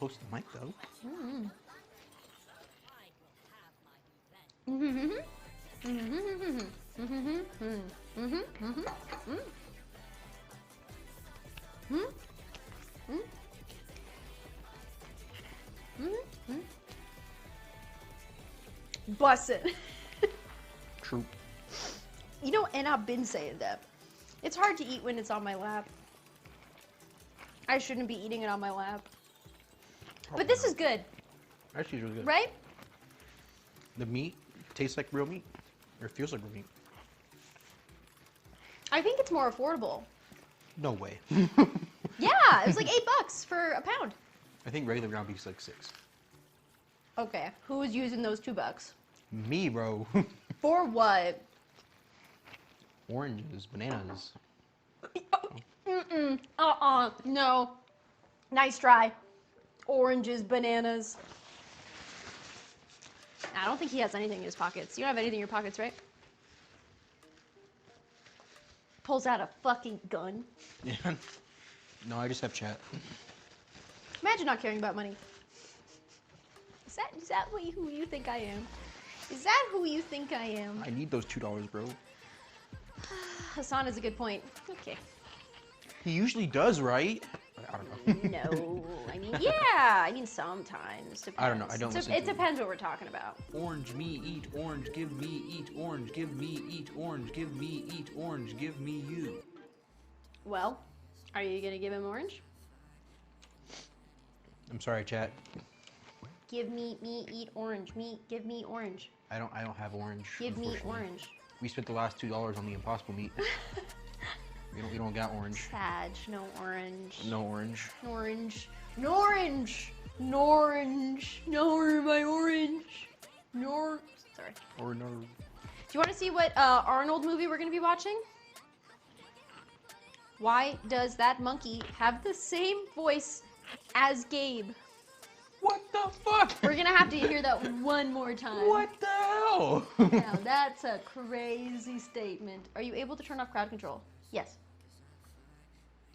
Close to the mic though. Bust it. True. You know, and I've been saying that. It's hard to eat when it's on my lap. I shouldn't be eating it on my lap. But this is good, Actually, it's really good. right? The meat tastes like real meat, or it feels like real meat. I think it's more affordable. No way. Yeah, it was like $8 for a pound. I think regular ground beef is like 6. Okay, who was using those $2? Me, bro. For what? Oranges, bananas. No. Nice try. Oranges, bananas. I don't think he has anything in his pockets. You don't have anything in your pockets, right? Pulls out a fucking gun. Yeah. No, I just have chat. Imagine not caring about money. Is that who you think I am? Is that who you think I am? I need those $2, bro. Hassan is a good point. Okay. He usually does, right? I don't know. No, I mean, yeah, I mean sometimes. Depends. I don't know, I don't listen It to him. depends what we're talking about. Orange me, eat orange, give me, eat orange, give me, eat orange, give me, eat orange, give me you. Well, are you gonna give him orange? I'm sorry, chat. Give me, eat orange. Give me orange. I don't have orange. Give me unfortunately. orange. We spent the last $2 on the impossible meat. we don't got orange. Sag, no orange. No orange. No orange. No orange. No orange. No, my orange. No. Sorry. Or no. Do you want to see what Arnold movie we're gonna be watching? Why does that monkey have the same voice as Gabe? What the fuck? We're gonna have to hear that one more time. What the hell? Now that's a crazy statement. Are you able to turn off crowd control? Yes.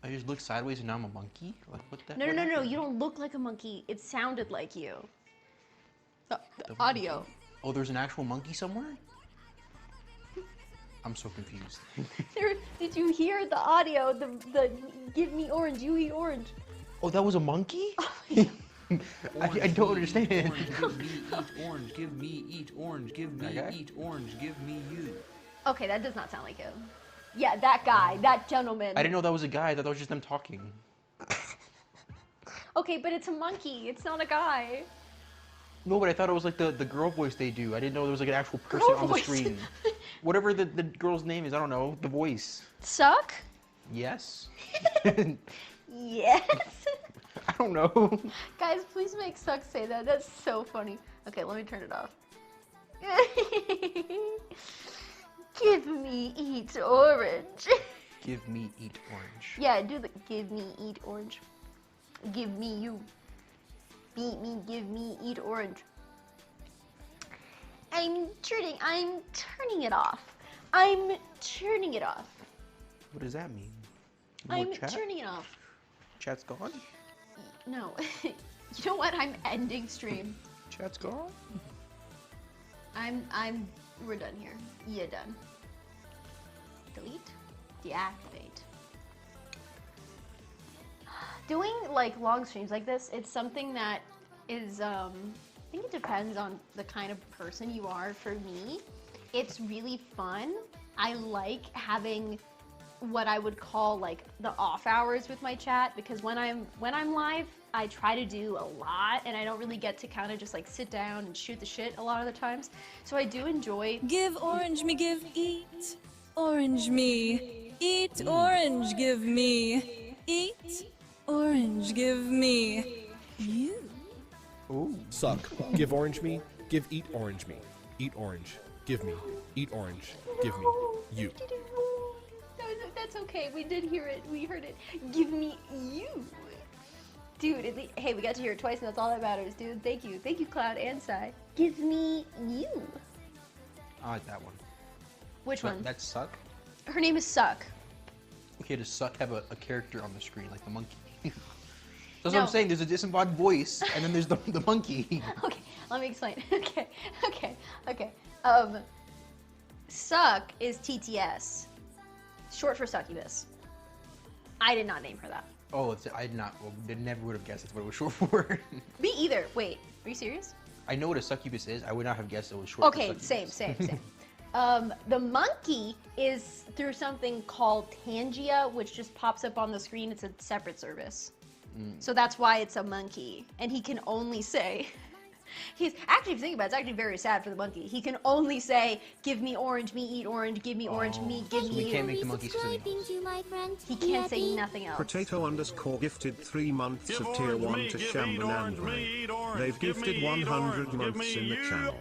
I just looked sideways and now I'm a monkey? Like, what the No, what no, no, no. happened? You don't look like a monkey. It sounded like you. The The audio. monkey? Oh, there's an actual monkey somewhere? I'm so confused. Did you hear the audio? The give me orange, you eat orange. Oh, that was a monkey? I don't understand. Orange, give me, eat orange, give me, That guy? eat orange, give me you. Okay, that does not sound like him. Yeah, that guy, that gentleman. I didn't know that was a guy. I thought that was just them talking. Okay, but it's a monkey. It's not a guy. No, but I thought it was like the girl voice they do. I didn't know there was like an actual person Girl on the voice. screen. Whatever the girl's name is, I don't know. The voice. Suck? Yes? Yes. I don't know. Guys, please make Suck say that. That's so funny. Okay, let me turn it off. Give me eat orange. Give me eat orange. Yeah, do the give me eat orange. Give me you. Beat me, give me eat orange. I'm turning it off. I'm turning it off. What does that mean? More I'm chat? turning it off. Chat's gone? No. You know what? I'm ending stream. Chat's gone? We're done here. You're done. Delete? Deactivate. Doing like long streams like this, it's something that is, I think it depends on the kind of person you are. For me, it's really fun. I like having what I would call like the off hours with my chat, because when I'm live, I try to do a lot and I don't really get to kind of just like sit down and shoot the shit a lot of the times. So I do enjoy. Give orange me, give eat. Orange me. Eat orange, give me. Eat orange, give me. You. Ooh. Suck. Give orange me. Give eat orange me. Eat orange. Give me. Eat orange. Give me. You. No, that's okay. We did hear it. We heard it. Give me you. Dude, hey, we got to hear it twice and that's all that matters, dude. Thank you. Thank you, Cloud and Sai. Give me you. I like that one. Which But one? That's Suck? Her name is Suck. Okay, does Suck have a character on the screen, like the monkey? That's No. what I'm saying. There's a disembodied voice, and then there's the monkey. Okay, let me explain. Okay. Suck is TTS, short for succubus. I did not name her that. Oh, I did not. Well, they never would have guessed that's what it was short for. Me either. Wait, are you serious? I know what a succubus is. I would not have guessed it was short for Okay, succubus. same. The monkey is through something called Tangia, which just pops up on the screen. It's a separate service. So that's why it's a monkey. And he can only say, he's actually, if you think about it, it's actually very sad for the monkey. He can only say, give me orange, me eat orange, give me orange, me, give so me we you. can't make the monkey say something else. He can't say nothing else. Potato_ gifted 3 months of tier 1 to Shamban and Ray. They've gifted 100 months in the channel.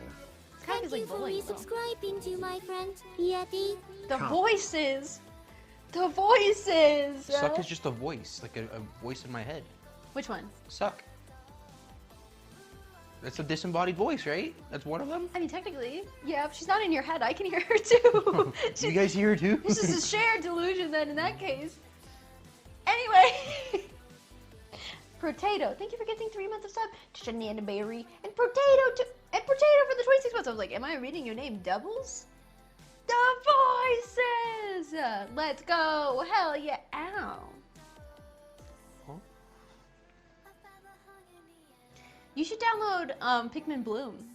It's kind of like bullying, though. subscribing to my friend Yeti. The voices! The voices! Suck is just a voice, like a voice in my head. Which one? Suck. That's a disembodied voice, right? That's one of them? I mean, technically, yeah, if she's not in your head, I can hear her too. You guys hear her too? This is a shared delusion then in that case. Anyway. Potato, thank you for getting 3 months of sub. Shanana Berry. And Potato for the 26 months. I was like, am I reading your name doubles? The voices! Let's go. Hell yeah. Ow. Huh? You should download Pikmin Bloom.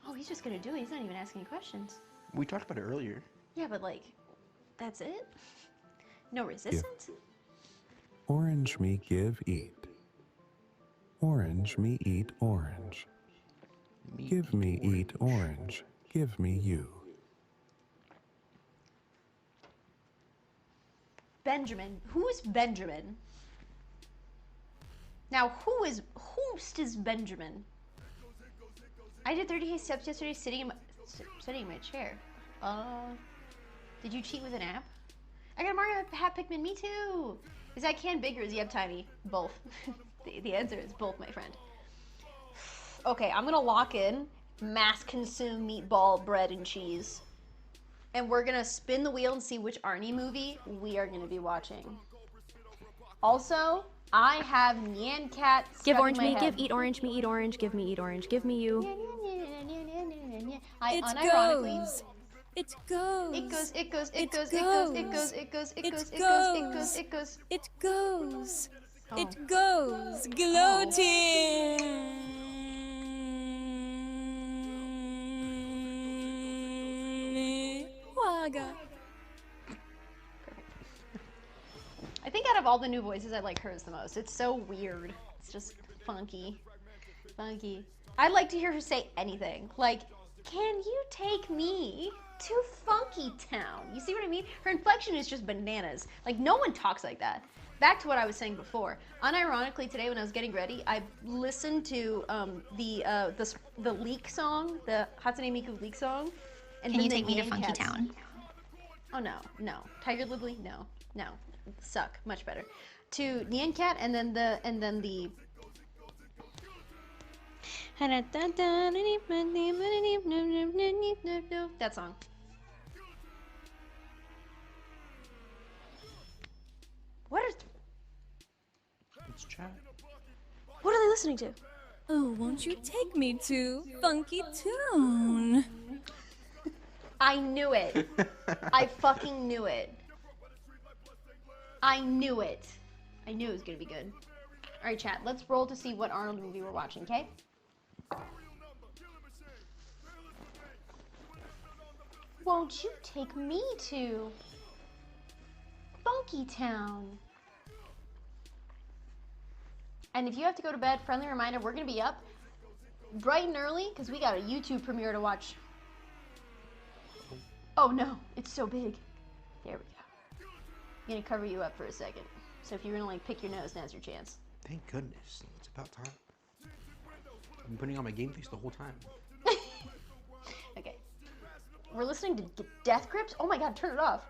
Oh, he's just gonna do it. He's not even asking any questions. We talked about it earlier. Yeah, but like, that's it? No resistance? Orange me give eat. Orange me eat orange. Give me eat orange. Give me you. Benjamin. Who's Benjamin? Now, who's Benjamin? I did 30K steps yesterday sitting in my chair. Did you cheat with an app? I got a Mario hat Pikmin, me too! Is that can big or is the app tiny? Both. the answer is both, my friend. Okay, I'm gonna lock in mass consume meatball, bread, and cheese. And we're gonna spin the wheel and see which Arnie movie we are gonna be watching. Also, I have Nyan Cat stuck Give orange in my me, head. give eat orange me, eat orange, give me eat orange, give me you. I It unironically. goes. It goes. It goes, it goes, it It goes, it goes, it goes. goes, it goes, it It goes, it goes, it goes, goes. it goes. It goes. Oh. It goes. Gloating. Waga. I think out of all the new voices, I like hers the most. It's so weird. It's just funky. Funky. I'd like to hear her say anything. Like, can you take me to Funky Town? You see what I mean? Her inflection is just bananas. Like, no one talks like that. Back to what I was saying before. Unironically, today when I was getting ready, I listened to the Leak song, the Hatsune Miku Leak song. And Can then you the take me to Nyan Funky Cats. Town? Oh no, no. Tiger Libley? No, no. Suck. Much better. To Nyan Cat and then the that song. What is It's chat. what are they listening to? Oh, won't you take me to Funky Town? I knew it. I fucking knew it. I knew it. I knew it was gonna be good. Alright, chat, let's roll to see what Arnold movie we're watching, okay? Won't you take me to Funky Town? And if you have to go to bed, friendly reminder, we're gonna be up bright and early because we got a YouTube premiere to watch. Oh no, it's so big. There we go. I'm gonna cover you up for a second. So if you're gonna like pick your nose, now's your chance. Thank goodness. It's about time. I've been putting on my game face the whole time. Okay. We're listening to Death Grips? Oh my god, turn it off.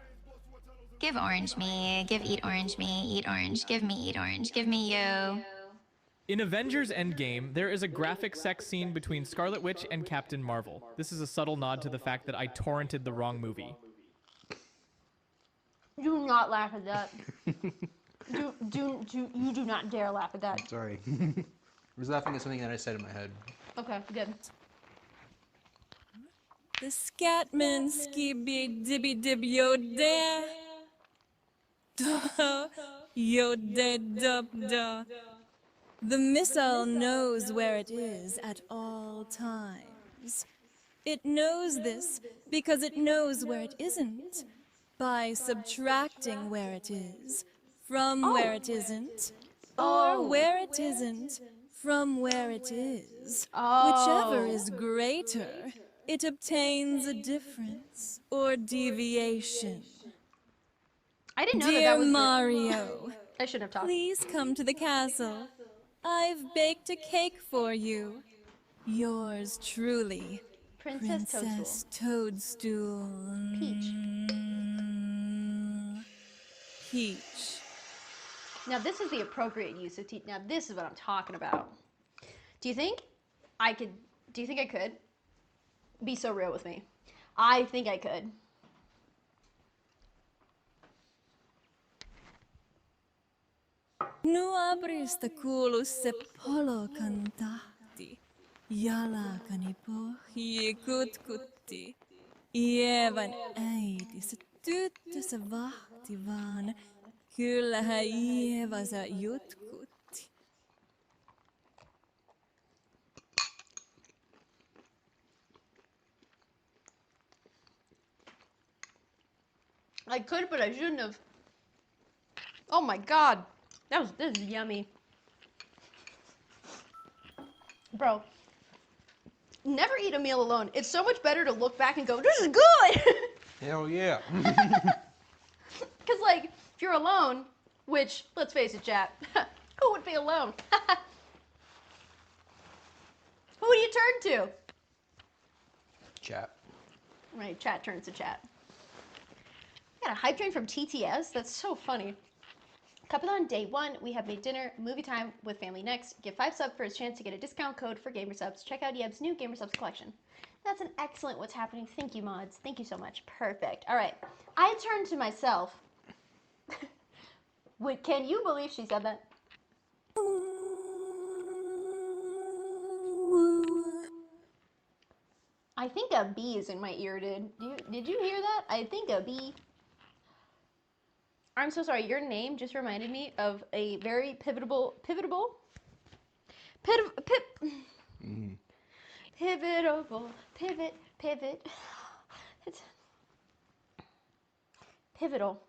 Give orange me, give eat orange me, eat orange, give me eat orange, give me you. In Avengers Endgame, there is a graphic sex scene between Scarlet Witch and Captain Marvel. This is a subtle nod to the fact that I torrented the wrong movie. Do not laugh at that. You do not dare laugh at that. Sorry. I was laughing at something that I said in my head. Okay, good. The Scatman skibby dibby dib yo da. Da. Yo da dub da. The missile knows where it is at all times. It knows this because it knows where it isn't by subtracting where it is from where it isn't, or where it isn't from where it is. Whichever is greater, it obtains a difference or deviation. I didn't know Dear that was Mario, I shouldn't have talked. please come to the castle. I've baked a cake for you. Yours truly, Princess Toadstool. Peach. Peach. Now this is the appropriate use of now this is what I'm talking about. Do you think I could be so real with me? I think I could. Nu aprista kuulu se polo kantahti. Jalakani pohji kutkutti. Ievan äiti, se tyttönsä vahti vaan. Kyllähän Ievansa jutkutti. I could, but I shouldn't have. Oh my god. This is yummy. Bro, never eat a meal alone. It's so much better to look back and go, this is good! Hell yeah. Because, like, if you're alone, which, let's face it, chat, who would be alone? Who do you turn to? Chat. Right, chat turns to chat. I got a hype train from TTS? That's so funny. CUP-A-THON day 1, we have made dinner, movie time with family next. Give 5 subs for his chance to get a discount code for Gamer Subs. Check out Yeb's new Gamer Subs collection. That's an excellent what's happening. Thank you, mods. Thank you so much. Perfect. All right. I turned to myself. Wait, can you believe she said that? I think a bee is in my ear, dude. Did you hear that? I think a bee. I'm so sorry. Your name just reminded me of a very pivotable. Pivotable. It's pivotal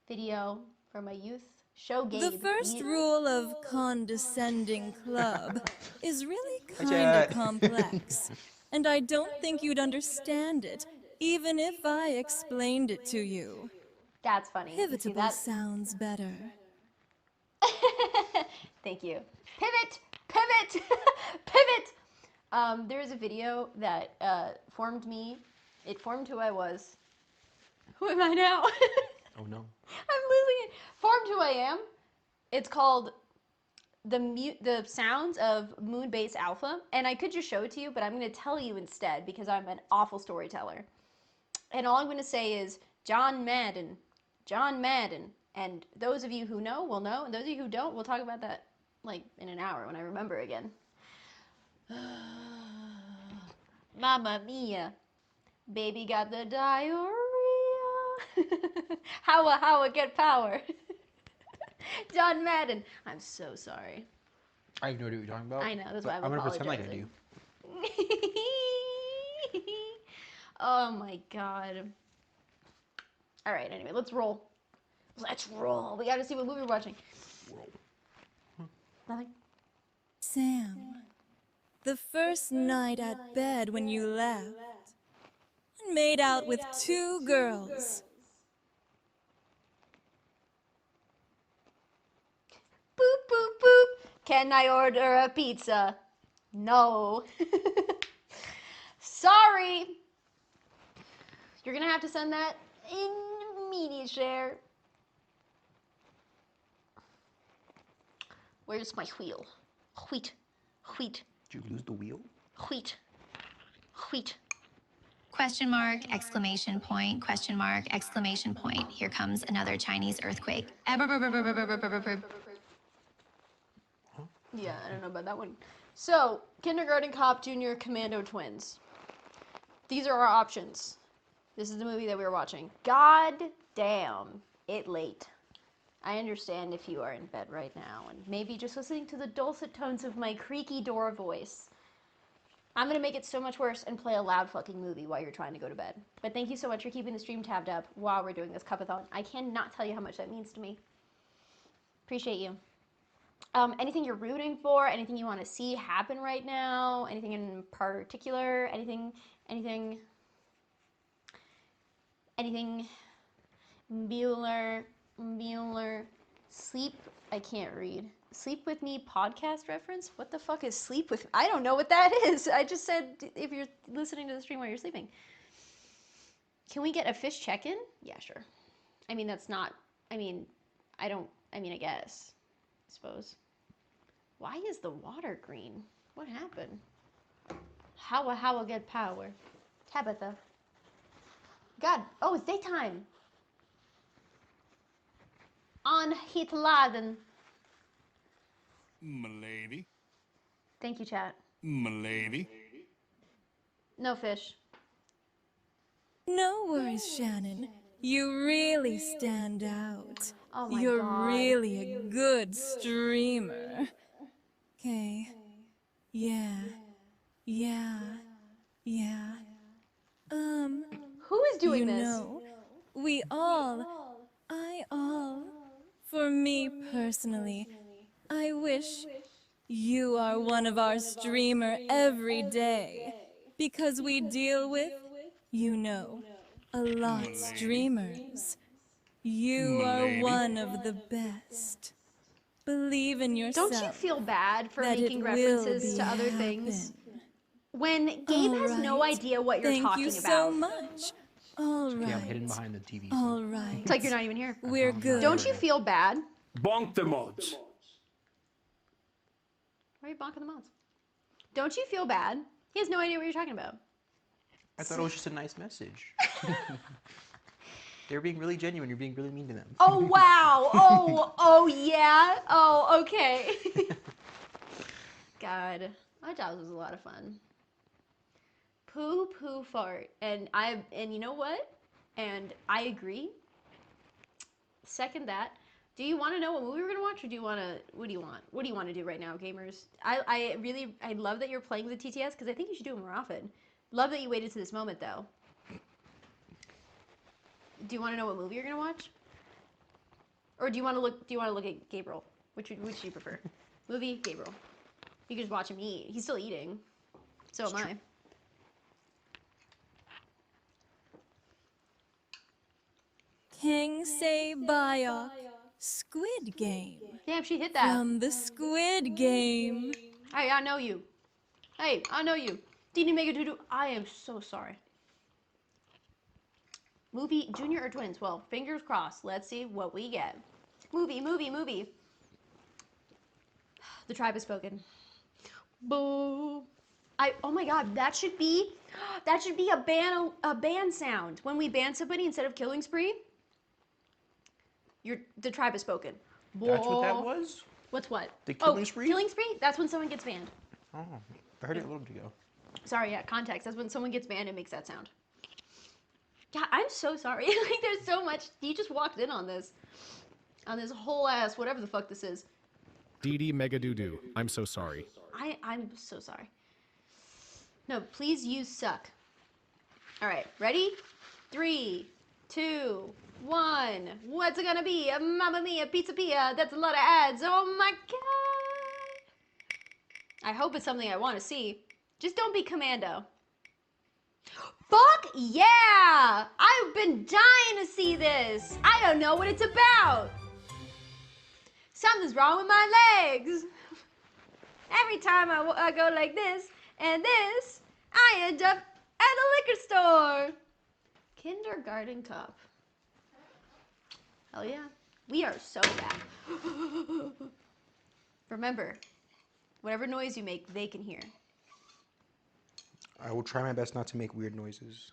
video from a youth show. Gabe. The first rule of condescending club is really kinda complex, and I don't think you'd understand it, even if I explained it to you. That's funny. Pivotable sounds better. Thank you. Pivot! Pivot! Pivot! There is a video that formed me. It formed who I was. Who am I now? Oh no. I'm losing it. Formed who I am. It's called the sounds of Moonbase Alpha, and I could just show it to you, but I'm going to tell you instead because I'm an awful storyteller. And all I'm going to say is John Madden. John Madden. And those of you who know will know, and those of you who don't, we'll talk about that like in an hour when I remember again. Mamma mia. Baby got the diarrhea. How get power. John Madden. I'm so sorry. I have no idea what you're talking about. I know, that's why I'm gonna pretend like I do. Oh my god. Alright, anyway, let's roll. Let's roll. We gotta see what movie we're watching. Nothing? Sam, the first night at bed when you left, and made out with 2 girls. Boop, boop, boop. Can I order a pizza? No. Sorry. You're gonna have to send that in media share. Where's my wheel? Wheat. Wheat. Did you lose the wheel? Wheat. Wheat. Question mark, exclamation point, question mark, exclamation point. Here comes another Chinese earthquake. Yeah, I don't know about that one. So, Kindergarten Cop, Junior, Commando Twins. These are our options. This is the movie that we were watching. God damn, it late. I understand if you are in bed right now and maybe just listening to the dulcet tones of my creaky door voice. I'm going to make it so much worse and play a loud fucking movie while you're trying to go to bed. But thank you so much for keeping the stream tabbed up while we're doing this CUP-A-THON. I cannot tell you how much that means to me. Appreciate you. Anything you're rooting for? Anything you want to see happen right now? Anything in particular? Anything, Bueller, sleep, I can't read. Sleep with me podcast reference? What the fuck is sleep with? I don't know what that is. I just said if you're listening to the stream while you're sleeping. Can we get a fish check-in? Yeah, sure. I mean, that's not, I guess. I suppose. Why is the water green? What happened? How I get power? Tabitha. God, oh, it's daytime. On Heath Laden. M'lady. Thank you, chat. M'lady. No fish. No worries, Shannon. You really stand out. Oh my You're God. really a good streamer. Okay. Yeah. Who is doing you this? Know, for me personally, I wish you are one of our streamer every day. Because we deal with, a lot streamers. You are one of the best. Believe in yourself. Don't you feel bad for that making it references will to other happen. things? When Gabe has no idea what you're talking Thank you about. so much. All right. Yeah, I'm hidden behind the TV. All right. It's like you're not even here. We're good. Don't you feel bad? Bonk the mods. Why are you bonking the mods? Don't you feel bad? He has no idea what you're talking about. I thought it was just a nice message. They're being really genuine. You're being really mean to them. Oh, wow. Oh, yeah. Oh, okay. God, my job was a lot of fun. Poo poo fart. And you know what? And I agree. Second that. Do you want to know what movie we're gonna watch, or do you want to? What do you want? What do you want to do right now, gamers? I love that you're playing with the TTS because I think you should do it more often. Love that you waited to this moment though. Do you want to know what movie you're gonna watch, or do you want to look? Do you want to look at Gabriel? Which do you prefer? Movie, Gabriel. You can just watch him eat. He's still eating. So am I. King Say Bayok, Squid Game. Damn, she hit that. From the Squid Game. Hey, I know you. Hey, I know you. Dini Mega Doodoo, I am so sorry. Movie, Junior or Twins? Well, fingers crossed. Let's see what we get. Movie. The tribe has spoken. Boo. Oh my God, that should be a ban sound. When we ban somebody instead of killing spree, the tribe has spoken. That's what that was? What's what? The killing spree? Killing spree? That's when someone gets banned. Oh, I heard it a little bit ago. Sorry, yeah, context. That's when someone gets banned, it makes that sound. God, I'm so sorry. Like, there's so much. You just walked in on this whole ass, whatever the fuck this is. DD Mega Doo-Doo, I'm so sorry. I'm so sorry. No, please use suck. All right, ready? 3, 2, 1. What's it gonna be? A Mamma Mia, Pizza Pia. That's a lot of ads. Oh my God. I hope it's something I want to see. Just don't be Commando. Fuck yeah! I've been dying to see this. I don't know what it's about. Something's wrong with my legs. Every time I go like this and this, I end up at a liquor store. Kindergarten Cup. Hell yeah. We are so bad. Remember, whatever noise you make, they can hear. I will try my best not to make weird noises.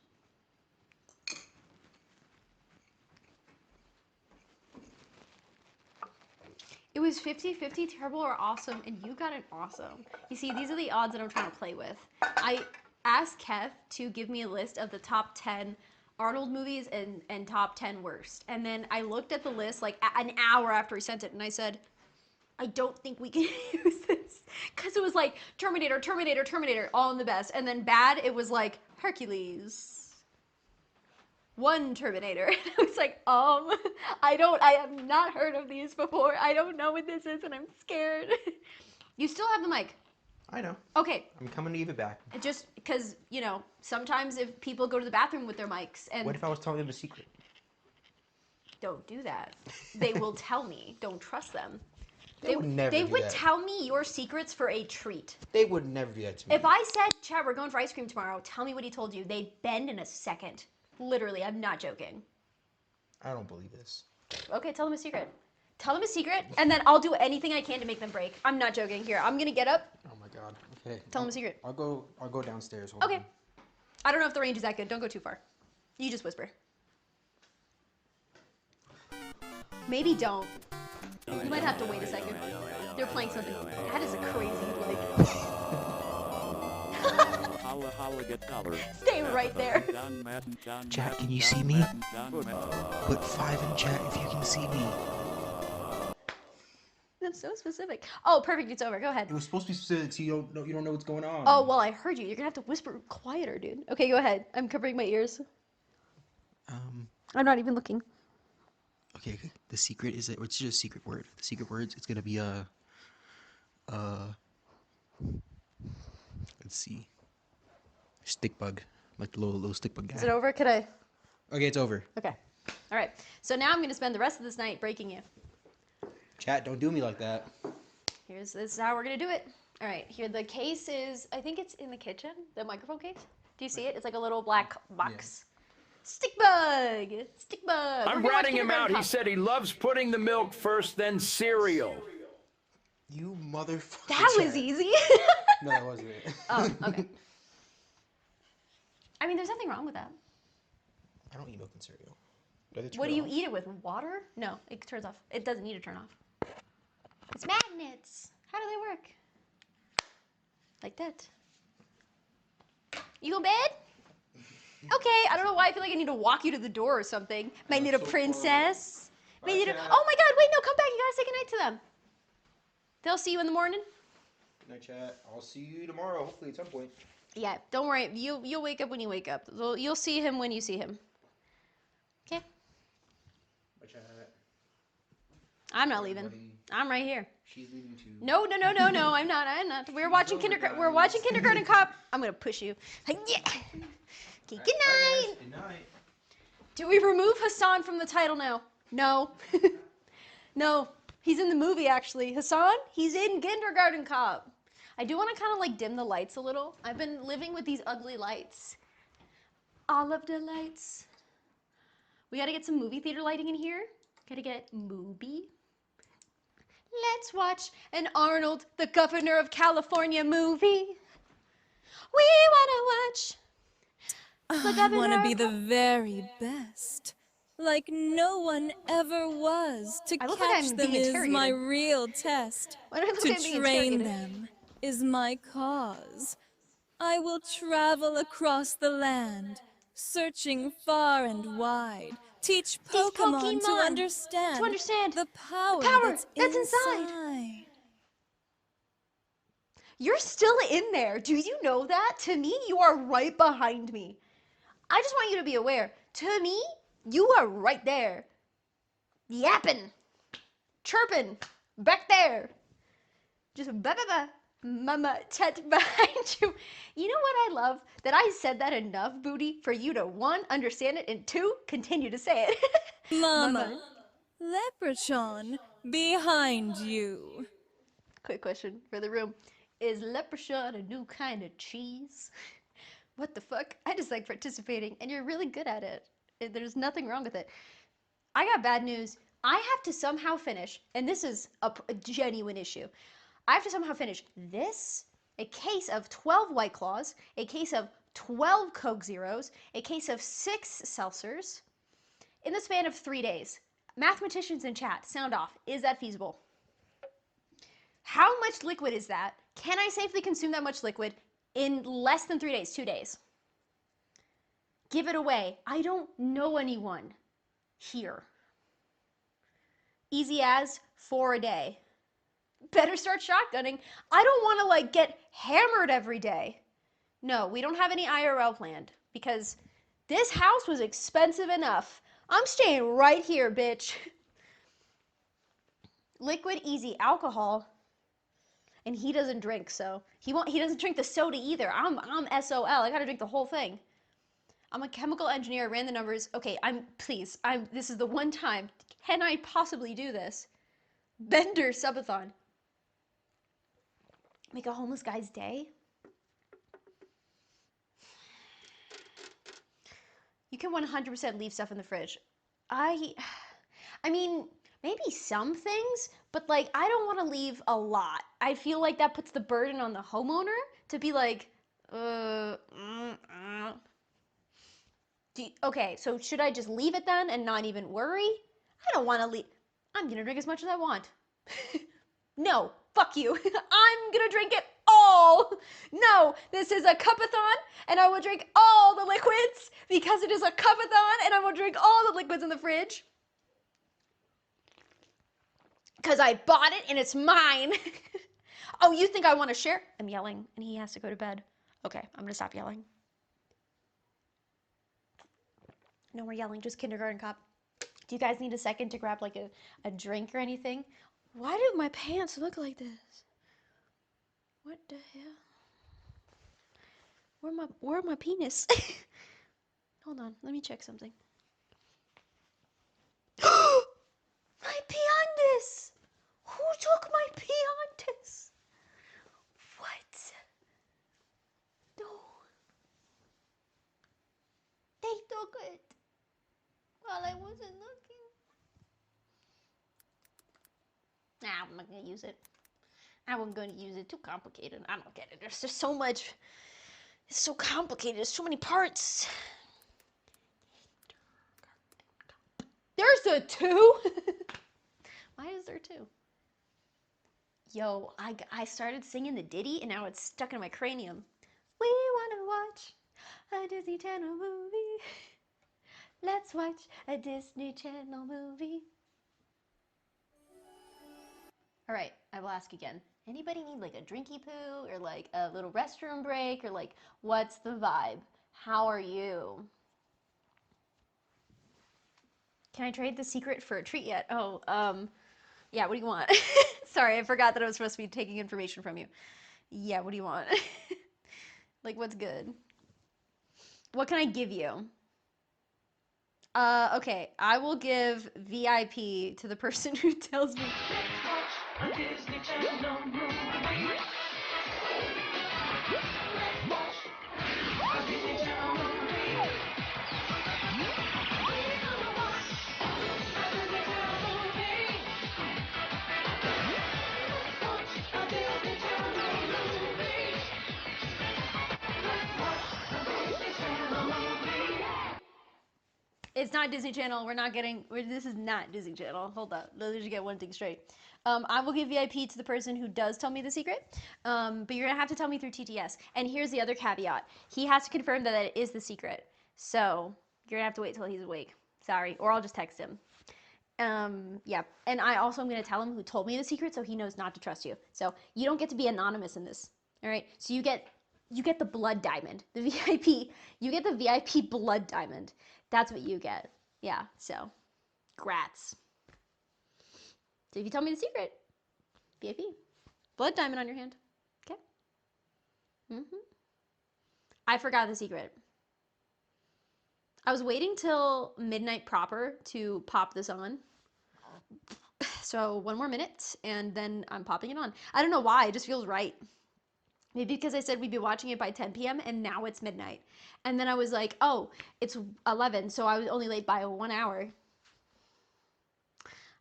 It was 50-50, terrible or awesome, and you got an awesome. You see, these are the odds that I'm trying to play with. I asked Kev to give me a list of the top 10 Arnold movies and top 10 worst. And then I looked at the list like an hour after he sent it, and I said, I don't think we can use this. Because it was like Terminator, Terminator, Terminator, all in the best. And then bad, it was like Hercules. One Terminator. And I was like, I have not heard of these before. I don't know what this is and I'm scared. You still have the mic. I know. Okay. I'm coming to give it back. Just because, you know, sometimes if people go to the bathroom with their mics and... What if I was telling them a secret? Don't do that. They will tell me. Don't trust them. They would never They do would that. tell me your secrets for a treat. They would never do that to me. If I said, Chad, we're going for ice cream tomorrow, tell me what he told you. They'd bend in a second. Literally, I'm not joking. I don't believe this. Okay, tell them a secret. Tell them a secret, and then I'll do anything I can to make them break. I'm not joking. Here, I'm gonna get up. Oh my god. Okay. Tell them a secret. I'll go downstairs. Hold Okay. on. I don't know if the range is that good. Don't go too far. You just whisper. Maybe don't. You might have to wait a second. They're playing something. That is a crazy, like... Stay right there. Chat, can you see me? Put 5 in chat if you can see me. That's so specific. Oh, perfect. It's over. Go ahead. It was supposed to be specific, so you don't know what's going on. Oh, well, I heard you. You're gonna have to whisper quieter, dude. Okay, go ahead. I'm covering my ears. I'm not even looking. Okay. The secret is that it's just a secret word. The secret words. It's gonna be let's see. Stick bug, like the little stick bug guy. Is it over? Could I? Okay, it's over. Okay. All right. So now I'm going to spend the rest of this night breaking you. Chat, don't do me like that. This is how we're going to do it. All right. Here, the case is, I think it's in the kitchen, the microphone case. Do you see it? It's like a little black box. Yeah. Stick bug. Stick bug. I'm ratting him out. He said he loves putting the milk first, then cereal. You motherfucker. That was easy. No, that wasn't it. Oh, okay. I mean, there's nothing wrong with that. I don't eat milk and cereal. What do you eat it with? Water? No, it turns off. It doesn't need to turn off. It's magnets. How do they work? Like that. You go to bed? Okay, I don't know why I feel like I need to walk you to the door or something. Might need a princess. Might need a... Oh my god, wait, no, come back. You gotta say goodnight to them. They'll see you in the morning. Good night, chat. I'll see you tomorrow, hopefully at some point. Yeah, don't worry. You'll wake up when you wake up. You'll see him when you see him. Okay? Bye, chat. I'm not leaving. I'm right here. She's leaving too. No, I'm not. We're watching Kindergarten Cop. I'm gonna push you. Yeah. Okay, good night. Good night. Do we remove Hassan from the title now? No. No. He's in the movie actually. Hassan, he's in Kindergarten Cop. I do want to kind of like dim the lights a little. I've been living with these ugly lights. All of the lights. We got to get some movie theater lighting in here. Got to get movie. Let's watch an Arnold, the Governor of California movie. We want to watch the Governor. I want to be the very best. Like no one ever was. To catch them is my real test. To train them is my cause. I will travel across the land, searching far and wide. Teach Pokemon to understand the power that's inside. You're still in there. Do you know that? To me, you are right behind me. I just want you to be aware. To me, you are right there. Yapping. Chirping. Back there. Just ba-ba-ba. Mama tet behind you. You know what I love? That I said that enough, Booty, for you to 1, understand it, and 2, continue to say it. Mama, Leprechaun behind you. Quick question for the room. Is Leprechaun a new kind of cheese? What the fuck? I just like participating, and you're really good at it. There's nothing wrong with it. I got bad news. I have to somehow finish, and this is a genuine issue. I have to somehow finish this, a case of 12 White Claws, a case of 12 Coke Zeros, a case of 6 seltzers, in the span of 3 days. Mathematicians in chat, sound off. Is that feasible? How much liquid is that? Can I safely consume that much liquid in less than 3 days, 2 days? Give it away. I don't know anyone here. Easy as 4 a day. Better start shotgunning. I don't want to like get hammered every day. No, we don't have any IRL planned because this house was expensive enough. I'm staying right here, bitch. Liquid, easy, alcohol. And he doesn't drink, so he doesn't drink the soda either. I'm SOL. I got to drink the whole thing. I'm a chemical engineer, ran the numbers. Okay, this is the one time. Can I possibly do this? Bender subathon. Make a homeless guy's day? You can 100% leave stuff in the fridge. I mean, maybe some things, but like, I don't want to leave a lot. I feel like that puts the burden on the homeowner to be like, okay, so should I just leave it then and not even worry? I don't want to leave. I'm going to drink as much as I want. No, fuck you. I'm going to drink it all. No, this is a cup-a-thon and I will drink all the liquids because it is a cup-a-thon and I will drink all the liquids in the fridge. Because I bought it and it's mine. Oh, you think I want to share? I'm yelling and he has to go to bed. Okay, I'm going to stop yelling. No more yelling, just kindergarten cop. Do you guys need a second to grab like a drink or anything? Why do my pants look like this? What the hell? Where my penis? Hold on, let me check something. My peondas! Who took my peondas? What? No. They took it while I wasn't looking. Nah, I'm not gonna use it. I wasn't gonna use it. Too complicated. I don't get it. There's just so much. It's so complicated. There's so many parts. There's a 2? Why is there 2? Yo, I started singing the ditty and now it's stuck in my cranium. We wanna watch a Disney Channel movie. Let's watch a Disney Channel movie. All right, I will ask again. Anybody need like a drinky poo or like a little restroom break or like what's the vibe? How are you? Can I trade the secret for a treat yet? Oh, yeah, what do you want? Sorry, I forgot that I was supposed to be taking information from you. Yeah, what do you want? Like, what's good? What can I give you? Okay, I will give VIP to the person who tells me. A Disney Channel movie. Let's watch a Disney Channel movie. It's not Disney Channel. We're not getting. This is not Disney Channel. Hold up. Let's just get one thing straight. I will give VIP to the person who does tell me the secret, but you're gonna have to tell me through TTS. And here's the other caveat: he has to confirm that it is the secret. So you're gonna have to wait till he's awake. Sorry, or I'll just text him. Yeah. And I also am gonna tell him who told me the secret, so he knows not to trust you. So you don't get to be anonymous in this. All right. So you get the blood diamond, the VIP. You get the VIP blood diamond. That's what you get. Yeah, so, grats. So if you tell me the secret, VIP. Blood diamond on your hand. Okay? I forgot the secret. I was waiting till midnight proper to pop this on. So 1 more minute, and then I'm popping it on. I don't know why, it just feels right. Maybe because I said we'd be watching it by 10 p.m. and now it's midnight. And then I was like, oh, it's 11, so I was only late by 1 hour.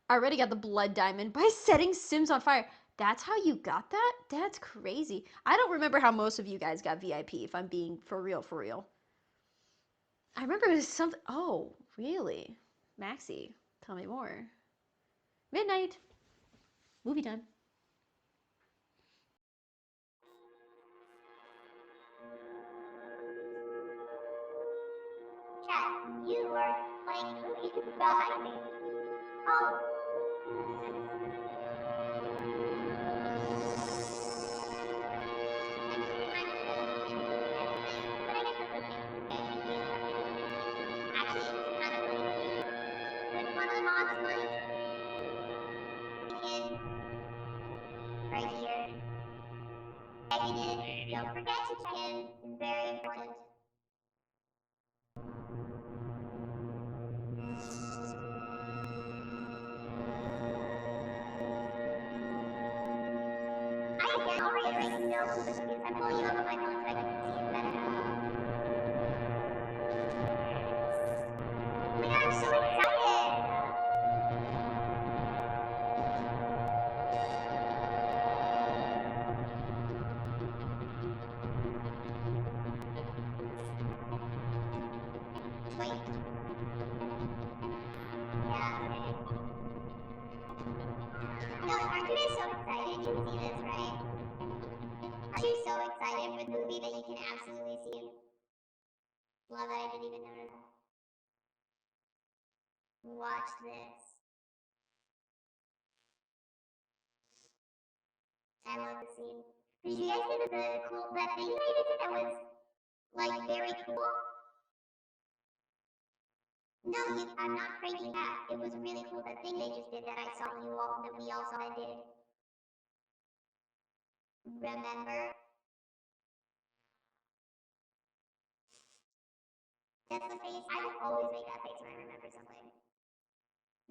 I already got the blood diamond by setting Sims on fire. That's how you got that? That's crazy. I don't remember how most of you guys got VIP, if I'm being for real, for real. I remember it was something. Oh, really? Maxie, tell me more. Midnight. Movie time. like behind me. Oh. Right here. Checking in. Don't forget to check in. It's very important. Hi again. I'll reiterate no cookies. I'm pulling you up on my phone so I can see it better now. Oh my god, I'm so excited! Wait. Yeah, okay. No, aren't you guys so excited you can see this, right? Aren't you so excited for the movie that you can absolutely see it? Love that I didn't even notice that. Watch this. I love the scene. Did you guys see that that thing that I did that was, like, very cool? No, I'm not pranking back. It was really cool, that thing they just did that I saw that we all saw and did. Remember? That's the face. I always make that face when I remember something.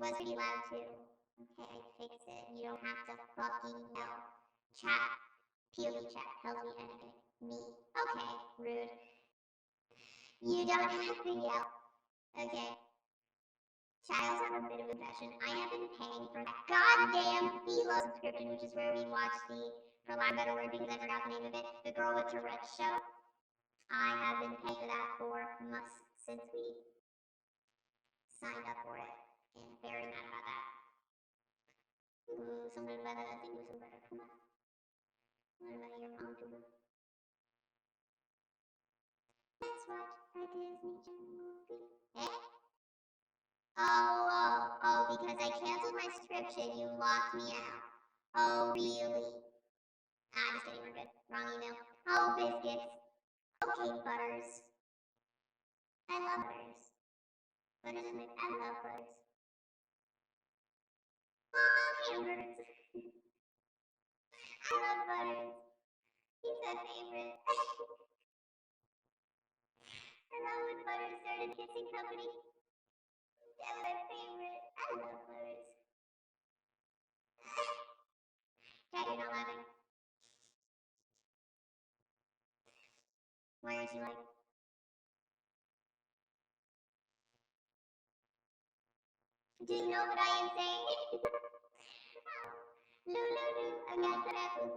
Was pretty loud too. Okay, I fixed it. You don't have to fucking yell. Chat. POV chat tells me anything. Me. Okay, rude. You don't have to yell. Okay. Childs have a bit of a confession. I have been paying for that goddamn Philo subscription, which is where we watch the, for lack of a better word because I forgot the name of it, the Girl with Tourette's show. I have been paying for that for months since we signed up for it. And very mad about that. Ooh, something about that. I think it was something better. Come on. What about your mom too? Let's watch a Disney Channel movie. Eh? Oh, because I canceled my subscription, you locked me out. Oh, really? Ah, just kidding, we're good. Wrong email. Oh, biscuits. Okay, Butters. I love Butters. Butters is my, I love Butters. Oh, hamburgers. I love Butters. He's my favorite. I love when Butters started kissing company. That was my favorite. I love Butters. Cat, you're not laughing. Why aren't you like? Do you know what I am saying? Lulu, I got the apple.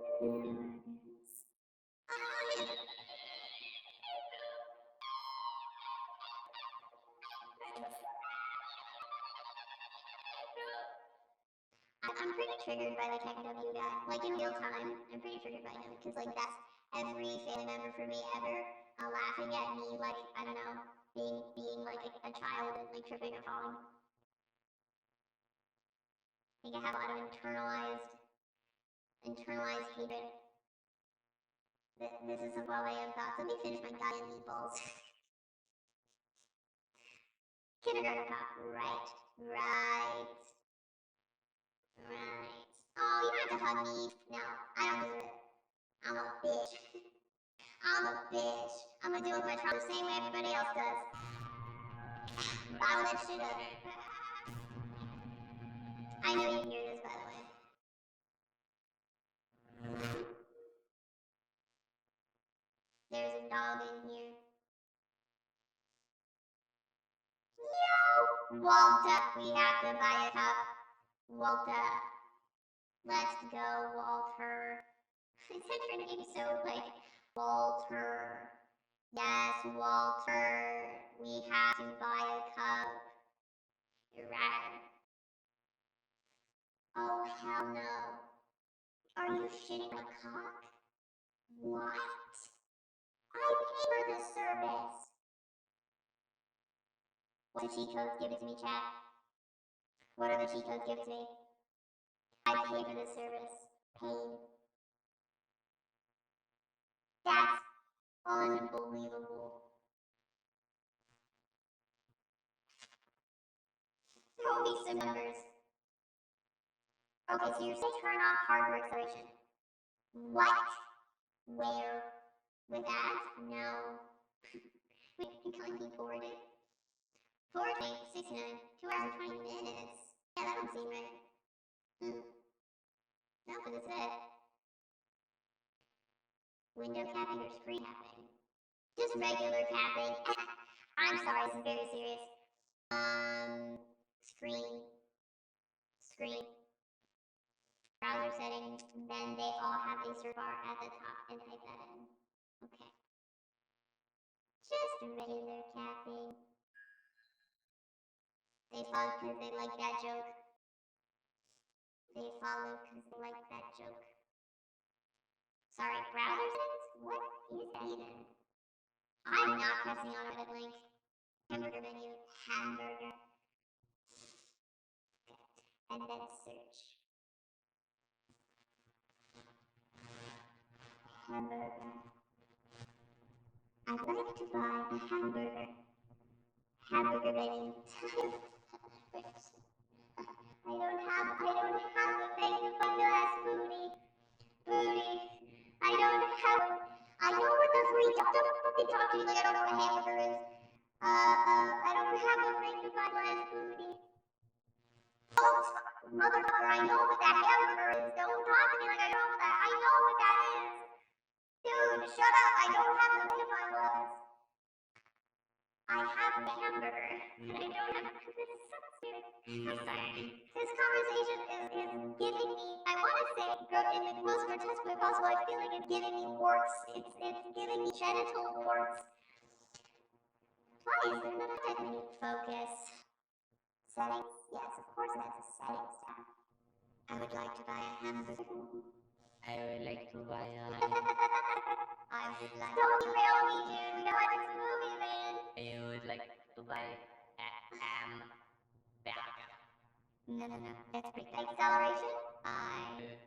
I'm pretty triggered by the KW guy. Like in real time, I'm pretty triggered by him because like that's every family member for me ever laughing at me like I don't know being like a child and like tripping or falling. I think I have a lot of internalized hatred. This is a volley of thoughts. Let me finish my goddamn meatballs. Kindergarten talk. Right. Oh, you don't have to hug me. No, I don't deserve it. I'm a bitch. I'm gonna deal with my trauma the same way everybody else does. Bottle that shit up. I know you hear this, by the way. There's a dog in here. No! Walter, we have to buy a cup. Walter. Let's go, Walter. I said your name so like, Walter. Yes, Walter. We have to buy a cup. You're right. Oh, hell no. Are you shitting my cock? What? I pay for this service. What's the cheat codes? Give it to me, chat. What are the cheat codes? Give it to me. I pay for this service. Pain. That's unbelievable. Throw me some numbers. Okay, so you're saying turn off hardware acceleration. What? Where? With that? No. Wait, you calling me bored? Forward rate 69, 2 hours and 20 minutes. Yeah, that don't seem right. No, but it's it. Window capping or screen capping? Just regular capping. I'm sorry, this is very serious. Screen. Screen. Browser settings, then they all have a search bar at the top and type that in. Okay. Just regular capping. They follow because they like that joke. They follow because they like that joke. Sorry, browser settings? What is that even? I'm not pressing on a Reddit link. Hamburger menu, hamburger. Okay. And then search. Hamburger. I'd like to buy a hamburger. Hamburger menu. I don't have a magnifying glass, booty. Booty. I don't have. I know what the three. Don't fucking talk to me like I don't know what a hamburger is. I don't have a magnifying glass, booty. Oh, motherfucker, I know what that hamburger is. Don't talk to me like I know what that. I know what that is. Dude, shut up. I don't have the magnifying glass. I have a hamburger, and I don't have. This is so stupid. I'm sorry. This conversation is giving me. I want to say, in the most grotesque way possible. I feel like it's giving me warts. It's giving me genital warts. Why is there not a type menu? Focus. Settings. Yes, of course it has a settings tab. I would like to buy a hamburger. I would like to buy a. I would like. Don't derail me, dude. We got this movie, man. I would like to buy a hamburger. No. That's pretty good. Acceleration? I would.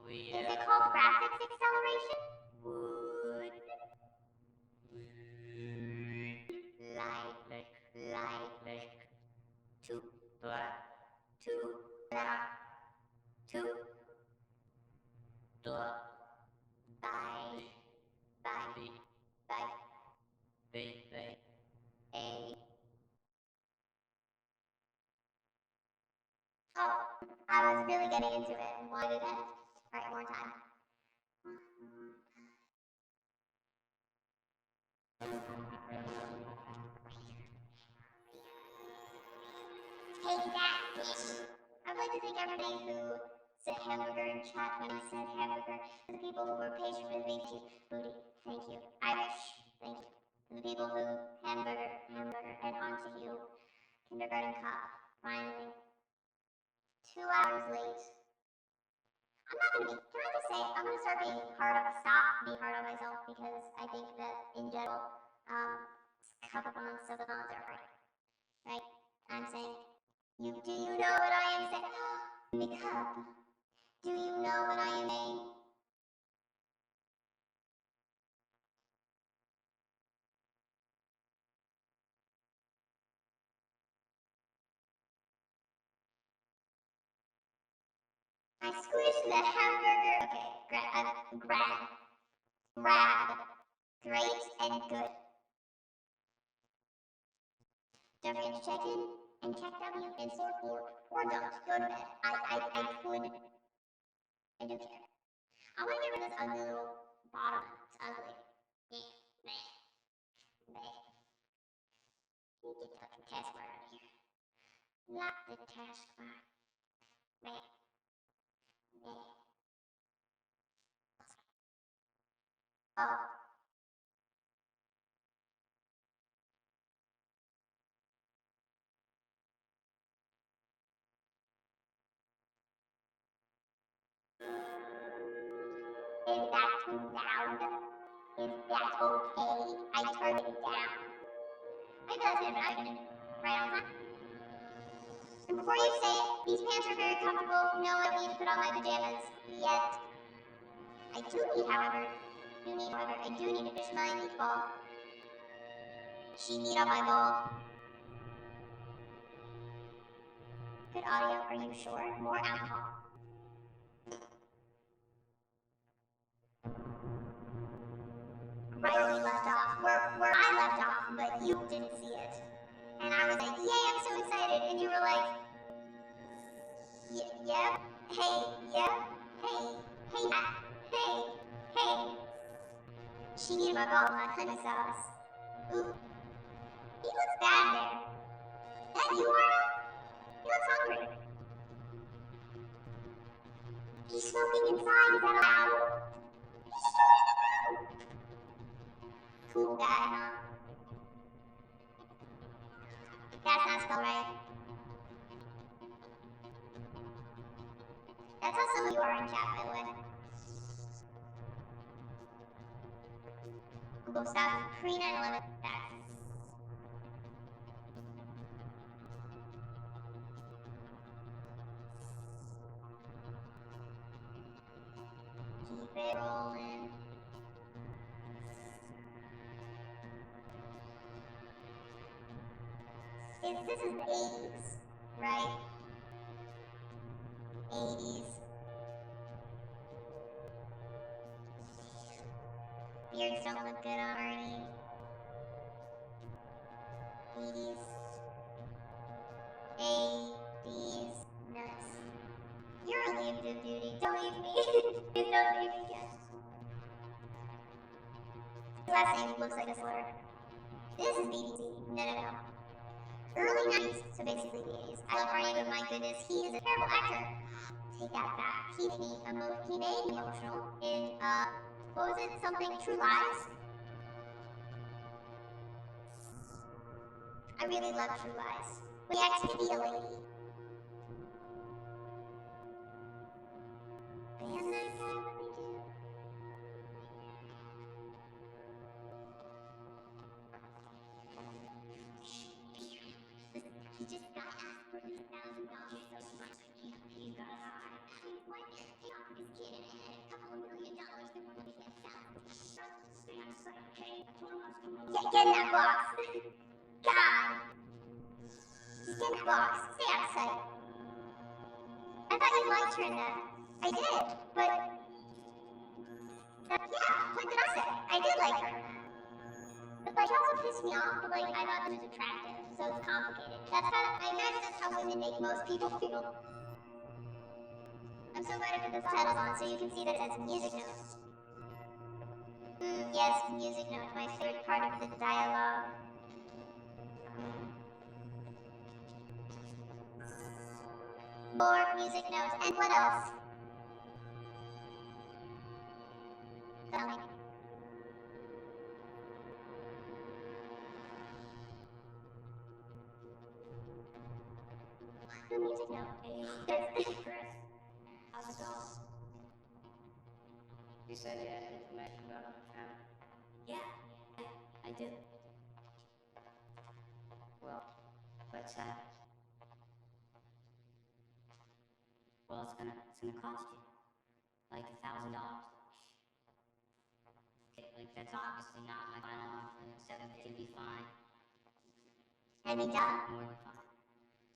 Is it called graphics acceleration? Would. Like. To. A. Oh, I was really getting into it. Why did it end? Alright, one more time. Take that, bitch. I'd like to thank everybody who said hamburger in chat when I said hamburger. To the people who were patient with me, booty, thank you. Irish, thank you. To the people who hamburger, and onto you. Kindergarten cop, finally. 2 hours late. I'm not gonna be, can I just say, I'm gonna stop being hard on myself because I think that in general, CUP-A-THONs are hard. Right? I'm saying, do you know what I am saying? The cup. Do you know what I am saying? I squished the hamburger. Okay, grab. Great and good. Don't forget to check in and check W and sort or don't. Go to bed. I could. I do care. I want to get rid of this ugly little bottom. It's ugly. Meh. You get the fucking taskbar out of here. Lock the taskbar. Meh. Oh. loud. Is that okay? I turned it down. Maybe that's good, but I can right on time. And before you say it, these pants are very comfortable. No, I don't need to put on my pajamas yet. I do need to fish my meatball. She meat on my ball. Good audio, are you sure? More alcohol. Right where we left off. Where I left off, but you didn't see it. And I was like, yay, I'm so excited. And you were like, yep, hey, yep, hey, Matt, hey. She needed my ball on honey sauce. Ooh, he looks bad there. That you, Arnold? He looks hungry. He's smoking inside, is that allowed? He's smoking in the room. Cool guy, huh? That's not spelled right. That's how some of you are in chat, by the way. Google stuff, pre-9/11 facts. Keep it rolling. This is the 80s, right? 80s. Beards don't look good on Ernie. 80s. 80s. Nuts. You're a leave to duty. Don't leave me. Please don't leave me again. His last name looks like a slur. This is BBC. No. Early 90s, so basically the 80s. I love Arnie, but my goodness, he is a terrible actor. Take that back. He made me emotional in, what was it? Something True Lies? I really love True Lies. We act to be a lady. And that guy, what we do? He just got asked for $3,000 so much he got high. Why can't he pay off his kid and a couple of $1 million before he gets out? Get in that box! God! Just get in that box. Stay out of sight. I thought you liked her in that. I did, but... yeah, what did I say? I did like her in that. But like, she also pissed me off, but like, I thought she was attractive, so it's complicated. That's kind of, I imagine that's how women make most people feel. I'm so glad I put the titles on so you can see that it says music notes. Yes, music notes, my favorite part of the dialogue. More music notes, and what else? Tell me. The music note. Hey, Chris. How's it going? You said you had information about my family. Yeah, I do. Well, what's that? Well, it's gonna cost you like $1,000. Okay, like that's obviously not my final offer. $750 would be fine. I'd be done. More than fine.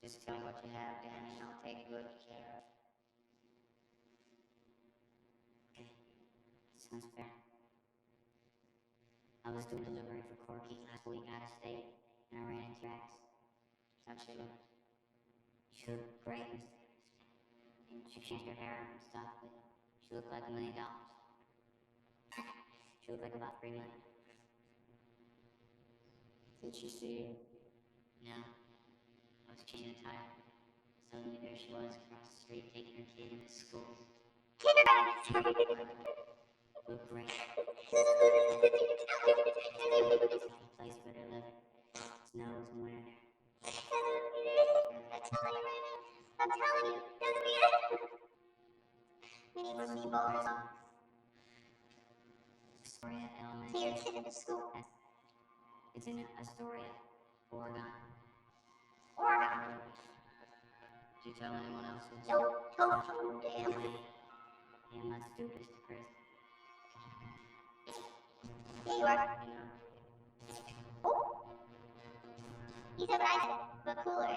Just tell me what you have, Danny, and I'll take good care of it. Okay, sounds fair. I was doing delivery for Corky last week out of state, and I ran into your ex. How'd she look? She looked great, and she changed her hair and stuff, but she looked like $1 million. She looked like about $3 million. Did she see you? No. I was changing a tire. Suddenly there she was across the street taking her kid into school. Kindergarten! Looked great. Place where they're living. Snows and winter there. I'm telling you right now. I'm telling you. Doesn't mean it. We need more meatballs. Take your kid to school. It's in Astoria, Oregon. Oregon. Did you tell anyone else? Nope. Oh, damn. Yeah, I'm not stupid, Chris. There you are. Oh. You said what I said, but cooler.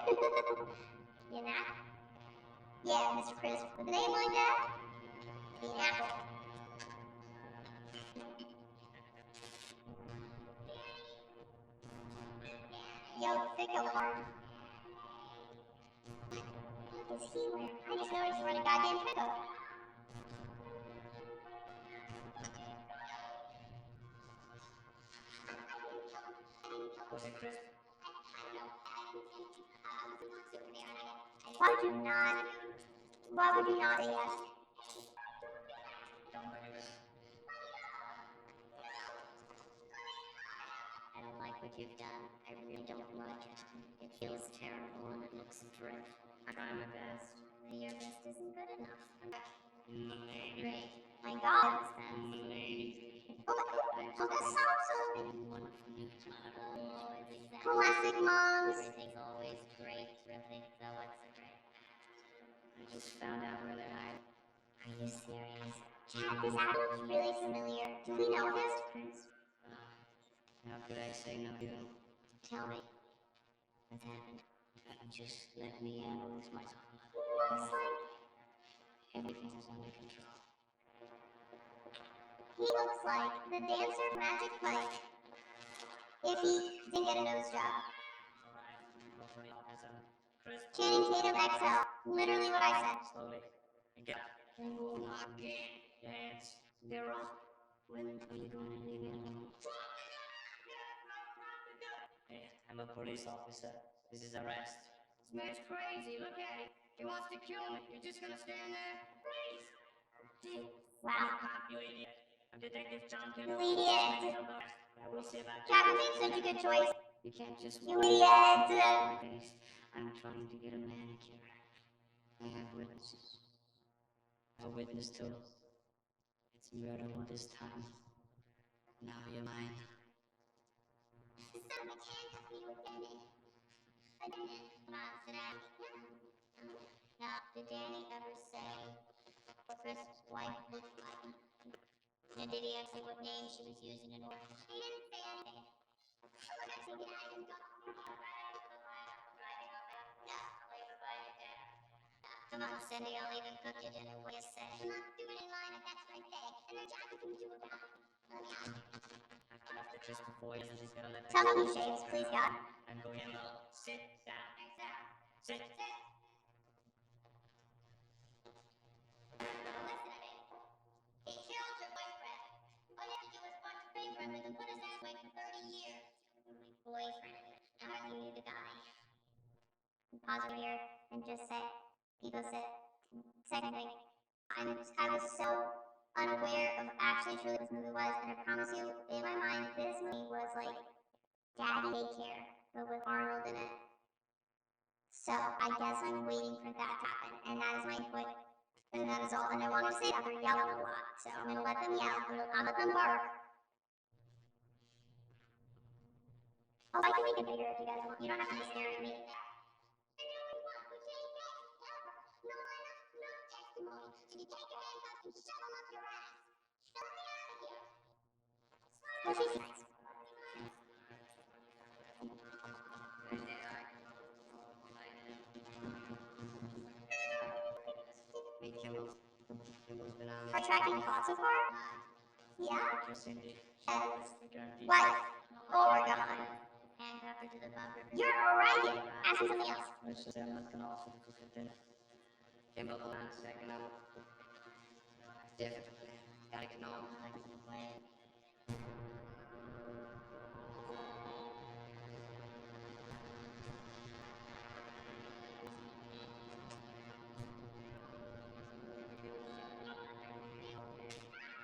You not? Yeah, Mr. Chris. With a name like that? Be an apple. Yo, Fickle hard. What is he wearing? I just noticed he's wearing a goddamn trench. Was it Chris? Why would you not? Why would you not say yes? Don't believe it. I don't like what you've done. I really don't like it. It feels terrible and it looks dreadful. I'm trying my best. Your best isn't good enough. Lady. My God. Lady. Oh my God. Oh, that sounds so Wonderful. classic moms. Everything's always great. Everything's always great. I just found out where they're hiding. Are you serious? Chad, this apple looks really familiar. Do we know this? How could I say no to you? Tell me. What's happened? Just let me handle this myself. Looks like Everything's under control. he looks like the dancer from Magic Mike if he didn't get a nose job. Channing Tatum XL. Literally what I said. Slowly. Get up. Dance. Girl. When are you going to leave me alone? Hey, I'm a police officer. This is arrest. This man's crazy. Look at him. He wants to kill me. You're just gonna stand there? Please. Wow. You idiot. I'm Detective John You idiot. I will see about Jack made such a good choice. You can't just You idiot. I'm trying to get a manicure. I have witnesses. A witness too. It's murder all this time. Now you're mine. So we can't help you again. Come on, sit down. Now, did Danny ever say what Chris' wife looked like? And did he ever say what name she was using in order? He didn't say anything. Come on, Cindy, I'll even cook you dinner. What do you say? I'm not doing it in line if that's my thing. And there's nothing you can do about it. After Chris before you just gotta let Tell me he shaves, please, God. I'm going in. Sit down. Sit. Listen to me. He killed your boyfriend. All you have to do is punch your finger at him and put his ass away for 30 years. Boyfriend. Now I knew the guy. Pause here and just say, people sit. Second thing, I was so unaware of actually truly what this movie was, and I promise you, in my mind, this movie was like Daddy Daycare, but with Arnold in it. So I guess I'm waiting for that to happen, and that is my input, and that is all. And I want to say that they're yelling a lot, so I'm gonna let them yell. I'll let them bark. Oh, I can make it bigger if you guys want. You don't have to be staring at me. So you take your handcuffs and shove them up your ass. Now let me out of here. Well, she's nice. Are tracking thoughts so far? Yeah? What? Oregon. Handcuffed her to the bumper. You're Oregon. Ask me something else. Let's just say I'm not gonna offer to cook for dinner. Kimbo, hold on a second. Definitely. Gotta get home.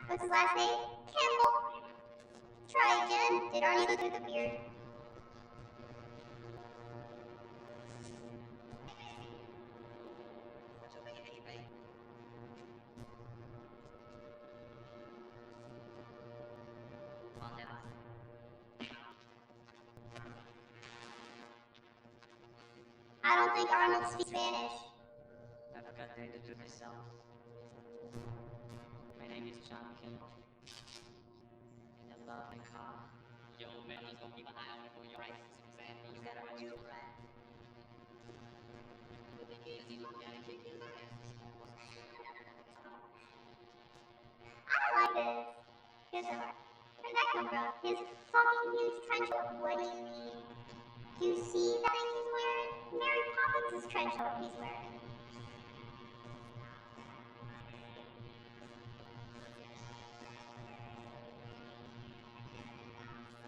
What's his last name? Kimball. Try again. Did Arnie look through the beard? I don't think Arnold speaks Spanish. I forgot to introduce myself. My name is John Kimball. And I love my car. Yo, man, let's go keep an eye on it for your right. You got a new friend. With the kids, he looked at and kicked his ass. I like this. Where'd that come from? His fucking huge trench coat. What do you mean? Do you see that thing he's wearing? Mary Poppins' trench coat he's wearing.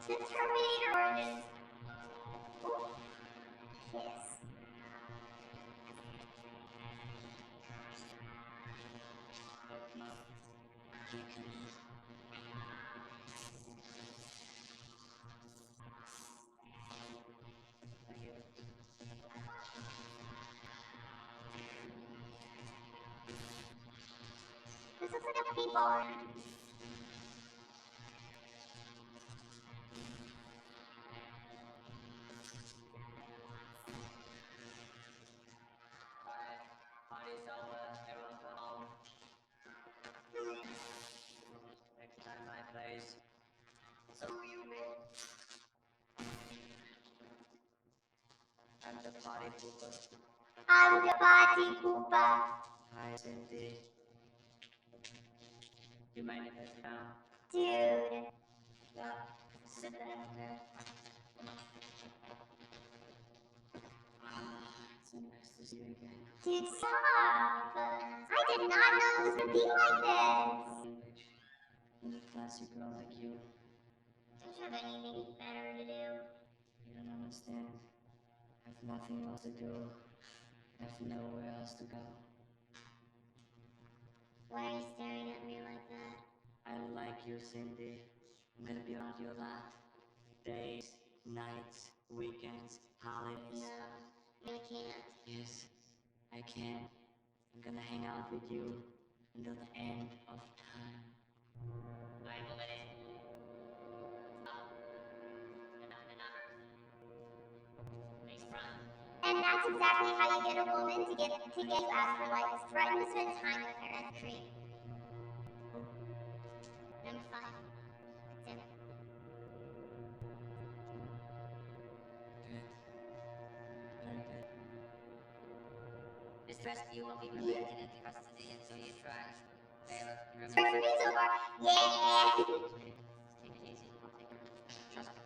The Terminator oranges. Ooh. Kiss. This looks like a paintball. Next time my place. So who you man? I'm the party pooper. I'm the party pooper. Hi, Cindy. You mind if I sit down? Dude. Yeah, sit down there. It's so nice to see you again. Dude, stop. I did not know it was gonna be like this. With a classy girl like you. Don't you have anything better to do? You don't understand. I have nothing else to do. I have nowhere else to go. Why are you staring at me like that? I like you, Cindy. I'm gonna be around you a lot. Days, nights, weekends, holidays. No, I can't. Yes, I can. I'm gonna hang out with you until the end of time. I will let it. And that's exactly how you get a woman to get you out of her life. Threaten to spend time with her and creep. Number 5. That's it. Good. Very good. This dress you won't be permitted in the rest of the day until you try. It's worked for me so far. Yeah. Take it easy. I'll take it. Trust me.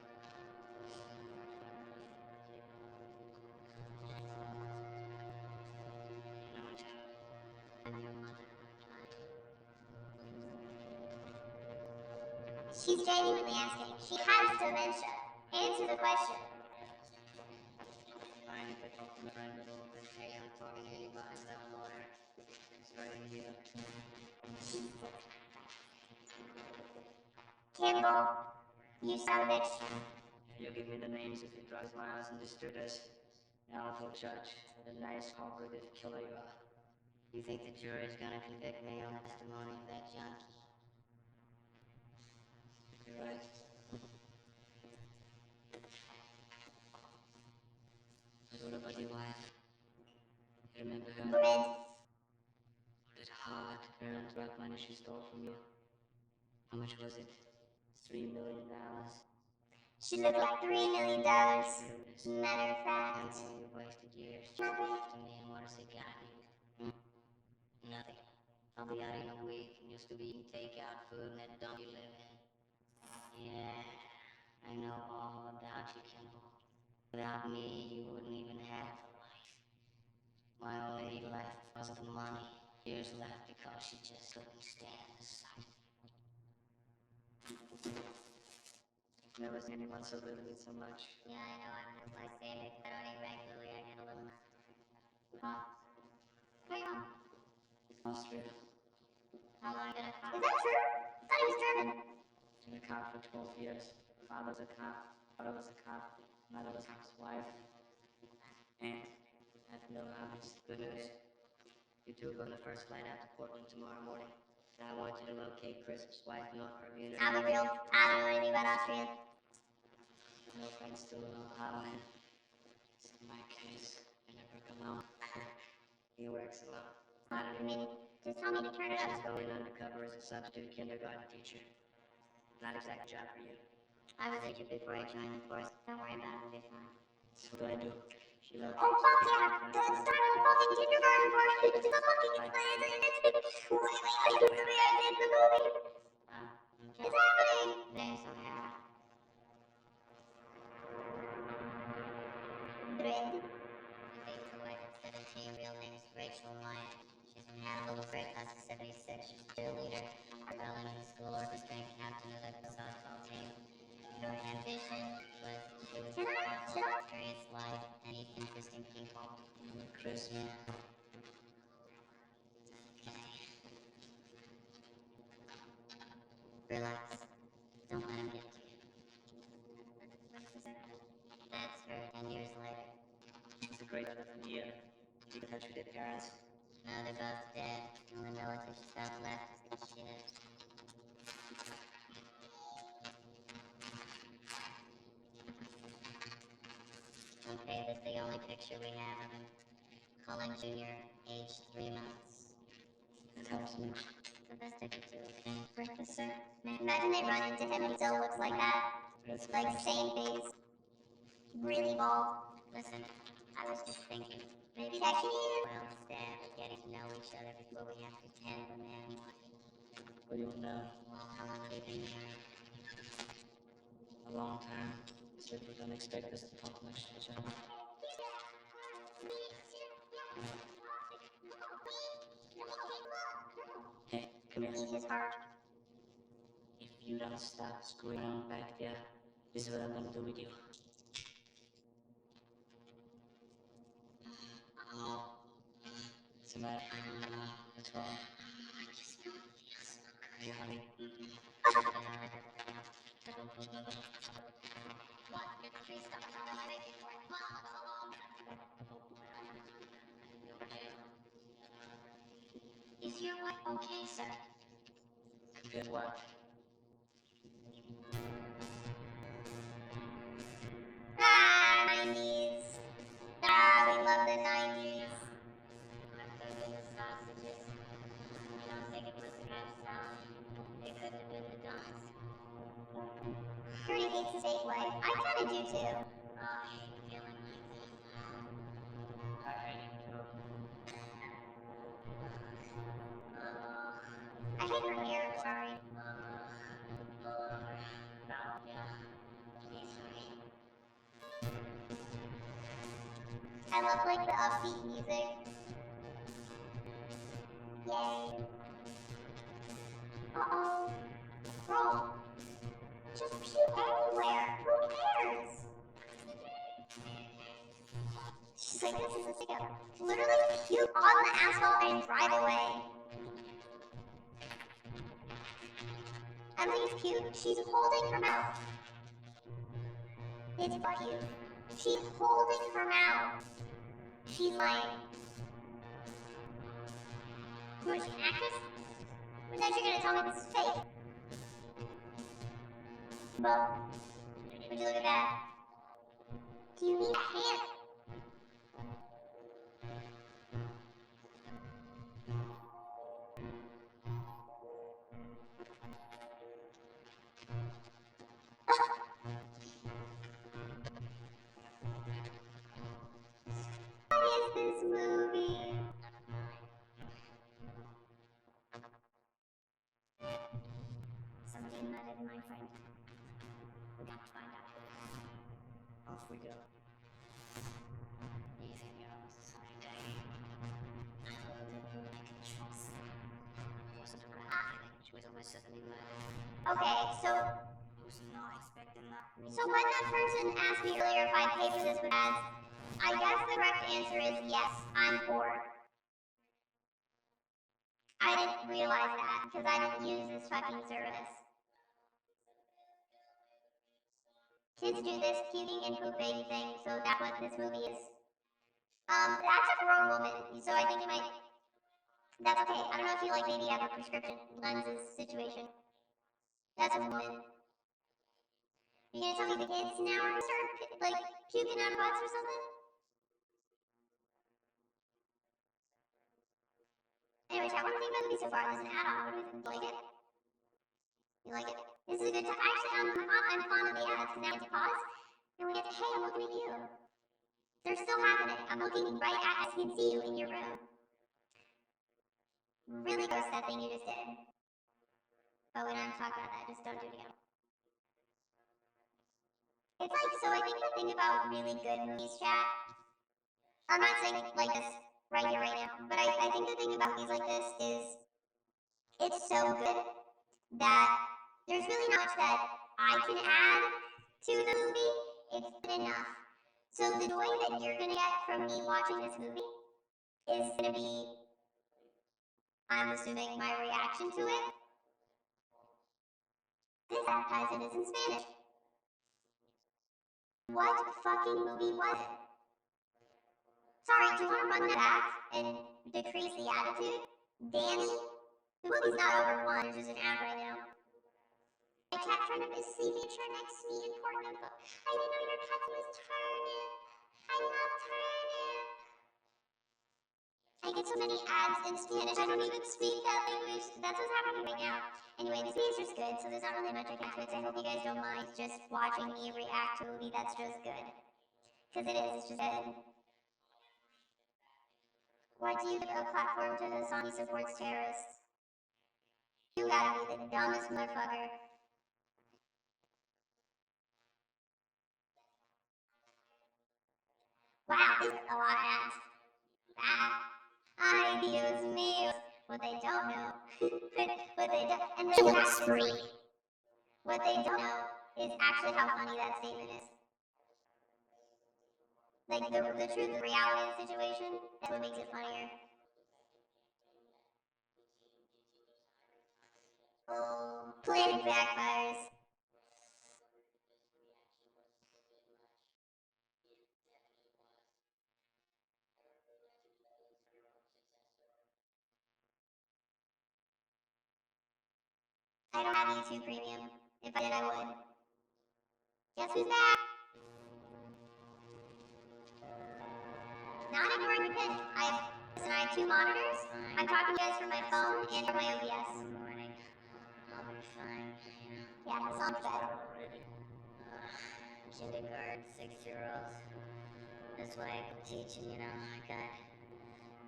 She's genuinely asking. She has dementia. Answer the question. Fine if I talk to my friend a little bit. Hey, I'm talking to anybody. Stop lawyer. It's right here. Kimball, you son of a bitch. You give me the names if you drive my ass and destroy this. Now I'll tell Judge what a nice cooperative killer you are. You think the jury's gonna convict me on the testimony of that junkie? You're right. But what about your wife? You remember her? Red. That hard parent drug money she stole from you? How much was it? $3 million. She looked like $3 million. Matter of fact. I know you wasted years just to me, and what has it got you? Nothing. I'll be out in a week and you'll still be eating takeout food in that dump you live in. Yeah, I know all about you, Kimball. Without me, you wouldn't even have a life. My old lady left was the money. Years left because she just couldn't stand the sight. Never seen anyone so little with so much. Yeah, I know. I'm just like saying it, but I don't eat regularly. I get a little. Huh? Where you from? Austria. How long did it cost? Is that true? I thought he was German. Been a cop for 12 years. Father was a cop. Father was a cop. Mother was a housewife. And had no hobbies. Good news. You two are going the first flight out to Portland tomorrow morning. And I want you to locate Crisp's wife, North Bermuda. I'll be real. I don't know anything about Austrian. No friends still know how. It's my case, and He works alone. I mean, just tell me to turn it up. She's going undercover as a substitute kindergarten teacher. Not exact job for you. I was a kid before I joined the force. Don't worry about it, we'll be fine. So what do I do? She loves Oh fuck yeah! That's the fucking kindergarten part. It's the fucking wait, the movie. It's happening. names on her. Bryn. Fake to life at 17. Real name is Rachel Maya. She's from Hannibal, grade class of 76. She's a cheerleader, rebelling in the school orchestra, and captain of the softball team. Her ambition was she was experience life and meet interesting people. Christmas. Relax. Don't let him get to you. That's her 10 years later. It's a great idea. Keep in touch with your parents. No, they're both dead. The only relative she's got left is the kid. Okay, this is the only picture we have of him. Colin Jr., age 3 months. That helps much. The best I could do, okay? Breakfast, sir? Imagine they run into him and he still looks like that. Like same face. Really bald. Listen, I was just thinking. Maybe that should be you. Well, instead of getting to know each other before we have to pretend we're man and wife. What do you want now? Well, how long have you been married? A long time. So if we don't expect us to talk much to each other. Hey, come here. Eat his heart. If you don't stop screwing around back there, this is what I'm gonna do with you. Oh. What's the matter? What's wrong? I just know it feels so good. Are you hungry? What? Please stop telling me before I fall alone. Is your wife okay, sir? Compared what? Ah, 90s. Ah, we love the 90s. Sausages. You don't think it was the French salad? It could have been the donuts. Shirley hates the steak life. I kinda do too. Oh, I hate feeling like this. I hate it too. I hate her hair, sorry. Please hurry. I love like the upbeat music. Yay. Uh-oh. Bro. Just puke anywhere. Who cares? She's like, this is a sicko. Literally puke on the asphalt and drive away. Emily's cute. She's holding her mouth. It's cute. She's holding her mouth. She's like, who is she, an actress? But then you're gonna tell me this is fake. But, would you look at that? Do you need a hand? What is this movie? Somebody murdered my friend. We got to find out. Off we go. Anything else? Sorry, Daddy. I told him who I could trust. It wasn't a random killing. She was almost certainly murdered. Okay, so I was not expecting that. So when that person asked me earlier if I'd pay for this with ads, I guess the correct answer is yes, I'm poor. I didn't realize that because I don't use this fucking service. Kids do this puking and pooping thing, so that's what this movie is. That's a grown woman, so I think you might. That's okay. I don't know if you like maybe have a prescription lenses situation. That's a woman. You gonna tell me the kids now are gonna start like puking out of butts or something? chat, what do you think about the movie so far? There's an add-on. What do you think? You like it? You like it? This is a good time. Actually, I'm fond of the ads because now I get to pause and we get to, hey, I'm looking at you. They're still happening. I'm looking right at us. You can see you in your room. Really gross that thing you just did. Oh, we don't have to talk about that. Just don't do it again. It's like, so I think the thing about really good movies, chat, I'm not saying like this right here, right now, but I think the thing about movies like this is it's so good that there's really not much that I can add to the movie. It's good enough. So the joy that you're gonna get from me watching this movie is gonna be, I'm assuming, my reaction to it. This advertisement is in Spanish. What fucking movie was it? Sorry, do you want to run that back and decrease the attitude? Danny? The movie's not over 1, there's just an ad right now. My cat turnip is sleeping chair next to me in Portland. I didn't know your cat was turnip. I love turnip. I get so many ads in Spanish, I don't even speak that language. That's what's happening right now. Anyway, this movie's just good, so there's not really much I can do to it. So I hope you guys don't mind just watching me react to a movie that's just good. Because it is, it's just good. Why do you give a platform to the song who supports terrorists? You gotta be the dumbest motherfucker. Wow, this is a lot of ads. Bad. Ay, Dios mío. What they don't know. what they don't, and then it's free. What they don't know is actually how funny that statement is. Like the truth, the reality of the situation, that's what makes it funnier. Oh, planning backfires. I don't have YouTube Premium. If I did, I would. Guess who's back? Not ignoring the pin. Listen, I have 2 monitors. I'm talking to you guys from my phone and from my OBS. Good morning. I'll be fine. Yeah, that sounds good. Kindergarten, 6-year-olds. That's why I go teaching, you know. I got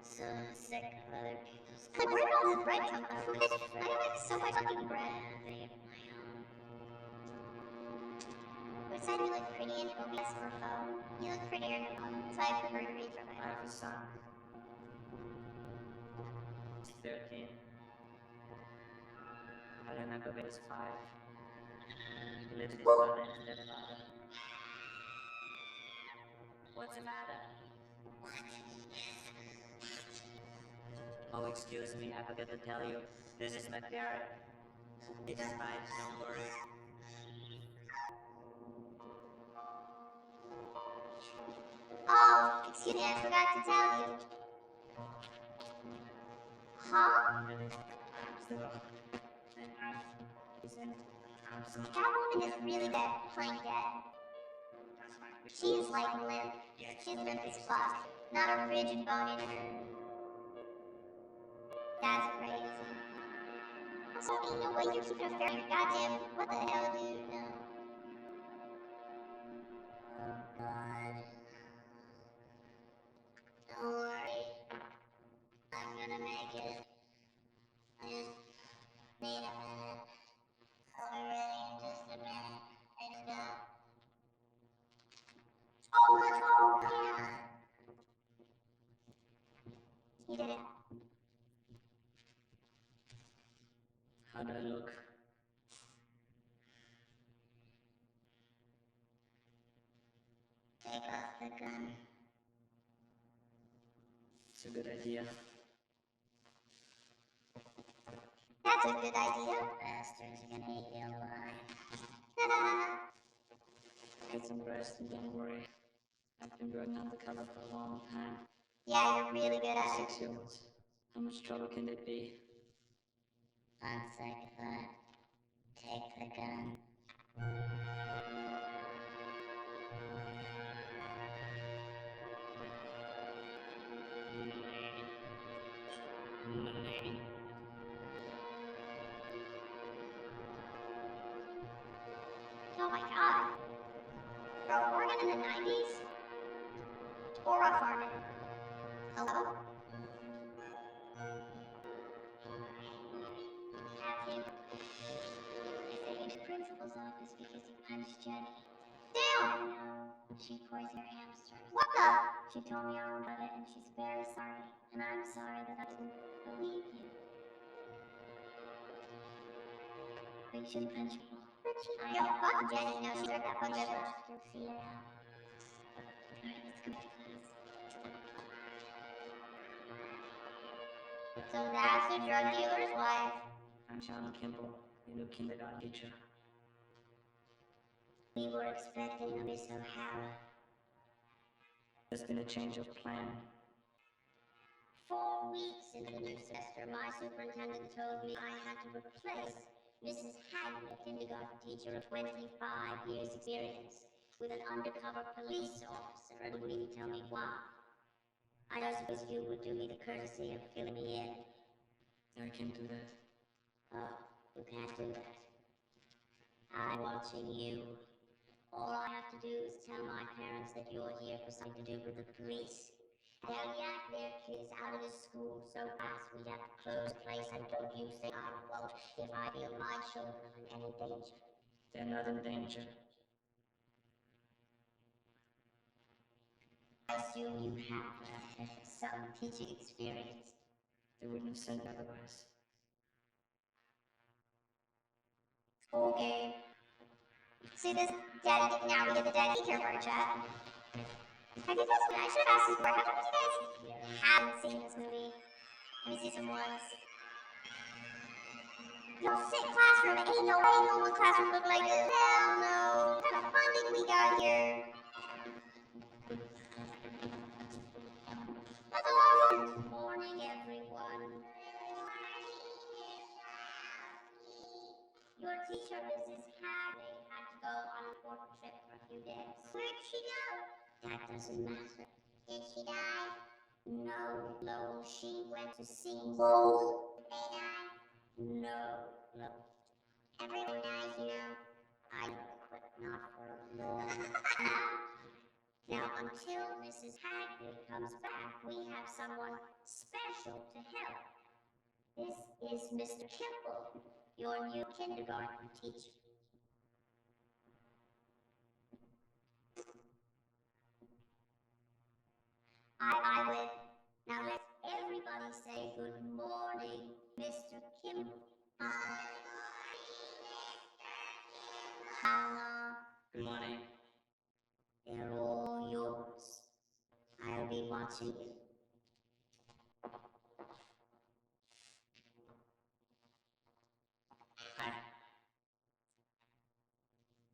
so sick of other people's. Like, where did all this bread come from? I have like so much fucking bread. Which side do you look pretty in OBS or phone? You look prettier in phone, so I prefer to read from it. I have a son. He's 13. I remember when he was 5. He lives with his mother and stepfather. What's the matter? Oh, excuse me, I forgot to tell you. This is my parrot. It's fine, don't worry. Oh, excuse me, I forgot to tell you. Huh? That woman is really good at playing dead. She's like limp. She's limp as fuck. Not a rigid bone in her. That's crazy. So, you know what? You're keeping a fair goddamn. What the hell, dude? No. Oh, God. Don't worry. I'm gonna make it. I just need a minute. I'll be ready in just a minute. I just got. Oh, let's go! Yeah! You did it. How do I look? Take off the gun. It's a good idea. That's a good idea. Bastards are gonna eat you alive. Get some rest and don't worry. I've been working on the cover for a long time. Yeah, you're really good at it. 6-year-olds. How much trouble can they be? On second thought, take the gun. Hello? Captain, I said you to principal's office because you punched Jenny. Damn! No, she poisoned your hamsters. What the? She told me all about it and she's very sorry. And I'm sorry that I didn't believe you. But you shouldn't punch people. Yo, fuck Jenny. No, she deserved that punch. You'll see it now. Alright, let's go to class. So that's the drug dealer's wife. I'm Sean Kimball, your new kindergarten teacher. We were expecting a Miss O'Hara. There's been a change of plan. 4 weeks into the new semester, my superintendent told me I had to replace Mrs. Hagley, a kindergarten teacher of 25 years experience, with an undercover police officer, and wouldn't even tell me why. I don't suppose you would do me the courtesy of filling me in. I can't do that. Oh, you can't do that. I'm watching you. All I have to do is tell my parents that you're here for something to do with the police. They'll yank their kids out of the school so fast we'd have to close the place, and don't you say I won't if I feel my children are in any danger. They're not in danger. I assume you have some teaching experience. They wouldn't have said otherwise. Okay. See this? Daddy, now we get the daddy teacher part, chat. Have you guys, I should have asked this before. How come you guys haven't seen this movie? Let me see some ones. No sick classroom. Ain't no one classroom look like this. Hell no. What kind of funding we got here? That's a lot of good morning, everyone. Your teacher, Mrs. Hagley, had to go on a work trip for a few days. Where'd she go? That doesn't matter. Did she die? No, Lowell. She went to see Lowell. Did they die? No, Lowell. Everyone dies, you know. I know, but not for long. Now, until Mrs. Hagley comes back, we have someone special to help. This is Mr. Kimball, your new kindergarten teacher. I would. Now let's everybody say good morning, Mr. Kimball. Hannah. Good morning. They're all yours. I'll be watching you. Hi.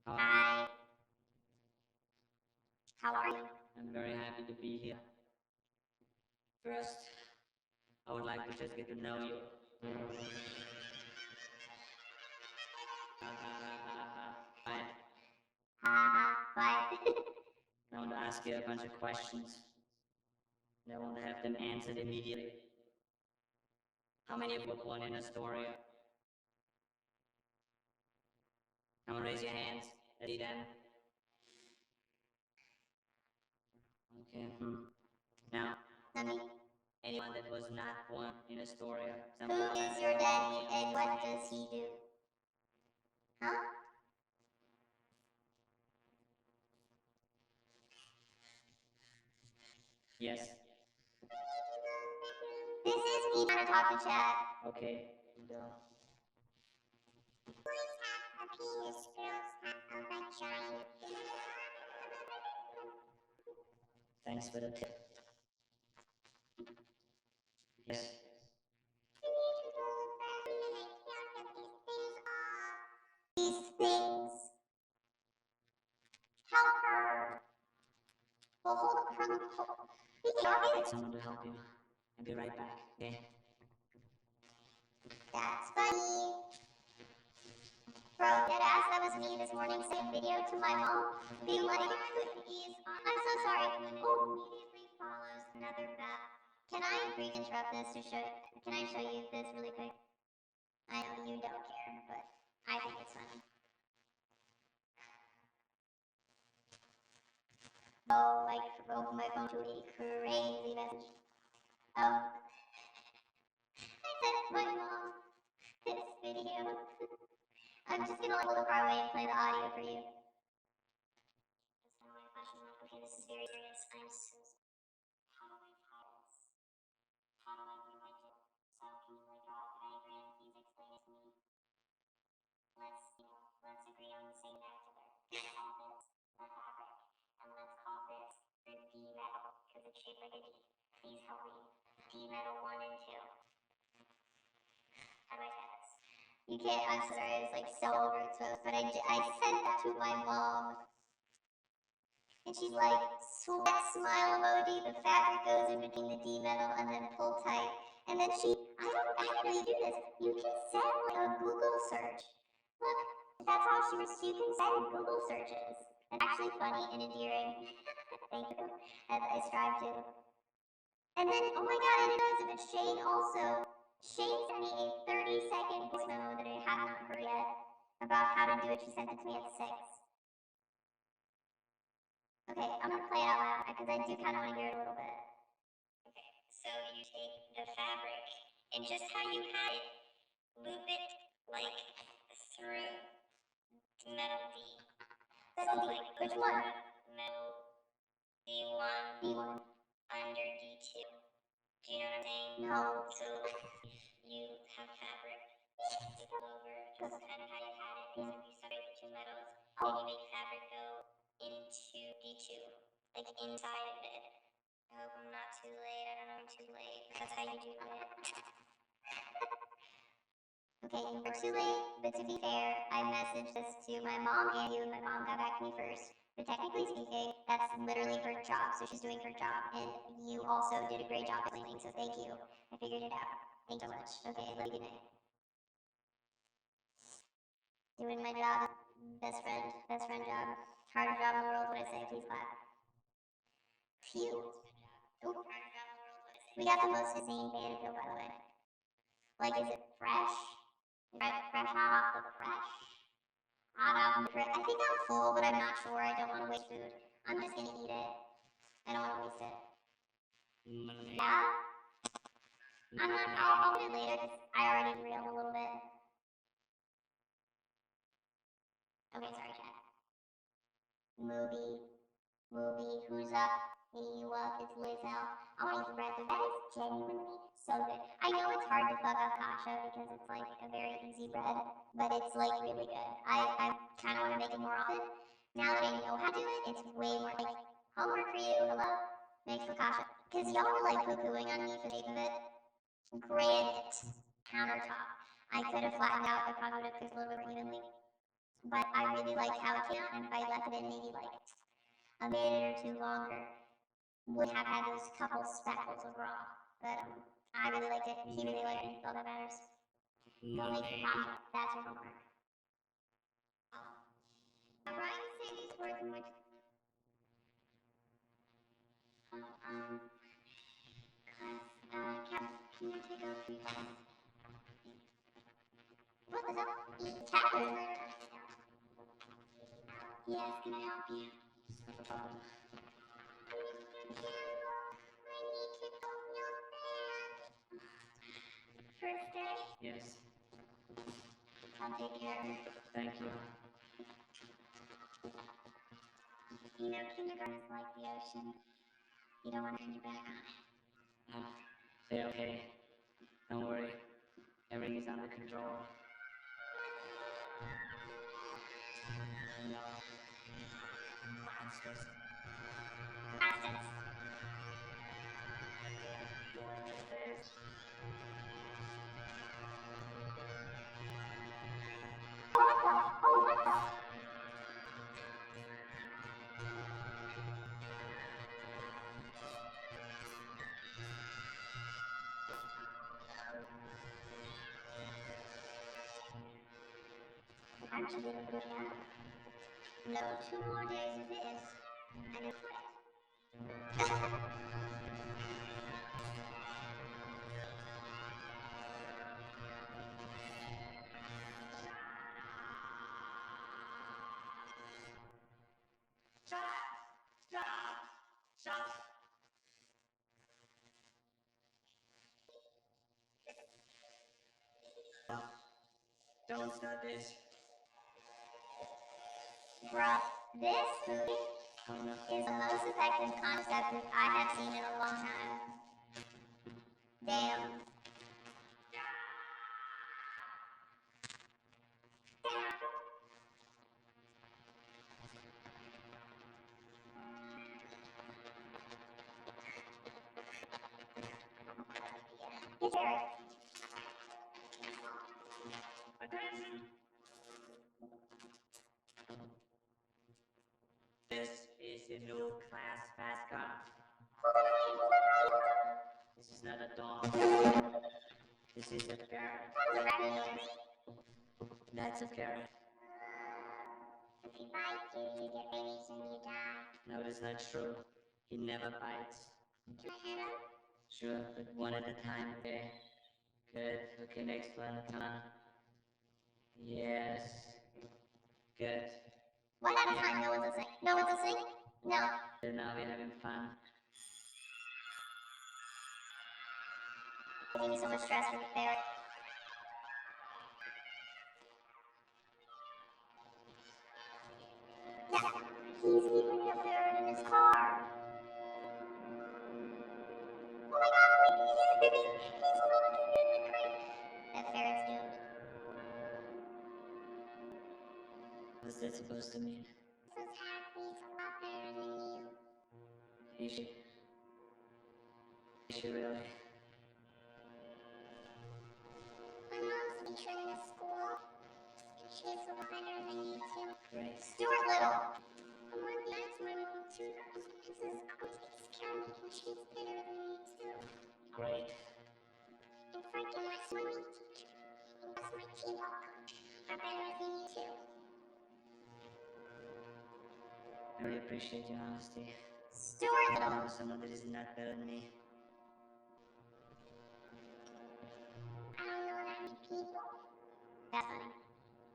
Hi. How are you? I'm very happy to be here. First, I would like to just get to know you. Hi. Bye. I want to ask you a bunch of questions. And I want to have them answered immediately. How many of you were born in Astoria? Come on, raise your hands. I see them. Okay. Now, anyone that was not born in Astoria? Who is your daddy and what does he do? Huh? Yes. This is me trying to talk to chat. Okay. Go. Boys have a penis, girls have a vagina. Thanks for the tip. Yes. These things. Help her. Well, hold up. I'll get someone to help you. I'll be right back, okay? That's funny. Bro, deadass, that was me this morning sending video to my mom, being like, I'm so sorry. Oh, immediately follows another bat. Can I brief interrupt this to show, can I show you this really quick? I know you don't care, but I think it's funny. Oh, like, open my phone to a crazy message. I sent my mom this video. I'm just gonna hold it far away and play the audio for you. Okay, this is very serious. I'm so how do I try this? How do I do it? So can you like draw a diagram? Please explain it to me. Let's agree on the same vernacular. Let's call this the fabric, and let's call this the D metal because it's shaped like a D. Please help me. D metal 1 and 2. How do I try this? You can't. I'm sorry. It's like so overexposed, but I sent that to my mom. And she's like, sweat smile emoji, the fabric goes in between the D metal and then pull tight. And then I didn't know you do this. You can send like a Google search. Look, that's how you can send Google searches. It's actually funny and endearing. Thank you, as I strive to. And then, oh my god, it does, but Shane also. Shane sent me a 30-second voice memo that I have not heard yet about how to do it. She sent it to me at 6. Okay, I'm gonna play it out loud because I do kind of want to hear it a little bit. Okay, so you take the fabric and just how you had it, loop it like through metal D. So like which one? Metal D1, D1 under D2. Do you know what I'm saying? No. So you have fabric. You go over just kind of how you had it. Yeah. You separate the two metals and you make fabric go into D2. Like inside of it. I hope I'm not too late. I don't know I'm too late. That's how you do it. Okay, you were too late, but to be fair, I messaged this to my mom and you, and my mom got back to me first. But technically speaking, that's literally her job, so she's doing her job. And you also did a great job explaining, so thank you. I figured it out. Thanks so much. Okay, love you, good night. Doing my job, best friend job. Hardest job in the world, what I say, please clap. Phew. Ooh. We got the most insane band feel, by the way. Like, is it fresh? Fresh hot off the press? Hot off the press. I think I'm full, but I'm not sure. I don't want to waste food. I'm just gonna eat it. I don't want to waste it. Yeah? I'll eat it later because I already reeled a little bit. Okay, sorry, chat. Movie, who's up? Hey, you up? It's Liz out. I want to eat bread, but that is genuinely so good. I know it's hard to fuck up kasha because it's like a very easy bread, but it's like really good. I kind of want to make it more often. Now that I know how to do it, it's way more like homework for you. Hello, makes for kasha. Because y'all were like poo-pooing on me for the sake of it. Granite countertop. I could have flattened out. I probably would have cooked a little bit more evenly. But I really liked how it came out, and if I left it in maybe like a minute or two longer, would have had those couple speckles of raw. But I really liked it. He really liked it. All that matters. Go make the kasha. That's your homework. Ryan said he's working with. Cap, can you take over, please? What is that? Catherine. Yes, can I help you? First day? Yes. I'll take care of it. Thank you. You know, kindergarten's like the ocean. You don't want to turn your back on it. Say okay. Don't worry. Everything is under control. Bastards. Oh, what the? Actually, a good nap. No, 2 more days of this, and I quit. Shut up! Shut up! Shut up! Don't start this. Bruh, this movie is the most effective contraceptive I have seen in a long time. Damn. Get Eric. Attention! This is the new class mascot. This is not a dog. This is a ferret. That was a raccoon noise. That's a ferret. If he bites you, you get rabies and you die. No, that's not true. He never bites. Can I hit him? Sure, but one at a time, okay? Good. Okay, next one. Come on. Yes. Good. One at a time, no one's listening. No one's listening? No. And now we're having fun. It gave me so much stress for the ferret. Yeah, he's keeping the ferret in his car. Oh my god, wait, he's looking in the crate. That ferret's doomed. What's that supposed to mean? This is Happy's a lot better than you. Is she? Is she really? My mom's teacher in the school. She's a lot better than you too. Great. Stuart Little. I want to ask my mom too. This is takes care of me and she's better than me too. Great. And freaking my swimming teacher and plus my t-ball coach are better than you too. I really appreciate your honesty. Stuart I Little. know someone that is not better than me. I don't know that many people. That's funny.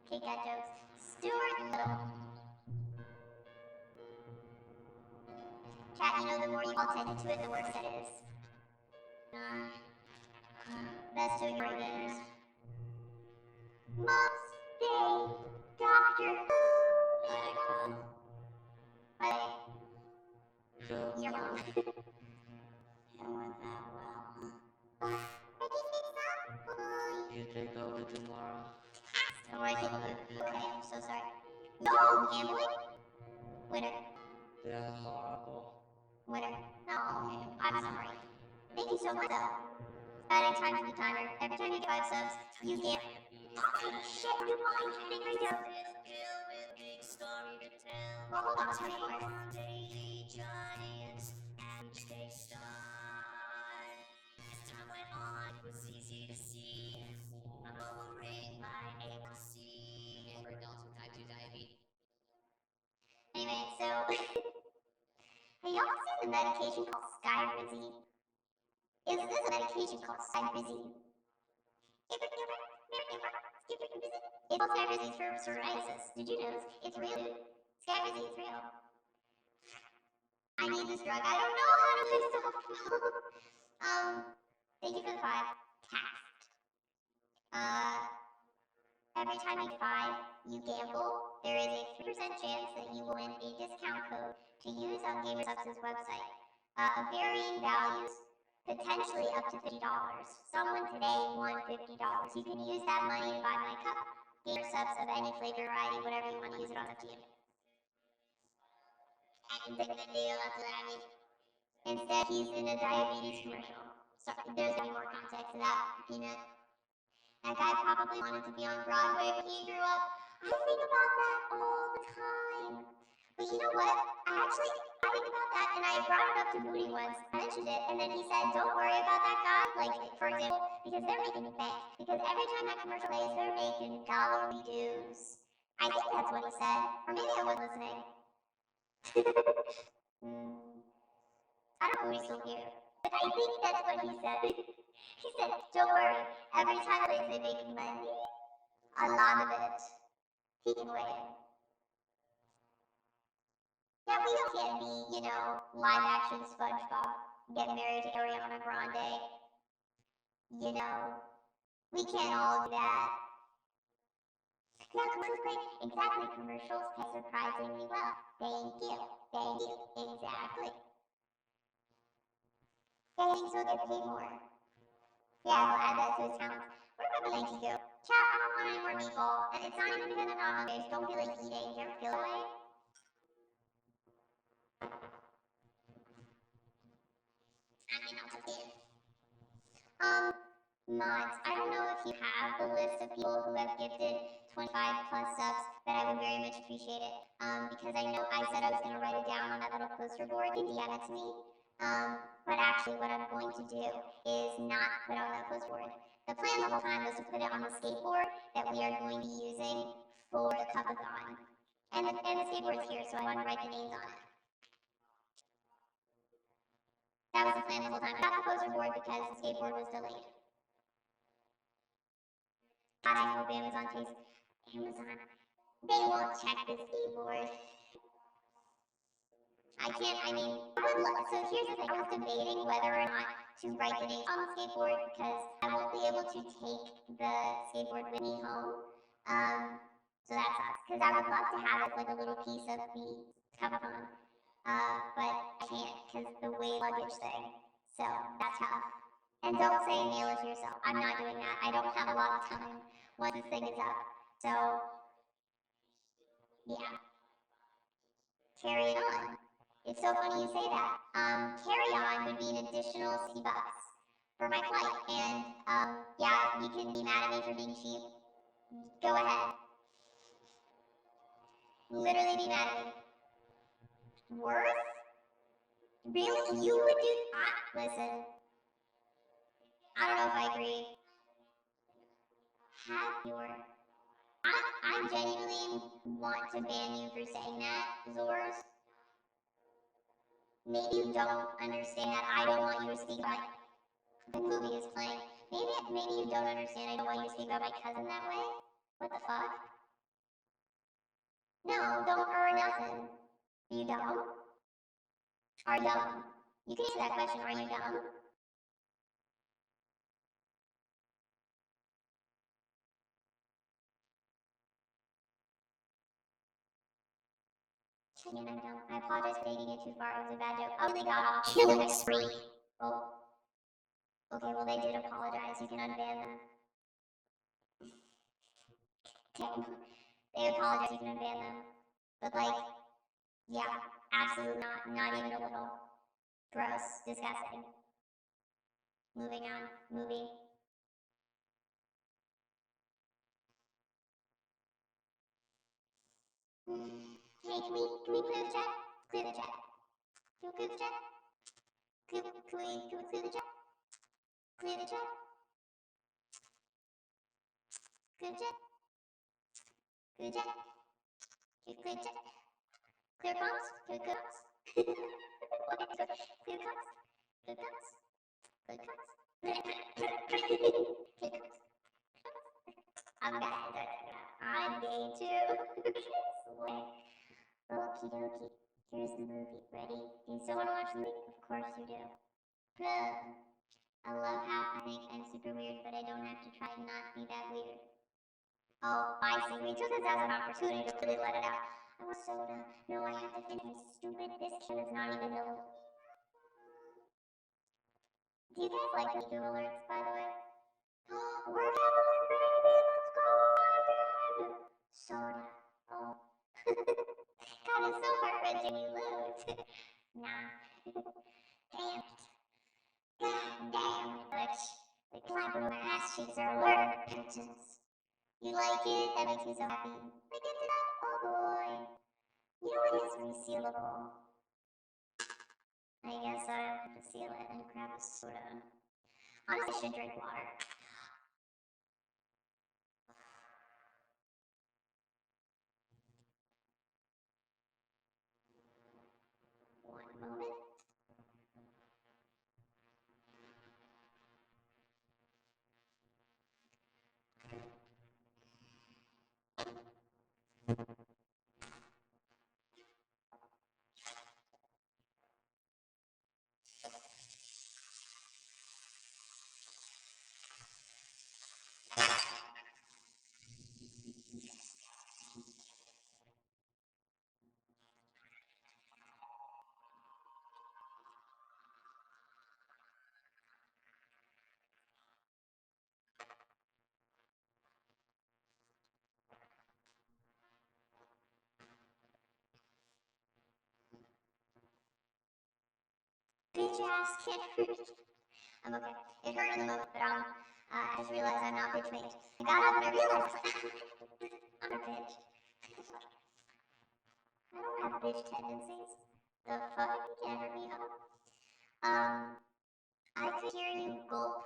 Kid got jokes. Stuart Little. Chat, you know the more you all tend to it, the worse it is. Best to ignore gamers. Mom's Day, Doctor Who. Hi. You're wrong. It went that well. You take over tomorrow. Don't worry, people. Okay, I'm so sorry. No, gambling? Winner. They're horrible. Winner. No, okay. I'm sorry. Thank you so much, though. Adding time to the timer. Every time you get 5 subs, you get. Fucking shit, you fucking kidding me, dude? Well, hold on, I'll tell you more. Anyway, so have y'all seen the medication called Skyrizi? Is this a medication called Skyrizi? It's called Skyrizi for psoriasis. Did you know this? It's real, dude. Skyrizi is real. I need this drug. I don't know how to myself. Thank you for the 5. Cast. Every time you 5, you gamble. There is a 3% chance that you will win a discount code to use on GamerSubs' website. Varying values, potentially up to $50. Someone today won $50. You can use that money to buy my cup. GamerSubs of any flavor, variety, whatever you want to use it on, up to you. I can take the deal, that's what I mean. Instead, he's in a diabetes commercial. Sorry, there's gonna be more context to that, Peanut. That guy probably wanted to be on Broadway when he grew up. I think about that all the time. But you know what? I think about that, and I brought it up to Booty once. I mentioned it, and then he said, don't worry about that guy. Like, for example, because they're making bank. Because every time that commercial plays, they're making dollar dues. I think that's what he said. Or maybe I was listening. I don't know if he's still here. But I think that's what he said. He said, don't worry, every time they make money, a lot of it, he can weigh in. Yeah, we all can't be, you know, live action SpongeBob, get married to Ariana Grande, you know, We can't all do that. Yeah, commercials pay. Exactly, commercials pay surprisingly well. Thank you. Thank you. Exactly. Yeah, he thinks he'll get paid more. Yeah, he'll add that to his talents. Where about thank you? Chat, I don't want any more meatball. And it's not even because I'm not hungry. I just don't feel like eating. Do you ever feel that way? I mean, I'll just eat. Mods, I don't know if you have the list of people who have gifted 25 plus subs, but I would very much appreciate it. Because I know I said I was going to write it down on that little poster board. You can DM it to me. But actually what I'm going to do is not put it on that poster board. The plan the whole time was to put it on the skateboard that we are going to be using for the CUP-A-THON. And the skateboard's here, so I want to write the names on it. That was the plan the whole time. I got the poster board because the skateboard was delayed. God, I hope Amazon takes Amazon. They won't check the skateboard. I can't, I mean, so here's the thing. I was debating whether or not to write the names on the skateboard because I won't be able to take the skateboard with me home. So that sucks. Because I would love to have it like a little piece of the CUP-A-THON. But I can't because the weight luggage thing. So that's tough. And don't say mail it to yourself. I'm not doing that. I don't have a lot of time once this thing is up. So, yeah. Carry it on. It's so funny you say that. Carry on would be an additional $60 for my flight. And, yeah, you can be mad at me for being cheap. Go ahead. Literally be mad at me. Worth? Really? You would do... Listen. I don't know if I agree. Have your... I genuinely want to ban you for saying that, Zors. Maybe you don't understand that I don't want you to speak about the movie is playing. Maybe you don't understand I don't want you to speak about my cousin that way. What the fuck? No, don't nothing. You dumb? Are you dumb? You can answer that question. Are you dumb? Again, I'm dumb. I apologize for taking it too far. It was a bad joke. I really got off killing spree. Oh. Okay, well they did apologize. You can unban them. Damn. They apologize. You can unban them. But like, yeah, absolutely not. Not even a little. Gross. Disgusting. Moving on. Movie. Hey, can we clear the chat? Clear the chat. Can we clear the chat? Can we clear the chat? Clear the chat? Clear the chat? Clear the chat? Clear the chat? Clear comms? Clear comms? Clear comms? Clear comms? Clear comms? Clear comms? I'm bad. I'm gay too. Swear. Okie dokie. Here's the movie. Ready? Do you still want to watch the movie? Of course you do. I love how I think I'm super weird, but I don't have to try and not be that weird. Oh, I see. We took this as an opportunity to really let it out. I want soda. No, I have to finish. Stupid. This kid is not even know. Do you guys like the YouTube alerts, by the way? We're gambling, baby. Let's go again. Soda. Oh. God, it's so heart-wrenching you lose. Nah. Damn it. God damn it, Butch. The clap on my ass cheeks are allergic patches. You like it? That makes me so happy. I get it up. Oh boy. You know it is resealable. I guess I have to seal it and grab a soda. Honestly, I should drink water. One moment. bitch ass can't hurt. I'm okay. It hurt in the moment, but I just realized I'm not bitch made. I got up and I realized I'm a bitch. I don't have bitch tendencies. The fuck? You can't hurt me, huh? I could hear you gulp.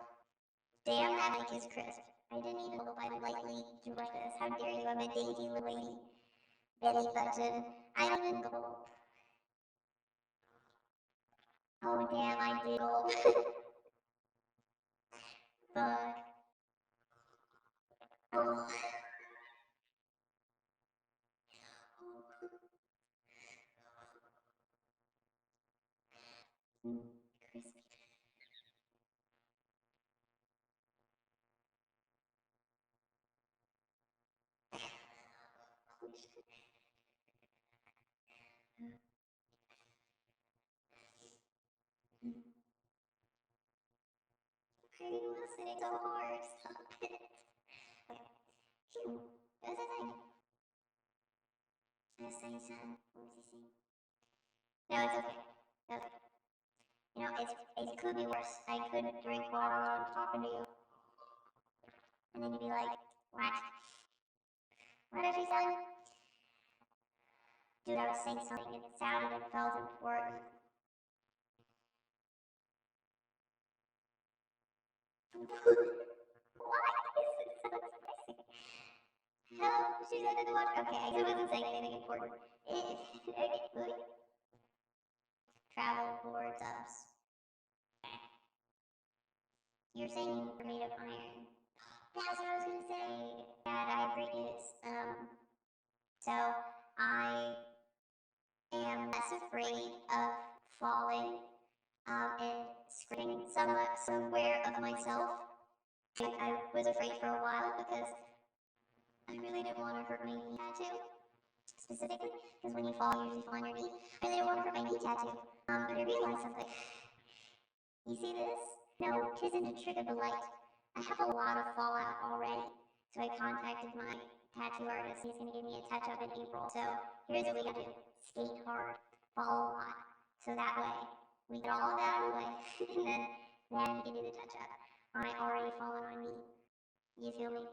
Damn, that mic is crisp. I didn't even gulp. I lightly drew like this. How dare you? I'm a dainty little lady. Betty Button. I don't even gulp. Oh damn, I did gulp. Fuck. Oh. Crispy. Why are you listening so hard? Stop it. Okay. Phew. What was I saying? I was saying something. What was he saying? No, it's okay. Okay. You know, it could be worse. I could drink water while I'm talking to you. And then you'd be like, what? What did she say? Dude, I was saying something. It sounded and felt important. Why is it so spicy? Hello? She's under the water. Okay, I wasn't saying anything important. Okay. Travel board subs. Okay. You're saying you're made of iron. That's what I was gonna say. Dad, I have great news. So I am less afraid of falling and scraping somewhere of myself. I was afraid for a while because I really didn't want to hurt my knee tattoo. Specifically, because when you fall, you usually fall on your knee. I really didn't want to hurt my knee tattoo. But I realized something. You see this? No, tisn't to trigger the light. I have a lot of fallout already. So I contacted my tattoo artist. He's going to give me a touch-up in April. So here's what we got to do. Skate hard. Fall a lot. So that way, we get all of that out of the way. And then we can do the touch-up. I already fallen on me. You feel me?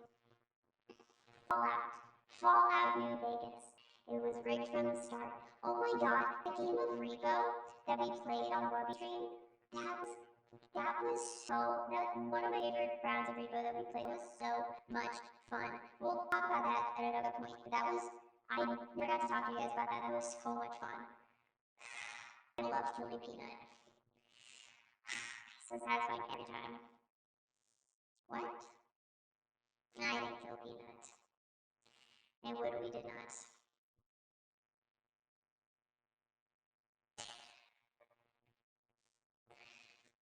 Fallout. Fallout New Vegas. It was rigged from the start. Oh my god, the game of Repo that we played on Wubby Stream, that was one of my favorite rounds of Repo that we played was so much fun. We'll talk about that at another point, but I never got to talk to you guys about that. That was so much fun. I love killing Peanut. So satisfying every time. What? I didn't kill Peanut. And Wood, we did not.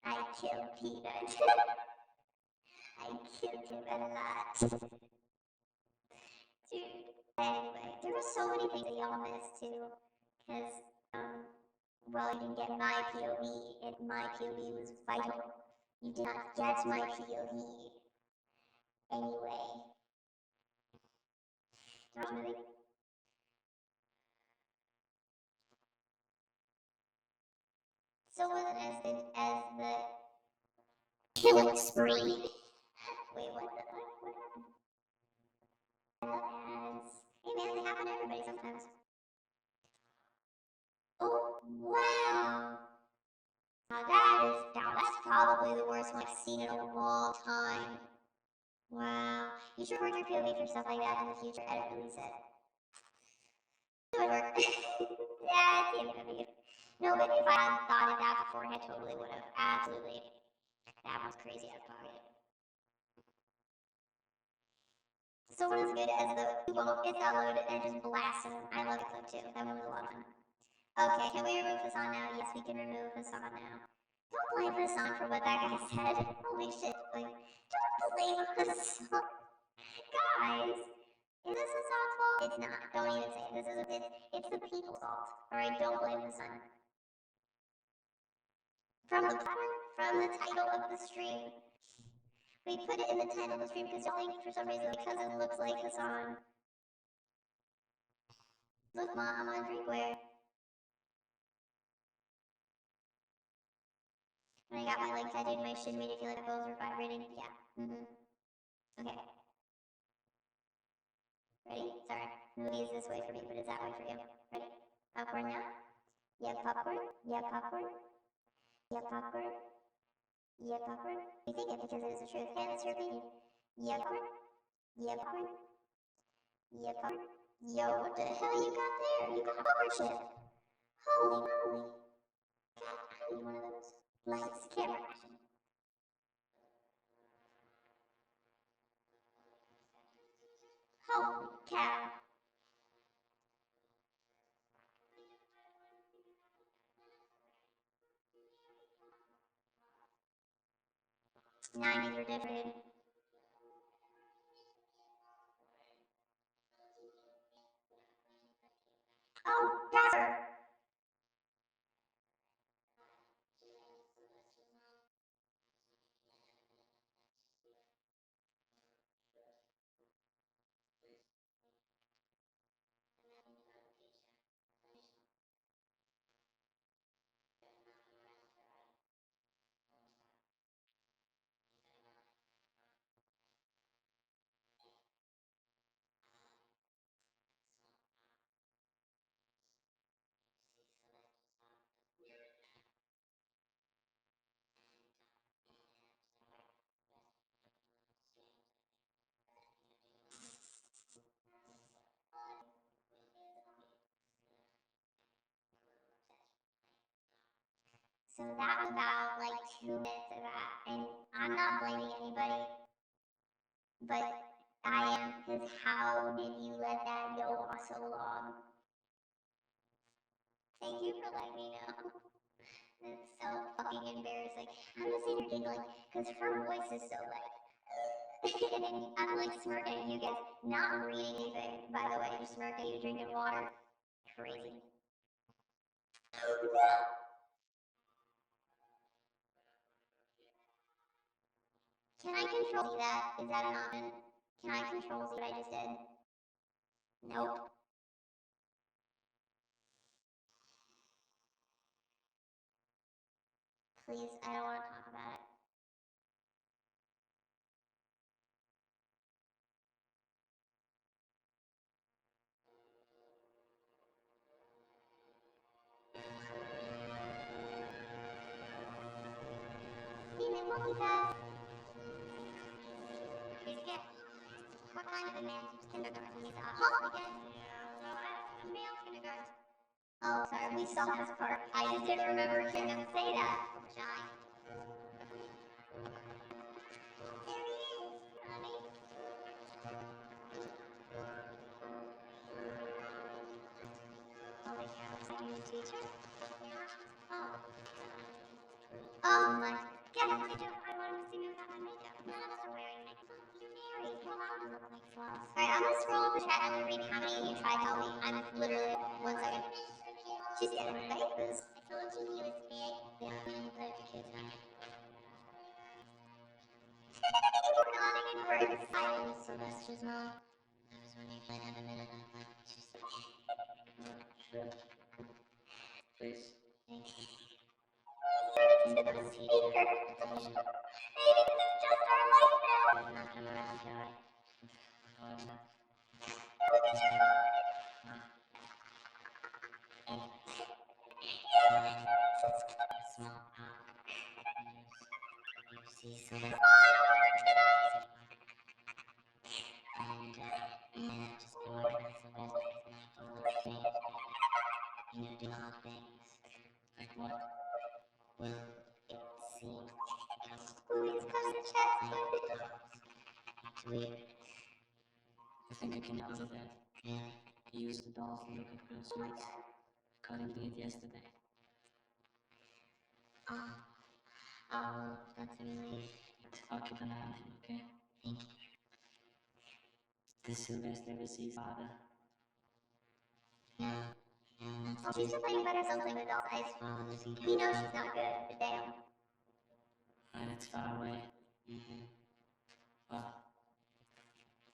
I killed Peanut. I killed him a lot. Dude. Anyway, there were so many things that y'all missed too. Because, well, you didn't get my POV, and my POV was vital. You did not get my POV. Anyway. Watch movie. So was it as good as the killing spree? Wait, what the fuck? What happened? Ads. Hey man, they happen to everybody sometimes. Oh, wow! That's probably the worst one I've seen in a long time. Wow. You should record your POV for stuff like that in the future. Edit release it. It would work. Yeah, it's POV. No, but if I had thought of that before, I totally would have. Absolutely. That one's crazy out of pocket. So what is good as the well, it's downloaded and just blasted. I love the clip too. That one was a lot of fun. Okay, can we remove Hassan now? Yes, we can remove Hassan now. Don't blame Hassan for what that guy said. Holy shit. Like, don't blame Hassan. Guys, is this Hassan's fault? It's not. Don't even say it. It's the people's fault. Alright, don't blame Hassan. From the platform, from the title of the stream. We put it in the title of the stream because y'all think for some reason because it looks like Hassan. Look, Mom, I'm on Drinkware. When I got my leg tattooed, my shin made it feel like my bones were vibrating. Yeah. Okay. Ready? Sorry. Movie is this way for me, but it's that way for you. Ready? Popcorn now? Yeah, popcorn. Yeah, popcorn. Yeah, popcorn. Yeah, popcorn. You think it because it is the truth. Hey, that's your opinion. Yeah, popcorn. Yeah, popcorn. Yeah, popcorn. Yo, what the hell you got there? You got a popcorn chip. Holy moly. God, I need one of those. Lights, camera, action. Holy cow. '90s were different. Oh, Jasper. So that was about like 2 minutes of that, and I'm not blaming anybody, but I am, because how did you let that go on so long? Thank you for letting me know. It's so fucking embarrassing. I'm just sitting here giggling, because her voice is so like, and then I'm like smirking at you guys, not reading anything, by the way, just smirking at you drinking water. Crazy. Can I control that? Is that an option? Can I control what I just did? Nope. Please, I don't want to talk about it. Demon multitask. He's again. What kind of a man's kindergarten? He's a hall again. Male kindergarten. Oh, sorry, we saw this part. I just didn't remember hearing him say that. Johnny. There he is, honey. Holy cow, are you a teacher? Oh. Oh my god, I wanted to see me without my makeup. None of us are wearing makeup. You're married. You're allowed to look like flaws. Alright, I'm gonna scroll up the chat and I'm gonna read how many of you tried to help me. I'm literally, 1 second. She's getting papers. I told you he was big. Yeah, I'm gonna play with the kids now. We're nodding and we're excited. Sylvester's mom. I was wondering if I'd have a minute. She's so sure. Please. Thank you. Maybe this is just our life now. I'm not coming around here, right? Look at your phone. Small pop. You see Sylvester. Oh, I don't want to tonight. And I've just been working with Sylvester. You know, do odd things. Like what? Well, it seems Louise comes to chat. It's weird. I think I can help with that. Really? I used the doll to look at girls' nights. According to it yesterday. Oh, that's a relief. I'll keep an eye on him, okay? Thank you. Does Sylvester ever see his father? Yeah. She's complaining about herself playing with dolls' eyes. He knows she's not good, but damn. And it's far away. Well,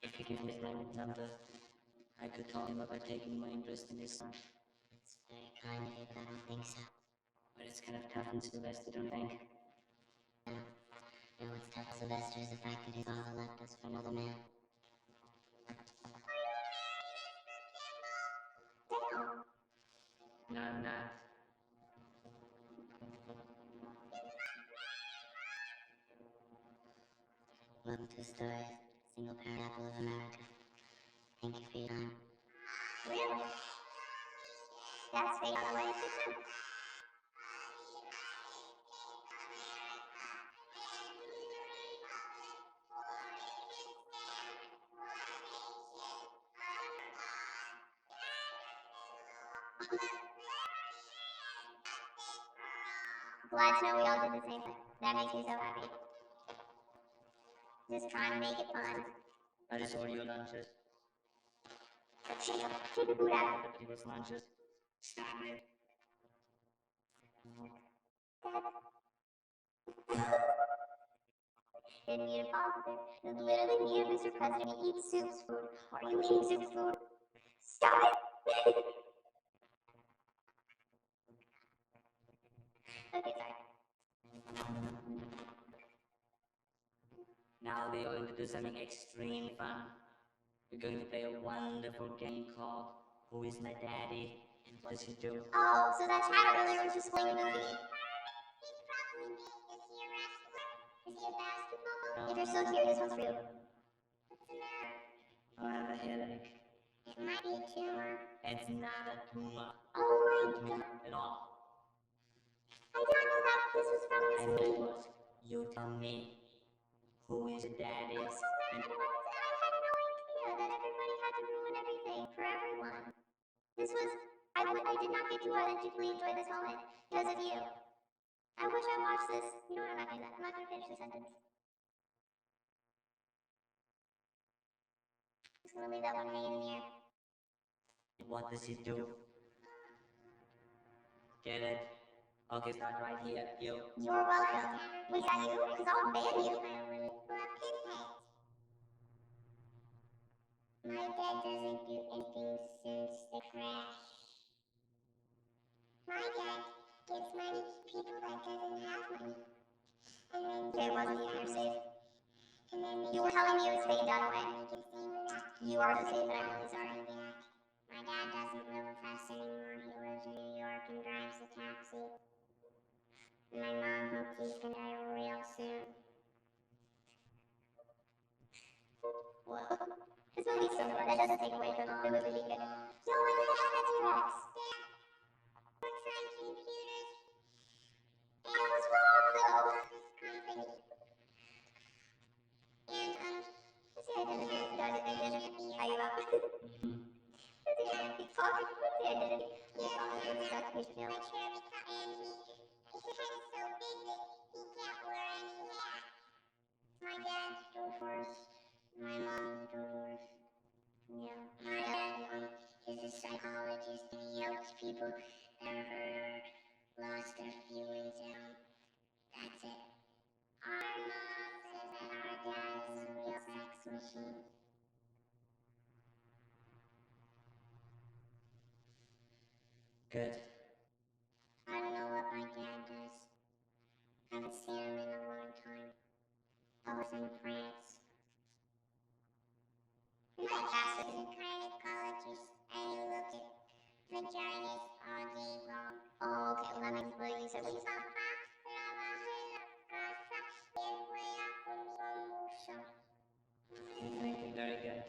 if you give me his name and number, I could call him up by taking my interest in his son. It's very kind of you, but I don't think so. But it's kind of tough in Sylvester, don't you think? You know what's tough, Sylvester, is the fact that his father left us for another man. Damn. No, I'm not. Welcome to the story, single parent apple of America. Thank you for your time. Really? That's fake on the way fiction. Glad to know we all did the same thing. That makes me so happy. Just trying to make it fun. I just ordered your lunches. Take the food out. The people's lunches. Stop it. Didn't need a pause there. Literally me and Mr. President eat Soup's food. Are you eating Soup's food? Stop it! Okay, sorry. Now we are going to do something extremely fun. We're going to play a wonderful game called Who is My Daddy? And what does he do? Oh, so that chat earlier was just playing a movie. Is he a basketball? If you're still here, this one's for you. What's the matter? Oh, I have a headache. It might be a tumor. It's not a tumor. Oh my god. At all. I didn't know that this was from this I know it movie. was. You tell me. Who is your daddy? I'm so mad. I had no idea that everybody had to ruin everything for everyone. This was... I did not get to authentically enjoy this moment because of you. I wish I watched this. You know what? I'm not gonna do that. I'm not gonna finish the sentence. I'm just gonna leave that one hanging in the air. What does he do? Get it? Okay, start right here. You. You're welcome. Was that you? Because I'll ban you. My dad doesn't do anything since the crash. My dad gives money to people that doesn't have money. And then okay, it wasn't you're safe. And then you were telling me it was fake done away. You are the safe, and I'm really sorry. My dad doesn't live with us anymore. He lives in New York and drives a taxi. My mom hopes he's gonna die real soon. Whoa. This movie's so good. That doesn't take away from the movie being good. No, I didn't have that T-Rex. We're trying computers. And I was wrong, though. Company. And, what's the identity? Are you up? What's the identity? Talk. What's the identity? Yeah, it's stuck. We should know. My chair and he's kind of so big that he can't wear any hats. My dad divorced. My mom divorced. Yeah. My dad is a psychologist and he helps people that are hurt or lost their feelings out. That's it. Our mom says that our dad is a real sex machine. Good. I don't know what my dad does. Haven't seen him in a long time. I was in France. My dad is a gynecologist and he looked at vaginas all day long. Oh, okay. Well, that makes what you said. Thank you, very good.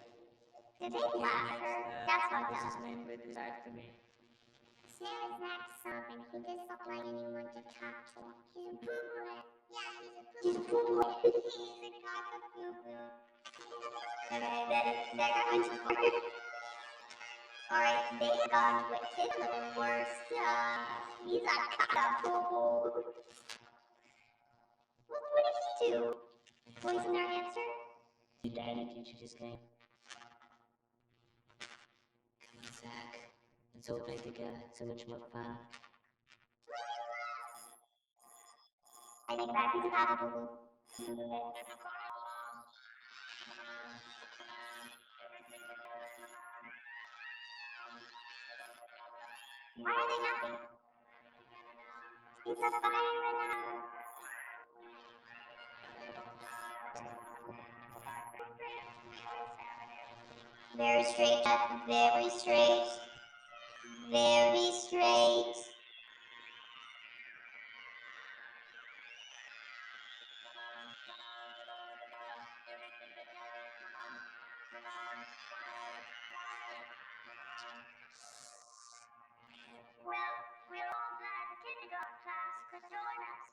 Did they laugh at her? That's fucked What's his up. name? Repeat back to me. Sarah's not something. He just looked like anyone to talk to. He's a poo-poo. Yeah, he's a poo-poo. He's a cock-a-poo-poo. Okay, that got me too far. Alright, they got wicked a little worse. He's a cock-a-poo-poo. What did he do? Wasn't there an answer? Your daddy teach you this game? Come on, Zach. Let's all play together. So much more fun. I think that he's a cock-a-poo-poo. Why are they napping? It's a fire alarm. Very straight, very straight. Very straight. Well, we're all glad the kindergarten class could join us.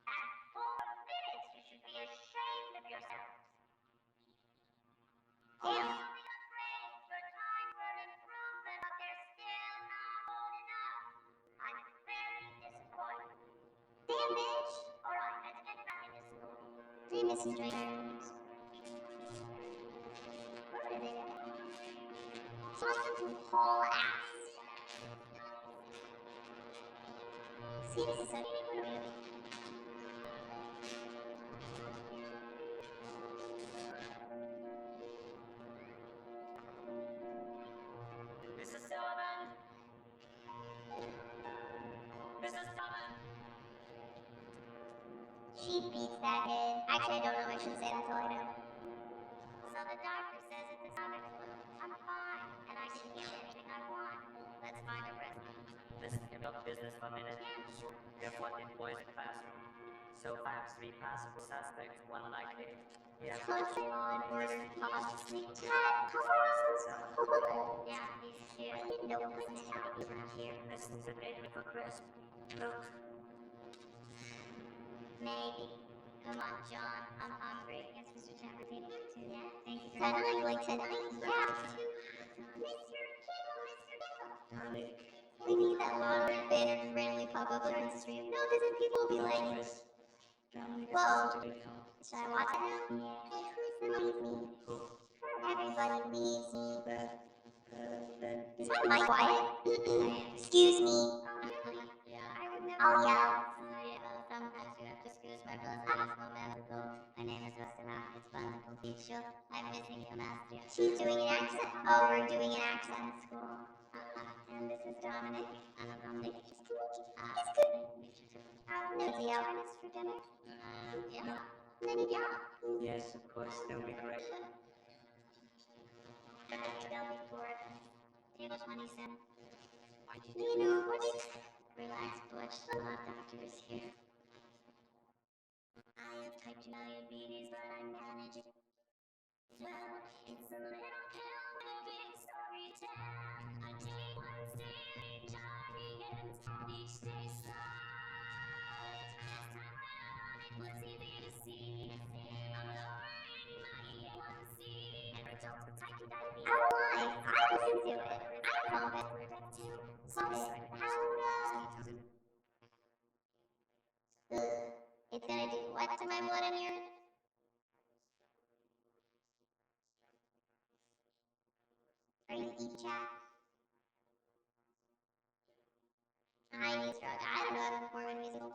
At 4 minutes, you should be ashamed of yourselves. Damn. We got praised for time for improvement, but they're still not holding up. I'm very disappointed. Damn, bitch. Alright, let's get back into school. Damn, Mrs. Jones. Where are they at? Someone to haul ass. See, this is so really. Mrs. Sullivan! Mrs. Sullivan! She beats that kid. Actually, I don't know. I shouldn't say that until I know. So the doctor says it's a stomach flu. I'm fine, and I can get anything I want. Let's find a rest. Listen about business for a minute. Yeah, sure. We have 1 employees in the classroom. So far, 3 possible suspects, 1 likely. We have Country law and order, possibly. How far is this? Yeah, he's here. No one's around here. Listen to me for crisp. Look. Maybe. Come on, John. I'm hungry. Yes, Mr. Chapter table for 2. Yeah, thank you. Tonight, like tonight? Yeah. Mr. Kittle, Mr. Kittle. Honey. We need that laundry banner to randomly pop up on the stream. No, because then people will be like, whoa. Should I watch it now? Hey, who's the leaves me? Everybody leaves me. Is my mic quiet? Excuse me. I'll yell. Sometimes you have to excuse my presence. No matter go. My name is Rustina. It's fun and complete show. I'm missing a master. She's doing an accent. Oh, we're doing an accent school. And this is Dominic. I'm Dominic. Just to meet you. It's good. No, is he out with us for dinner? Yeah. Then yeah. Yes, of course, that would be great. They'll be for us. Table 27. You know, what is... Relax, Butch. The love doctor is here. I have type 2 diabetes, but I manage it. Well, it's a little pill with a big story to tell. I take 1 daily diet, each day slight. As time went on, it was easy to see. I'm lowering my A1C. And results of type 2 diabetes. I don't lie. I listen to it. I pump it. Pump it. How, it's gonna do what to my blood and urine? Are you eat chat? I need drug. I don't know how to perform in a musical.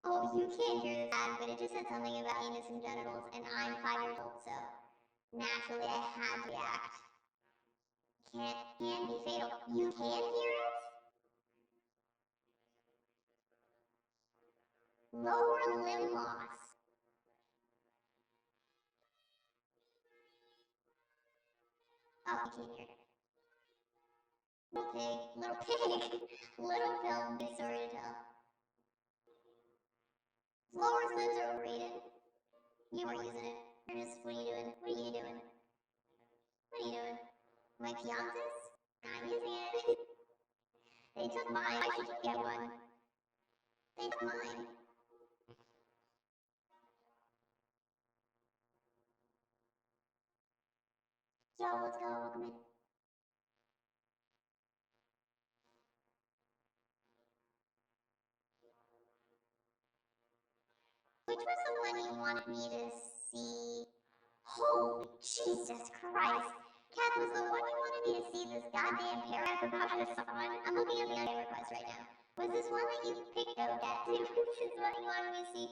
Oh, you can't hear this ad, but it just said something about anus and genitals, and I'm 5 years old, so naturally I had to react. Can be fatal. You can hear it? Lower limb loss. Oh, you can't hear it. Little pig. Little pig. Little film. Big story to tell. Lower limbs are overrated. You weren't using it. You're just, what are you doing? What are you doing? What are you doing? My fiance's? I'm using it. They took mine. I should get one. They took mine. Yo, let's go. Welcome in. Which was the one you wanted me to see? Holy Jesus Christ! Kath, was the one you wanted me to see this goddamn paragraph about this one? I'm looking at the audio request right now. Was this one that you picked out, Kat? This is what you wanted me to see.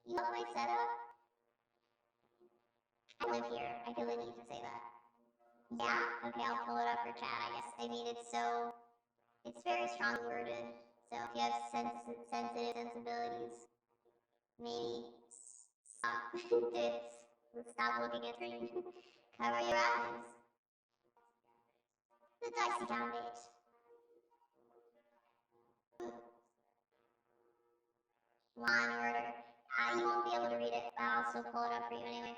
You know my setup? I live here. I feel the need to say that. Yeah? Okay, I'll pull it up for chat, I guess. I mean, it's very strongly worded. So if you have sensitive sensibilities, maybe Stop looking at screen. Cover your eyes. The dicey town bitch. Law and Order. You won't be able to read it, but I'll still pull it up for you anyway.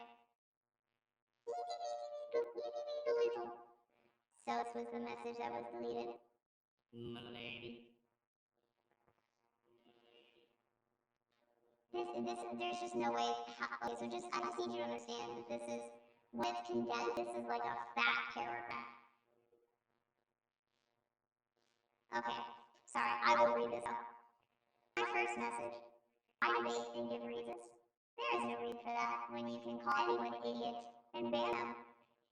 So this was the message that was deleted. Milady. There's just no way. Okay, so I just need you to understand that this is, when it's condensed, this is like a fat paragraph. Okay, sorry, I will read this out. My first message. I debate and give reasons. There is no reason for that when you can call anyone idiot and ban them.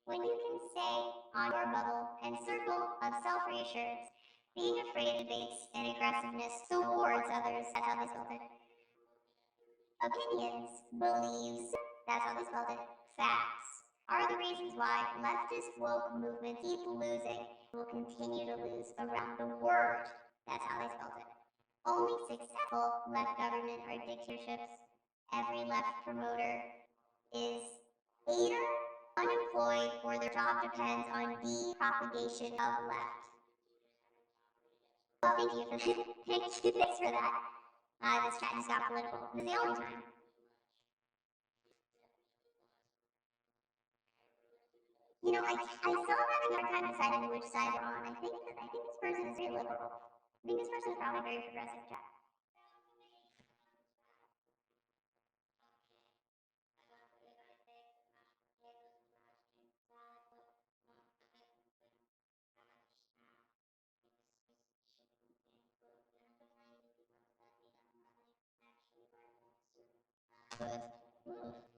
When you can stay on your bubble and circle of self-reassurance, being afraid of debates and aggressiveness towards others, that's how they spelled it. Opinions, beliefs, that's how they spelled it, facts, are the reasons why leftist woke movements keep losing, will continue to lose around the world. That's how they spelled it. Only successful left government are dictatorships. Every left promoter is either unemployed or their job depends on the propagation of left. Well, thank you for that. Thanks for that. This chat just got political. This is the only time. You know, I still am having a hard time deciding which side we're on. I think this person is very liberal. I think this person is probably very progressive, chat.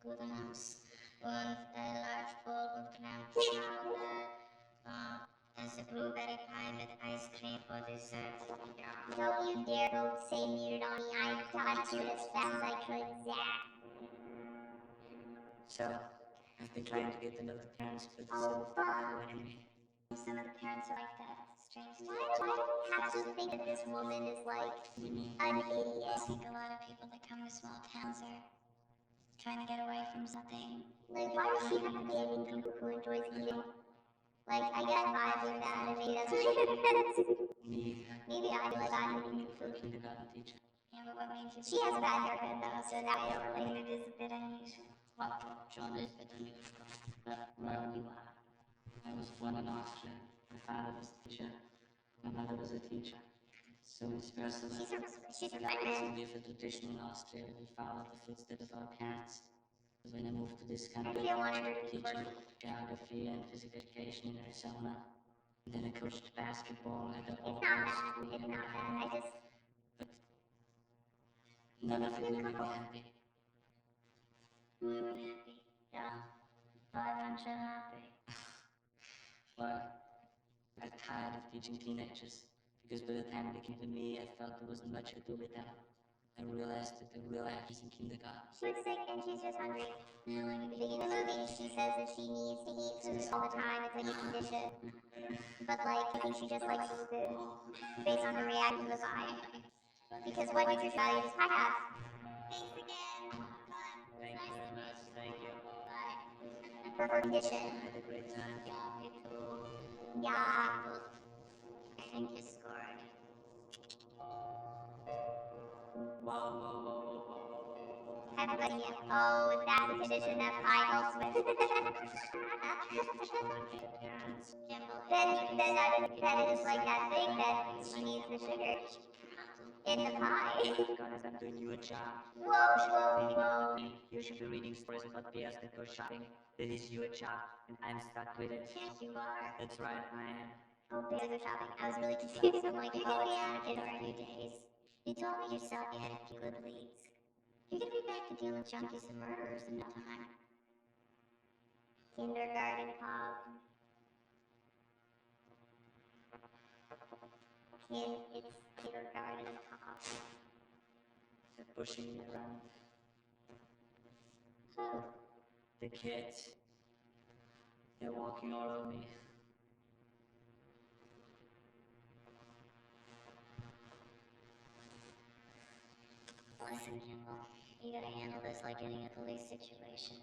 Good lamps with a large bowl of lamps now as a blueberry pie with ice cream for dessert. Yeah. Don't you dare go say muted on me. I typed it as fast as I could, Zach. So, I've been trying to get to know the parents, but Oh, so fuck. avoiding me. Some of the parents are like that. Strange. Why do we have to think that this woman is like an idiot? I think a lot of people that come to small towns are trying to get away from something. Like, why does she have to be a nincompooп who enjoys eating? Like, I get vibes with that, and maybe that's what she Maybe I feel like I'm a nincompoop. Kindergarten teacher. Yeah, but what makes you She has a bad haircut, though, so that way I don't relate. it is a bit unusual. Well, John is a bit unusual. But well, you are. I was born in Austria. My father was a teacher. My mother was a teacher. So it's personal. She's a woman. We have a tradition in Austria. We follow the footsteps of our parents. When I moved to this country, I wanted her to be teaching quirky. geography and physical education in Arizona. And then I coached basketball at the It's not bad. It's not bad. I just... But none of it made me happy. We were happy. Yeah. Why weren't you happy? Well, I got tired of teaching teenagers. Because by the time they came to me, I felt there wasn't much to do with them. I realized that the real actors in kindergarten. She was sick and she's just hungry. In the beginning of the movie, she says that she needs to eat food all the time. It's like a condition. But like, I think she just likes food based on her reaction to the vibe. Because what nutrition value does pie have? Thanks again. Thank you very much. Thank you. Bye. For her condition. I had a great time. Yeah, me too. Yeah. I think you scored. Whoa. Everybody, oh, that's the condition that pie helps with. then it is like that thing that she needs the sugar in the pie. God, I'm doing you a job. Whoa. You should be reading stories about bears that go shopping. That is your job, and I'm stuck with it. Yes, you are. That's right, I am. Oh, bears go shopping. I was really confused. I'm like, oh, yeah, kids are new days. You told me yourself you had a few good leads. You're gonna be back to dealing with junkies and murderers in no time. Kindergarten pop. It's kindergarten pop. They're pushing me around. Who? The kids. They're walking all over me. Listen, Kimball. You gotta handle this like any police situation.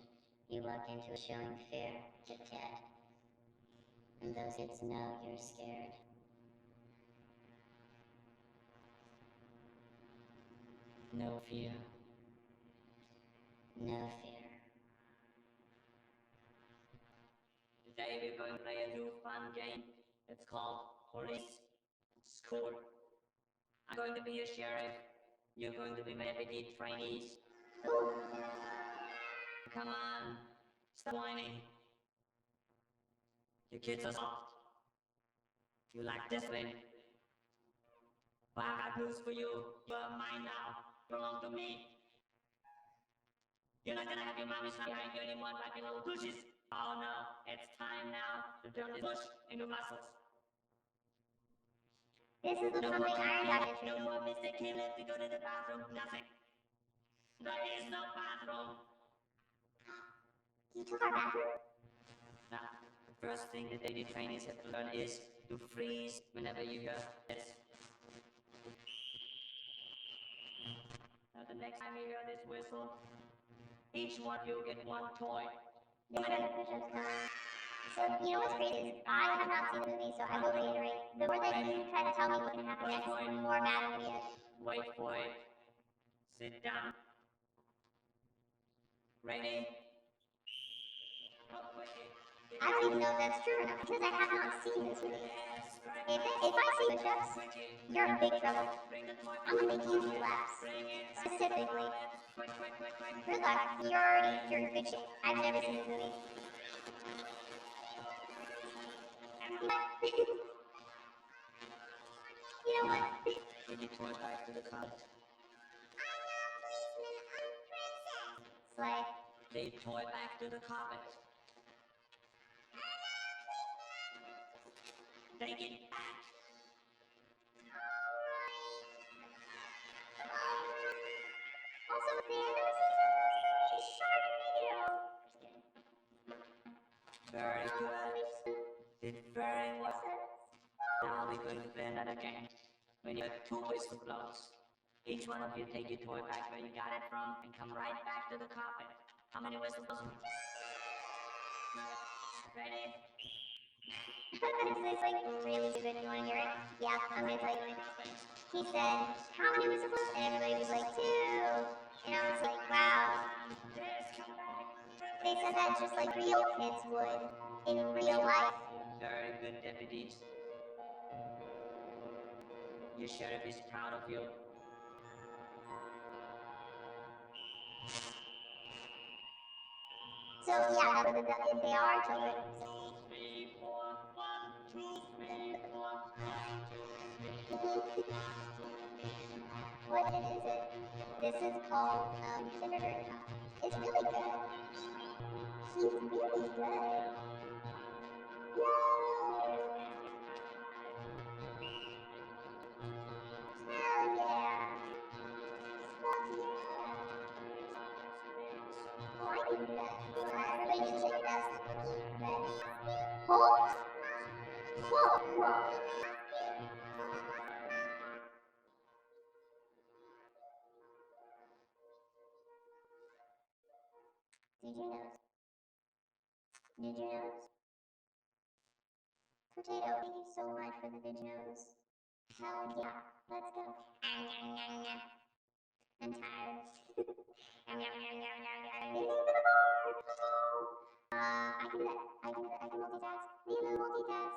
You walk into it showing fear to Ted. And those kids know you're scared. No fear. No fear. Today we're going to play a new fun game. It's called Police School. I'm going to be a sheriff. You're going to be my deputy trainees. Ooh. Come on. Stop whining. Your kids are soft. You like discipline. Well, I got news for you. You're mine now. Belong to me. You're not gonna have your mommy slap behind you anymore like your little pushes. Oh no, it's time now to turn this push into muscles. This is the something iron documentary. No more Mr. Caleb to go to the bathroom. Nothing. There is no bathroom. You took our bathroom? Now, the first thing that lady trainees have to learn is to freeze whenever you go this. Now the next time you hear this whistle, each one of you get one toy. This is the push-ups coming. So, you know what's crazy is I have not seen the movie, so I will reiterate. The more that you try to tell me what's going to happen next, the more mad I'm going to get. Wait for it. Sit down. Ready? I don't even know if that's true or not, because I have not seen this movie. If I see push-ups, you're in big trouble. I'm going to make you do laps. Specifically. Good luck. You're in good shape. I've never seen this movie. You know what? Take your toy back to the closet. I'm not a policeman, I'm a princess. Slay. Take your toy back to the carpet. Take it back. Also, Thanos is in this movie. Sharknado. Very good. Did very well. Now we're going to play another game. When you have two whistle blows, each one of you take your toy back where you got it from and come right back to the carpet. How many whistle blows? Ready? This is like really stupid. You want to hear it? Yeah, I'm going to tell you. He said, how many whistle blows? And everybody was like, 2. And I was like, wow. They said that just like real kids would in real life. Very good, deputies. Your sheriff is proud of you. So yeah, they are children. 3, 4, 1, 2, 3, 4, 1, 2, 3. What is it? This is called Kindergarten Cop. It's really good. He's really good. Yay! Hell yeah! Fuck yeah! Oh, I can do that. Everybody just take your best. Ready? Hold! Whoa, whoa! Did you know? Did you know? Potato, thank you so much for the did you knows. Hell yeah, let's go. I'm tired. I can do that. I can multitask. Leave a multitask.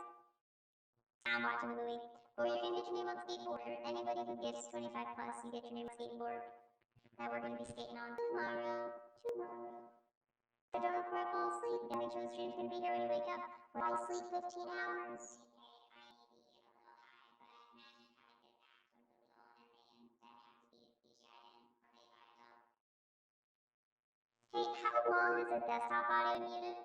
I'm watching the movie. Or you can get your name on skateboard. Anybody who gets 25 plus, you get your name on skateboard. That we're going to be skating on tomorrow. I don't know before I fall asleep. Yeah, make sure the stream's going to be here when you wake up. Or I sleep 15 hours. Hey, how long is a desktop audio muted?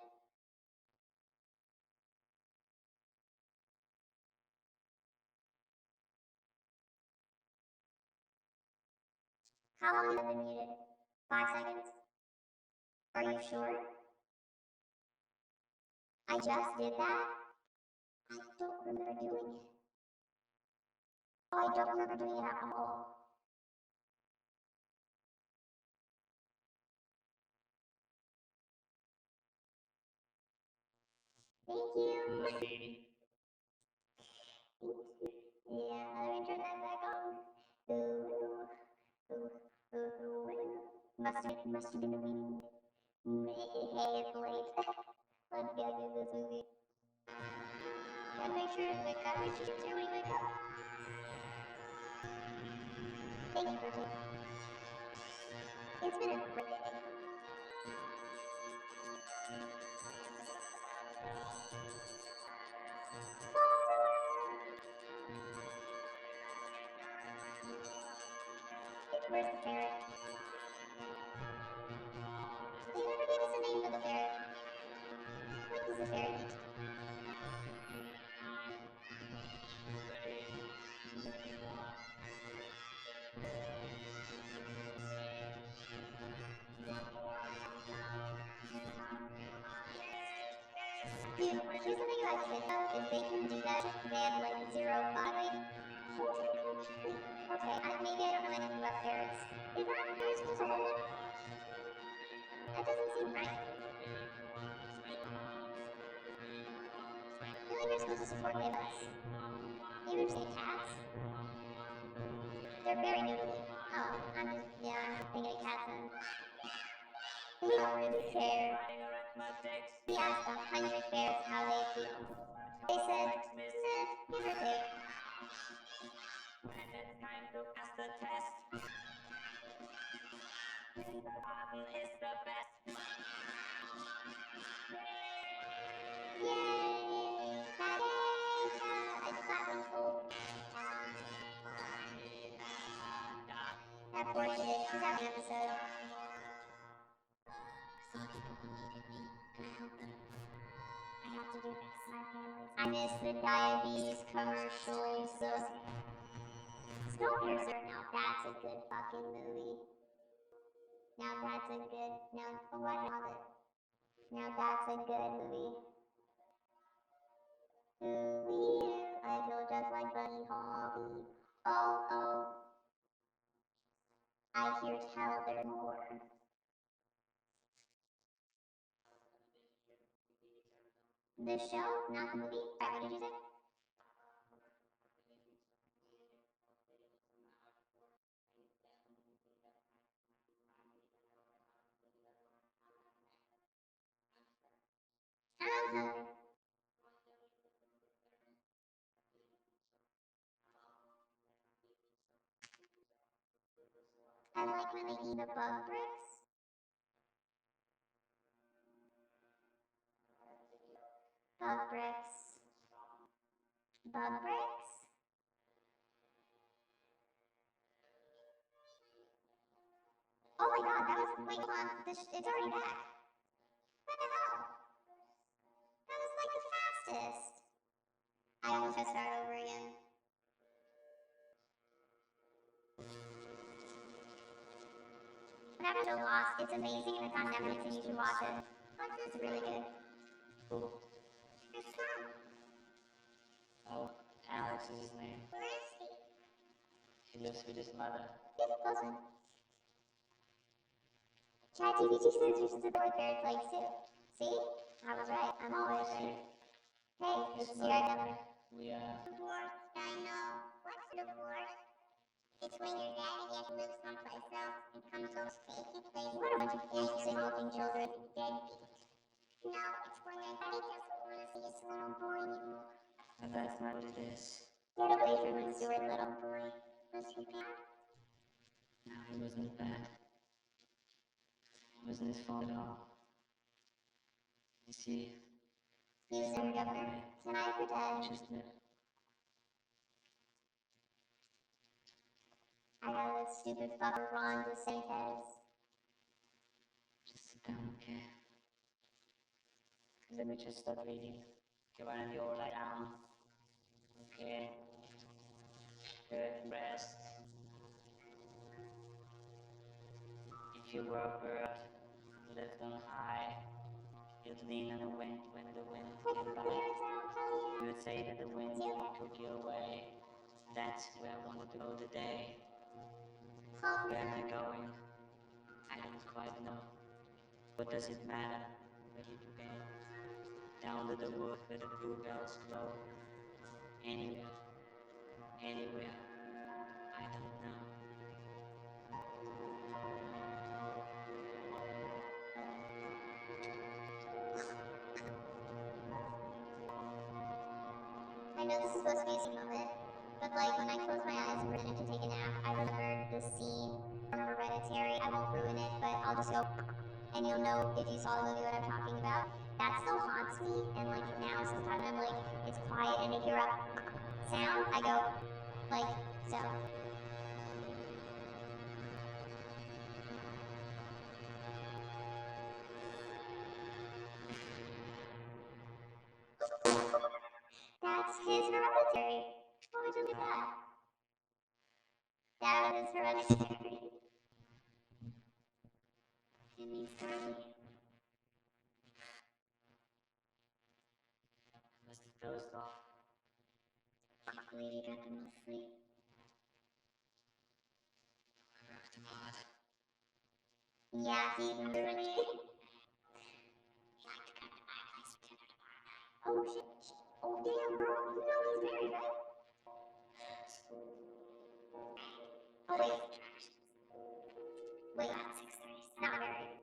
How long has it been muted? 5 seconds? Are you sure? I just did that? I don't remember doing it. Oh, I don't remember doing it at all. Thank you. Yeah, let me turn that back on. Ooh, ooh, ooh, ooh. Must have been the wind. Hey, it's late. Let's go do this movie. Gotta make sure we wake up. Thank you, Bridget. It's been a great day. Where's the ferret? You never gave us a name for the ferret. What does the ferret eat? Dude, here's the thing about kids though, is they can do that. They have like zero body weight. Okay, maybe I don't know anything about ferrets. Is that how you're supposed to hold them? That doesn't seem right. I feel like we're supposed to support babies. Maybe we're saying cats? They're very noodly. Oh, I'm thinking of cats then. Howard Fair. He asked 100 bears how they feel. They said, give or take. When it's time to pass the test, the bottle is the best. Yay! I just got one full. That poor kid, he's having an episode. I have to do this. I miss the diabetes commercials. Snowpiercer, now that's a good fucking movie. Now that's a good, what was it? Now that's a good movie. Ooh, I feel just like Buddy Holly. Oh, I hear tell there's more. The show, not the movie? Right, what did you say? I like when they eat the bug bricks. Bug bricks. Bug bricks? Oh my god, that was, wait, hold on, it's already back. What the hell? That was like the fastest. I almost had to start over again. Never so lost. It's amazing and it's on Netflix and you should watch it. It's really good. It's fun. Oh, Alex is his name. Where is he? He lives with his mother. He's a close one. ChatGPT says you should support ferrets like Sue. See? I was right. I'm always right. Hey, this is your number. We are. Divorce, I know. What's divorce? It's when your daddy gets lives someplace else and comes home to take your place. What a bunch of interesting looking children. Deadbeat. No, it's when your daddy doesn't want to see his little boy anymore. But that's not what it is. Get away from the Stewart, little boy. Was he bad? No, he wasn't bad. It wasn't his fault at all. You see, He was our governor. Tonight for dad. just knew. I got this stupid fucker Ron DeSantis. Just sit down, okay? Let me just start reading. Okay, why don't you all lie down? Okay. Good, rest. If you were a bird, lived on high, you'd lean on the wind when the wind came by. You would say that the wind took you away. That's where I wanted to go today. Where am I going? I don't quite know. What does it matter where you go? Down to the wood where the bluebells glow. Anywhere, anywhere, I don't know. I know this is supposed to be a sweet moment, but like when I closed my eyes and pretended to take a nap, I remembered the scene from Hereditary. I won't ruin it, but I'll just go, and you'll know if you saw the movie what I'm talking about. That still haunts me, and like now sometimes I'm like, it's quiet and I hear a sound, I go, like, so. That's his Hereditary. Oh, would you look at that? That was his Hereditary. It means early. Must have dozed off. Can't believe you got the most sleep. I rocked him hard. Yeah, see, remember me? Oh shit. Oh damn, girl. You know he's married, right? Oh wait. Wait, not married.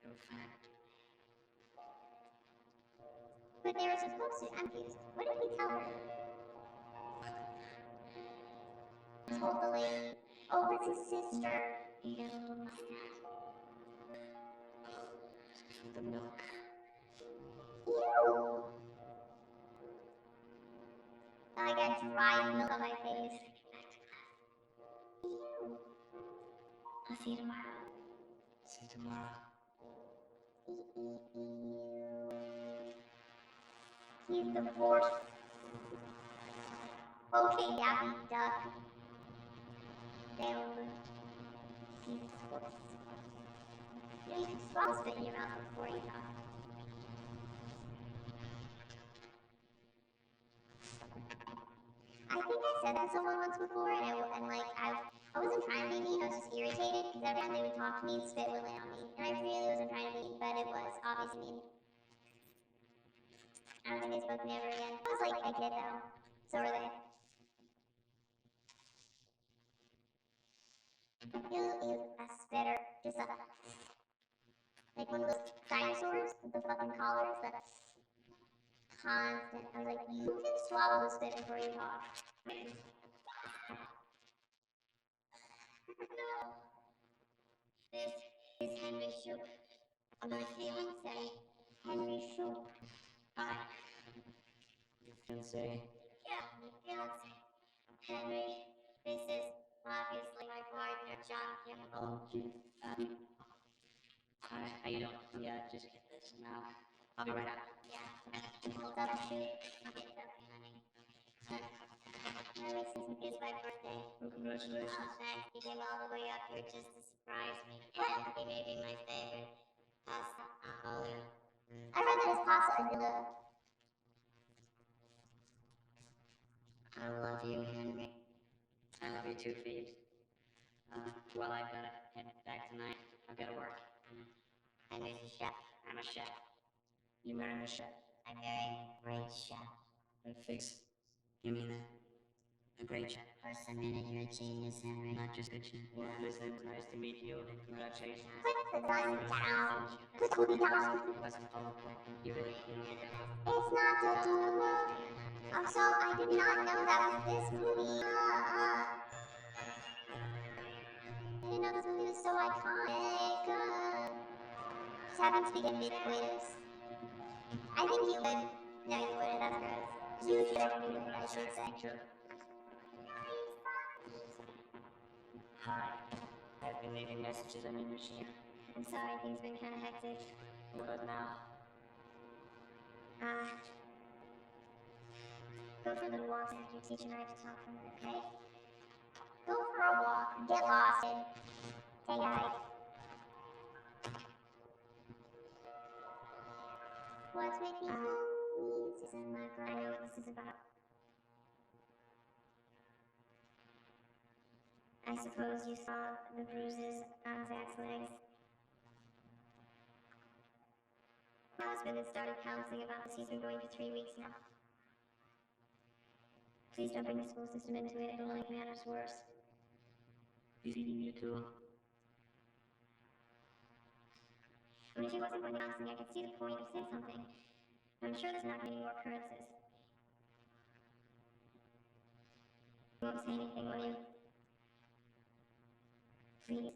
No fact. But they were supposed to. I'm confused. What did he tell her? He told the lady. Oh, it's his sister. He had a little mustache. From the milk. Ew. I got dry milk on my face. Ew. I'll see you tomorrow. See you tomorrow. He's divorced. Okay, yeah, duh. Damn. He's divorced. You know, you could swallow spit in your mouth before you talk. I think I said that to someone once before, and I wasn't trying to be mean. I was just irritated because every time they would talk to me, spit would land on me, and I really wasn't trying to be mean, but it was obviously mean. I don't think they spoke to me ever again. I was like a kid though, so were they. He was a spitter, just a like one of those dinosaurs with the fucking collars, but constant. I was like, you can swallow the spit before you talk. No. This is Henry Shoup. My fiance, Henry Shoup. Hi. Your fiancé. Yeah, my fiance. Henry, this is obviously my partner, John Campbell. Oh, gee. Hi, how you doing? Yeah, just get this now. I'll be right out. Yeah. Hold up, shoot. I'll get that, honey. Henry, since it's my birthday. Well, congratulations. Oh, thanks. He came all the way up here just to surprise me. Yeah, he made me my favorite pasta. Oh, yeah. I read that it's pasta and deliver. I love you, Henry. I love you too, Phoebe. Well, I've got to head back tonight. I've got to work. Henry's a chef. I'm a chef. You marrying a chef? I'm marrying a great chef. A fix. You mean that? A great chef. First a minute, you're a genius, Henry. Not just good chef. Well, listen, it was nice to meet you. Congratulations. Put the gun down. Put the gun down. You really, It's not the doer. I did not know that was this movie. I didn't know this movie was so iconic. Just happens to be in mid-quiz. I think you would. No, you wouldn't. That's gross. You should, I should say. Hi. I've been leaving messages on your machine. I'm sorry, things been kind of hectic. What about now? Go for the walks after your teacher and I have to talk for a minute, okay? Go for a walk, get lost, and take a hike. What's making me Susan Michael? I know what this is about. I suppose you saw the bruises on Zach's legs. husband has started counseling about this. He's been going for 3 weeks now. Please don't bring the school system into it. It'll make matters worse. He's eating you too. I mean, if he wasn't going to counseling, I could see the point of saying something. I'm sure there's not going to be more occurrences. You won't say anything, will you? Please.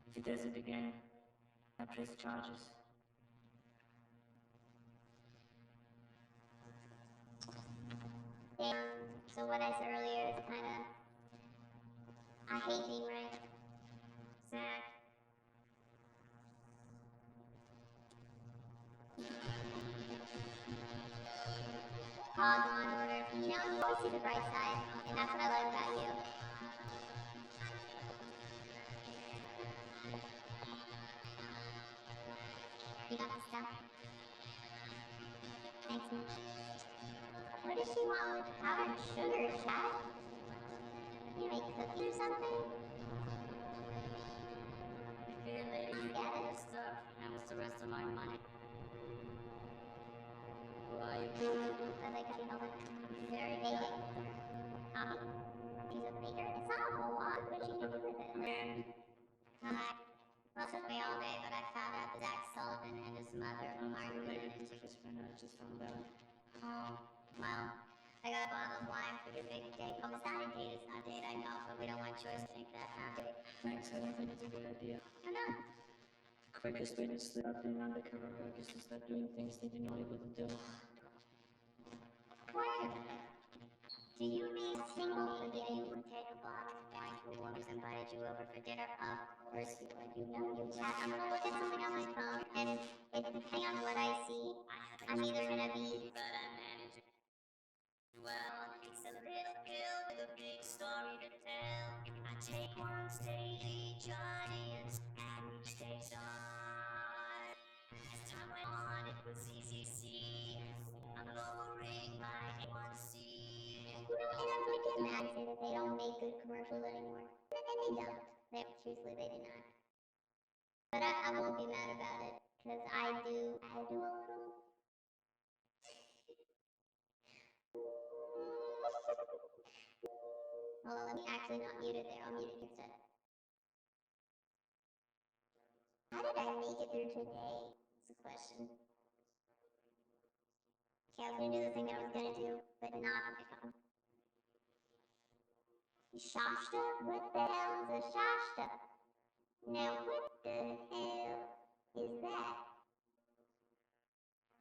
If he does it again, I press charges. So what I said earlier is kind of, I hate being right. Zach. Pause on order. You know, you always see the bright side, and that's what I like about you. You got the stuff. Thanks, Mitch. What does she want with powdered sugar, Chad? You make cookies or something? Here, lady, you get your stuff. Now what's the rest of my money? Who are you? I like how she held it. Very baking. She's a baker. It's not a whole lot, but she can do with it. Hi. Well, it took me all day, but I found out that Zach Sullivan and his mother aren't good. I just found out. Oh, well, I got a bottle of wine for your big day. Oh, it's not a date, it's not a date, I know, but we don't want Joyce to think that, huh? Thanks, I don't think it's a good idea. Why not? The quickest way to slip up in undercover work is to start doing things that you know you wouldn't do. Wait a minute. Do you mean single spaghetti potato box wine for whoever's invited you over for dinner? Of course you would. You know you chat. I'm gonna look at something on my phone, and it's depending on what I see, I'm either gonna be... But I manage it well. It's a little pill with a big story to tell. I take one stage each audience, and each stage on. As time went on, it was easy to see. I'm lowering my A1C. You know, and I'm gonna get mad and say that they don't make good commercials anymore. And they don't. Truthfully, they do not. But I won't be mad about it, because I do a little... Hold on, let me actually not mute it there. I'll mute it instead. How did I make it through today? That's the question. Okay, I was gonna do the thing that I was gonna do, but not on my phone. Shasta? What the hell is a Shasta? Now, what the hell is that?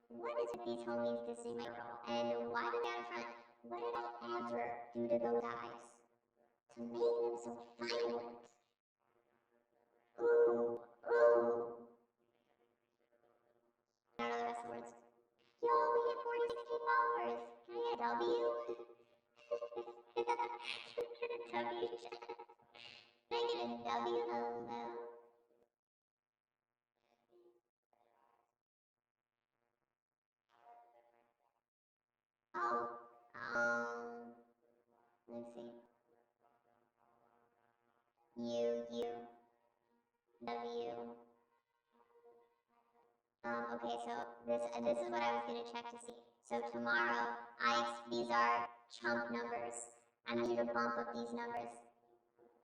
What is with these homies dissing my girl? And why do they out front? What did I ever do to those guys to make them so violent? Ooh, ooh. I don't know the rest of the words. Yo, we hit 46K followers. Can I get a W? Can I get a W? Can I get a W? Hello? Oh, let's see. U, W. Okay, so this is what I was gonna check to see. So tomorrow, these are chunk numbers. I need you to bump up these numbers.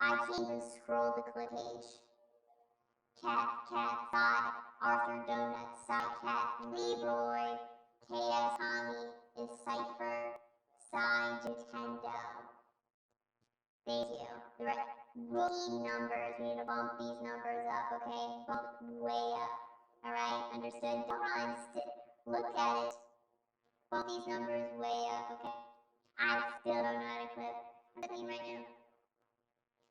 I can't even scroll the clip page. Cat, Side, Arthur Donut, Side Cat, Leroy, KS Tommy, is Cypher, Side Nintendo. Thank you. The rookie numbers, we need to bump these numbers up, okay? Bump way up. Alright, understood? Don't run, look at it. Bump these numbers way up, okay? I still don't know how to clip. I'm clipping right now.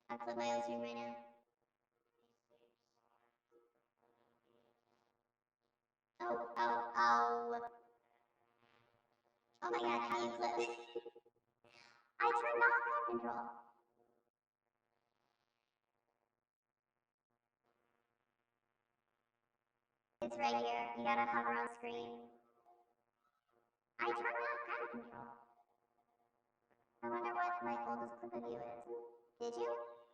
I'll clip my own stream right now. Oh. Oh my god, how do you clip? I turned off crowd control. It's right here. You gotta hover on screen. I turned off crowd control. I wonder what my oldest clip of you is. Did you?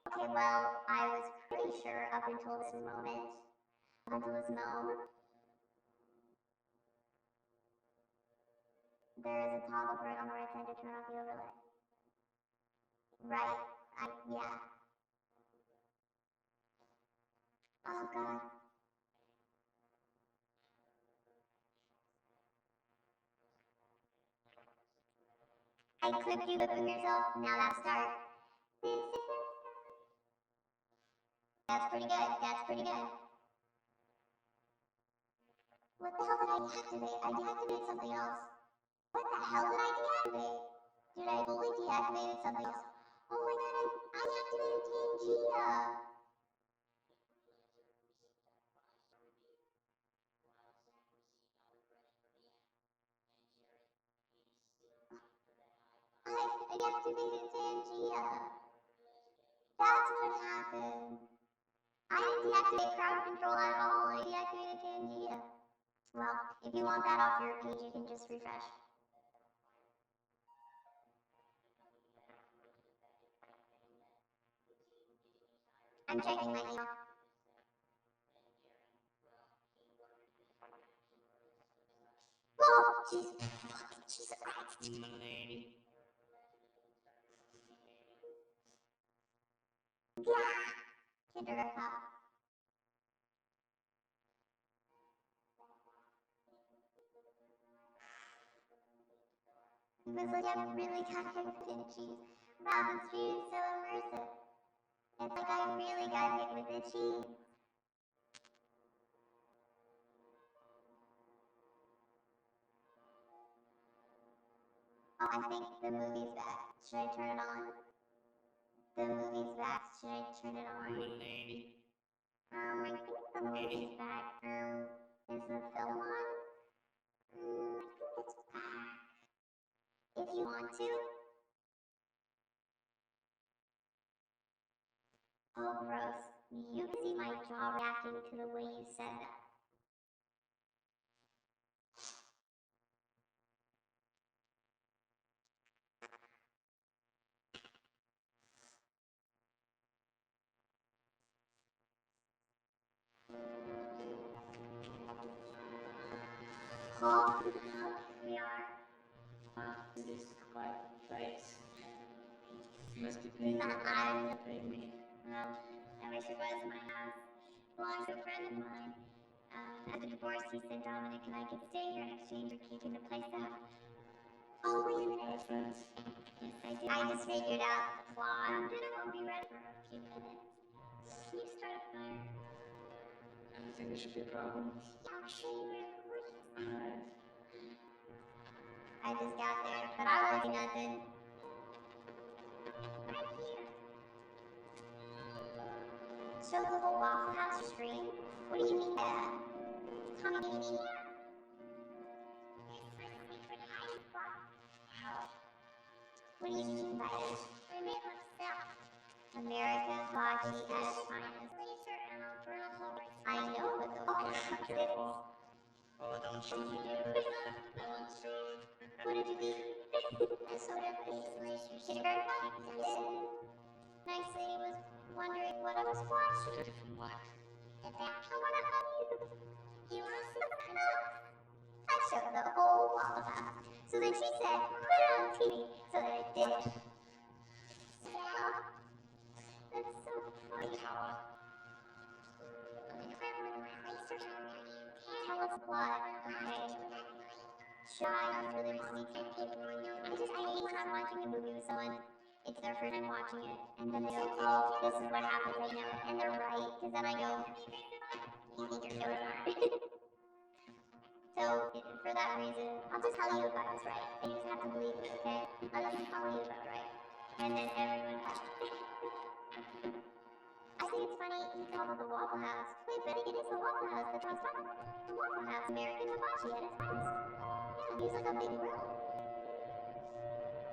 Okay, well, I was pretty sure up until this moment Until the smell. There is a toggle for it on the right side to turn off the overlay. Right. Yeah. Oh god. I clipped you clipping yourself, now that's start. That's pretty good, that's pretty good. What the hell did I deactivate? I deactivated something else. What the hell did I deactivate? Dude, I fully deactivated something else. Oh my god, I deactivated Tangea! I deactivated Tangea. That's what happened. I didn't deactivate crowd control at all. I deactivated Tangea. Well, if you want that off your page, you can just refresh. I'm checking my email. Whoa! Jesus. Fucking Jesus Christ. Yeah! Kindergarten cop. It was like I really got hit with the cheese. Wow, this stream is so immersive. It's like I really got hit with the cheese. Oh, I think the movie's back. Should I turn it on? The movie's back. Should I turn it on? I think the movie's back. Is the film on? I think it's back. If you want to. Oh, gross. You can see my jaw reacting to the way you said that. Paul, we are. This is quite right. Must be paying Not you. I. Pay me. Well, I wish it was my house. Belongs to a friend of mine. After divorce, he said Dominic and I could stay here in exchange for keeping the place out. Oh, wait a minute. Friends. Yes, I did. I just figured out the plot. Then I won't be ready for a few minutes. You start a fire. I don't think there should be a problem. Yeah, I'll show you where it works. Alright. I just got there, but I won't do nothing. Right here. Show the whole Waffle House screen? What do you mean by that? Tommy, do you mean here? It's my secret hiding spot. What do you mean by that? I made myself. America, Hachi, at its finest. Laser and I'll burn a hole right. I know, but the Waffle House did. Oh, don't shoot me. Don't shoot. What did you eat? I sort of ate laser. Kindergarten cop? I did. Nice lady was wondering what I was watching. Protected from what? I wanna hug you. You want to see the house? I showed the whole Waffle House. So then she said, put it on TV. So then I did. Yeah. That's so funny. Tower. Tell us what. Okay. Shy, I'm really sneaky. I hate when I'm watching a movie with someone. It's their first time watching it, and then they go, oh, this is what happens right now, and they're right, because then I go, you think you're so smart. So, for that reason, I'll just tell you if I was right, and you just have to believe me, okay? I'll just tell you if I was right, and then everyone I think it's funny he called it the Waffle House. Wait, but it is the Waffle House, that's what I was talking about. The Waffle House, American hibachi at its finest. Yeah, he's like a big grill.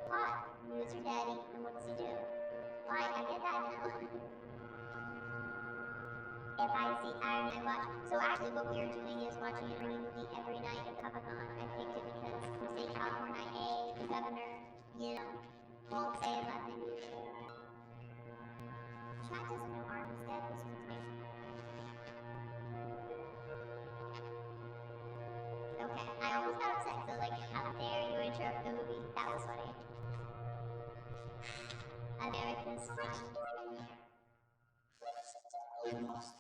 Hot. Who's your daddy, and what does he do? Why, I get that now. If I see Iron Man watch. So actually what we are doing is watching a new movie every night at CUP-A-THON. I picked it because the state of California, the governor, you know, won't say nothing. Chat doesn't know Arnold's dead was with me. I'm lost.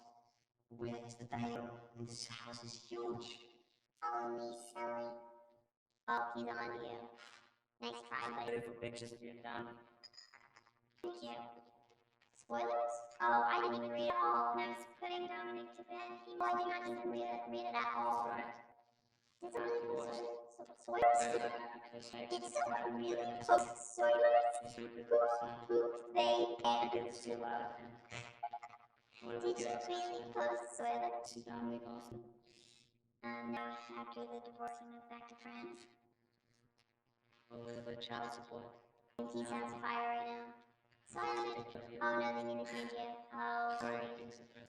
Where is the dial? This house is huge. Follow me, silly. Oh, he's on to you. Nice try, buddy. Beautiful pictures of your family. Thank you. Spoilers? Oh, I didn't even read it all when I was putting Dominic to bed. Oh, I did not even read it at all. Right. Did some really cool spoilers? Did some really cool spoilers? Who they and I get to see a lot of him. did you really post spoilers? See Dominic often. No, after the divorce, he moved back to France. With child support. And he sounds fire right now. So I did. Oh no, they didn't change you. Oh, Sorry, sorry. being so first.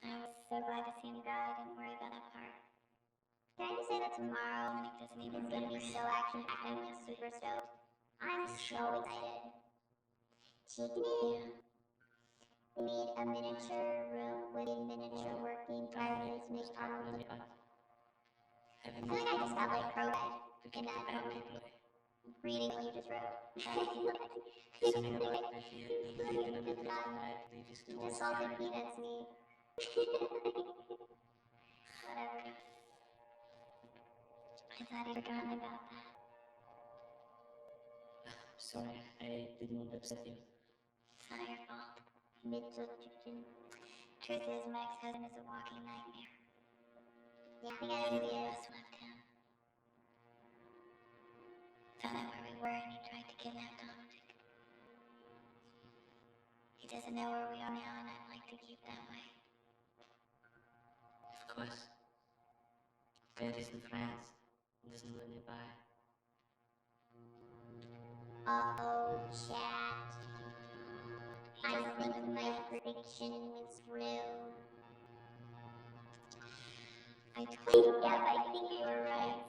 I was so glad to see him go. I didn't worry about that part. Can I just say that tomorrow it's gonna be so action-packed. I'm just super stoked. I'm so excited. Chickeny. We made a miniature room with a miniature working fireplace to make Arnold look. I feel like I just got like pro-ed in that reading what you just wrote. Something about the fear you live in a place tonight, leave his You toys just salted behind. peanuts me. Whatever. I thought you'd forgotten about that. Sorry, I didn't want to upset you. It's not your fault. Mitchell chicken. Truth is, my ex-husband is a walking nightmare. Yeah, I think I know the us left him. Found out where we were and he tried to kidnap Dominic. He doesn't know where we are now and I'd like to keep that way. Of course. Dad is in France. Doesn't live nearby. Uh-oh, chat. I think my prediction was true. I told you, yep, I think you were right.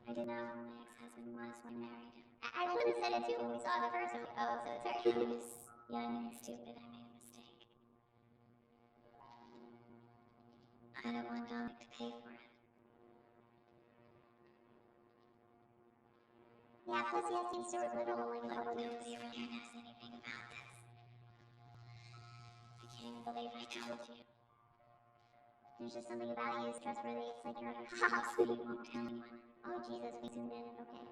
I didn't know who my ex-husband was when I married him. I would have said it too when we saw the first one. Oh, so it's her. I was young and stupid. I made a mistake. I don't want Dominic to pay for it. Yeah, plus he has to be so little in a couple years. Nobody around here knows anything about this. I can't even believe I told you. There's just something about you is trustworthy. It's like you're a house, but you won't tell anyone. Oh, Jesus, we zoomed in. Okay.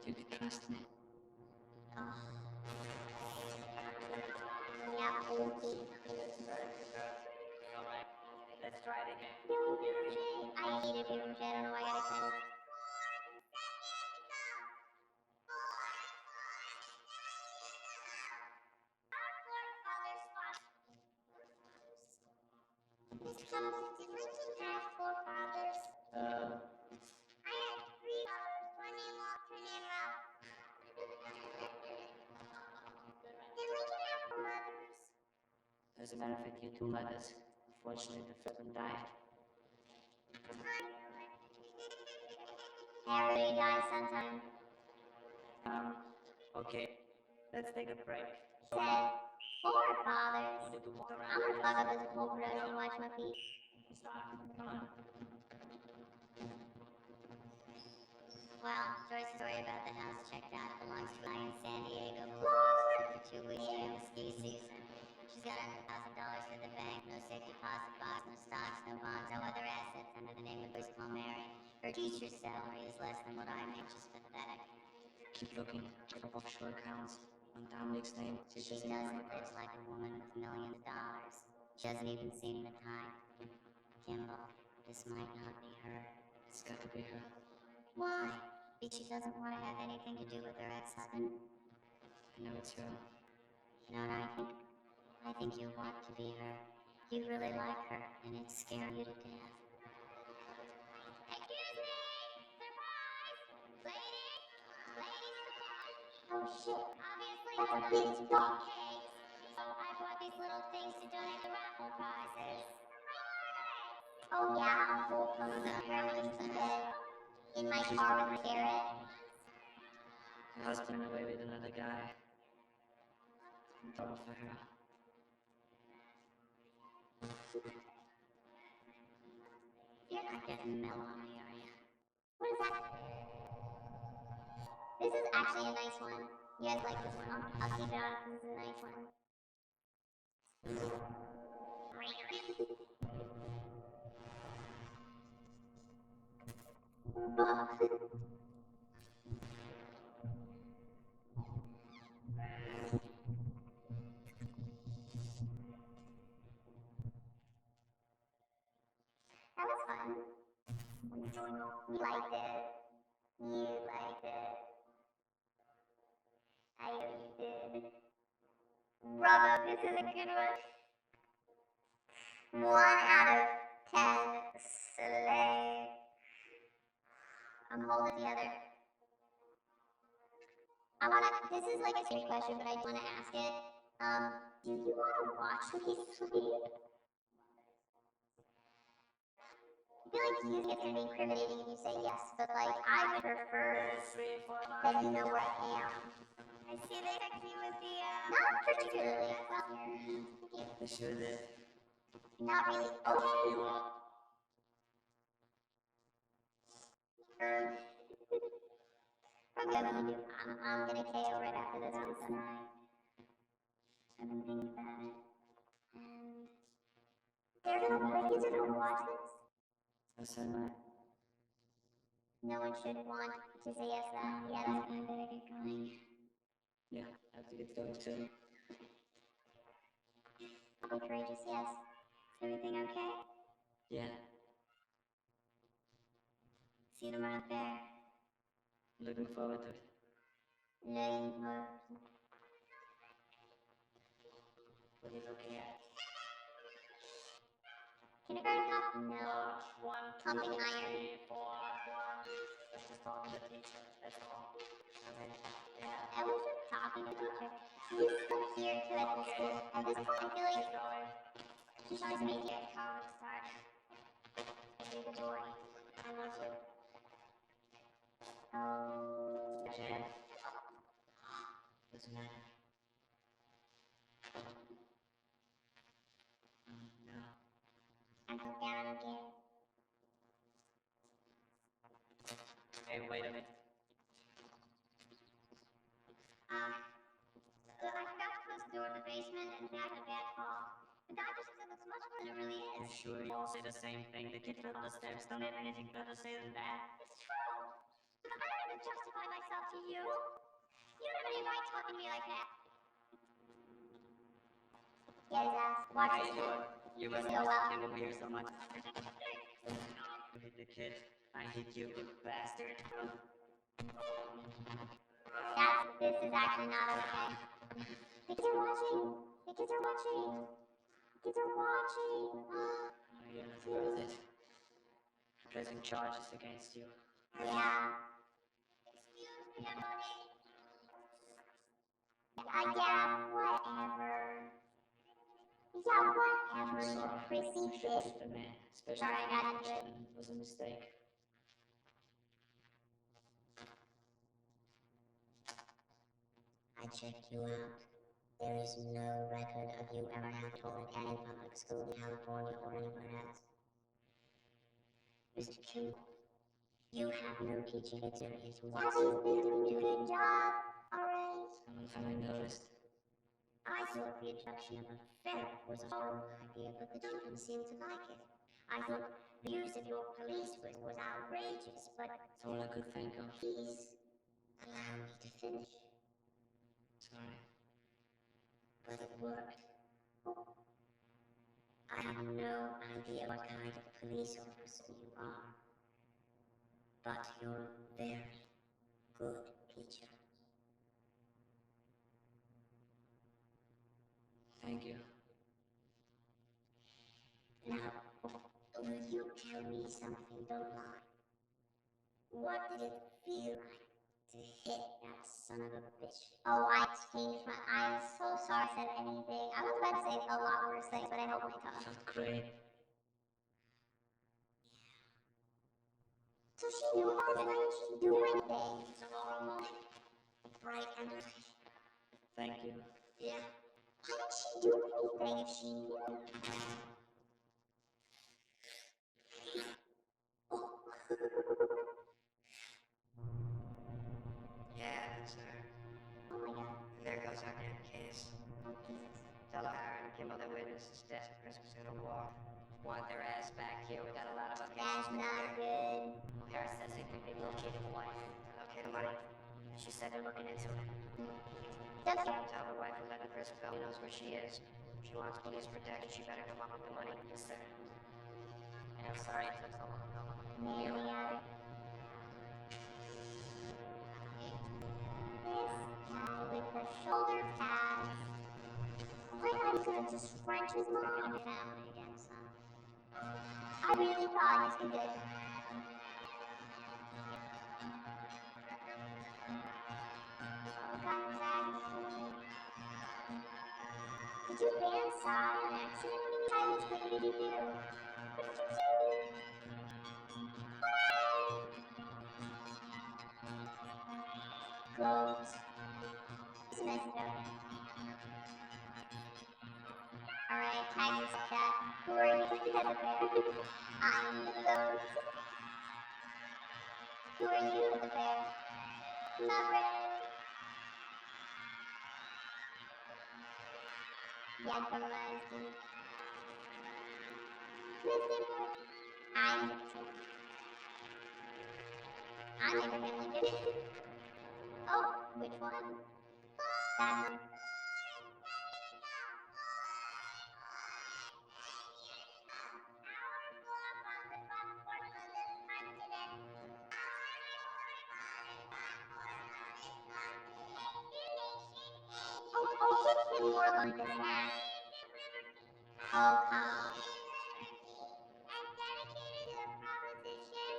You can trust me. Oh. Yeah, okay. Alright, let's try it again. No, Roger. I hated you, Roger. I don't know why I got excited. This comes with different cash for fathers. I had $3 when they walked in and out. Then we can have mothers. As a matter of fact, you two mothers. Unfortunately, the first one died. Everybody dies sometime. Okay, let's take a break. Said, 4 fathers. Wanted to walk I'm around. gonna fuck up this whole production and watch my feet. Stop. Come on. Well, Joyce's story about the house checked out. It belongs to a guy in San Diego. For 2 weeks during the ski season. She's got $100,000 in the bank, no safe deposit box, no stocks, no bonds, no other assets under the name of Joyce Call Mary. Her teacher's salary is less than what I make. She's pathetic. Keep looking for offshore accounts on Dominic's name. She doesn't live like a woman with millions of dollars. She hasn't even seen the time. Kimball, this might not be her. It's got to be her. Why? Because she doesn't want to have anything to do with her ex-husband. I know it's her. You know what I think? I think you want to be her. You really like her, and it's scaring you to death. Excuse me! Surprise! Ladies! Ladies, surprise! Oh shit! Obviously, that's a big dog case. So I bought these little things to donate the raffle prizes. Oh yeah, a whole pony apparently in my car with Garrett. Her husband away with another guy. Trouble for her. You're not getting mellow on me, are you? What is that? This is actually a nice one. You guys like this one? I'll keep it on. This is a nice one. That was fun. You liked it. You liked it. I know you did. Bravo, this is a good one. 1 out of 10. Slay. I'm holding the other. This is like a serious question, but I want to ask it. Do you want to watch me sleep? I feel like you think it's going to be incriminating if you say yes, but like, I would prefer that you know where I am. I see they text you with the, not particularly. The shoe that Not really. Okay. you want. Probably what you do. I'm gonna KO right after this one's done. I've been thinking about it. And the kids are gonna watch this. I said my. No one should want to say yes to that. Yeah, that's when I better get going. Yeah, I have to get going too. I'll be courageous, yes. Is everything okay? Yeah, See you tomorrow at fair. looking forward to it. Looking forward. What are you looking at? Kindergarten cup? No. Pumping iron. Let's just talk to the teacher. That's all. Okay. Yeah. I was just talking to the teacher. He's so here too at this school. At this point, I feel like he's always made here. College start. Be the joy. I love you. Oh. Jen. Doesn't matter. No. I go down again. Hey, wait a minute. I forgot to close the door in the basement and I had a bad fall. The doctor says it looks much worse than it really is. You're sure you all say the same thing? The kid fell down the steps. Don't have anything better to say than that. It's true. But I don't even justify myself to you. You don't have any right talking to me like that. Get his ass. Watch Hey, this. you This must go well. him over here so much. You hit the kid. I hit you, you bastard. This is actually not okay. The kids are watching. The kids are watching. The kids are watching. You're not worth it. Pressing charges against you. Yeah. Excuse me, Emily. Yeah, whatever. Yeah, whatever, you prissy bitch. The man, especially Sorry, I got into it. It was a mistake. I checked you out. There is no record of you ever having told any public school in California or anywhere else. Mr. Kimball, you have no teaching experience whatsoever. Daddy's been doing a good job, alright? Someone finally noticed. I thought the introduction of a ferret was a horrible idea, but the children seemed to like it. I thought the use of your police whip was outrageous, but That's all I could think of. please allow me to finish. Sorry. But it worked. I have no idea what kind of police officer you are, but you're a very good teacher. Thank you. Now, will you tell me something? Don't lie. What did it feel like to hit that son of a bitch? Oh, I changed my. I'm so sorry I said anything. I was about to say a lot worse things, but I held my tongue. Felt great. So she knew about it. Why didn't she do anything? So romantic, bright and fresh. Thank you. Yeah. Why didn't she do anything if she knew? Yeah. Otherwise, I get a case. Tell O'Hara and Kimball that witness is dead. Christmas gonna walk. Want their ass back here. We got a lot of other That's not good. O'Hara says they located the wife. Locate the money. She said they're looking into it. Just Tell the wife who let Chris go. He knows where she is. If she wants police protection, she better come up with the money. Yes, sir. I'm sorry it took so long. maniac. This guy with the shoulder pads. My God, he could have just French his mom and family again, son. I really thought he did. Did you ban Psy on accident when you tried to tweet? What did you do? What did you do? Goat. It's a nice note. Alright, tag this cat. Who are you? As a bear. I'm the goat. Who are you, the bear? Not red. Yeah, compromised. Listen, I'm Abraham Lincoln. Oh, which one? That one. Oh, give him more like this ass. Oh, come on. And dedicated to the proposition.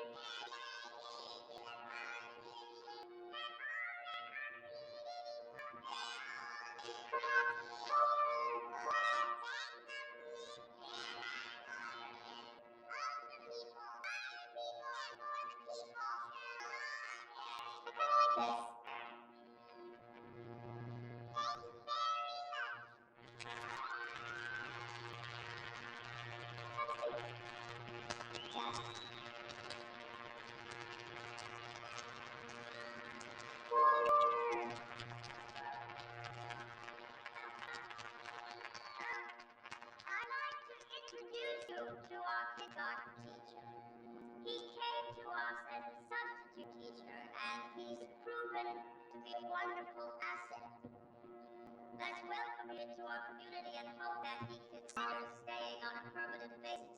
To our kindergarten teacher. He came to us as a substitute teacher, and he's proven to be a wonderful asset. Let's welcome him to our community and hope that he considers staying on a permanent basis.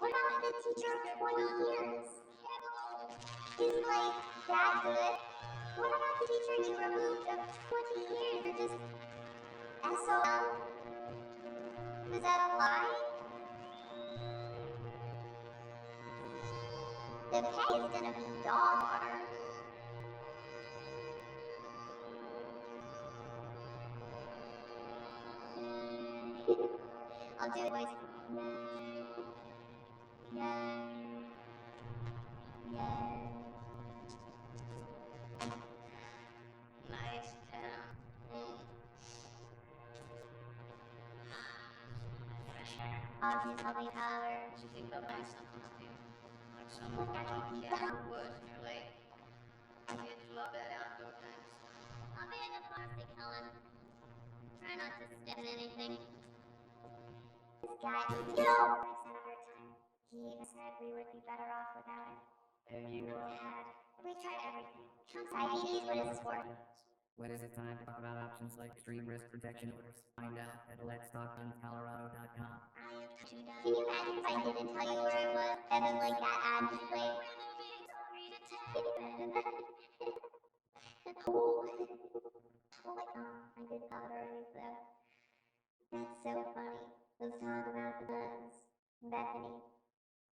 What about the teacher of 20 years? He's like that good. What about the teacher you removed of 20 years? You're just SOL? Was that a lie? The pay is gonna be dog water. I'll do it voice. Nice town. Fresh air. Obviously, helping power. You think they'll buy something up here? Like some log cabin or woods near lake. Kids love that outdoor kind of stuff. I'll be in the plastic, Helen. Try not to step in anything. This guy, yo! He said we would be better off without it. And you Dad, we tried everything. Diabetes, what is this for? When is it time to talk about options like extreme risk protection orders? Find out at letstalkgunscolorado.com. Can you imagine if I didn't tell you where I was, and then like that ad just played? Oh my god, I did thought already though. That's so funny. Let's talk about the guns. Bethany,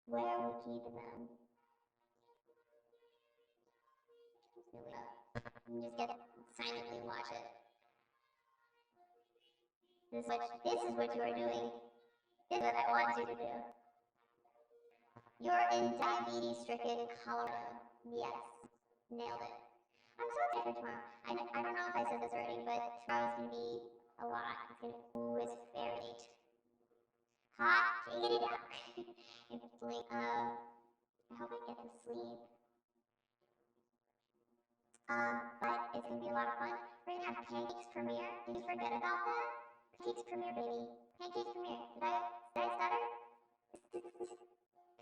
where are we keeping them? You just get silently watch it. This is what you are doing. This is what I want you to do. You're in diabetes-stricken Colorado. Yes, nailed it. I'm so excited for tomorrow. I don't know if I said this already, but tomorrow's gonna be a lot. It's very late. Hot diggity duck. It's like, I hope I get to sleep. But it's gonna be a lot of fun. We're gonna have Pancakes premiere. Did you forget about that? Pancakes premiere, baby. Pancakes premiere. Did I stutter?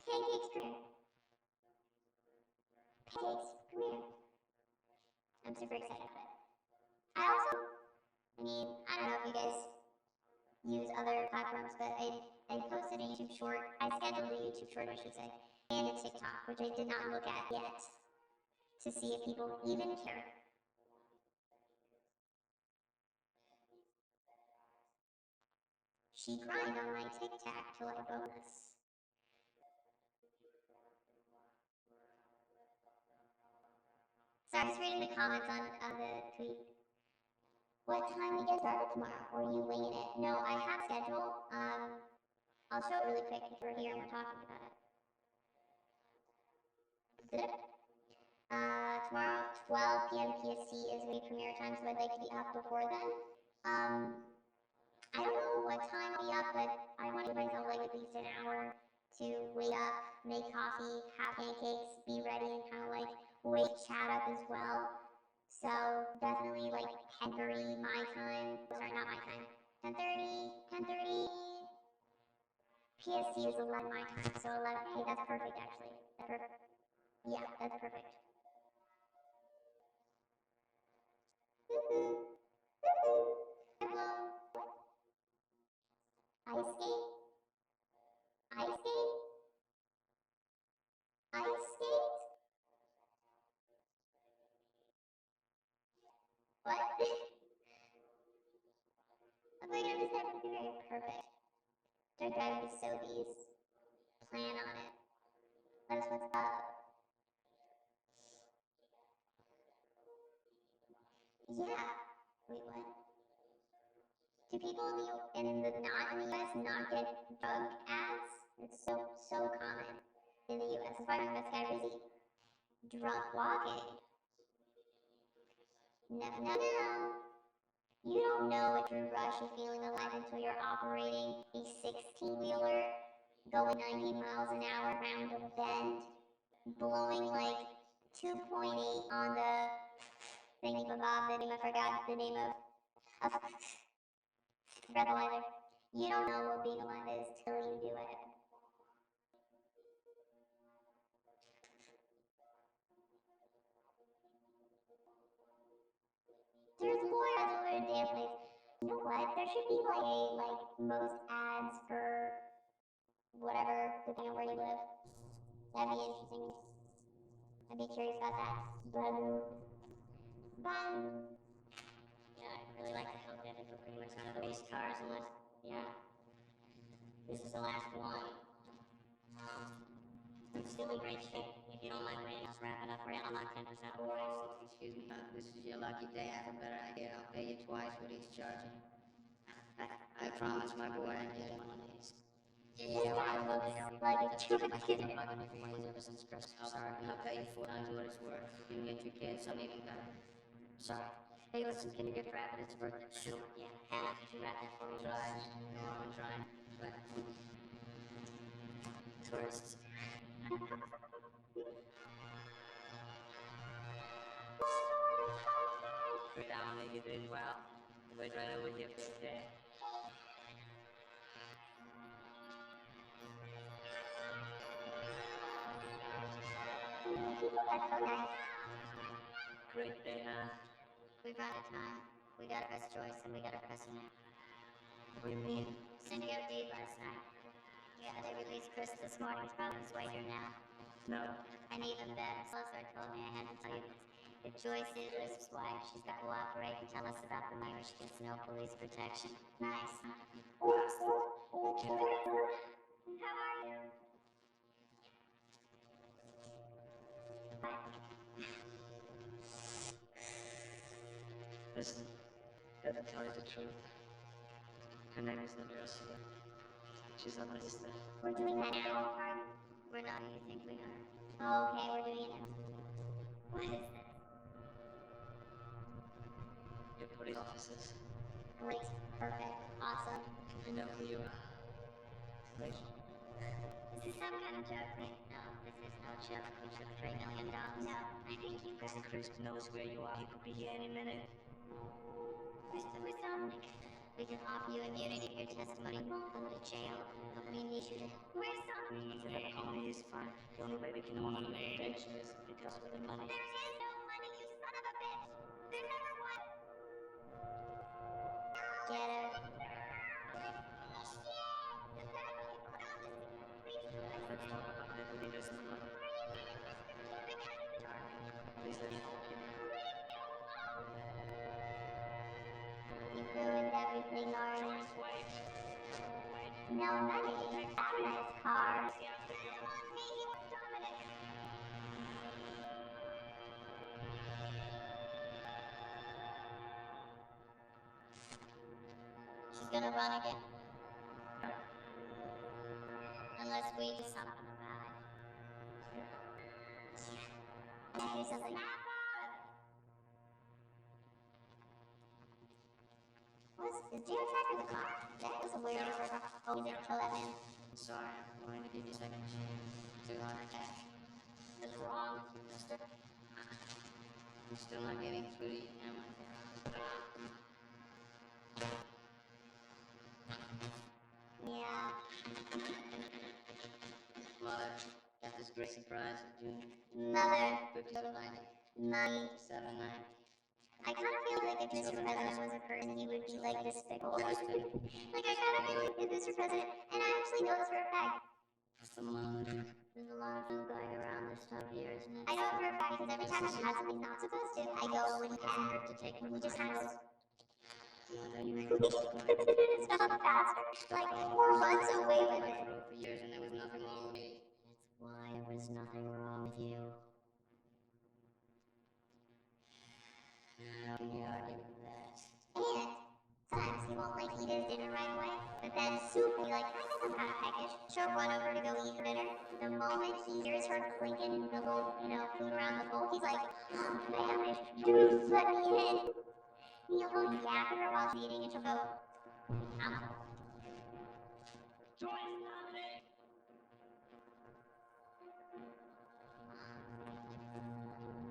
Pancakes premiere. Pancakes premiere. I'm super excited about it. I don't know if you guys use other platforms, but I posted a YouTube short. I scheduled a YouTube short, I should say, and a TikTok, which I did not look at yet to see if people even care. She cried on my TikTok till I bonus. So I was reading the comments on the tweet. What time we get started tomorrow? Or are you winging it? No, I have schedule. I'll show it really quick if we're here and we're talking about it. Zip. Tomorrow, 12 p.m. PST is the premiere time, so I'd like to be up before then. I don't know what time I'll be up, but I want to give myself like at least an hour to wake up, make coffee, have pancakes, be ready, and kind of like wake chat up as well. So definitely like 10:30 my time. Sorry, not my time. 10:30 PST is 11 my time. So 11. Hey, that's perfect actually. That's perfect. Yeah, that's perfect. Hello. Ice skate? Ice skate? Ice skate? What? I'm like, I'm just having to be very perfect. Start driving to Sobeys. Plan on it. Let us what's up. Yeah. Wait, what? Do people in the not in the US not get drug ads? It's so common in the US. That's why I'm a Skyrizzy. Drunk walking. No. You don't know a true rush of feeling alive until you're operating a 16-wheeler going 90 miles an hour around a bend, blowing like 2.8 on the thingy bob. I forgot the name of breathalyzer. You don't know what being alive is till you do it. There's more ads over in damn place. You know what? There should be like most ads for whatever, depending on where you live. That'd be interesting. I'd be curious about that. Bun. Yeah, I really like the help that for pretty much none of the race cars unless, yeah. This is the last one. It's still in great shape. If you don't mind waiting, I'll wrap it up for you. I'll knock 10% off. Excuse me, this is your lucky day. I have a better idea. I'll pay you twice what he's charging. I promise my boy I get one of these. This guy looks like a chicken. Ever since Christmas. Sorry, I'll pay you 4 times what it's worth. You can get your kids some even better. Sorry. Hey, listen, can you get wrap it? It's a birthday. Sure. Yeah. Hannah, could you wrap that for me? Try. No, I'm trying. But tourists. Down, make it big well. Wait right over here for a day. That's so nice. Great day, huh? We got a time. We got a press choice and we got a press night. What do you mean? Sending out Dave last night. Yeah, they released Chris this morning. He's probably on his way here now. No. And even better, Salazar told me I had to tell you this. If Joyce is Crisp's wife, she's got to cooperate and tell us about the night where she gets no police protection. Nice. How are you? Listen, gotta tell you the truth. Her name is Nebraska. She's on my sister. We're doing that now. We're not who you think we are. Oh, okay, we're doing it now. What is this? Your police officers. Great. Perfect. Awesome. I know who you are. Right? Is this some kind of joke? No, this is no joke. We took $3 million. No, I think you Mr. Crisp knows where you are. He could be here any minute. Mr. Dominic, we can offer you immunity. Your testimony won't go to jail, but we need you to. Where's Dominic? The pony is fine. The only way we can offer you protection is because of the money. There is no money, you son of a bitch! There never was! Get her. Let's talk about it. We need us some money. Please let's talk. You ruined everything, Orange. No money. That's a nice car. She's gonna run again. Unless we do something about it. Do something. Is Geotracker the car? That was a weird order. Oh, we didn't kill that man. Sorry, I'm going to give you a second chance. 200 cash. What's wrong with you, mister? I'm still not getting foodie, am I? Yeah. Mother, got this great surprise for June. Mother. 57.90. Mommy. 7.90. I kind of feel like if Mr. President was a person, he would be like despicable. Like, I kind of feel like if Mr. President, and I actually know this for a fact. What's the monitor? There's a lot of food going around this time of year, isn't it? I know for a fact because every time I've had something not supposed to, I go when he has to take when he just kind of goes. It's not faster. Like, 4 months away with it. For years and there was nothing wrong with me. That's why there was nothing wrong with you. How can you argue with that? And sometimes he won't like eat his dinner right away, but then soup will be like, I guess I'm kind of peckish. She'll run over to go eat her dinner. The moment he hears her clinking the whole, food around the bowl, he's like, oh, famished, dude, let me in. He'll go yap at her while she's eating, and she'll go, I'm full.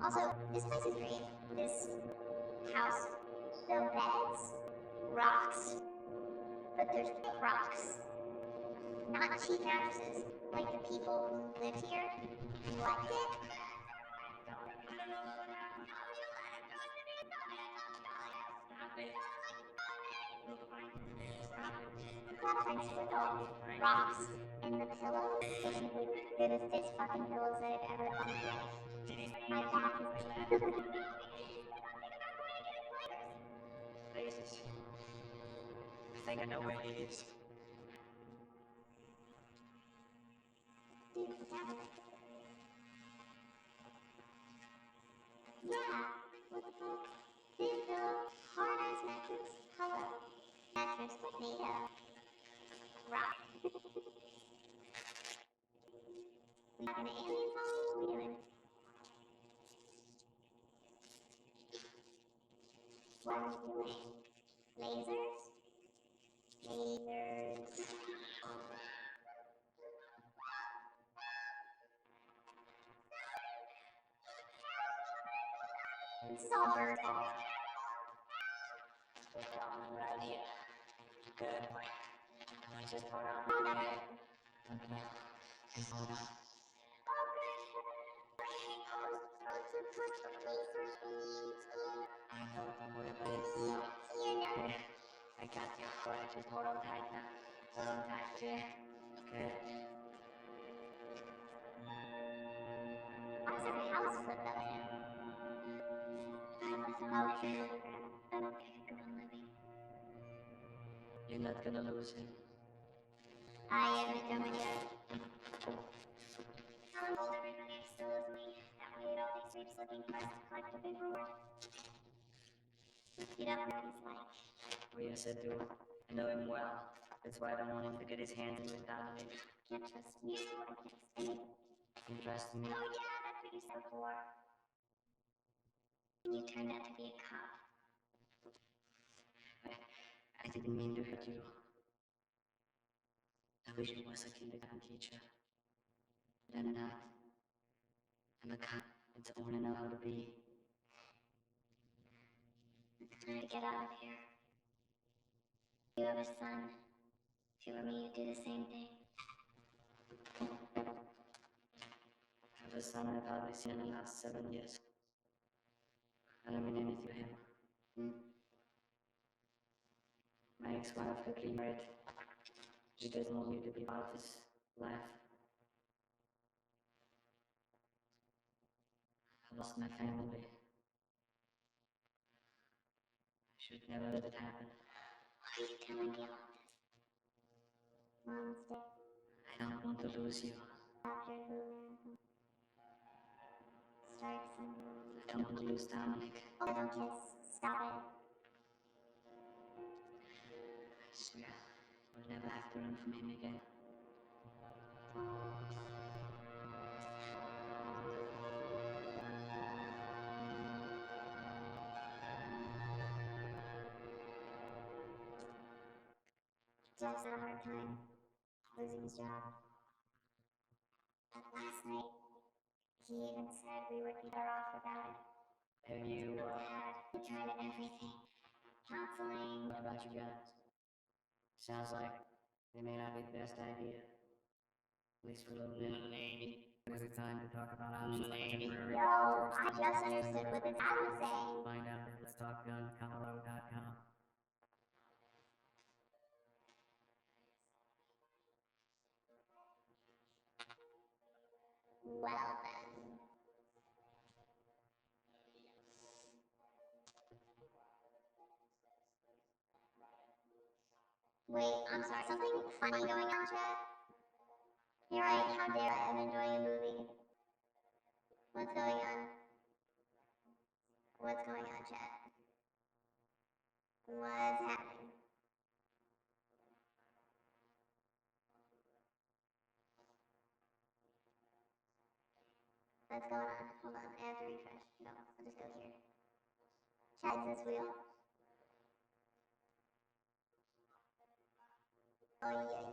Also, this place is great. This house, the beds, rocks. But there's rocks. Not cheap mattresses. Like the people who live here liked it. Rocks and the pillows, they're the thickest fucking pillows that I've ever owned in my life. My back is Jesus. I think I know where he is. Dude, it's down there. Yeah, what the fuck? Thin pillow, hard ass mattress. Hello. Mattress, but made of rock. We got an alien phone? What are we doing? What are we doing? Lasers? Lasers. This is all bird fault. Right here. Good. Just hold on. Oh, no. Okay. Just hold on. I know, don't worry about it. I got you. Go ahead, just hold on tight now. Hold on tight, okay? Okay. Why is there a house flipped up him? Oh, okay, come on, Libby. You're not gonna lose him. I am a dummy dad. Tell him old everybody it still is me. That way it always sweeps looking for us to collect a big reward. You don't know what he's like. Oh, yes, I do. I know him well. That's why I don't want him to get his hands in without me. Can't trust you, I can't trust anyone. You trust me? Oh yeah, that's what you said before. You turned out to be a cop. I didn't mean to hurt you. I wish I was a kindergarten teacher. But I'm not. I'm a cop. It's all I know how to be. time to get out of here. You have a son. If you were me, you'd do the same thing. I have a son I've hardly seen in the last 7 years. I don't mean anything to him. My ex-wife got remarried. She doesn't want me to be part of his life. I lost my family. I should never let it happen. Why are you telling me all this? Mom's dead. I don't want to lose you. After who marathon starts and I don't want to lose Dominic. oh, don't kiss. Stop it. I swear, we'll never have to run from him again. Jeff's had a hard time losing his job. But last night, he even said we would be better off without it. Have you, We tried everything. Counseling. what about you guys? Sounds like it may not be the best idea. At least for a little bit. Lady. Is it time to talk about options like temporary? Yo, I just understood what this ad was saying. Find out at letstalkguncolorado.com. Well then. Wait, I'm sorry. Something funny going on, chat? You're right, how dare I? I'm enjoying a movie. What's going on? What's going on, chat? What's happening? What's going on? Hold on, I have to refresh. No, I'll just go here. Chat, is this real? Oh, yeah.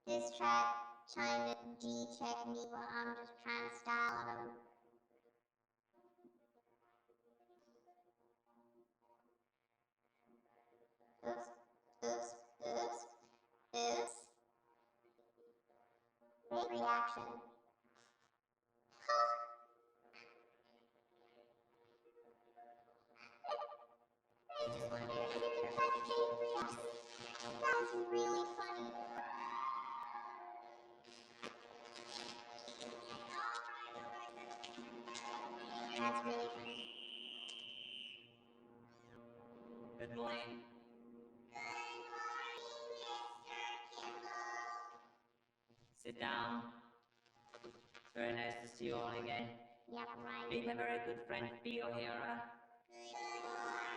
This track trying to G-check me while I'm just trying to style on him. Oops. Big reaction. I just want to hear such big reaction. That's really funny. That's really funny. Good morning. Good morning, Mr. Kimball. Sit down. It's very nice to see you all again. Yep, right. Meet my very good friend, P. O'Hara. Good morning,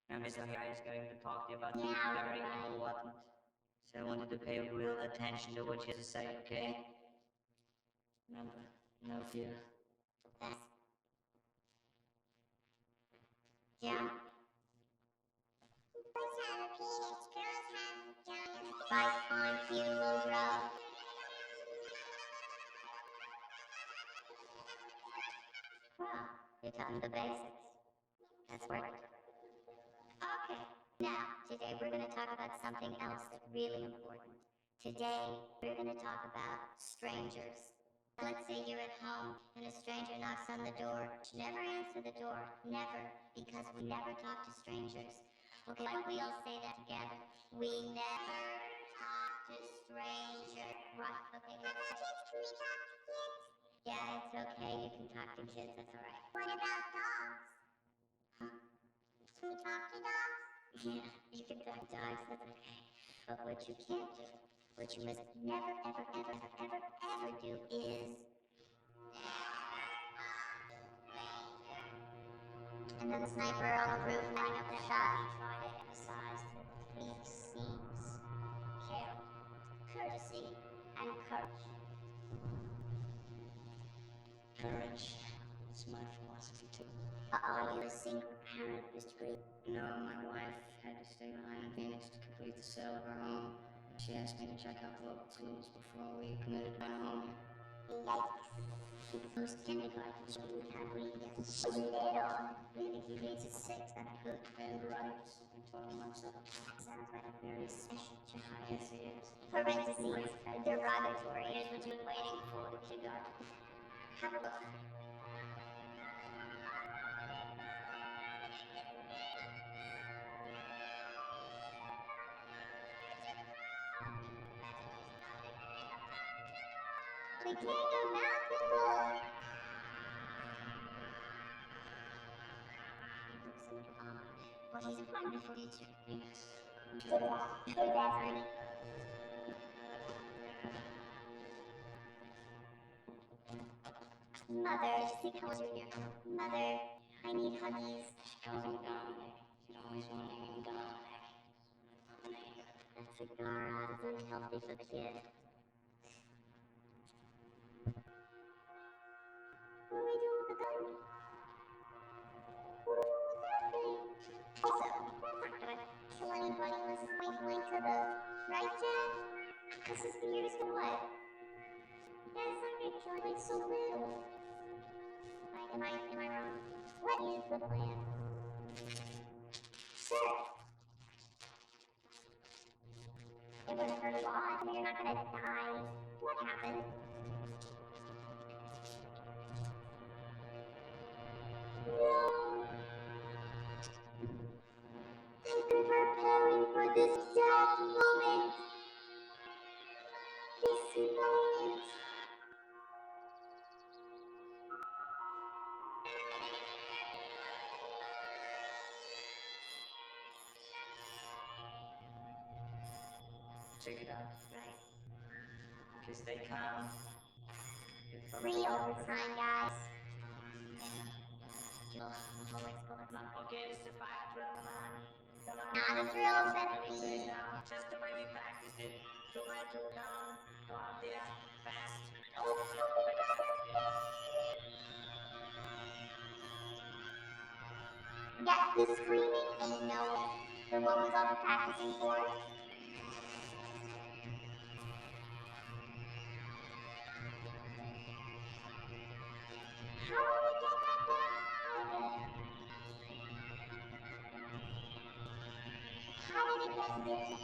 Now, Miss O'Hara is going to talk to you about something Yeah, very right. important. So I wanted to pay real attention to what you have to say, okay? Remember, no fear. Yeah. Boys have a penis, girls have vaginas. By fine, few will grow. Well, you're talking the basics. That's working. Okay, now, today we're going to talk about something else that's really important. Today, we're going to talk about strangers. Let's say you're at home and a stranger knocks on the door. Never answer the door. Never. Because we never talk to strangers. Okay, why don't we all say that together? We never talk to strangers. Right, okay. How about kids? Can we talk to kids? Yeah, it's okay. You can talk to kids. That's all right. What about dogs? Huh? Can we talk to dogs? Yeah, you can talk to dogs. That's okay. But what you can't do, what you must never, ever do is and then the sniper on the roof lighting up the shot. Trying to emphasize the three C's: care, courtesy, and courage. Courage is my forte. philosophy too. Are you a single parent, Mr. Green? No, my wife had to stay behind in Phoenix to complete the sale of our home. She asked me to check out the local schools before we committed to buying a home here. Yikes. She closed kindergarten, so we can't read yet. She did, or Really, he reads at 6, that's good. And writes in 12 months old. sounds like a very special child. Yes, he is. Parentheses, derogatory. Here's what you're waiting for, kindergarten. Have a look. The king of mountain love. Well, he's a wonderful teacher. Yes. Good dad, Ernie. Mother, she calls you here. Mother, I need huggies. She calls him Dominic. She'd always want to name him Dominic. That cigar is unhealthy for the kid. What do we do with the gun? What do we do with that thing? Also, that's not gonna kill anybody unless it's point to the right, Dad? This is the years to what? Dad, it's not gonna kill anybody, it's so little. Am I wrong? What is the plan? Sure. It wouldn't hurt a lot. You're not gonna die. What happened? No. I've been preparing for this exact moment. This moment. Check it out. Right. Because they come. Real time, guys. Okay, this is a fire drill. Come on. Not a drill, centipede. Just the way we practiced it. Go ahead, come. Go out there. Fast. Yes, the screaming ain't no way. Then what was all the practicing for? How did we get that bad? How did it get this?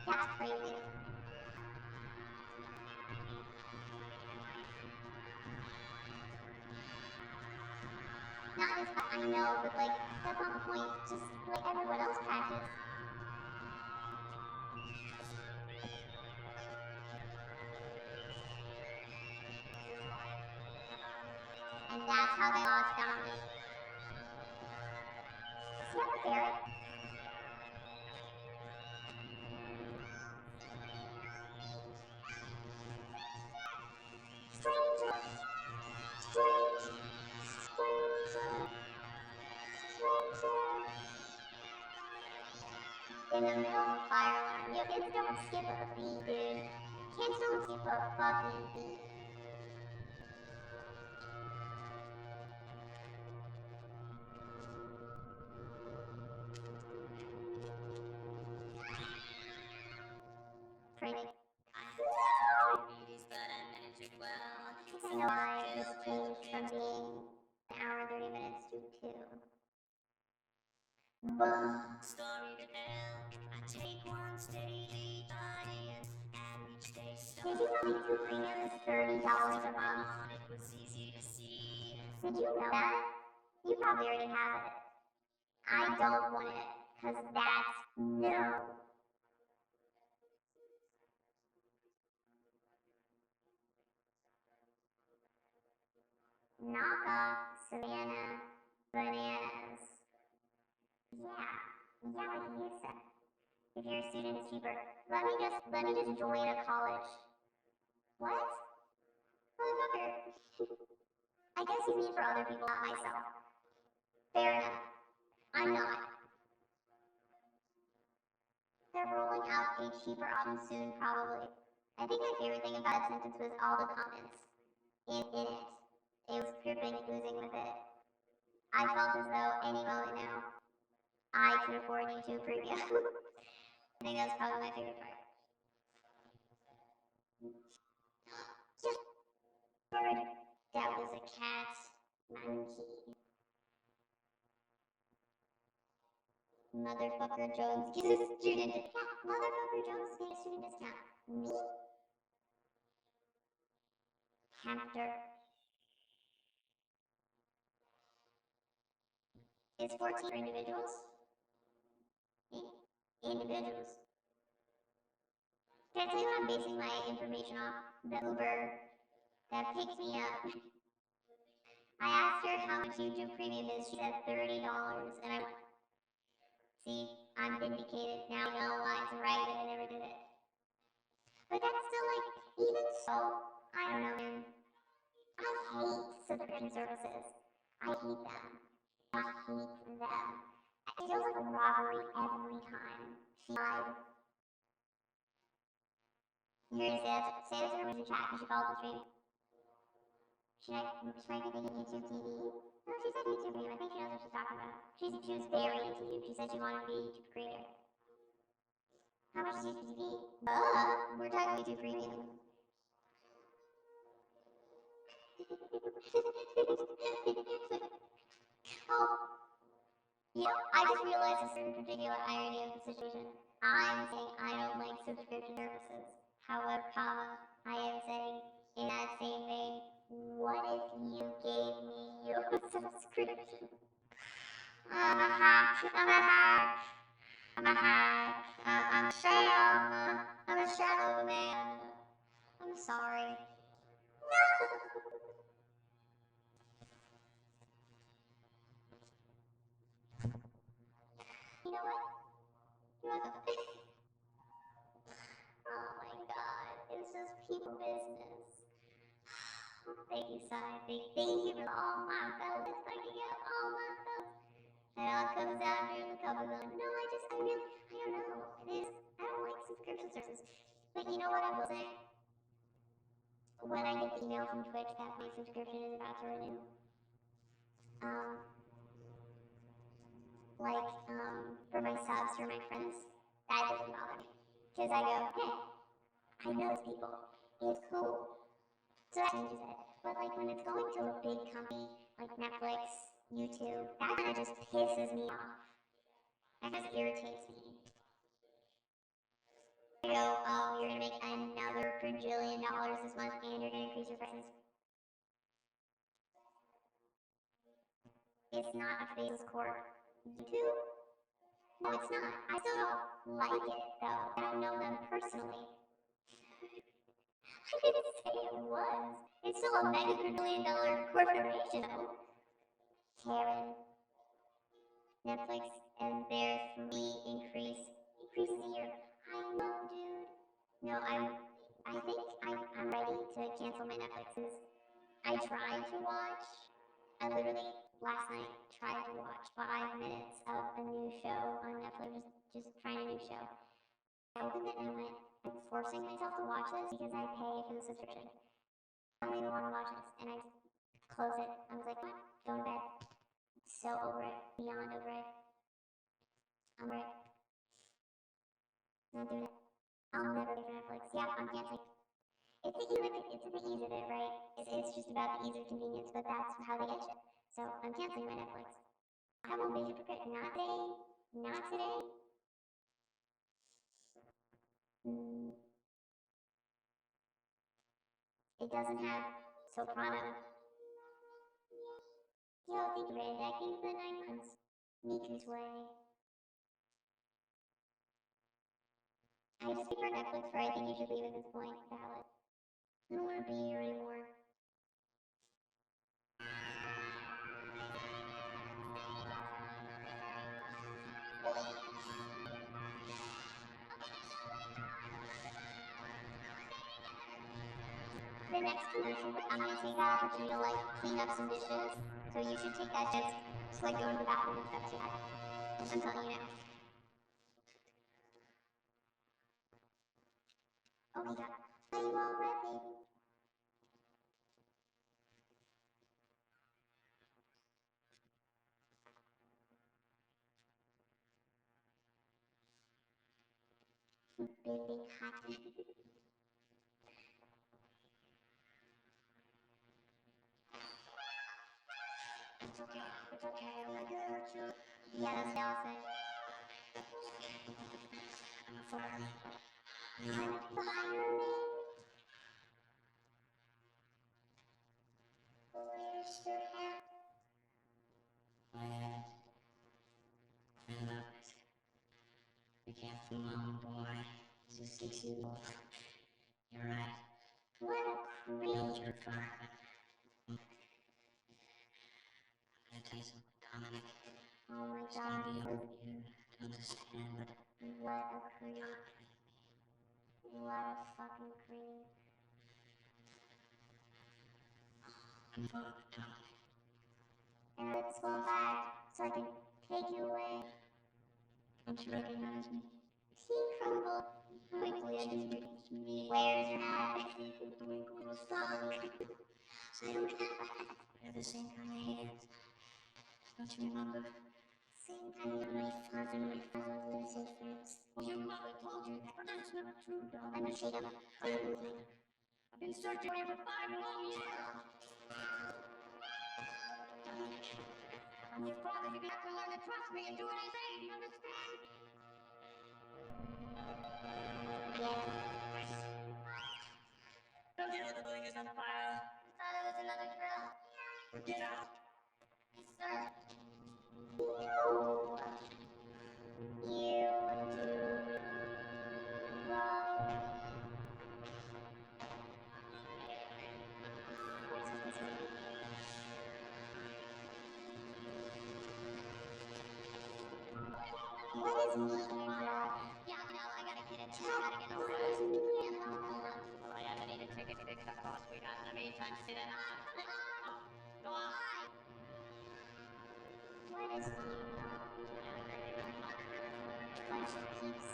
That's crazy. Not as I know, but like, that's not the point. Just let everyone else practice. And that's how they lost Dominic. Does he have a ferret? Stranger! Strange! Stranger! Stranger! In the middle of a fire alarm. Yo, kids don't skip a beat, dude. Kids don't skip a fucking beat. Frank. Diabetes, but I manage it well. I know why this changed from being an hour and 30 minutes to 2. Story to tell. I take one steady audience. Average day Did you know my 2 premium is $30 a month? It was easy to see. Did you know that? You probably already have it. I don't want it, because that's no. Knockoff Savannah bananas. Yeah, like you said. If you're a student, it's cheaper. Let me just join a college. What? Motherfucker. I guess you mean for other people, not myself. Fair enough. I'm not. They're rolling out a cheaper option soon, probably. I think my favorite thing about that sentence was all the comments. in it. It was dripping, oozing with it. I felt as though any moment now, I could afford YouTube Premium. I think that's probably my favorite part. Just bird. That was a cat monkey. Motherfucker Jones gets a student discount. Motherfucker Jones gets a student discount. Me? Hamster. It's 14 for individuals. Individuals. Can I tell you what I'm basing my information off? The Uber that picked me up. I asked her how much YouTube Premium is. She said $30, and I went, see, I'm vindicated. Now I know why it's right that I never did it. But that's still like, even so, I don't know, man. I hate subscription services. I hate them. I hate them. It feels like a robbery every time. She lied. You're gonna say this in her chat because she followed the stream. Should I be thinking YouTube TV? No, she said YouTube Premium. I think she knows what she's talking about. She was very into you. She said she wanted to be a YouTube creator. How much is YouTube TV? We're talking YouTube Premium. Oh, I just realized a certain particular irony of the situation. I'm saying I don't like subscription services. However, I am saying in that same vein, what if you gave me your subscription? I'm a hack. I'm Sam. I'm a shadow man. I'm sorry. No! You know what? You're welcome. Oh my god, it's just people business. Thank you, Sai. Thank you for all my fellas. Thank you, all my fellas. And it all comes down to the couple going, no, I don't know. I don't like subscription services. But you know what I will say? When I get the email from Twitch that my subscription is about to renew, for my subs, for my friends, that doesn't bother me. Because I go, hey, I know these people. It's cool. So that changes it. But like when it's going to a big company like Netflix, YouTube, that kind of just pisses me off. That just irritates me. I go, oh, you're gonna make another $1 this month and you're gonna increase your prices. It's not a faceless corp. YouTube? No, it's not. I still don't like it though. I don't know them personally. I didn't say it was. It's still a mega $1 corporation though. Karen. Netflix and their free increases a year. I know, dude. No, I think I'm ready to cancel my Netflixes. I tried to watch. I literally last night tried to watch 5 minutes of a new show on Netflix. Just trying a new show. I opened it and I went, I'm forcing myself to watch this because I pay for the subscription. I don't even want to watch this. And I just closed it. I was like, what? Going to bed. So over it. Beyond over it. I'm right. Not doing it. I'll never pay for Netflix. Yeah, I'm canceling. It's the ease of it, right? It's just about the ease of convenience, but that's how they get you. So I'm canceling my Netflix. I won't be hypocrite. Not today. Not today. It doesn't have Soprano. Yo, thank you, Brandon. Thank you for the 9 months. Miku's way. I just prefer Netflix for I think you should leave at this point. Valid. I don't want to be here anymore. The next commercial, I'm gonna take that opportunity to like clean up some dishes. So you should take that chance to like go to the bathroom and stuff too. I'm telling you now. Oh my god. Are you all ready? being hot. It's okay, I'm not gonna hurt you. Yeah, that's the opposite. I'm a fireman. I'm a fireman? Where's your hat? My head. And look. Be careful, Mom, boy. This is 6 years old. You're right. What a creep. Build your fireman. I'm gonna tell you something, Dominic. Oh my It's gonna be god. hard for you to understand, but What a creep. What a fucking creep. I'm father, Dominic. And let's go back so I can take you away. Don't you recognize me? He crumbled quickly at his feet. Where's your hat? Fuck. So we have the same kind of hands. Don't you remember? Same kind of my father was his friends. Well, your mother told you that, but that's not true, Dominic. Let me see them. I've been searching for you for 5 long years. Dominic, I'm your father. You're gonna have to learn to trust me and do what I say. Do you understand? Yeah. Don't you know the building is on fire? I thought it was another drill. Get out. Yes, sir. No. You do wrong. What is eating your dog? Yeah, no, I gotta get it. I Cat, gotta get what over is it. eating Yeah, your no, hold dog? on. Well, I have to need a ticket to fix that cost we got. In the meantime, see that Go on. What is eating your dog? Bunch of peeps.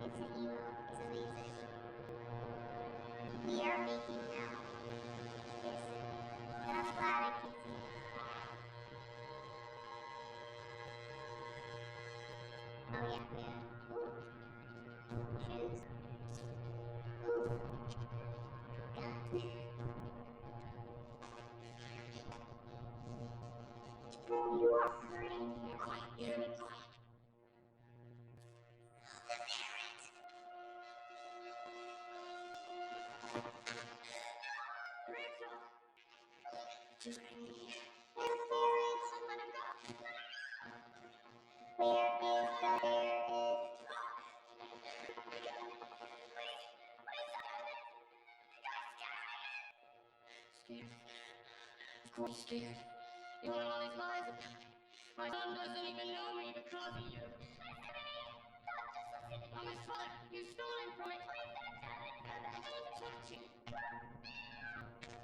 It's an emo. It's amazing. We are making out. Yes. And I'm glad I can see it. Oh yeah, yeah. Ooh. Shoes. Ooh. Gun. Bro, you are hurting him. You're quiet. The parrot. Rachel! Just right here. There's a ferret. Let him go. Where is the ferret? Scared. Of course scared. You want all these lies about me. My son doesn't even know me because of you. I'm his father. You stole him from me. Don't touch him.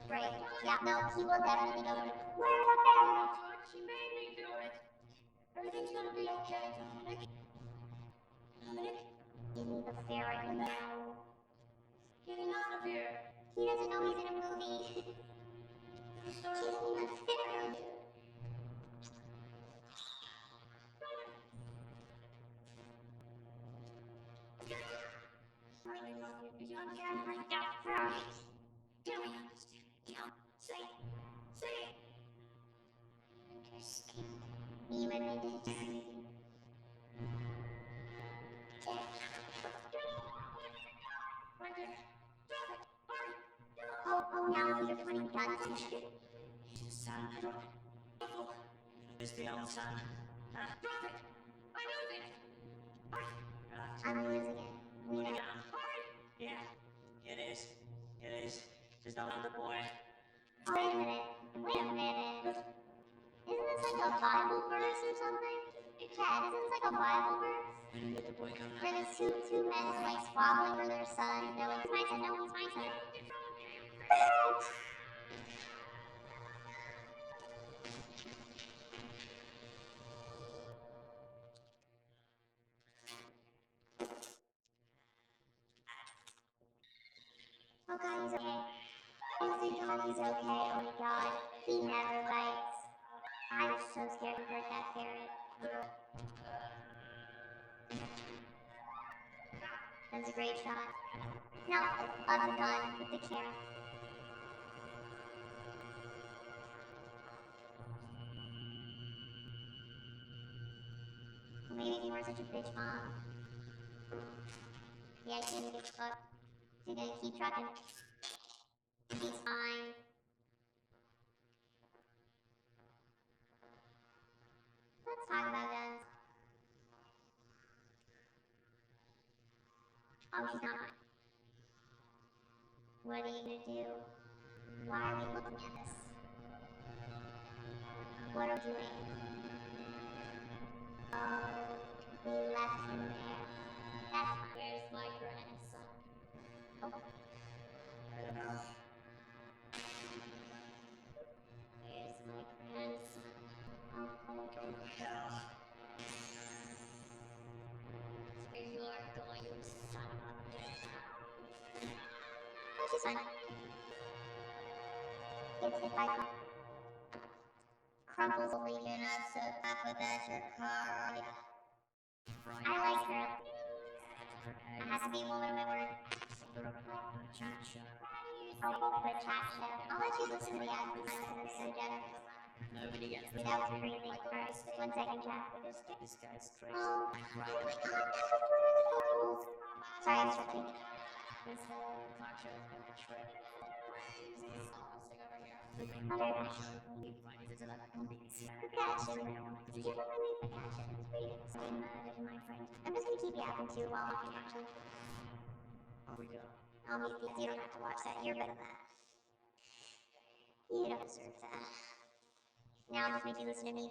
Right. Yeah, no, he will definitely go. Where's the ferret? Touch. He made me do it. Everything's gonna be okay, Dominic. Dominic? Give me the ferret now. Get him out of here. He doesn't know he's in a movie. Give me the ferret. Really love you beyond You're like the ferret. Tell me how to stand it down. Say it. Say it. Understand. You admitted to me. Right there. Drop it. Hurry. Oh, now you're pointing guns. He's a son. It's the old son. Drop it. I'm losing it. Hurry. I'm losing it. We know. Hurry. Yeah. It is. It is. Just don't let the boy. Wait a minute. Wait a minute. Isn't this like a Bible verse or something? Chad, isn't this like a Bible verse? I didn't get the boy coming. Where there's two men like squabbling for their son. And they're like, it's my son, no, it's my son. Oh god, he's okay. Oh thank god he's okay. Oh my god. He never bites. I was so scared to hurt that ferret. That's a great shot. Now, of the gun with the camera. Maybe if you weren't such a bitch mom. Yeah, he didn't give a fuck. He's gonna keep trucking. He's fine. Let's talk about guns. Oh, she's not mine. What are you gonna do? Why are we looking at this? What are we doing? Oh, we left him there. That's fine. Where's my grandson? Oh. I don't know. Where's my grandson? Oh, go to hell. Where you are going, you son of a bitch. Oh, she's fine. Gets hit by car. Crumples will leave you not so Papa, that's your car. I like her. It has to be a woman or a word. Oh, we'll put chat show. I'll let you listen to the ad because it's so generous. Nobody gets That was crazy. Alright, 1 second, chat. This guy's crazy. Oh my god, that was so cool. Sorry, I was joking. This whole talk show has been a trip. Crazy sauce over here. Other Show only finds it like on these. Gotcha. Do you ever leave the gotcha? It's pretty good. Stay my friend. I'm just gonna keep yapping too while I'm actually. Off we go. I'll mute these. You don't have to watch that. You're better than that. You don't deserve that. Now I'll just make you listen to me.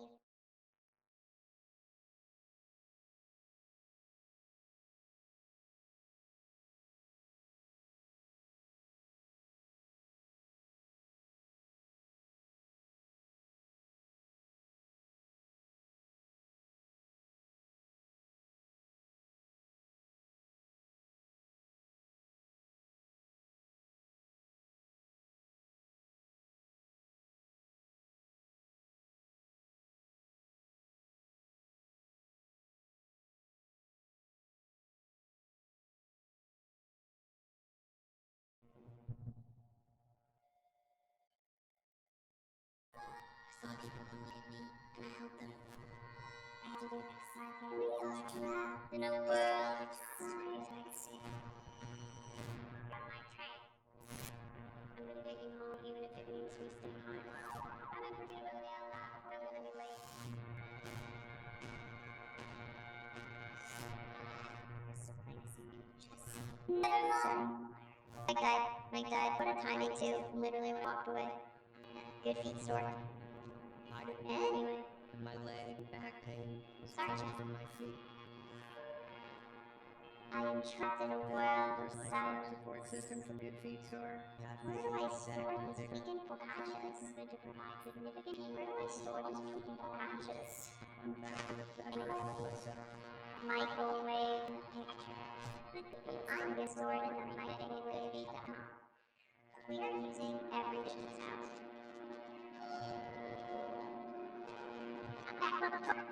I saw people who look at me, and I helped them. I have to do this. I can't. We are trapped in a world of size like skin. Got my train. I'm gonna get you home even if it means we stay home. I'm in pursuit of the Allah. I'm gonna be late. Sorry. Mike died. What a timing too. Literally walked away. Good feet store. Anyway. My leg, back pain was Sorry, coming Chad. from my feet. I am trapped in a world of My silence. support system from Good Feet Store. Where do I store these vegan focaccias? To provide significant pain. Where do I store these vegan focaccias? I'm back to the bedroom with myself. Microwave in the picture. I'm just storing in the microwave.com. We are using everything in this house. I'm back, motherfucker.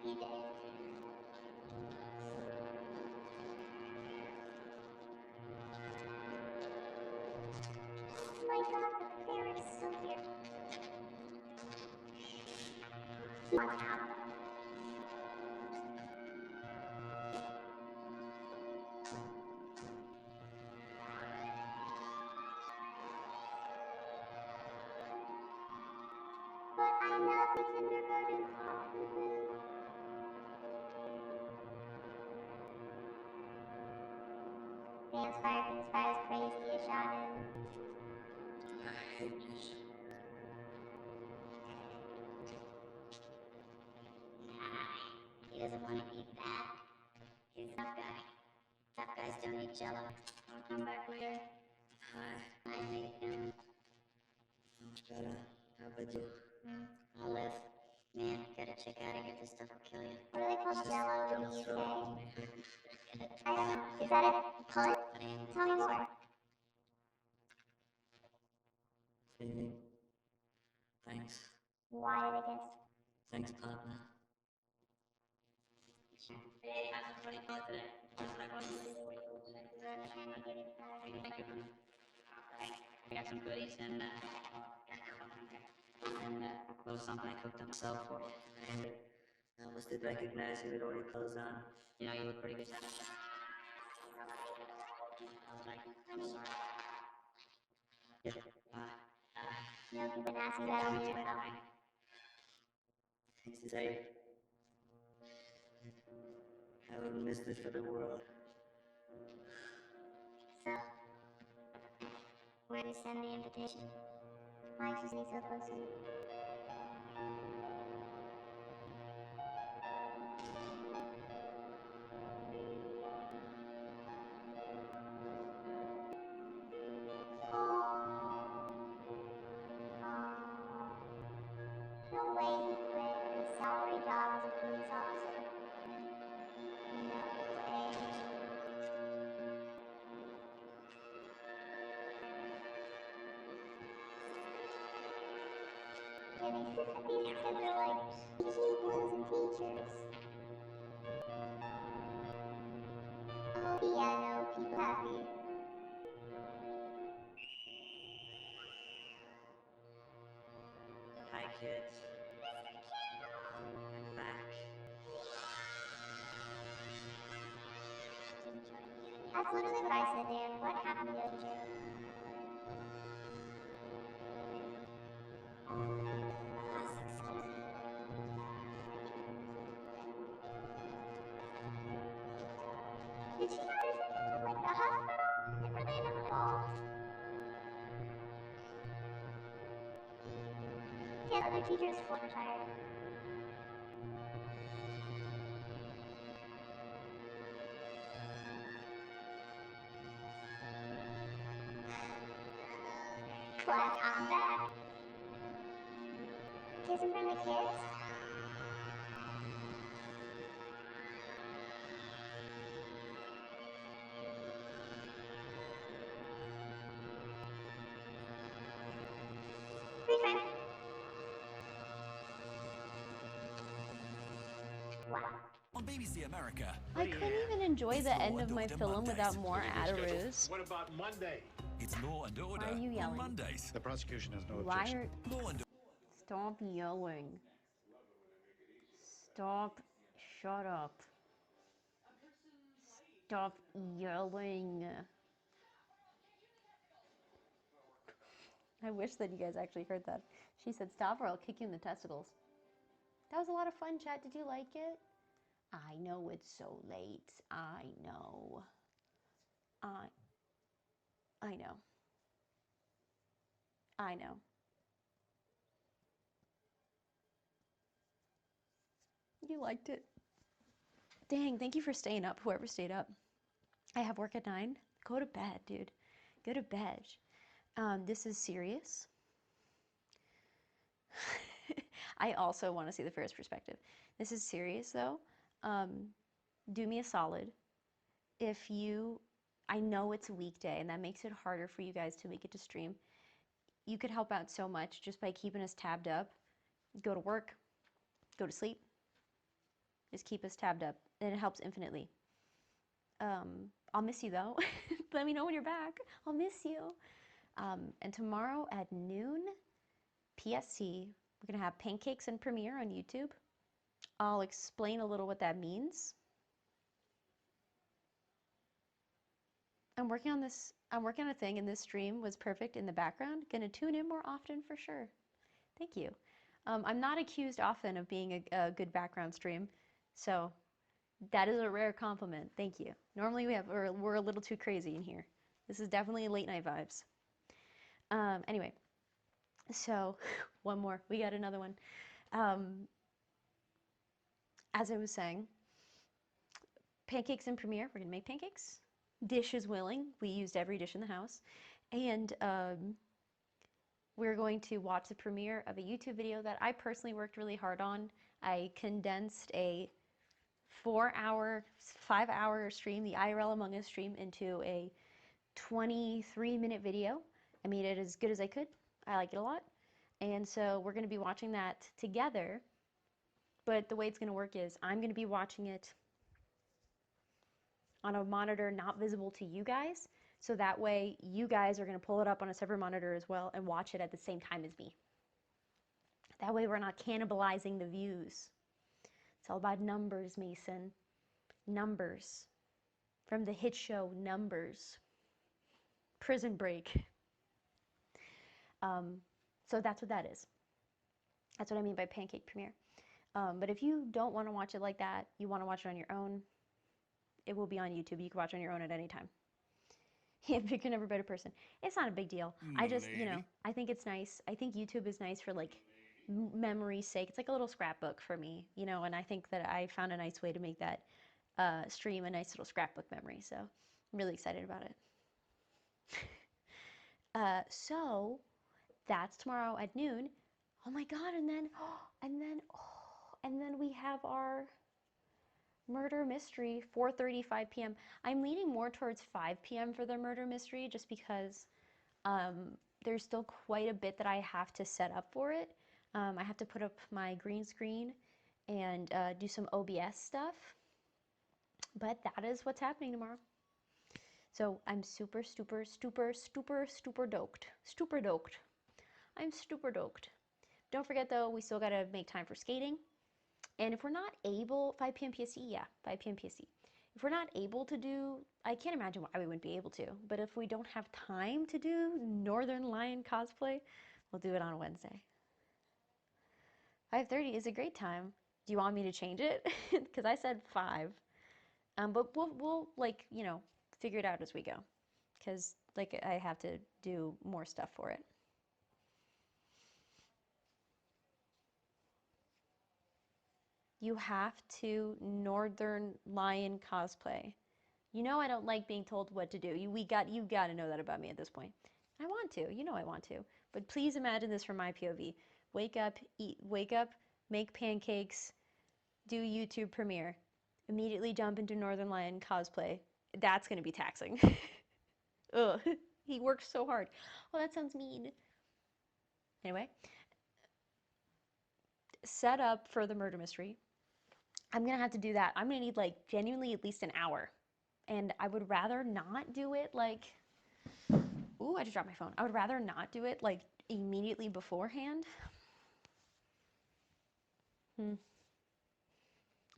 You did. Oh my god, the bear is so weird. He wants out. But I love the kindergarten coffee. Dance fire for this fire is crazy as shot in. I hate this. He doesn't want to be back. He's a tough guy. Tough guys don't need jello. I'll come back later. Hi. I hate him. Much better. How about you? I'll live. Man, get a chick out of here. This stuff will kill you. What do they call jello in the UK? I don't know. Is that a pun? Tell me more. Anything? Thanks. Why did I guess? Thanks, partner. Hey, how's everybody doing today? What should I buy you? Thank you. Alright, we got some goodies and a little something I cooked up myself for you. I almost did recognize you had already closed on. You know, you look pretty good. I was like, I'm sorry. Yeah. You know, you've been asking that all year. Things to say. I wouldn't miss this for the world. So, where do you send the invitation? Why is she sitting so close to me? No way he quit his salary job as a police officer. No way. Yeah, these kids are like Hebrews and teachers. Oh yeah, no, people happy. Hi, kids. I'm back. That's literally what I said, Dan. What happened to the other two? Did she have like the hospital? Were they involved? The other teachers were retired. But I'm back. Kissing from the kids? Reframe. Wow. On BBC America. I couldn't even enjoy the end of my film without more Adaroos. What about Monday? It's Law and Order Why are you on yelling? Mondays. The prosecution has no Why objection. are... Law and Stop yelling. Stop. Shut up. Stop yelling. I wish that you guys actually heard that. She said, stop or I'll kick you in the testicles. That was a lot of fun, chat. Did you like it? I know it's so late. I know. I know. I know. You liked it. Dang, thank you for staying up, whoever stayed up. I have work at 9. Go to bed, dude. Go to bed. This is serious. I also want to see the first perspective. This is serious, though. Do me a solid. If you, I know it's a weekday, and that makes it harder for you guys to make it to stream. You could help out so much just by keeping us tabbed up. Go to work, go to sleep. Just keep us tabbed up, and it helps infinitely. I'll miss you, though. Let me know when you're back. I'll miss you. And tomorrow at noon, PST, we're going to have Pancakes and Premiere on YouTube. I'll explain a little what that means. I'm working on this. I'm working on a thing, and this stream was perfect in the background. Gonna tune in more often for sure. Thank you. I'm not accused often of being a good background stream, so that is a rare compliment. Thank you. Normally we're a little too crazy in here. This is definitely late night vibes. Anyway, so one more. We got another one. As I was saying, Pancakes in Premiere. We're gonna make pancakes. Dish is willing. We used every dish in the house, and we're going to watch the premiere of a YouTube video that I personally worked really hard on. I condensed a 4-hour, 5-hour stream, the IRL Among Us stream, into a 23-minute video. I made it as good as I could. I like it a lot. And so we're going to be watching that together. But the way it's going to work is I'm going to be watching it on a monitor not visible to you guys. So that way you guys are going to pull it up on a separate monitor as well and watch it at the same time as me. That way we're not cannibalizing the views. It's all about numbers, Mason. Numbers. From the hit show Numbers. Prison Break. So that's what that is. That's what I mean by pancake premiere. But if you don't want to watch it like that, you want to watch it on your own, it will be on YouTube. You can watch it on your own at any time. Yeah, bigger, never better person. It's not a big deal. I just, you know, I think it's nice. I think YouTube is nice for like memory's sake. It's like a little scrapbook for me, you know, and I think that I found a nice way to make that stream a nice little scrapbook memory. So I'm really excited about it. So that's tomorrow at noon. Oh my God, and then we have our murder mystery, 4:35 p.m. I'm leaning more towards 5 p.m. for the murder mystery just because there's still quite a bit that I have to set up for it. I have to put up my green screen and do some OBS stuff. But that is what's happening tomorrow. So I'm super doked. Super doked. I'm super doked. Don't forget though, we still gotta make time for skating. And if we're not able, 5 p.m. PST, yeah, 5 p.m. PST. If we're not able to do, I can't imagine why we wouldn't be able to, but if we don't have time to do Northern Lion cosplay, we'll do it on Wednesday. 5:30 is a great time. Do you want me to change it? Because I said 5. But we'll like, you know, figure it out as we go. Because like I have to do more stuff for it. You have to Northern Lion cosplay. You know I don't like being told what to do. You got to know that about me at this point. I want to. You know I want to. But please imagine this from my POV. Wake up, make pancakes, do YouTube premiere, immediately jump into Northern Lion cosplay. That's going to be taxing. Ugh. He works so hard. Oh, that sounds mean. Anyway, set up for the murder mystery. I'm going to have to do that. I'm going to need like genuinely at least an hour. And I would rather not do it like, ooh, I just dropped my phone. I would rather not do it like immediately beforehand.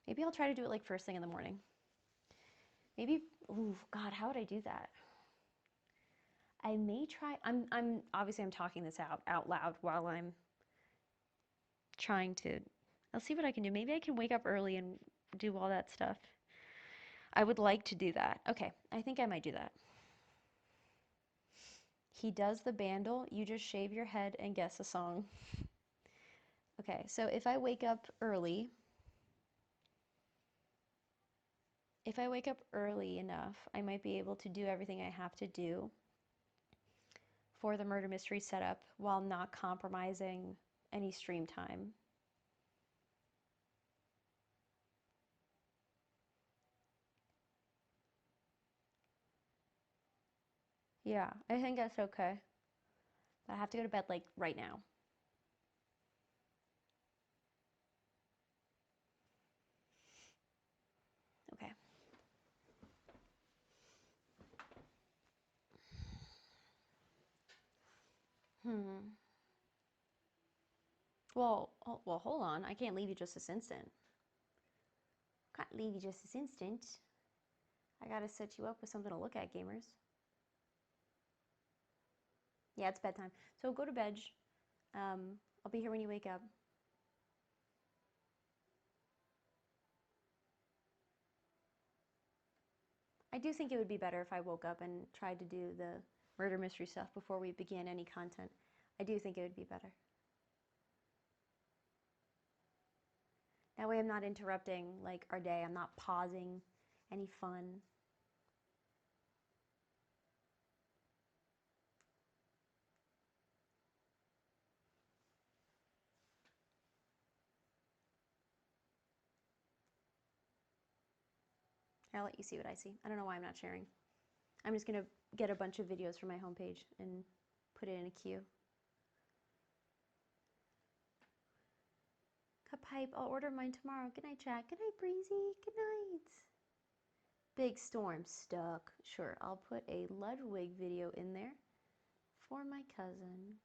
Maybe I'll try to do it like first thing in the morning. Maybe, ooh, God, how would I do that? I may try, I'm obviously I'm talking this out loud while I'm trying to, I'll see what I can do. Maybe I can wake up early and do all that stuff. I would like to do that. Okay, I think I might do that. He does the bandle, you just shave your head and guess a song. Okay, so if I wake up early enough, I might be able to do everything I have to do for the murder mystery setup while not compromising any stream time. Yeah, I think that's okay. I have to go to bed like right now. Okay. Well, hold on. I can't leave you just this instant. Can't leave you just this instant. I gotta set you up with something to look at, gamers. Yeah, it's bedtime. So go to bed. I'll be here when you wake up. I do think it would be better if I woke up and tried to do the murder mystery stuff before we began any content. I do think it would be better. That way I'm not interrupting like our day. I'm not pausing any fun. I'll let you see what I see. I don't know why I'm not sharing. I'm just gonna get a bunch of videos from my homepage and put it in a queue. Hype. I'll order mine tomorrow. Good night, chat. Good night, Breezy. Good night. Big storm stuck. Sure, I'll put a Ludwig video in there for my cousin.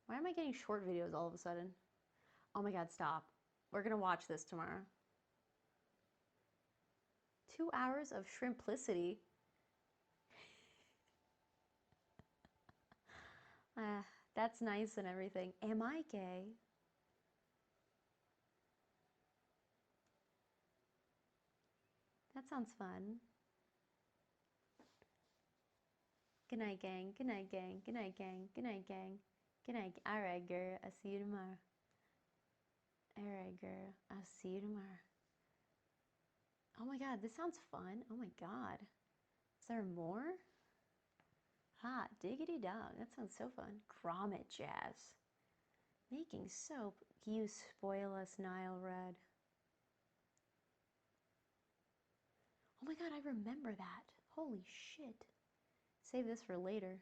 Why am I getting short videos all of a sudden? Oh my god, stop. We're gonna watch this tomorrow. 2 hours of shrimplicity. That's nice and everything. Am I gay? That sounds fun. Good night, gang. Good night, gang. Good night, gang. Good night, gang. Good night. All right, girl. I'll see you tomorrow. All right, girl. I'll see you tomorrow. Oh my god, this sounds fun. Oh my god. Is there more? Hot diggity dog. That sounds so fun. Grommet jazz. Making soap. You spoil us, Nile Red. Oh my god, I remember that. Holy shit. Save this for later.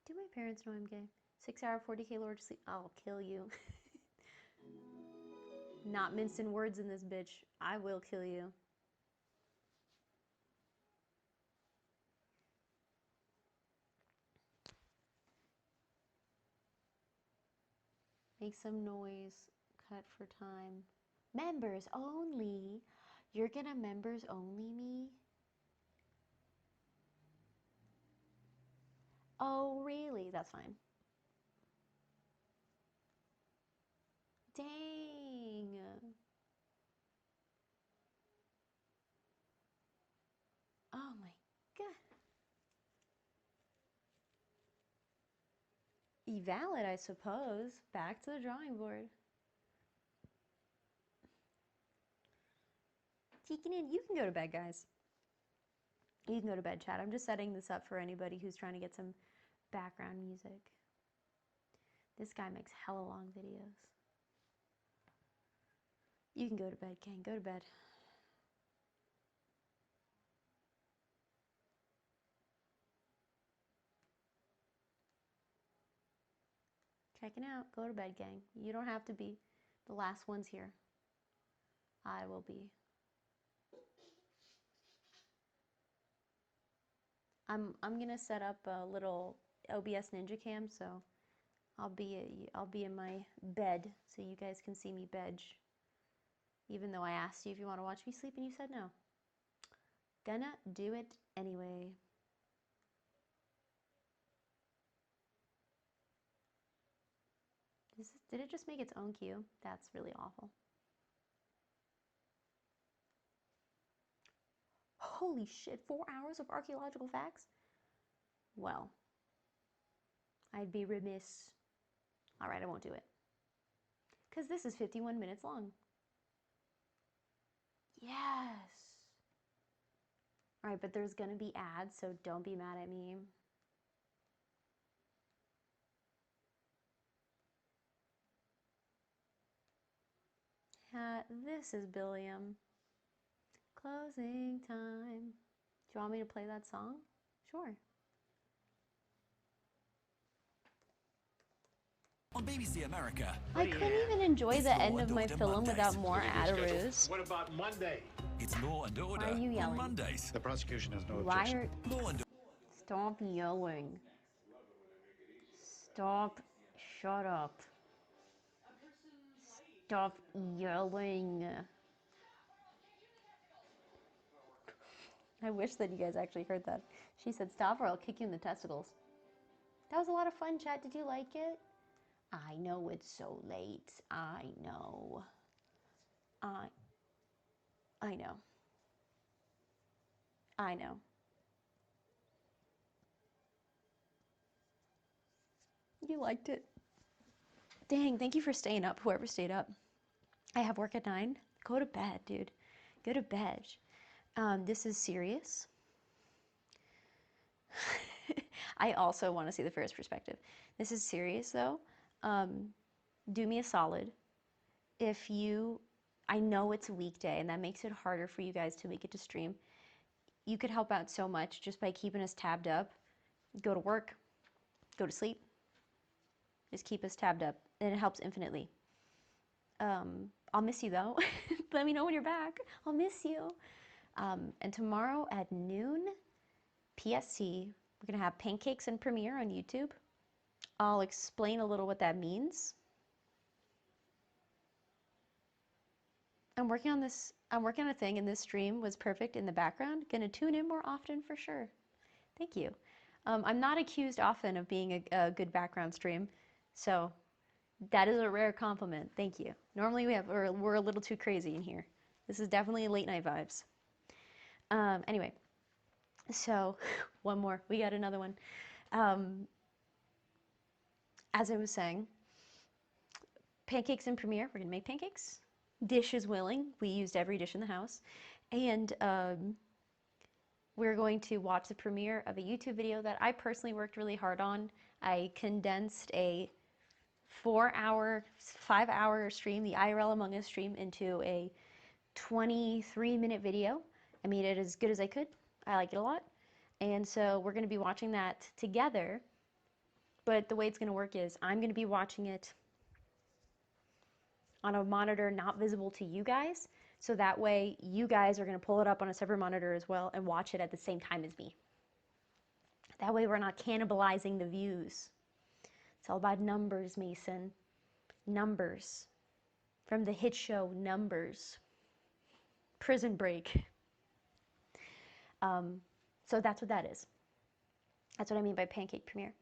Do my parents know I'm gay? 6 hour, 40K Lord to sleep. I'll kill you. Not mincing words in this bitch. I will kill you. Make some noise. Cut for time. Members only. You're gonna members only me? Oh, really? That's fine. Dang. Oh my god. Valid, I suppose. Back to the drawing board. You can go to bed, guys. You can go to bed, chat. I'm just setting this up for anybody who's trying to get some background music. This guy makes hella long videos. You can go to bed, King. Go to bed. Checking out. Go to bed, gang. You don't have to be the last ones here. I will be. I'm gonna set up a little OBS Ninja Cam, so I'll be in my bed so you guys can see me bedge. Even though I asked you if you want to watch me sleep and you said no. Gonna do it anyway. Did it just make its own cue? That's really awful. Holy shit, 4 hours of archaeological facts? Well, I'd be remiss. All right, I won't do it. Because this is 51 minutes long. Yes. All right, but there's going to be ads, so don't be mad at me. This is Billiam. Closing time. Do you want me to play that song? Sure. On BBC America. I couldn't even enjoy the end of my film without more ad-roos. What about Monday? It's Law and Order Why are you yelling? on Mondays. The prosecution has no Why objection. Law and Stop yelling. Stop. Shut up. Stop yelling. I wish that you guys actually heard that. She said, stop or I'll kick you in the testicles. That was a lot of fun, chat. Did you like it? I know it's so late. I know. I know. I know. You liked it. Dang, thank you for staying up, whoever stayed up. I have work at 9. Go to bed, dude. Go to bed. This is serious. I also want to see the first perspective. This is serious, though. Do me a solid. If you I know it's a weekday and that makes it harder for you guys to make it to stream. You could help out so much just by keeping us tabbed up. Go to work, go to sleep, just keep us tabbed up, and it helps infinitely. I'll miss you though. Let me know when you're back. I'll miss you. And tomorrow at noon PST, we're gonna have pancakes and Premiere on YouTube. I'll explain a little what that means. I'm working on this. I'm working on a thing, and this stream was perfect in the background. Gonna tune in more often for sure. Thank you. I'm not accused often of being a good background stream, so that is a rare compliment. Thank you. Normally we're a little too crazy in here. This is definitely late night vibes. Anyway, so one more. We got another one. As I was saying, pancakes in Premiere. We're gonna make pancakes. Dish is willing. We used every dish in the house, and we're going to watch the premiere of a YouTube video that I personally worked really hard on. I condensed a 4-hour, 5-hour stream, the IRL Among Us stream, into a 23-minute video. I made it as good as I could. I like it a lot. And so we're going to be watching that together. But the way it's going to work is I'm going to be watching it on a monitor not visible to you guys. So that way you guys are going to pull it up on a separate monitor as well and watch it at the same time as me. That way we're not cannibalizing the views. It's all about numbers, Mason. Numbers. From the hit show Numbers. Prison Break. So that's what that is. That's what I mean by pancake premiere.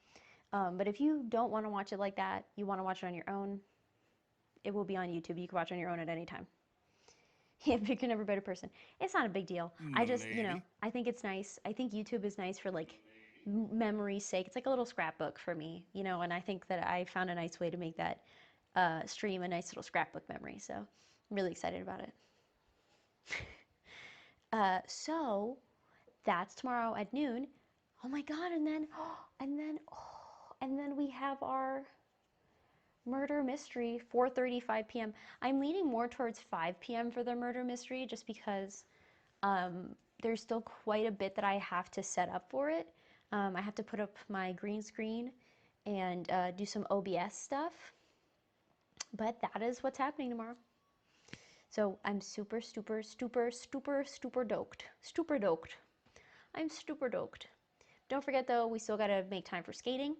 But if you don't want to watch it like that, you want to watch it on your own, it will be on YouTube. You can watch it on your own at any time. Yeah, bigger, never better person. It's not a big deal. I just, you know, I think it's nice. I think YouTube is nice for like memory's sake. It's like a little scrapbook for me, you know, and I think that I found a nice way to make that stream a nice little scrapbook memory. So I'm really excited about it. So that's tomorrow at noon. Oh my God. And then we have our murder mystery, 4:35 p.m. I'm leaning more towards 5 p.m. for the murder mystery just because there's still quite a bit that I have to set up for it. I have to put up my green screen and do some OBS stuff. But that is what's happening tomorrow. So I'm super doked. Super doked. I'm super doked. Don't forget though, we still gotta make time for skating.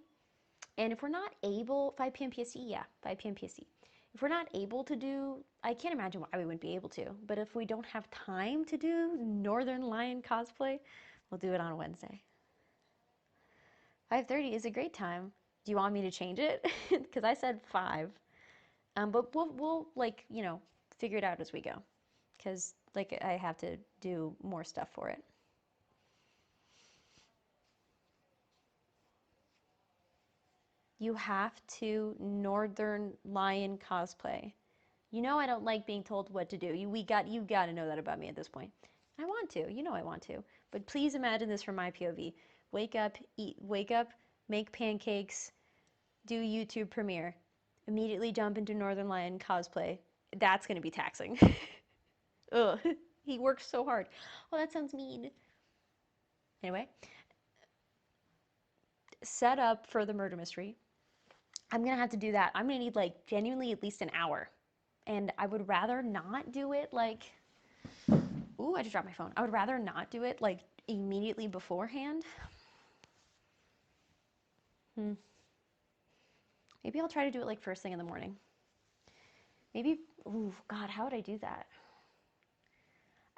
And if we're not able, 5 p.m. PST, yeah, 5 p.m. PST. If we're not able to do, I can't imagine why we wouldn't be able to, but if we don't have time to do Northern Lion cosplay, we'll do it on a Wednesday. 5:30 is a great time. Do you want me to change it? Because I said 5. But we'll like, you know, figure it out as we go. Because like I have to do more stuff for it. You have to Northern Lion cosplay. You know I don't like being told what to do. You got to know that about me at this point. I want to. You know I want to. But please imagine this from my POV. Wake up, make pancakes, do YouTube premiere, immediately jump into Northern Lion cosplay. That's going to be taxing. Ugh. He works so hard. Oh, that sounds mean. Anyway, set up for the murder mystery. I'm gonna have to do that. I'm gonna need like genuinely at least an hour. And I would rather not do it like, ooh, I just dropped my phone. I would rather not do it like immediately beforehand. Maybe I'll try to do it like first thing in the morning. Maybe, ooh, God, how would I do that?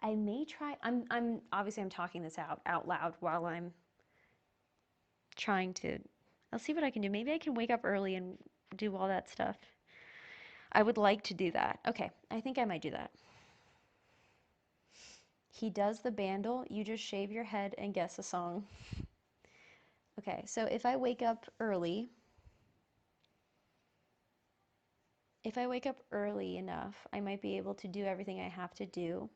I may try, I'm obviously I'm talking this out loud while I'm trying to, I'll see what I can do. Maybe I can wake up early and do all that stuff. I would like to do that. Okay, I think I might do that. He does the bandle, you just shave your head and guess a song. Okay, so if I wake up early enough, I might be able to do everything I have to do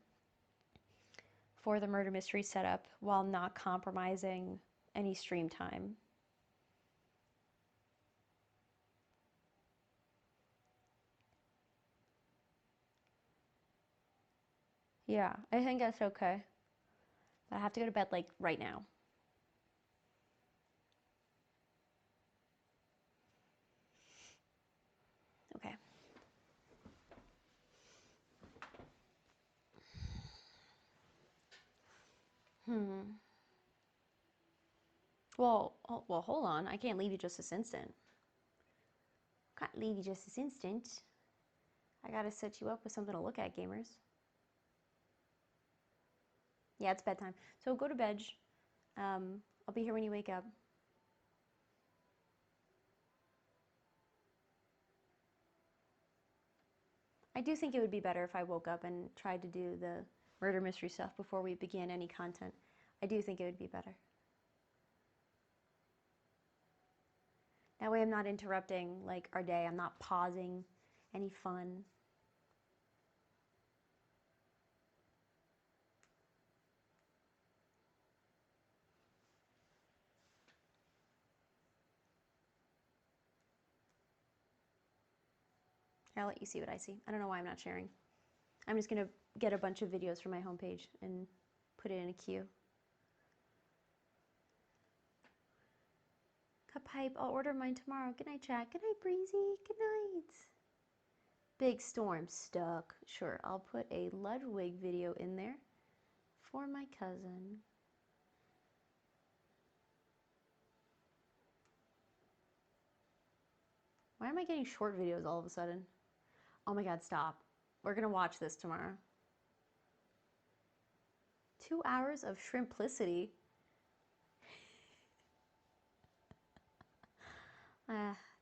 for the murder mystery setup while not compromising any stream time. Yeah, I think that's okay. But I have to go to bed like right now. Okay. Well, hold on. I can't leave you just this instant. Can't leave you just this instant. I gotta set you up with something to look at, gamers. Yeah, it's bedtime. So go to bed. I'll be here when you wake up. I do think it would be better if I woke up and tried to do the murder mystery stuff before we begin any content. I do think it would be better. That way I'm not interrupting like our day. I'm not pausing any fun. Here, I'll let you see what I see. I don't know why I'm not sharing. I'm just gonna get a bunch of videos from my homepage and put it in a queue. Cup hype, I'll order mine tomorrow. Good night, chat. Good night, Breezy. Good night. Big storm stuck. Sure, I'll put a Ludwig video in there for my cousin. Why am I getting short videos all of a sudden? Oh my god, stop. We're gonna watch this tomorrow. 2 hours of shrimplicity.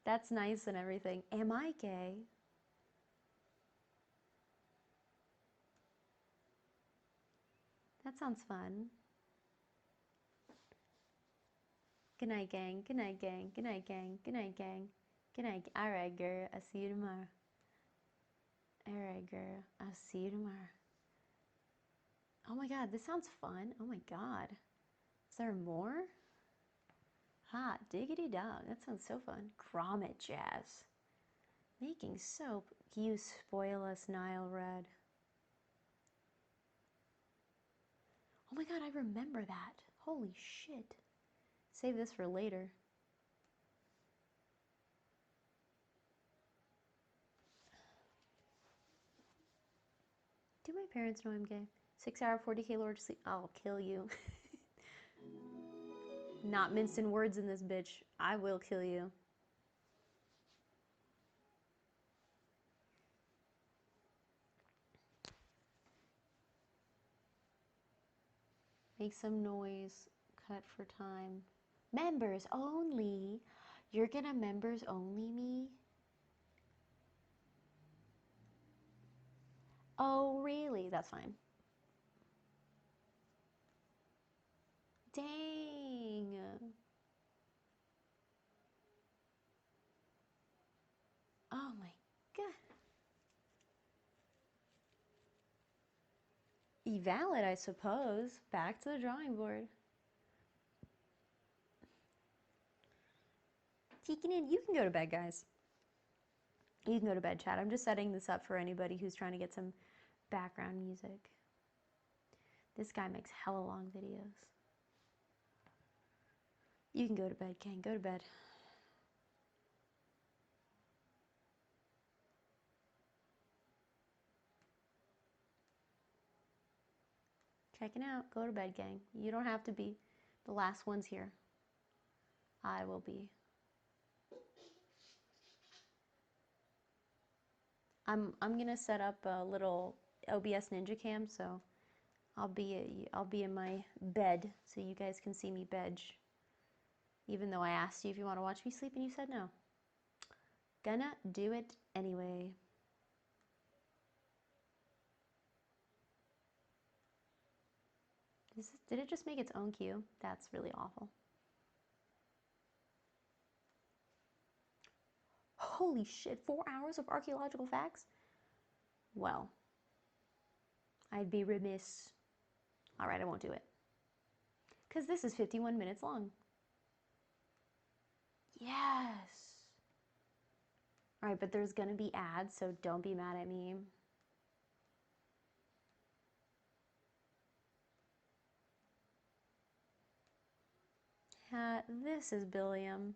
That's nice and everything. Am I gay? That sounds fun. Good night, gang. Good night, gang. Good night, gang. Good night, gang. Good night. All right, girl. I'll see you tomorrow. All right, girl. I'll see you tomorrow. Oh my god, this sounds fun. Oh my god. Is there more? Hot diggity dog. That sounds so fun. Grommet jazz. Making soap. You spoil us, Nile Red. Oh my god, I remember that. Holy shit. Save this for later. Do my parents know I'm gay? 6 hour, 40K Lord sleep. I'll kill you. Not mincing words in this bitch. I will kill you. Make some noise. Cut for time. Members only. You're gonna members only me? Oh, really? That's fine. Dang. Oh my god. Valid, I suppose. Back to the drawing board. Tekin, you can go to bed, guys. You can go to bed, chat. I'm just setting this up for anybody who's trying to get some background music. This guy makes hella long videos. You can go to bed, Ken. Go to bed. Checking out. Go to bed, gang. You don't have to be the last ones here. I will be. I'm gonna set up a little OBS Ninja Cam, so I'll be in my bed so you guys can see me bedge. Even though I asked you if you want to watch me sleep and you said no. Gonna do it anyway. Did it just make its own cue? That's really awful. Holy shit, 4 hours of archaeological facts? Well, I'd be remiss. All right, I won't do it. Because this is 51 minutes long. Yes. All right, but there's going to be ads, so don't be mad at me. Cat, this is Billiam.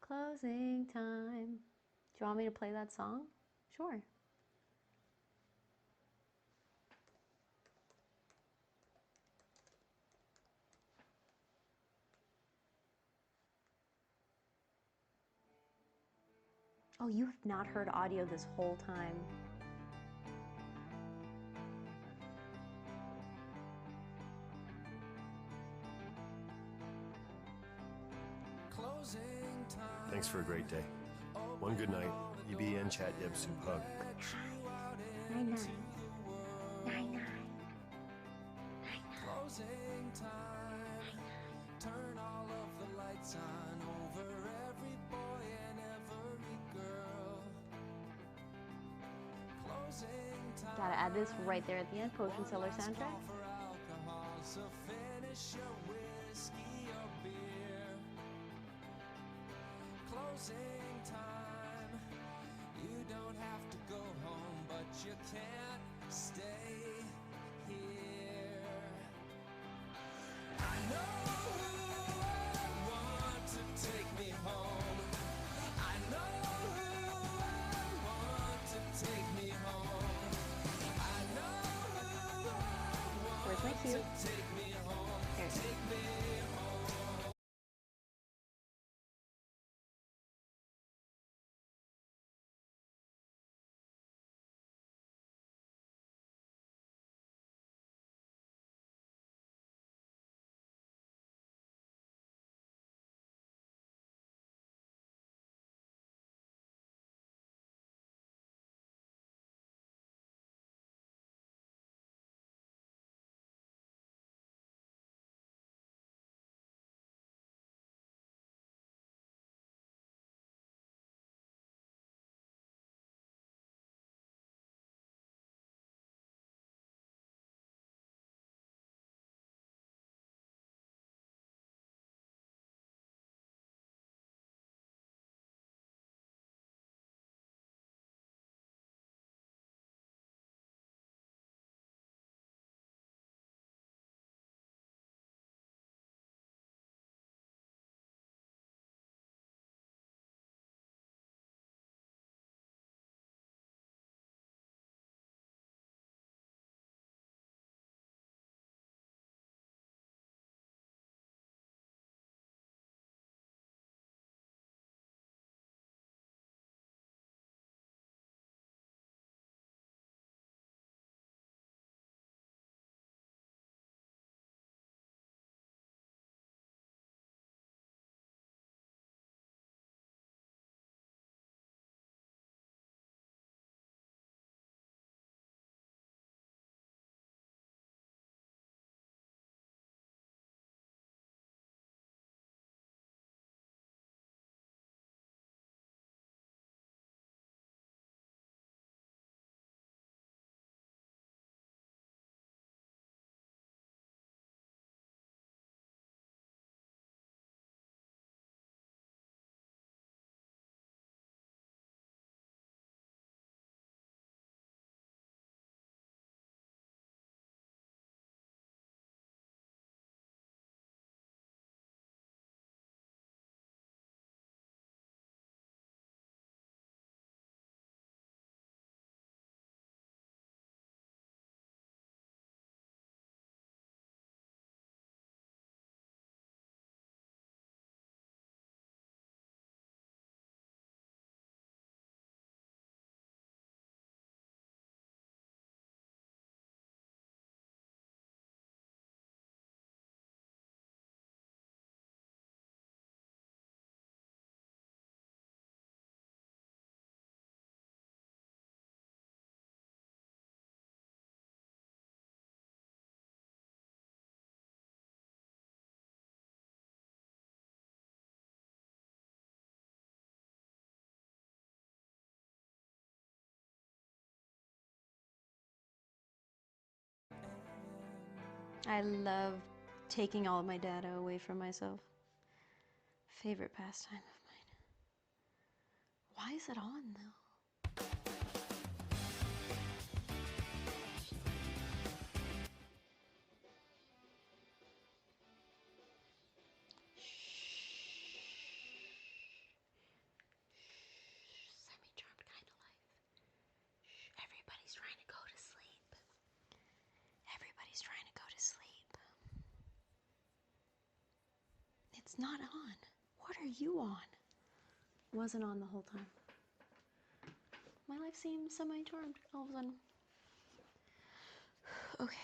Closing time. Do you want me to play that song? Sure. Oh, you have not heard audio this whole time. Thanks for a great day. One good night. EBN chat yeb soup hug. Night night. Night night. Closing time. Turn all of the lights on over every boy and every girl. Closing time. Gotta add this right there at the end. Potion Seller soundtrack. For alcohol, so finish your whiskey or beer. Closing time. You don't have to go home, but you can't stay here. I know who I want to take me home. I know who I want to take me home. I know who I want Where's my cue? to take me home. There. Take me home. I love taking all of my data away from myself. Favorite pastime of mine. Why is it on though? It's not on. What are you on? Wasn't on the whole time. My life seems semi-charmed all of a sudden. Okay.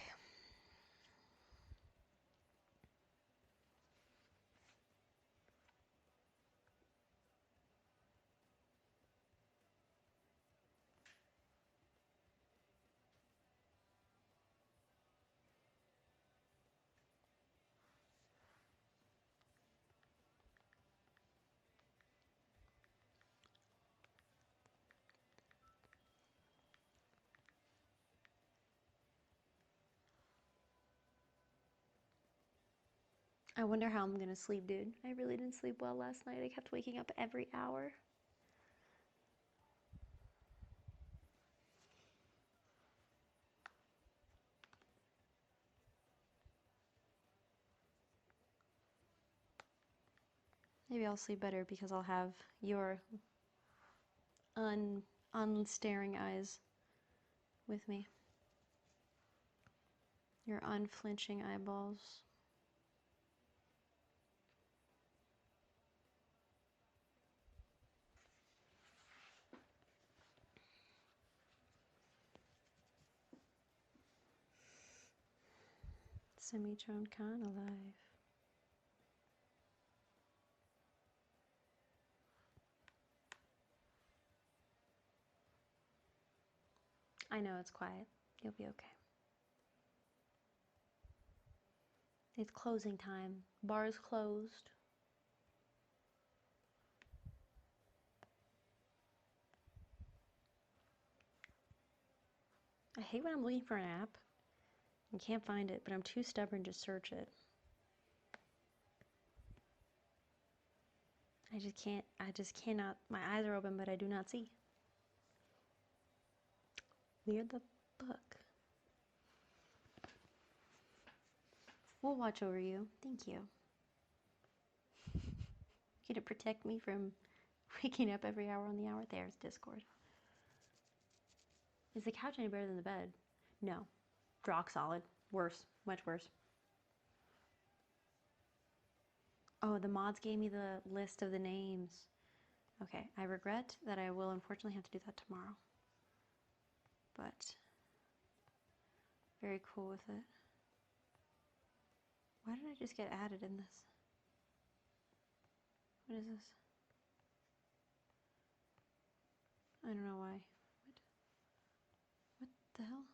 I wonder how I'm gonna sleep, dude. I really didn't sleep well last night. I kept waking up every hour. Maybe I'll sleep better because I'll have your unstaring eyes with me. Your unflinching eyeballs. Semi-charmed kind of life. I know it's quiet. You'll be okay. It's closing time. Bar's closed. I hate when I'm looking for an app and can't find it, but I'm too stubborn to search it. I just cannot. My eyes are open, but I do not see. Weird the book. We'll watch over you. Thank you. You to protect me from waking up every hour on the hour. There's Discord. Is the couch any better than the bed? No. Rock solid. Worse. Much worse. Oh, the mods gave me the list of the names. Okay, I regret that I will unfortunately have to do that tomorrow. But very cool with it. Why did I just get added in this? What is this? I don't know why. What the hell?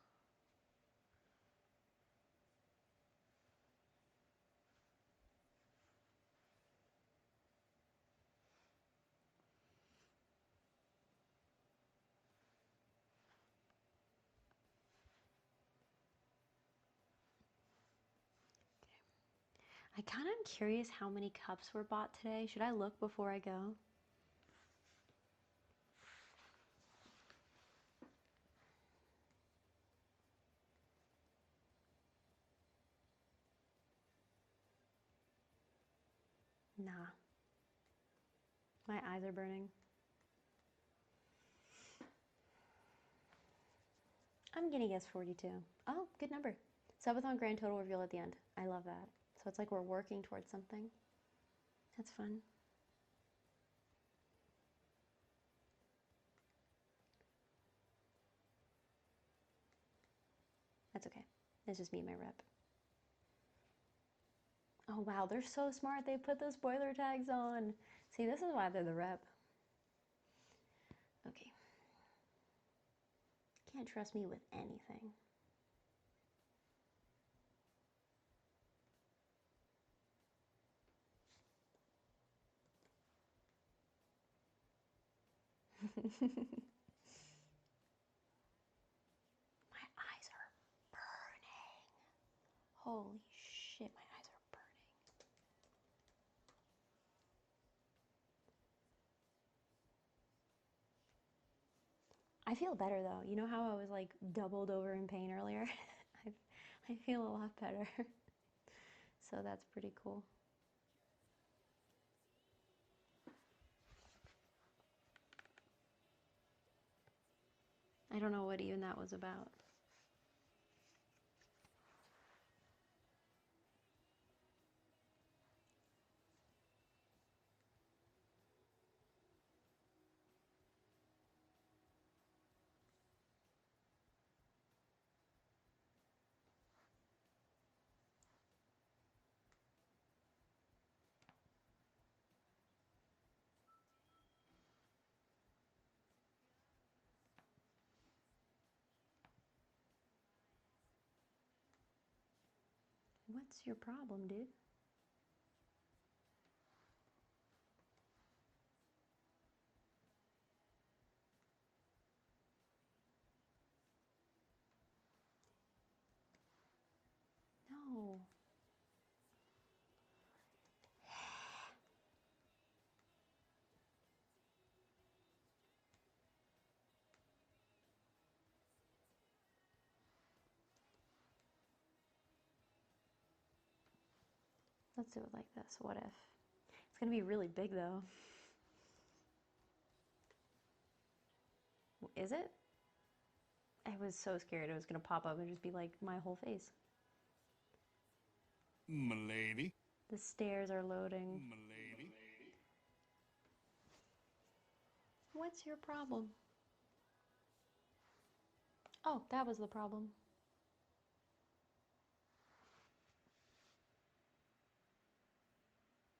I kind of am curious how many cups were bought today. Should I look before I go? Nah. My eyes are burning. I'm gonna guess 42. Oh, good number. Subathon grand total reveal at the end. I love that. So it's like we're working towards something. That's fun. That's okay. It's just me and my rep. Oh wow, they're so smart. They put the spoiler tags on. See, this is why they're the rep. Okay. Can't trust me with anything. My eyes are burning. Holy shit, my eyes are burning. I feel better though. You know how I was like doubled over in pain earlier? I feel a lot better. So that's pretty cool. I don't know what even that was about. What's your problem, dude? No. Let's do it like this. What if? It's gonna be really big though. Is it? I was so scared it was gonna pop up and just be like my whole face. M'lady. The stairs are loading. M'lady. What's your problem? Oh, that was the problem.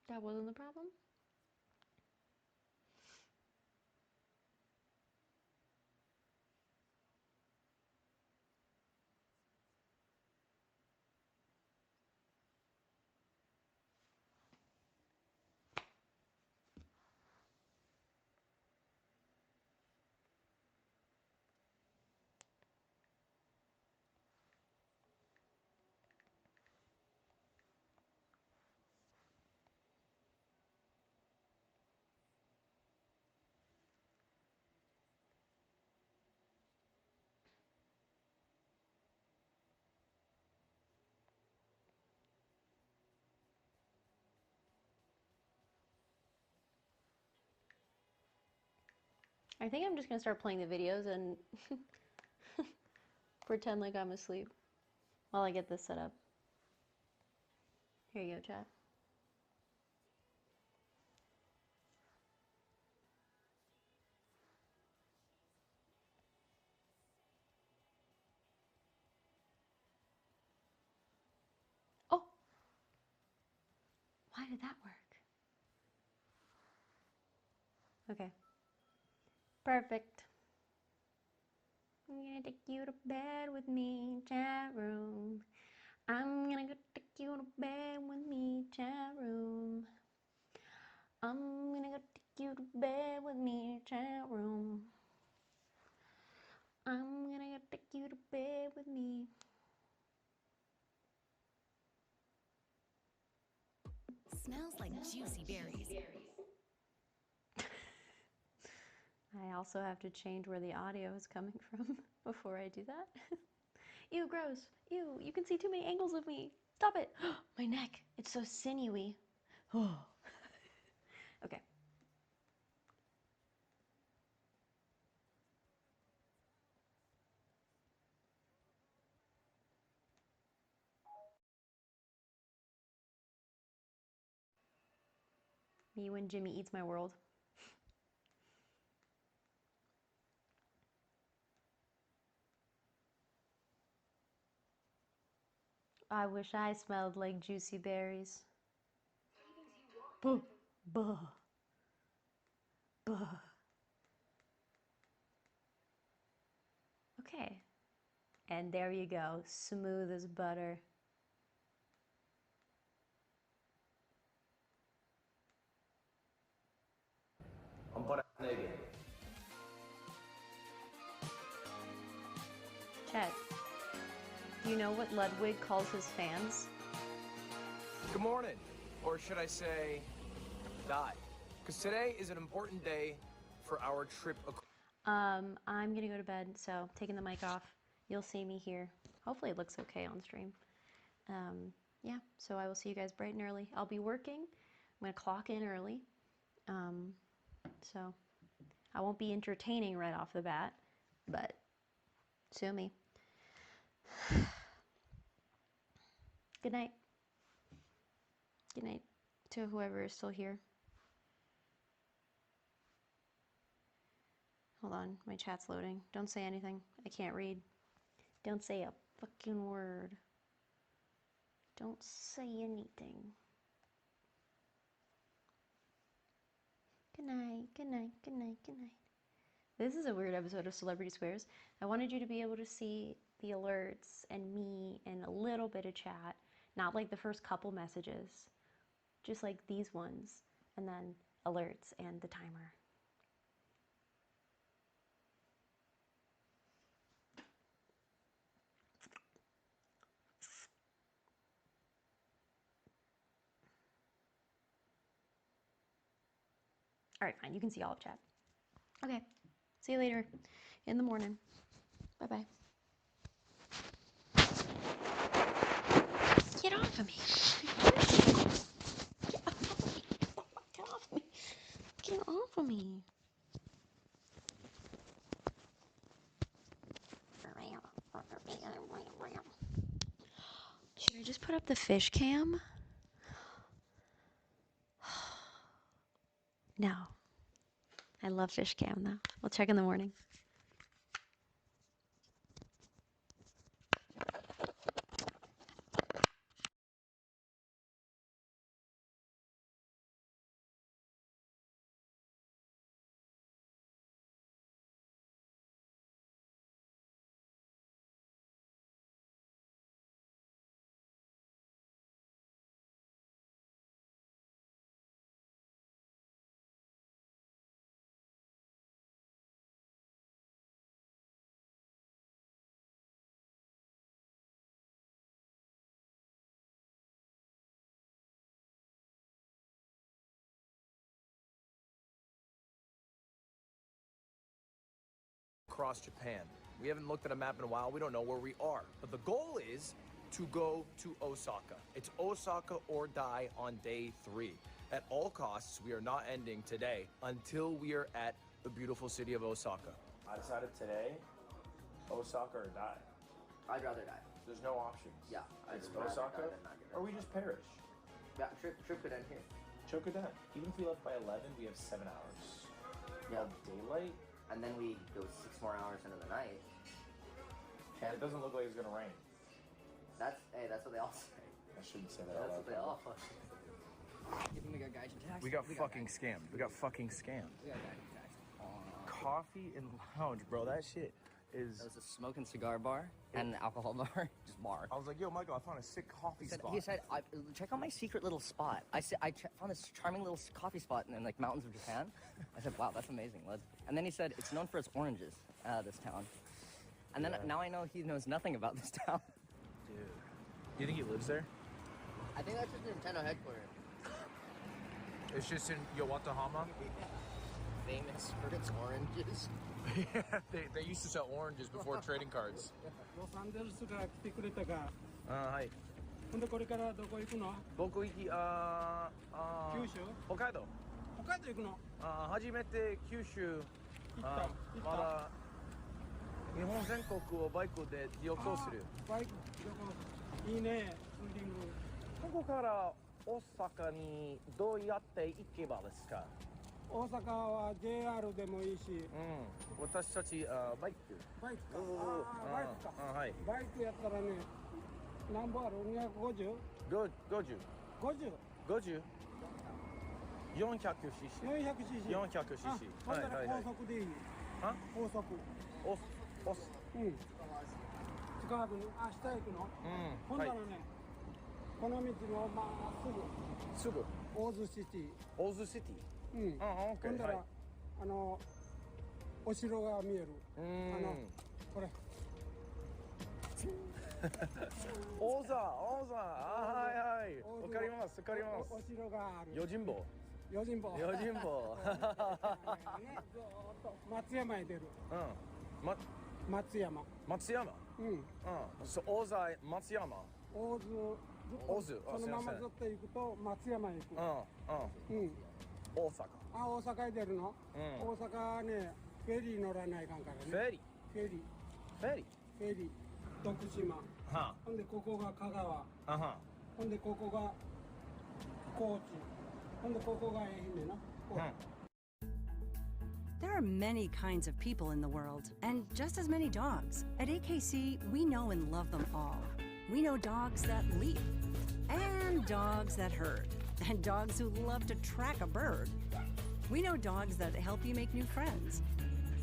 That wasn't the problem? I think I'm just gonna start playing the videos and pretend like I'm asleep while I get this set up. Here you go, chat. Oh! Why did that work? Okay. Perfect. I'm gonna take you to bed with me, chat room. I'm gonna go take you to bed with me, chat room. I'm gonna go take you to bed with me, chat room. I'm gonna go take you to bed with me. Smells like juicy berries. I also have to change where the audio is coming from before I do that. Ew, gross. Ew, you can see too many angles of me. Stop it. My neck, it's so sinewy. Okay. Me when Jimmy eats my world. I wish I smelled like juicy berries. Buh, buh, buh. Okay. And there you go, smooth as butter. I'm butt naked. Chet, do you know what Ludwig calls his fans? Good morning, or should I say, die. Because today is an important day for our trip. I'm gonna go to bed, so taking the mic off. You'll see me here. Hopefully it looks okay on stream. Yeah, so I will see you guys bright and early. I'll be working. I'm gonna clock in early. So I won't be entertaining right off the bat, but sue me. Good night. Good night to whoever is still here. Hold on, my chat's loading. Don't say anything. I can't read. Don't say a fucking word. Don't say anything. Good night, good night, good night, good night. This is a weird episode of Celebrity Squares. I wanted you to be able to see the alerts and me and a little bit of chat. Not like the first couple messages, just like these ones, and then alerts and the timer. All right, fine, you can see all of chat. Okay, see you later in the morning. Bye-bye. Get off of me. Get off of me. Get off of me. Should I just put up the fish cam? No. I love fish cam though. We'll check in the morning. Across Japan. We haven't looked at a map in a while. We don't know where we are. But the goal is to go to Osaka. It's Osaka or die on day 3. At all costs, we are not ending today until we are at the beautiful city of Osaka. I decided today, Osaka or die. I'd rather die. There's no options. Yeah. It's Osaka, or we just perish. Yeah, trip could end here. Trip could end. Even if we left by 11, we have 7 hours. Yeah. Daylight. And then we go 6 more hours into the night. And it doesn't look like it's gonna rain. That's what they all say. I shouldn't say that. That's what they all fucking say. We got gaijin tax. We got fucking scammed. We got fucking scammed. We got gaijin tax. Coffee and lounge, bro. That shit is. That was a smoke and cigar bar and an alcohol bar. Just bar. I was like, yo, Michael, I found a sick coffee spot. He said, check out my secret little spot. I found this charming little coffee spot in like mountains of Japan. I said, wow, that's amazing. And then he said, it's known for its oranges, this town. And then now I know he knows nothing about this town. Dude. Do you think he lives there? I think that's just the Nintendo headquarters. It's just in Yokohama? Famous for its oranges. Yeah, they used to sell oranges before trading cards. ロサンゼルスから来てくれたか。はい。ほんでこれからどこ行くの？僕行き、九州？北海道。北海道行くの？初めて九州。行った。まだ日本全国をバイクで旅行する。バイク旅行いいね。ツーリング。ここから大阪にどうやって行けばですか？大阪は JR でもいいし。私たちバイク。バイクか。バイクか。はい。バイクやったらね、何本ある？250？ 50。 50？ 400cc。 400cc。 400cc。ほんなら高速でいい。高速。うん。近くに下行くの？ほんならね、この道のまっすぐ。大津シティ。大津シティ。ほんだら、お城が見える。これ。王座、はいはい。わかります。お城がある。用心棒。ね、ずーっと松山へ出る。松山。大座、松山。大津。そのままずっと行くと松山へ行く。大阪へ出るの？大阪ね、フェリー乗らないかんからね。フェリー。徳島。ほんでここが香川。ほんでここが高知。ほんでここが愛媛な。There are many kinds of people in the world, and just as many dogs. At AKC, we know and love them all. We know dogs that leap, and dogs that herd, and dogs who love to track a bird. We know dogs that help you make new friends,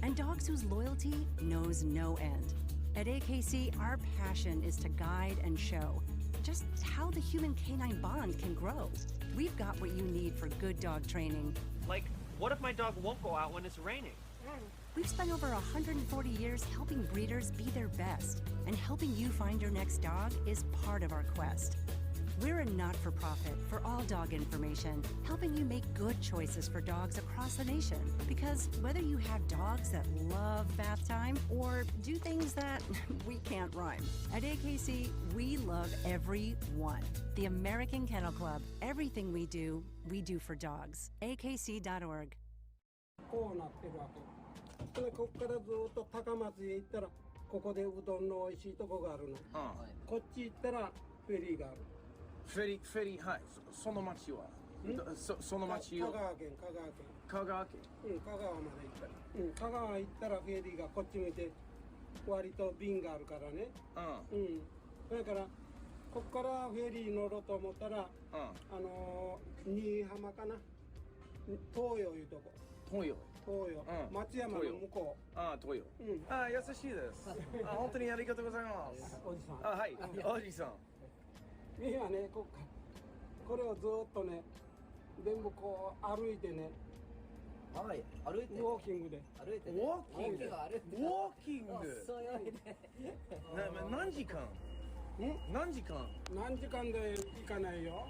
and dogs whose loyalty knows no end. At AKC, our passion is to guide and show, just how the human canine bond can grow. We've got what you need for good dog training. Like, what if my dog won't go out when it's raining? We've spent over 140 years helping breeders be their best, and helping you find your next dog is part of our quest. We're a not-for-profit for all dog information, helping you make good choices for dogs across the nation. Because whether you have dogs that love bath time or do things that we can't rhyme, at AKC, we love every one. The American Kennel Club. Everything we do for dogs. AKC.org. こうなってるわけ。でここからずっと高松へ行ったらここでうどんの美味しいとこがあるの。こっち行ったらフェリーがある。フェリー、はい。その町はその町を。香川県。香川県。香川まで行ったら。香川行ったらフェリーがこっち向いて割と便があるからね。だからここからフェリー乗ろうと思ったら、新居浜かな。東洋いうとこ。東洋、松山の向こう。東洋。優しいです。本当にありがとうございます。おじさん。はい、おじさん。みはね、これをずっとね、全部こう歩いてね。はい、歩いて。ウォーキングで。ウォーキング。そういうわけで。何時間？何時間？何時間で行かないよ。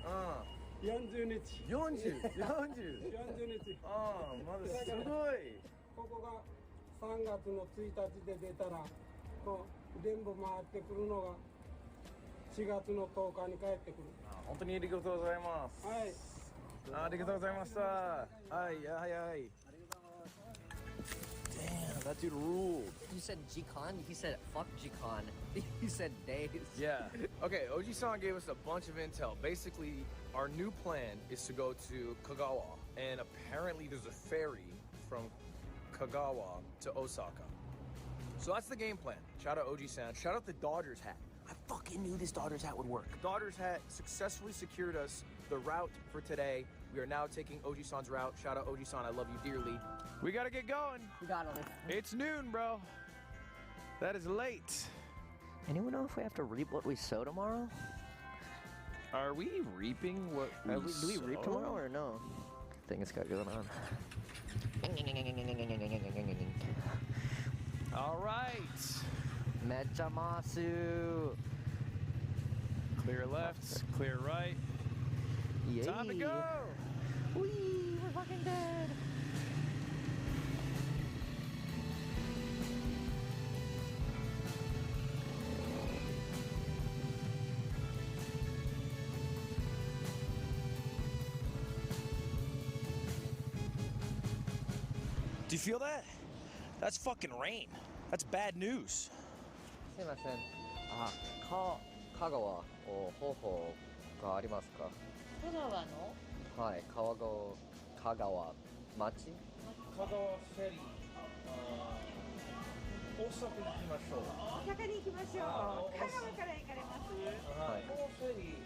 40日。40日。まだすごい。ここが3月の1日で出たら、こう全部回ってくるのが4月の10日に帰ってくる。本当にありがとうございます。はい。ありがとうございました。はい。Damn, that dude ruled. You said G-Con? He said fuck G-Con. He said days. Yeah. Okay, Oji-san gave us a bunch of intel. Basically, our new plan is to go to Kagawa. And apparently there's a ferry from Kagawa to Osaka. So that's the game plan. Shout out Oji-san. Shout out the Dodgers hat. I fucking knew this Dodgers hat would work. Dodgers hat successfully secured us the route for today. We are now taking Oji-san's route. Shout out Oji-san, I love you dearly. We gotta get going. We got it. It's noon, bro. That is late. Anyone know if we have to reap what we sow tomorrow? Are we reaping what we do we reap tomorrow or no? Things got going on. All right. Mechamasu. Clear left, clear right. Yay. Time to go. Whee, we're fucking dead. Do you feel that? That's fucking rain. That's bad news. すいません。香川を方法がありますか？香川の？はい、香川町？香川フェリー。大阪に行きましょう。大阪に行きましょう。香川から行かれます？はい。香川フェリー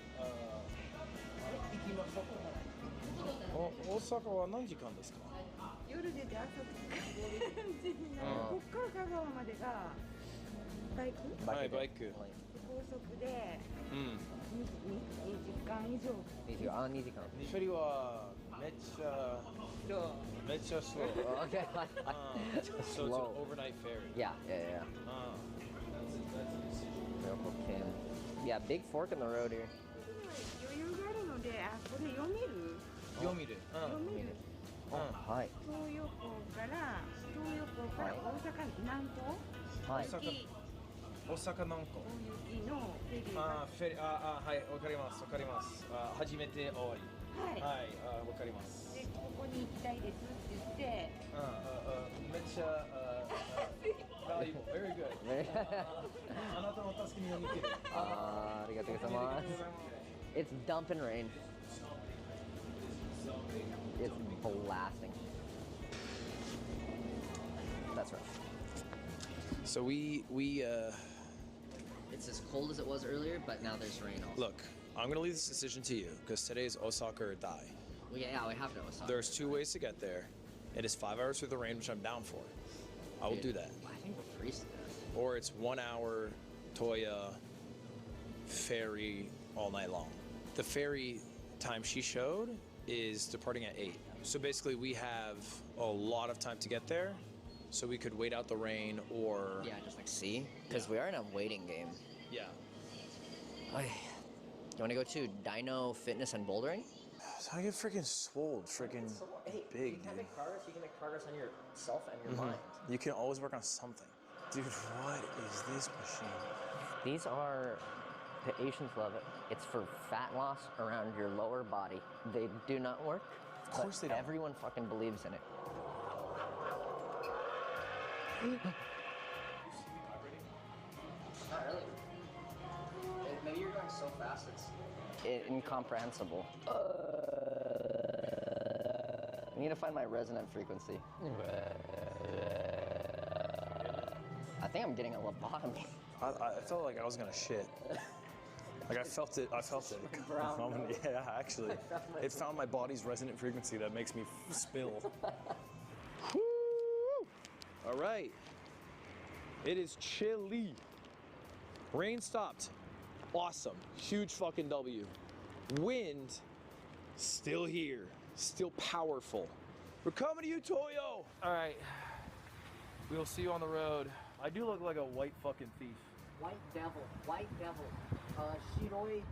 行きましょう。大阪は何時間ですか？夜出て朝着く。こっから香川までがバイク？はい、バイク。高速で2時間以上。2時間。フェリーはめっちゃ slow. Okay. So it's an overnight ferry. Yeah. Yeah, big fork in the road here. 余裕があるので、これ読める？読める。はい。東横から大阪南港？はい。大阪南港。大雪のフェリーが。はい、わかります。初めて終わり。はい、わかります。で、ここに行きたいですって言って。めっちゃvaluable, very good. あなたの助けになりきる。ありがとうございます。It's dumping rain. It's blasting. That's right. So we It's as cold as it was earlier, but now there's rain also. Look, I'm gonna leave this decision to you because today is Osaka or die. Well, yeah, we have to Osaka. There's 2 ways to get there. It is 5 hours through the rain, which I'm down for. I will do that. I think we're freezing. Or it's 1 hour Toya ferry all night long. The ferry time she showed is departing at 8. So basically we have a lot of time to get there, so we could wait out the rain or... Yeah, just like see? Because we are in a waiting game. Yeah. You want to go to Dino Fitness and Bouldering? So I get freaking swole, freaking big, you can dude. make progress. You can make progress on yourself and your mind. You can always work on something. Dude, what is this machine? These are, the Asians love it. It's for fat loss around your lower body. They do not work. Of course they don't. Everyone fucking believes in it. Not really. Maybe you're going so fast it's incomprehensible. I need to find my resonant frequency. I think I'm getting a lobotomy. I felt like I was gonna shit. Like I felt it. Yeah, actually. It found my body's resonant frequency that makes me spill. Woo! All right. It is chilly. Rain stopped. Awesome. Huge fucking W. Wind still here. Still powerful. We're coming to you, Toyo. All right. We will see you on the road. I do look like a white fucking thief. White devil. White devil. Shiroi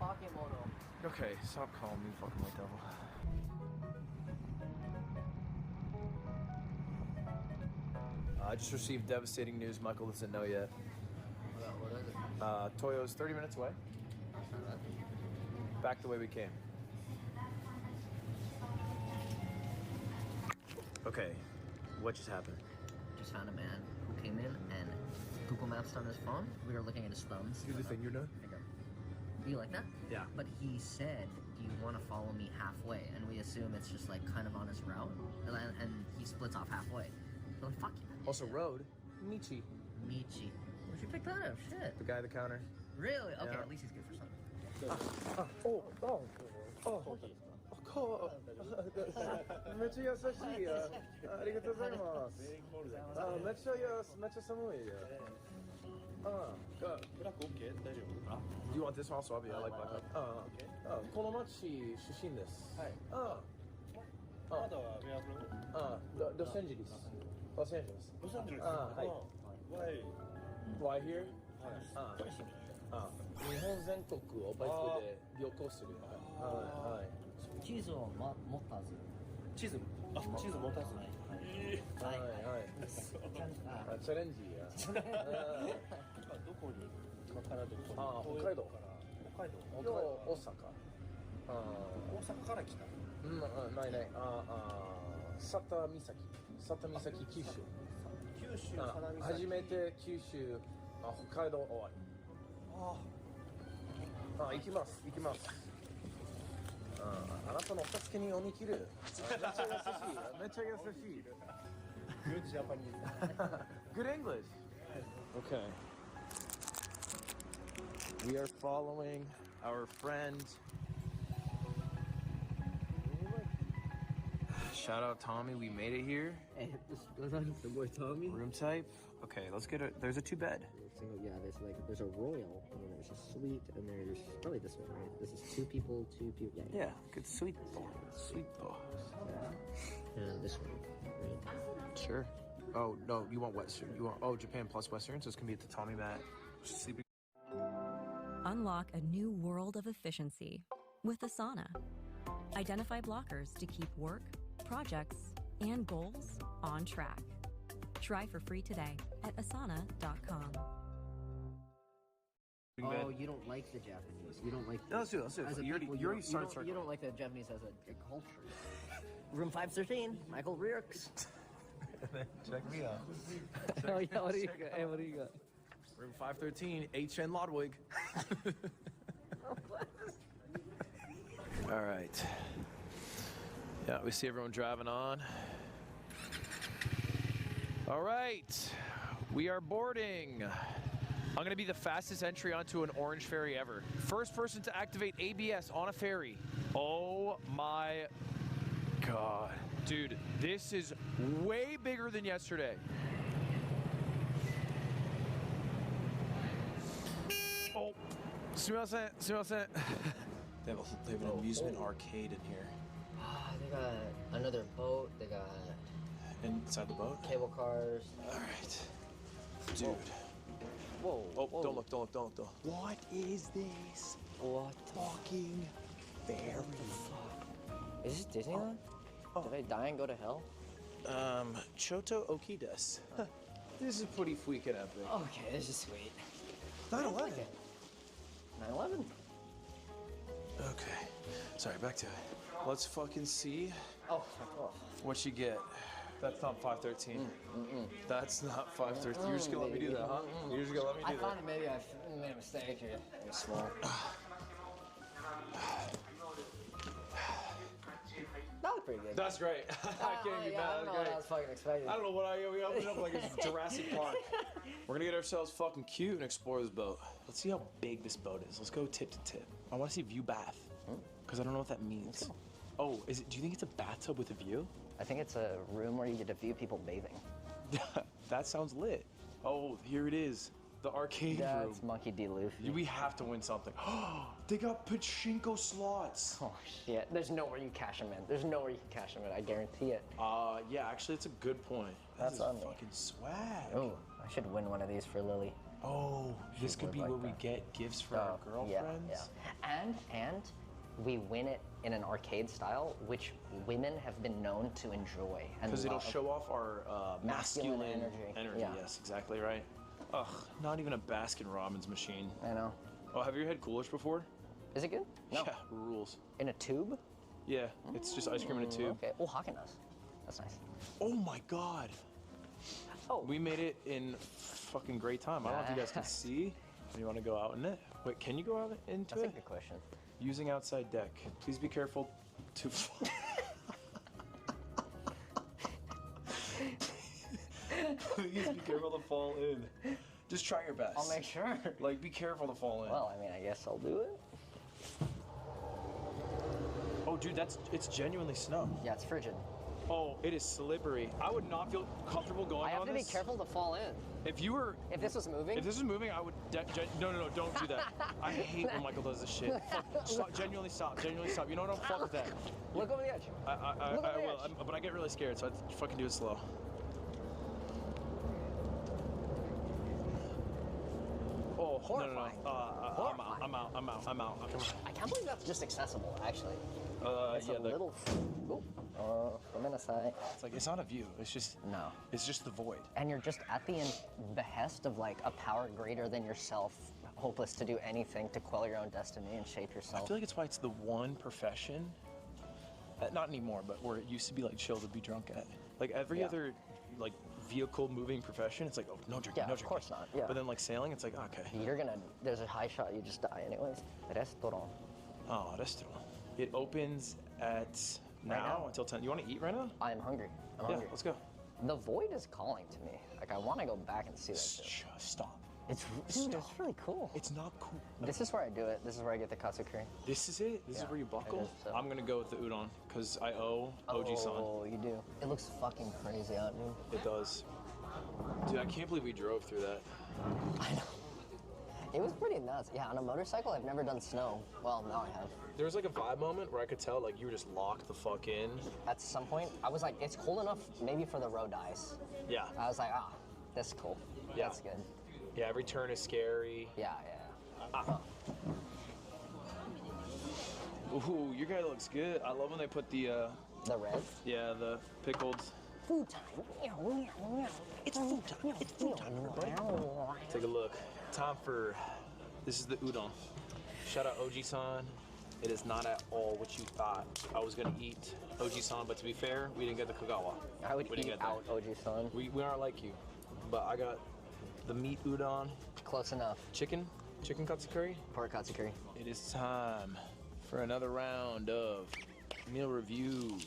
Bakemono. Okay, stop calling me fucking white devil. I just received devastating news Michael doesn't know yet. What is it? Toyo's 30 minutes away. Back the way we came. Okay, what just happened? Just found a man who came in and Google Maps on his phone. We were looking at his thumbs. Do the thing you're doing? Do you like that? Yeah. But he said, do you want to follow me halfway? And we assume it's just like kind of on his route. And he splits off halfway. So fuck you. Also, road. Michi. Michi. Where'd you pick that up? Shit. The guy at the counter. Really? Okay, Yeah. at least he's good for something. Do you want this one also? I like black pepper. この町出身です。はい。ロサンゼルス。ロサンゼルス。ロサンゼルス。はい。Why here? 日本全国をバイクで旅行する。はい。チーズを持ったず。チーズ持たず。はいはい。チャレンジや。どこに？からどこ？北海道。北海道。大阪。大阪から来た。ない。佐多岬。佐多岬九州。九州。初めて九州。北海道終わり。行きます。あなたのお助けにおにぎる。めっちゃ優しい。Good Japanese. Good English. Okay. We are following our friend. Shout out Tommy, we made it here. Hey, the boy Tommy. Room type. Okay, let's get it. There's a 2-bed. Yeah, there's a royal, and then there's a suite, and there's probably this one, right? This is 2 people, 2 people. Yeah, good suite though. Sweet though. And this one, right? Sure. Oh no, you want Western? Japan plus Western, so it's gonna be at the Tommy mat. Sleeping. Unlock a new world of efficiency with Asana. Identify blockers to keep work, projects, and goals on track. Try for free today at asana.com. Oh, you don't like the Japanese. You don't like. No, let's do it. You already started. You don't like the Japanese as a culture. Room 513, Michael Rierks. Check me out. Oh yeah, what do you got? Hey, what do you got? Room 513, HN Lodwig. All right. Yeah, we see everyone driving on. All right, we are boarding. I'm gonna be the fastest entry onto an orange ferry ever. First person to activate ABS on a ferry. Oh my God. Dude, this is way bigger than yesterday. Oh, Sumimasen, sumimasen. They have an amusement arcade in here. They got another boat. They got inside the boat. Cable cars. All right, dude. Whoa. Oh, whoa. don't look, don't look, don't look, don't look. What is this? What? Fucking fairy. Is this Disneyland? Did I die and go to hell? Choto Okides. This is pretty freaking epic. Okay, this is sweet. 9/11. 9/11. Okay. Sorry, back to it. Let's fucking see Oh, fuck off. what you get. That's not 513. That's not 513. You're just gonna let me do that, huh? You're just gonna let me do I that. thought maybe I made a mistake here. It was small. That was pretty good. That's great. I can't be mad. I That's don't know great. what I was fucking expecting. I don't know what we opened up like it's Jurassic Park. We're gonna get ourselves fucking cute and explore this boat. Let's see how big this boat is. Let's go tip to tip. I want to see view bath, because I don't know what that means. Oh, is it? Do you think it's a bathtub with a view? I think it's a room where you get to view people bathing. That sounds lit. Oh, here it is. The arcade room. That's Monkey D. Luffy. We have to win something. They got pachinko slots. Oh shit! There's nowhere you cash them in. There's nowhere you can cash them in. I guarantee it. Yeah, actually, it's a good point. That's on on me. fucking swag. Oh, I should win one of these for Lily. Oh, this could be where we get gifts for our girlfriends. Yeah. And we win it in an arcade style, which women have been known to enjoy. Because it'll show off our masculine energy. Yeah. Yes, exactly right. Ugh, not even a Baskin Robbins machine. I know. Oh, have you had Coolers before? Is it good? No. Yeah, rules. In a tube? Yeah, it's just ice cream in a tube. Okay. Oh, Haagen-Dazs. That's nice. Oh my god. Oh. We made it in fucking great time. I don't know if you guys can see. You want to go out in it? Wait, can you go out into it? That's a good question. Using outside deck. Please be careful to Please be careful to fall in. Just try your best. I'll make sure. Like, be careful to fall in. Well, I mean, I guess I'll do it. Oh, dude, it's genuinely snow. Yeah, it's frigid. Oh, it is slippery. I would not feel comfortable going on this. I have to be careful to fall in. If this was moving? If this was moving, I would. No, don't do that. I hate when Michael does this shit. Stop, genuinely stop. Genuinely stop. You know what? Don't fuck with that. Look over the edge. I will, but I get really scared, so I fucking do it slow. Oh, horrifying. No. I'm out. Come on. I can't believe that's just accessible, actually. It's yeah, a little. It's like, it's not a view. It's just. No. It's just the void. And you're just at the behest of like a power greater than yourself, hopeless to do anything to quell your own destiny and shape yourself. I feel like it's why it's the one profession, not anymore, but where it used to be like chill to be drunk at. Like every other like vehicle moving profession, it's like, oh, no drinking, no drinking. Of course not. Yeah. But then like sailing, it's like, okay. There's a high shot, you just die anyways. Restaurant. Oh, restaurant. It opens at now until 10. You want to eat right now? I'm hungry. I'm hungry. Let's go. The void is calling to me. Like, I want to go back and see that shit. Stop. It's really cool. It's not cool. This is where I do it. This is where I get the katsukuri. This is it? This is where you buckle? I'm going to go with the udon because I owe Oji-san. Oh, you do. It looks fucking crazy out, dude. It does. Dude, I can't believe we drove through that. I know. It was pretty nuts. Yeah, on a motorcycle, I've never done snow. Well, now I have. There was like a vibe moment where I could tell like you were just locked the fuck in. At some point, I was like, it's cold enough maybe for the road ice. Yeah. I was like, that's cool. Yeah. That's good. Yeah, every turn is scary. Yeah. Ooh, your guy looks good. I love when they put the red? Yeah, the pickled. Food time. It's food time. It's food time, everybody. Take a look. Time for, this is the udon. Shout out Oji-san. It is not at all what you thought I was gonna eat Oji-san, but to be fair, we didn't get the Kagawa. I would eat out Oji-san. We aren't like you, but I got the meat udon. Close enough. Chicken katsukuri. Pork katsukuri. It is time for another round of meal review.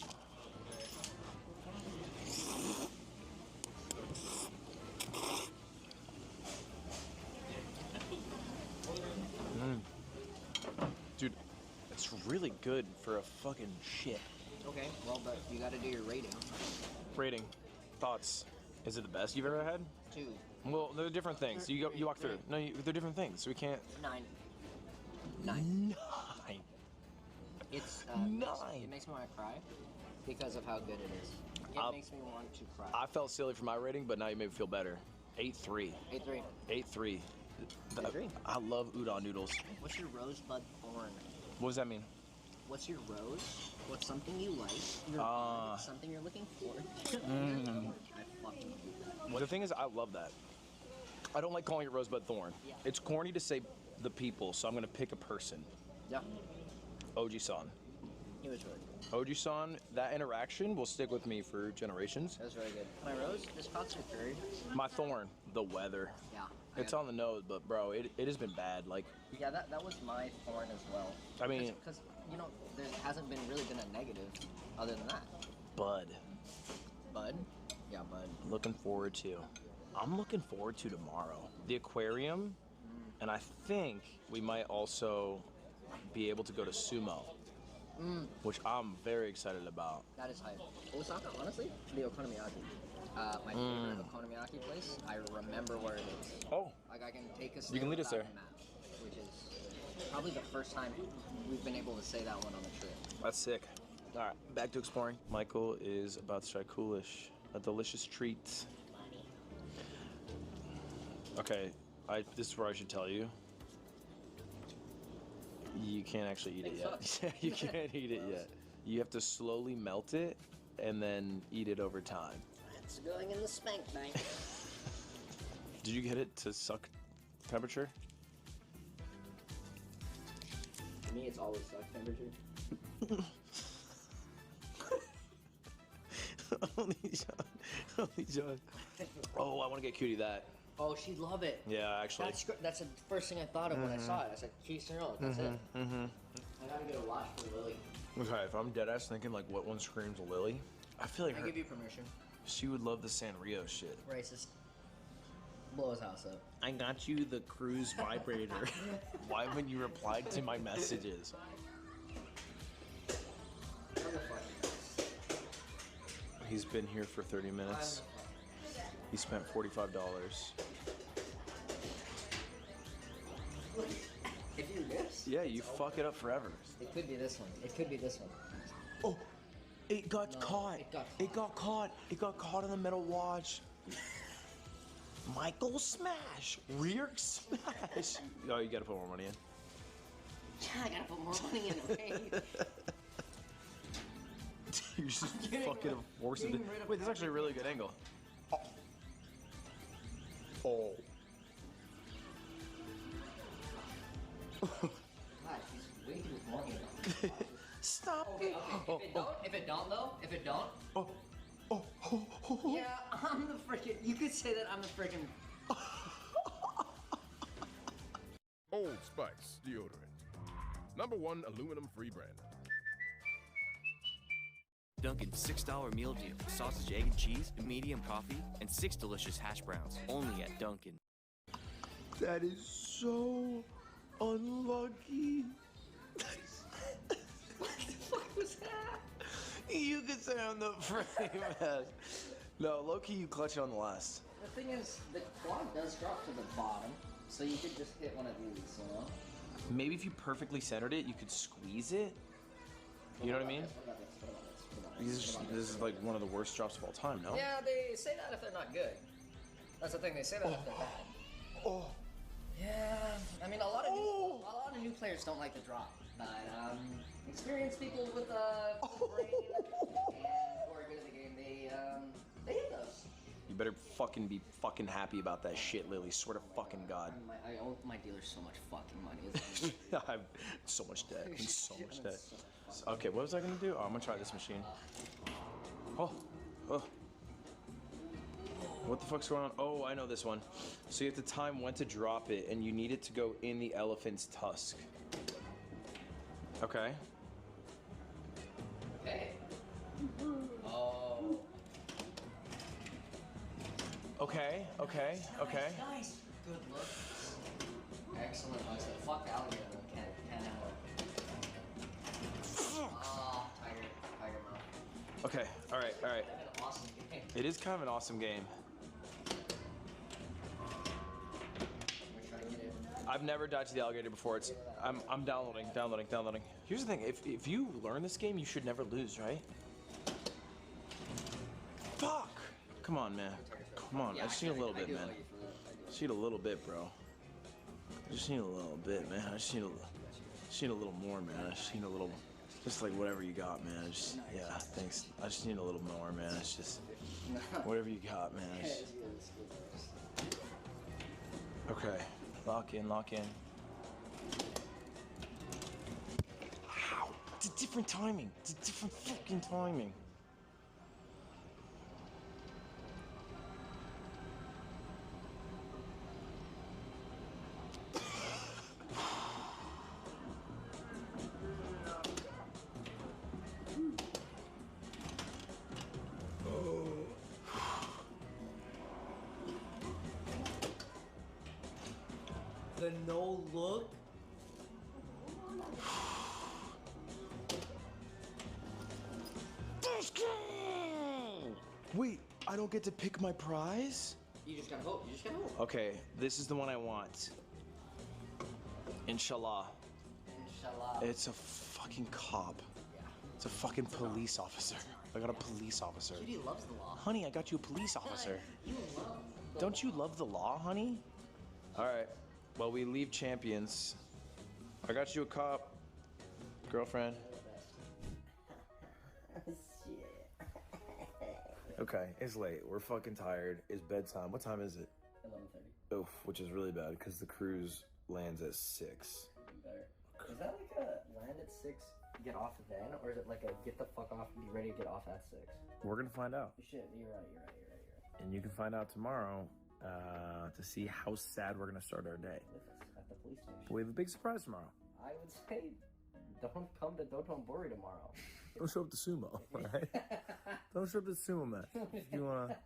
Dude, it's really good for a fucking shit. Okay, well, but you gotta do your rating. Rating. Thoughts. Is it the best you've ever had? 2. Well, they're different things. You walk through. No, they're different things. We can't. 9. 9. 9. It's Nine. It makes me want to cry because of how good it is. It makes me want to cry. I felt silly for my rating, but now you made me feel better. 8-3. 8-3. 8-3. I love udon noodles. What's your rosebud thorn? What does that mean? What's your rose? What's something you like? Something you're looking for? I fucking do that. The thing is, I love that. I don't like calling it rosebud thorn. Yeah. It's corny to say the people, so I'm gonna pick a person. Yeah. Oji-san. He was really good. Oji-san, that interaction will stick with me for generations. That was really good. My rose, this concert period. My thorn, the weather. Yeah. It's on the nose, but bro, it has been bad. Like, Yeah, that was my thorn as well. I mean, because there hasn't really been a negative other than that. Bud. Bud? Yeah, Bud. Looking forward to. I'm looking forward to tomorrow. The aquarium, and I think we might also be able to go to sumo, which I'm very excited about. That is hype. Osaka, honestly, the okonomiyaki. My favorite okonomiyaki place. I remember where it is. Oh. Like I can take a You can lead us there. map, which is probably the first time we've been able to say that one on the trip. That's sick. All right, back to exploring. Michael is about to try Coolish, a delicious treat. Okay, this is where I should tell you. You can't actually eat it yet. You can't eat it yet. You have to slowly melt it and then eat it over time. It's going in the spank bank. Did you get it to suck temperature? To me, it's always suck temperature. Only John. Oh, I want to get Cutie that. Oh, she'd love it. Yeah, actually. That's the first thing I thought of when I saw it. I said, cheese and roll, that's it. I gotta get a watch for Lily. Okay, if I'm deadass thinking like what one screams Lily, I feel like I give you permission. she would love the Sanrio shit. Racist. Blow his house up. I got you the cruise vibrator. Why haven't you replied to my messages? He's been here for 30 minutes. He spent $45. If you miss? Yeah, you fuck it up forever. It could be this one. It could be this one. Oh, it got caught. It got caught. It got caught on the metal watch. Michael smash. Rear smash. Oh, you gotta put more money in. Yeah, I gotta put more money in, okay? You're just fucking forcing it. Wait, that's actually a really good angle. Oh. God, she's way too long now. Stop. Okay. If it don't though, yeah, I'm the freaking. You could say that I'm the freaking. Old Spice deodorant. #1 aluminum-free brand. Dunkin's $6 meal deal. Sausage, egg, and cheese, medium coffee, and 6 delicious hash browns. Only at Dunkin'. That is so unlucky. What the fuck was that? You could say I'm the frame best. No, low-key, you clutch it on the last. The thing is, the quad does drop to the bottom, so you could just hit one of these, you know? Maybe if you perfectly centered it, you could squeeze it. You know what I mean? This is like one of the worst drops of all time, no? Yeah, they say that if they're not good. That's the thing, they say that if they're bad. Oh. Yeah, I mean, a lot of new players don't like the drop, but experienced people with a brain and who are good at the game, they hit those. You better fucking be fucking happy about that shit, Lily. Swear to fucking God. I owe my dealer so much fucking money. I have so much debt. I'm so much debt. Okay, what was I gonna do? Oh, I'm gonna try this machine. Oh. What the fuck's going on? Oh, I know this one. So you have to time when to drop it, and you need it to go in the elephant's tusk. Okay. Okay. Oh. Okay. Nice. Good look. Excellent. Fuck alligator. Can't have it. Oh, tiger mouth. Okay, alright. That's an awesome game. It is kind of an awesome game. I've never died to the alligator before. I'm downloading. Here's the thing, if you learn this game, you should never lose, right? Fuck! Come on, man. Come on, I just need a little bit, man. Just need a little bit, bro. I just need a little bit, man. I just need a little more, man. I just need a little, just like whatever you got, man. Yeah, thanks. I just need a little more, man. It's just whatever you got, man. Okay, lock in. Ow! It's a different timing. It's a different fucking timing. The no look. Wait, I don't get to pick my prize? You just gotta vote. Okay, this is the one I want. Inshallah. Inshallah. It's a fucking cop. Yeah. It's a fucking police officer. I got a police officer. Judy loves the law. Honey, I got you a police officer. You love the Don't you love the law, honey? All right. Well, we leave champions. I got you a cop, girlfriend. Okay, it's late. We're fucking tired. It's bedtime. What time is it? 11:30. Oof, which is really bad because the cruise lands at 6. Better. Is that like a land at 6, get off then, or is it like a get the fuck off and be ready to get off at 6? We're gonna find out. Shit, you're right. And you can find out tomorrow to see how sad we're gonna start our day. With us at the police station. We have a big surprise tomorrow. I would say, don't come to Dotonbori tomorrow. Don't show up to sumo, alright? Don't show up to sumo, man. If you wanna...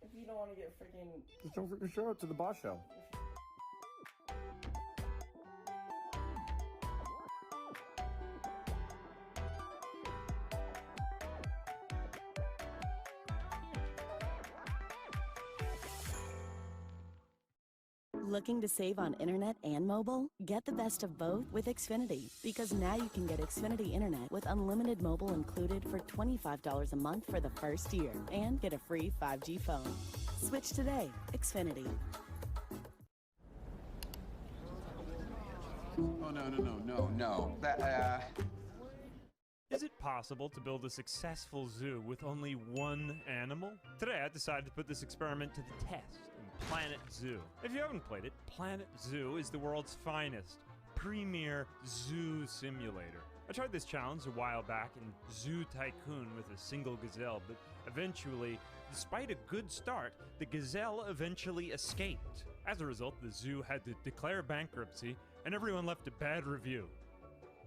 If you don't want to get freaking... Just don't freaking show up to the boss show. Looking to save on internet and mobile? Get the best of both with Xfinity, because now you can get Xfinity internet with unlimited mobile included for $25 a month for the first year and get a free 5G phone. Switch today. Xfinity. Oh, no. Is it possible to build a successful zoo with only one animal? Today I decided to put this experiment to the test in Planet Zoo. If you haven't played it, Planet Zoo is the world's finest, premier zoo simulator. I tried this challenge a while back in Zoo Tycoon with a single gazelle, but eventually, despite a good start, the gazelle eventually escaped. As a result, the zoo had to declare bankruptcy, and everyone left a bad review.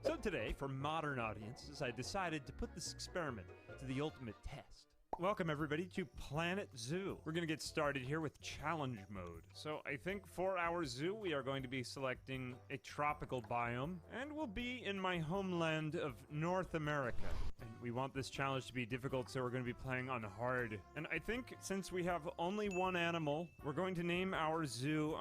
So today, for modern audiences, I decided to put this experiment to the ultimate test. Welcome everybody to Planet Zoo. We're gonna get started here with challenge mode. So I think for our zoo, we are going to be selecting a tropical biome, and we'll be in my homeland of North America. And we want this challenge to be difficult, so we're gonna be playing on hard. And I think since we have only one animal, we're going to name our zoo,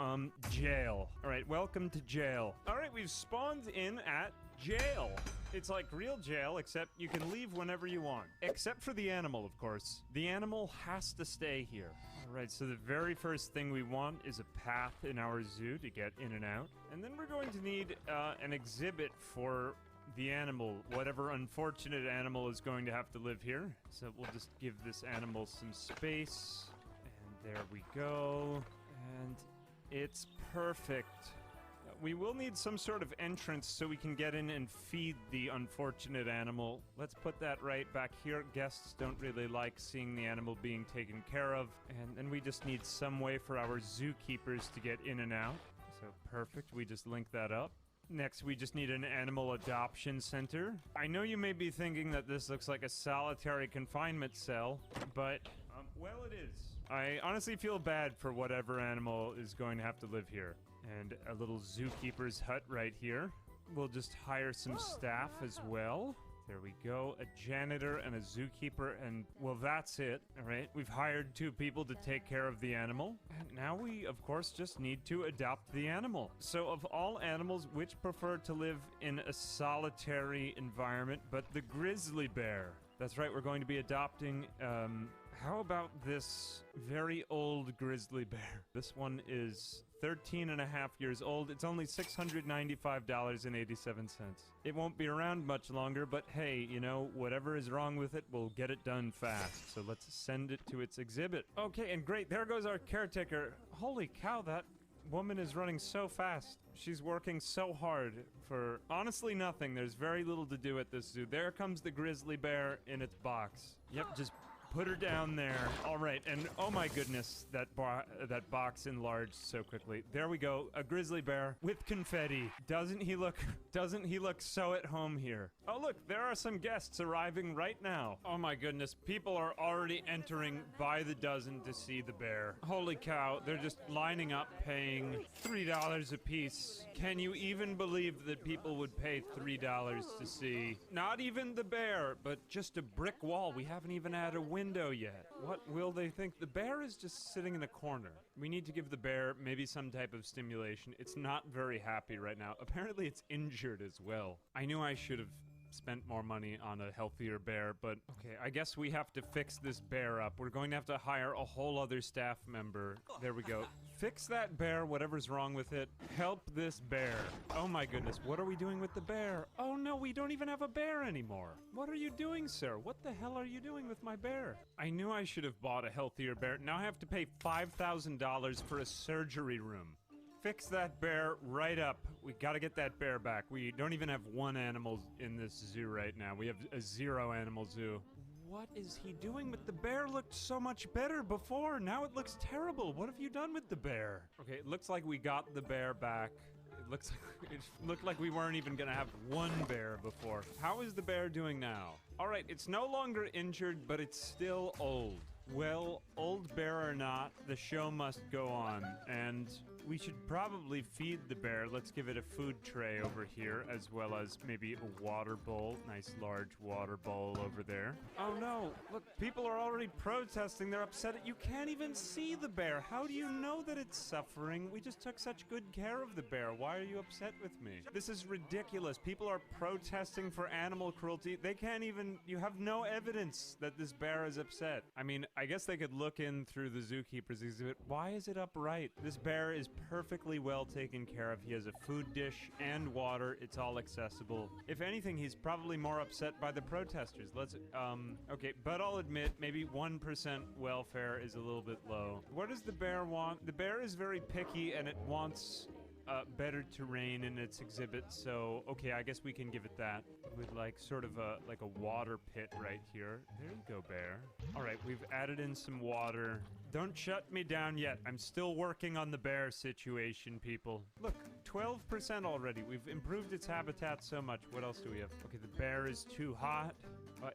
Jail. All right, welcome to Jail. All right, we've spawned in at jail. It's like real jail, except you can leave whenever you want. Except for the animal, of course. The animal has to stay here. Alright, so the very first thing we want is a path in our zoo to get in and out. And then we're going to need an exhibit for the animal, whatever unfortunate animal is going to have to live here. So we'll just give this animal some space. And there we go. And it's perfect. We will need some sort of entrance so we can get in and feed the unfortunate animal. Let's put that right back here. Guests don't really like seeing the animal being taken care of. And then we just need some way for our zookeepers to get in and out. So perfect, we just link that up. Next, we just need an animal adoption center. I know you may be thinking that this looks like a solitary confinement cell, but, well, it is. I honestly feel bad for whatever animal is going to have to live here. And a little zookeeper's hut right here. We'll just hire some staff as well. There we go. A janitor and a zookeeper, and well, that's it. All right, we've hired 2 people to take care of the animal. And now we, of course, just need to adopt the animal. So of all animals, which prefer to live in a solitary environment but the grizzly bear? That's right, we're going to be adopting, how about this very old grizzly bear? This one is 13 and a half years old. It's only $695.87. It won't be around much longer, but hey, you know, whatever is wrong with it, we'll get it done fast. So let's send it to its exhibit. Okay, and great, there goes our caretaker. Holy cow, that woman is running so fast. She's working so hard for honestly nothing. There's very little to do at this zoo. There comes the grizzly bear in its box. Yep, just put her down there. All right, and oh my goodness, that box enlarged so quickly. There we go, a grizzly bear with confetti. Doesn't he look so at home here? Oh look, there are some guests arriving right now. Oh my goodness, people are already entering by the dozen to see the bear. Holy cow, they're just lining up paying $3 a piece. Can you even believe that people would pay $3 to see not even the bear, but just a brick wall? We haven't even had a window yet. What will they think? The bear is just sitting in a corner. We need to give the bear maybe some type of stimulation. It's not very happy right now. Apparently it's injured as well. I knew I should have spent more money on a healthier bear, but okay, I guess we have to fix this bear up. We're going to have to hire a whole other staff member. There we go. Fix that bear, whatever's wrong with it. Help this bear. Oh my goodness, what are we doing with the bear? Oh no, we don't even have a bear anymore. What are you doing, sir? What the hell are you doing with my bear? I knew I should have bought a healthier bear. Now I have to pay $5,000 for a surgery room. Fix that bear right up. We gotta get that bear back. We don't even have 1 animal in this zoo right now. We have a 0 animal zoo. What is he doing with the bear? Looked so much better before. Now it looks terrible. What have you done with the bear? Okay, it looks like we got the bear back. It looked like we weren't even gonna have 1 bear before. How is the bear doing now? All right, it's no longer injured, but it's still old. Well, old bear or not, the show must go on, and we should probably feed the bear. Let's give it a food tray over here, as well as maybe a water bowl. Nice large water bowl over there. Oh no, look, people are already protesting. They're upset. You can't even see the bear. How do you know that it's suffering? We just took such good care of the bear. Why are you upset with me? This is ridiculous. People are protesting for animal cruelty. They can't even, you have no evidence that this bear is upset. I mean, I guess they could look in through the zookeeper's exhibit. Why is it upright? This bear is perfectly well taken care of. He has a food dish and water. It's all accessible. If anything, he's probably more upset by the protesters. Okay, but I'll admit, maybe 1% welfare is a little bit low. What does the bear want? The bear is very picky and it wants better terrain in its exhibit, so okay, I guess we can give it that. With like sort of a water pit right here. There you go, bear. All right, we've added in some water. Don't shut me down yet. I'm still working on the bear situation, people. Look, 12% already. We've improved its habitat so much. What else do we have? Okay, the bear is too hot.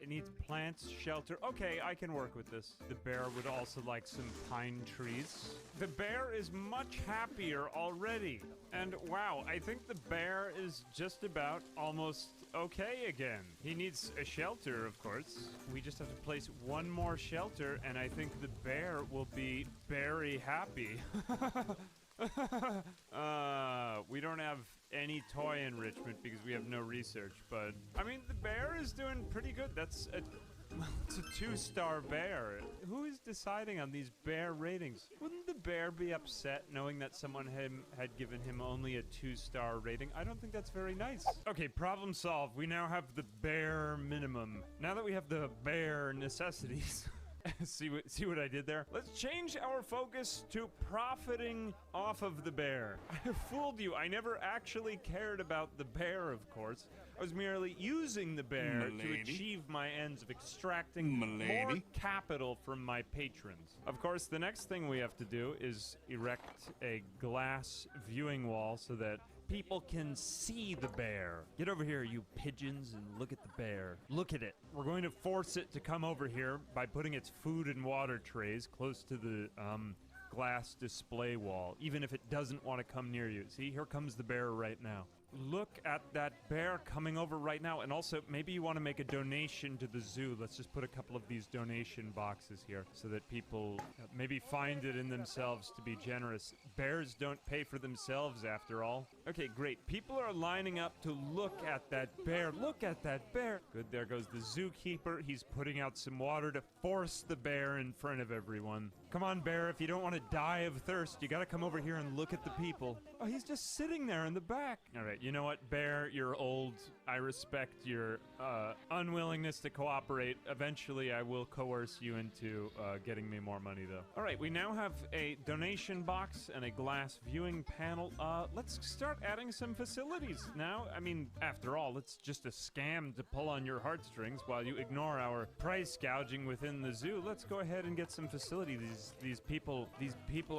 It needs plants, shelter. Okay, I can work with this. The bear would also like some pine trees. The bear is much happier already. And wow, I think the bear is just about almost okay again. He needs a shelter, of course. We just have to place 1 more shelter, and I think the bear will be very happy. We don't have any toy enrichment because we have no research, but I mean, the bear is doing pretty good. It's a 2-star bear. Who is deciding on these bear ratings? Wouldn't the bear be upset knowing that someone had given him only a 2-star rating? I don't think that's very nice. Okay, problem solved. We now have the bare minimum. Now that we have the bare necessities, see what I did there? Let's change our focus to profiting off of the bear. I fooled you. I never actually cared about the bear, of course. I was merely using the bear to achieve my ends of extracting more capital from my patrons. Of course, the next thing we have to do is erect a glass viewing wall so that people can see the bear. Get over here, you pigeons, and look at the bear. Look at it. We're going to force it to come over here by putting its food and water trays close to the glass display wall, even if it doesn't want to come near you. See, here comes the bear right now. look at that bear coming over right now. And also, maybe you want to make a donation to the zoo. Let's just put a couple of these donation boxes here so that people maybe find it in themselves to be generous. Bears don't pay for themselves, after all. Okay, great. People are lining up to look at that bear. Look at that bear. Good, there goes the zookeeper. He's putting out some water to force the bear in front of everyone. Come on, bear, if you don't want to die of thirst, you gotta come over here and look at the people. Oh, he's just sitting there in the back. All right, you know what, bear, you're old. I respect your unwillingness to cooperate. Eventually, I will coerce you into getting me more money, though. All right, we now have a donation box and a glass viewing panel. Let's start adding some facilities now. I mean, after all, it's just a scam to pull on your heartstrings while you ignore our price gouging within the zoo. Let's go ahead and get some facilities. These people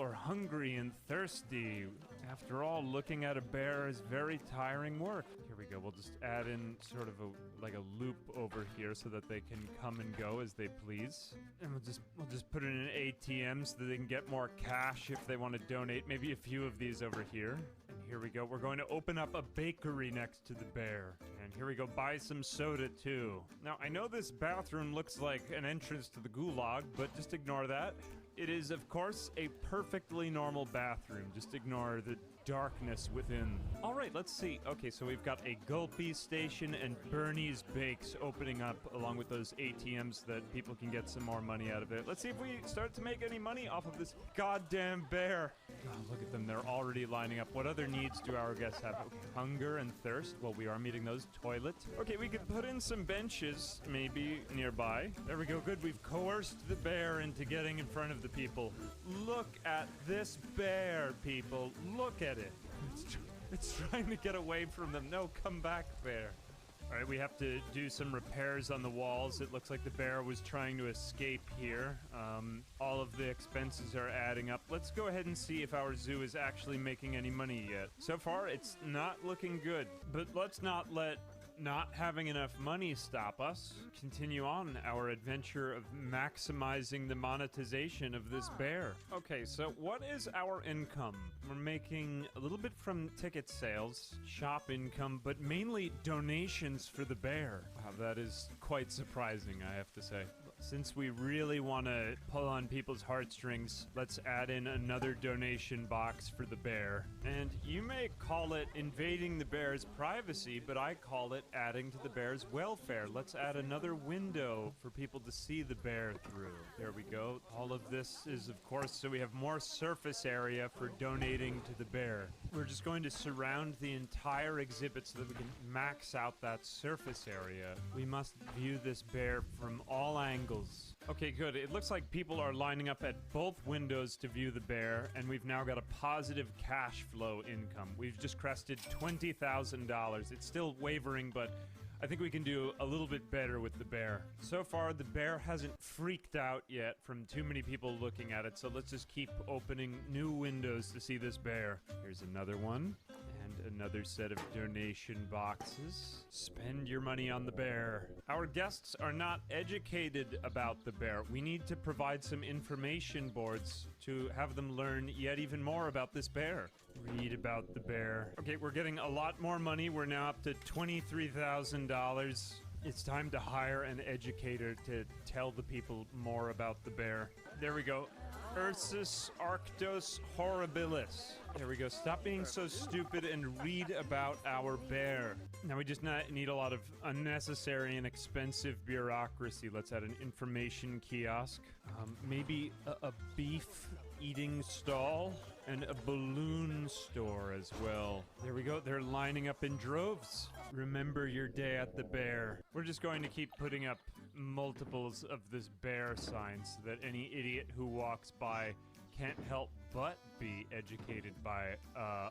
are hungry and thirsty. After all, looking at a bear is very tiring work. Here we go. We'll just add in sort of like a loop over here so that they can come and go as they please. And we'll just put in an ATM so that they can get more cash if they want to donate. Maybe a few of these over here. And here we go. We're going to open up a bakery next to the bear. And here we go. Buy some soda too. Now, I know this bathroom looks like an entrance to the gulag, but just ignore that. It is, of course, a perfectly normal bathroom. Just ignore the darkness within. All right, let's see. Okay, so we've got a Gulpy station and Bernie's Bakes opening up along with those ATMs that people can get some more money out of it. Let's see if we start to make any money off of this goddamn bear. Oh, look at them. They're already lining up. What other needs do our guests have? Okay, hunger and thirst. Well, we are meeting those. Toilet. Okay, we could put in some benches maybe nearby. There we go. Good. We've coerced the bear into getting in front of the people. Look at this bear, people. Look at it. It's trying to get away from them. No, come back, bear. All right, we have to do some repairs on the walls. It looks like the bear was trying to escape here. All of the expenses are adding up. Let's go ahead and see if our zoo is actually making any money yet. So far, it's not looking good. But let's not let not having enough money stop us. Continue on our adventure of maximizing the monetization of this bear. Okay, so what is our income? We're making a little bit from ticket sales, shop income, but mainly donations for the bear. Wow, that is quite surprising, I have to say. Since we really want to pull on people's heartstrings, let's add in another donation box for the bear. And you may call it invading the bear's privacy, but I call it adding to the bear's welfare. Let's add another window for people to see the bear through. There we go. All of this is, of course, so we have more surface area for donating to the bear. We're just going to surround the entire exhibit so that we can max out that surface area. We must view this bear from all angles. Okay, good. It looks like people are lining up at both windows to view the bear, and we've now got a positive cash flow income. We've just crested $20,000. It's still wavering, but I think we can do a little bit better with the bear. So far, the bear hasn't freaked out yet from too many people looking at it, so let's just keep opening new windows to see this bear. Here's another one. And another set of donation boxes. Spend your money on the bear. Our guests are not educated about the bear. We need to provide some information boards to have them learn yet even more about this bear. Read about the bear. Okay, we're getting a lot more money. We're now up to $23,000. It's time to hire an educator to tell the people more about the bear. There we go. Ursus Arctos Horribilis. There we go. Stop being so stupid and read about our bear. Now we just need a lot of unnecessary and expensive bureaucracy. Let's add an information kiosk. Maybe a beef eating stall and a balloon store as well. There we go. They're lining up in droves. Remember your day at the bear. We're just going to keep putting up multiples of this bear sign so that any idiot who walks by can't help but be educated by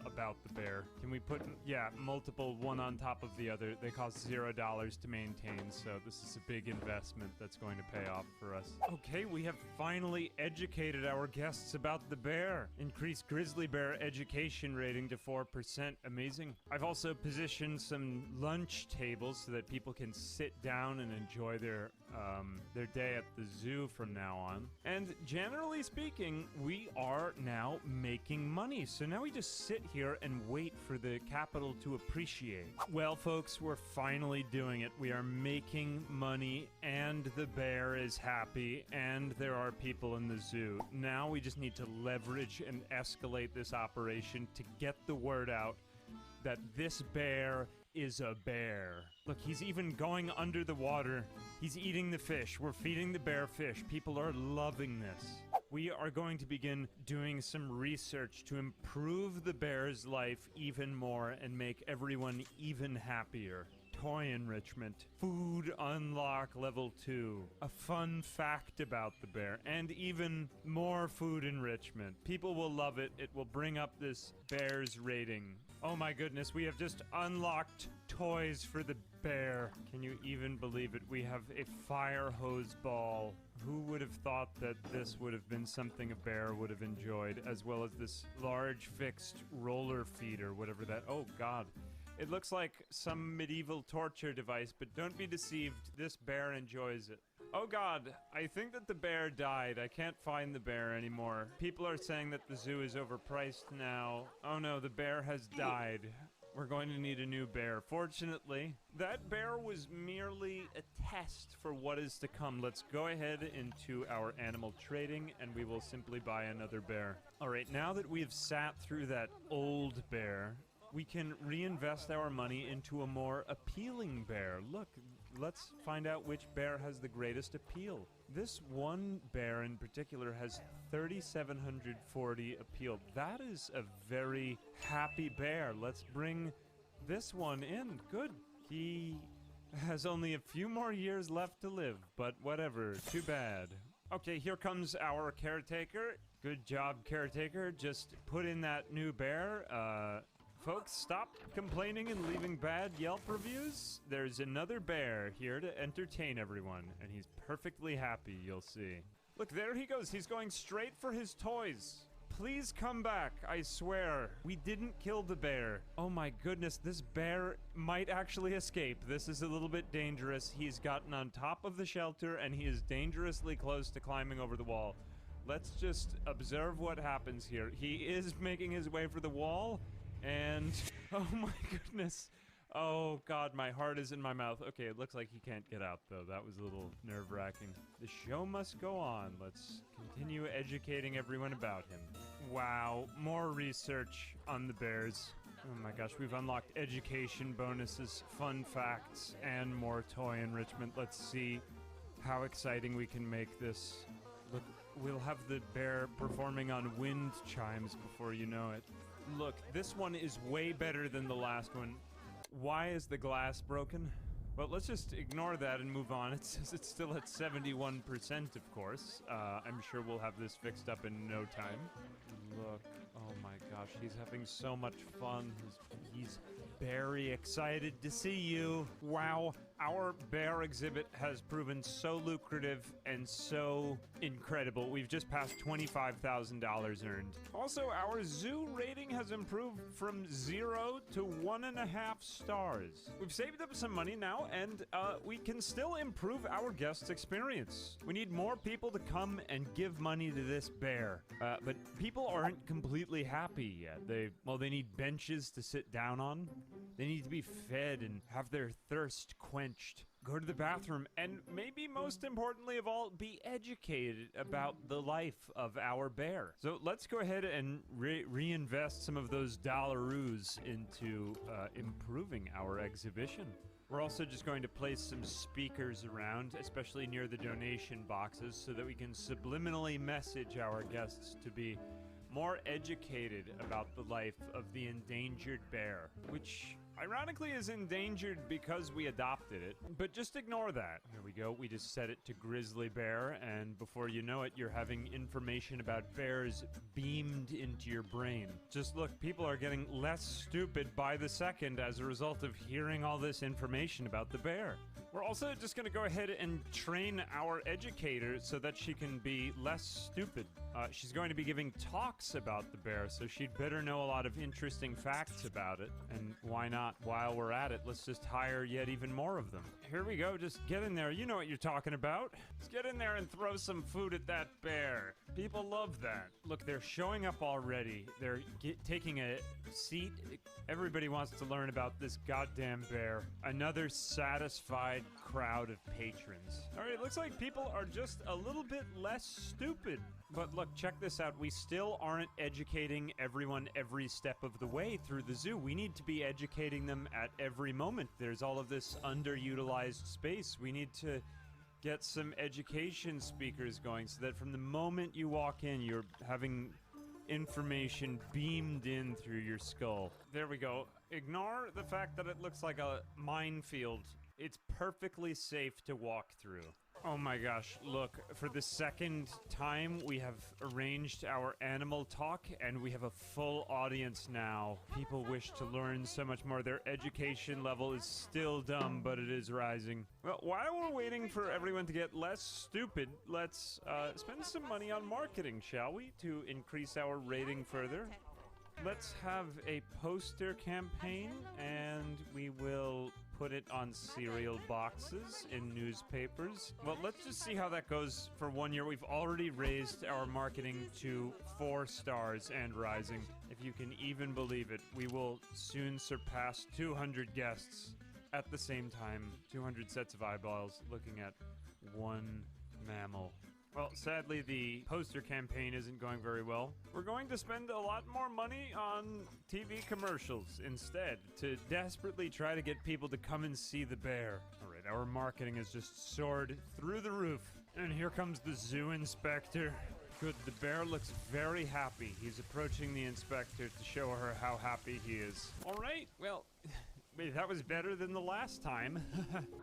about the bear. Can we put, yeah, multiple one on top of the other? They cost $0 to maintain, so this is a big investment that's going to pay off for us. Okay, we have finally educated our guests about the bear. Increased grizzly bear education rating to 4%. Amazing. I've also positioned some lunch tables so that people can sit down and enjoy their day at the zoo from now on. And generally speaking, we are now making money. So now we just sit here and wait for the capital to appreciate. Well, folks, we're finally doing it. We are making money, and the bear is happy, and there are people in the zoo. Now we just need to leverage and escalate this operation to get the word out that this bear is a bear. Look, he's even going under the water. He's eating the fish. We're feeding the bear fish. People are loving this. We are going to begin doing some research to improve the bear's life even more and make everyone even happier. Toy enrichment, food unlock level 2, a fun fact about the bear, and even more food enrichment. People will love it. It will bring up this bear's rating. Oh my goodness, we have just unlocked toys for the bear. Can you even believe it? We have a fire hose ball. Who would have thought that this would have been something a bear would have enjoyed, as well as this large fixed roller feeder, whatever that... Oh god. It looks like some medieval torture device, but don't be deceived. This bear enjoys it. Oh god, I think that the bear died. I can't find the bear anymore. People are saying that the zoo is overpriced now. Oh no, the bear has died. We're going to need a new bear. Fortunately, that bear was merely a test for what is to come. Let's go ahead into our animal trading, and we will simply buy another bear. Alright, now that we have sat through that old bear, we can reinvest our money into a more appealing bear. Look, let's find out which bear has the greatest appeal. This one bear in particular has 3,740 appeal. That is a very happy bear. Let's bring this one in. Good. He has only a few more years left to live, but whatever. Too bad. Okay, here comes our caretaker. Good job, caretaker. Just put in that new bear. Folks, stop complaining and leaving bad Yelp reviews. There's another bear here to entertain everyone, and he's perfectly happy, you'll see. Look, there he goes. He's going straight for his toys. Please come back, I swear. We didn't kill the bear. Oh my goodness, this bear might actually escape. This is a little bit dangerous. He's gotten on top of the shelter, and he is dangerously close to climbing over the wall. Let's just observe what happens here. He is making his way for the wall. And, oh my goodness. Oh god, my heart is in my mouth. Okay, it looks like he can't get out though. That was a little nerve-wracking. The show must go on. Let's continue educating everyone about him. Wow, more research on the bears. Oh my gosh, we've unlocked education bonuses, fun facts, and more toy enrichment. Let's see how exciting we can make this. Look, we'll have the bear performing on wind chimes before you know it. Look, this one is way better than the last one. Why is the glass broken? Well, let's just ignore that and move on. It says it's still at 71%, of course. I'm sure we'll have this fixed up in no time. Look, oh my gosh, he's having so much fun. He's very excited to see you. Wow, our bear exhibit has proven so lucrative and so incredible. We've just passed $25,000 earned. Also, our zoo rating has improved from 0 to 1.5 stars. We've saved up some money now, and we can still improve our guests' experience. We need more people to come and give money to this bear. But people aren't completely happy yet. They need benches to sit down on. They need to be fed and have their thirst quenched. Go to the bathroom, and maybe most importantly of all, be educated about the life of our bear. So let's go ahead and reinvest some of those dollaroos into improving our exhibition. We're also just going to place some speakers around, especially near the donation boxes, so that we can subliminally message our guests to be more educated about the life of the endangered bear, which ironically is endangered because we adopted it, but just ignore that. Here we go. We just set it to grizzly bear, and before you know it, you're having information about bears beamed into your brain. Just look, people are getting less stupid by the second as a result of hearing all this information about the bear. We're also just going to go ahead and train our educator so that she can be less stupid. She's going to be giving talks about the bear, so she'd better know a lot of interesting facts about it. And why not, while we're at it, let's just hire yet even more of them. Here we go, just get in there. You know what you're talking about. Let's get in there and throw some food at that bear. People love that. Look, they're showing up already. They're taking a seat. Everybody wants to learn about this goddamn bear. Another satisfied crowd of patrons. All right, it looks like people are just a little bit less stupid. But look, check this out. We still aren't educating everyone every step of the way through the zoo. We need to be educating them at every moment. There's all of this underutilized space. We need to get some education speakers going so that from the moment you walk in, you're having information beamed in through your skull. There we go. Ignore the fact that it looks like a minefield. It's perfectly safe to walk through. Oh my gosh, look, for the second time we have arranged our animal talk and we have a full audience now. People wish to learn so much more. Their education level is still dumb, but it is rising. Well, while we're waiting for everyone to get less stupid, let's spend some money on marketing, shall we, to increase our rating further. Let's have a poster campaign, and we will put it on cereal boxes in newspapers. Well, let's just see how that goes for 1 year. We've already raised our marketing to 4 stars and rising. If you can even believe it, we will soon surpass 200 guests at the same time. 200 sets of eyeballs looking at one mammal. Well, sadly, the poster campaign isn't going very well. We're going to spend a lot more money on TV commercials instead to desperately try to get people to come and see the bear. All right, our marketing has just soared through the roof. And here comes the zoo inspector. Good, the bear looks very happy. He's approaching the inspector to show her how happy he is. All right, well... Wait, that was better than the last time.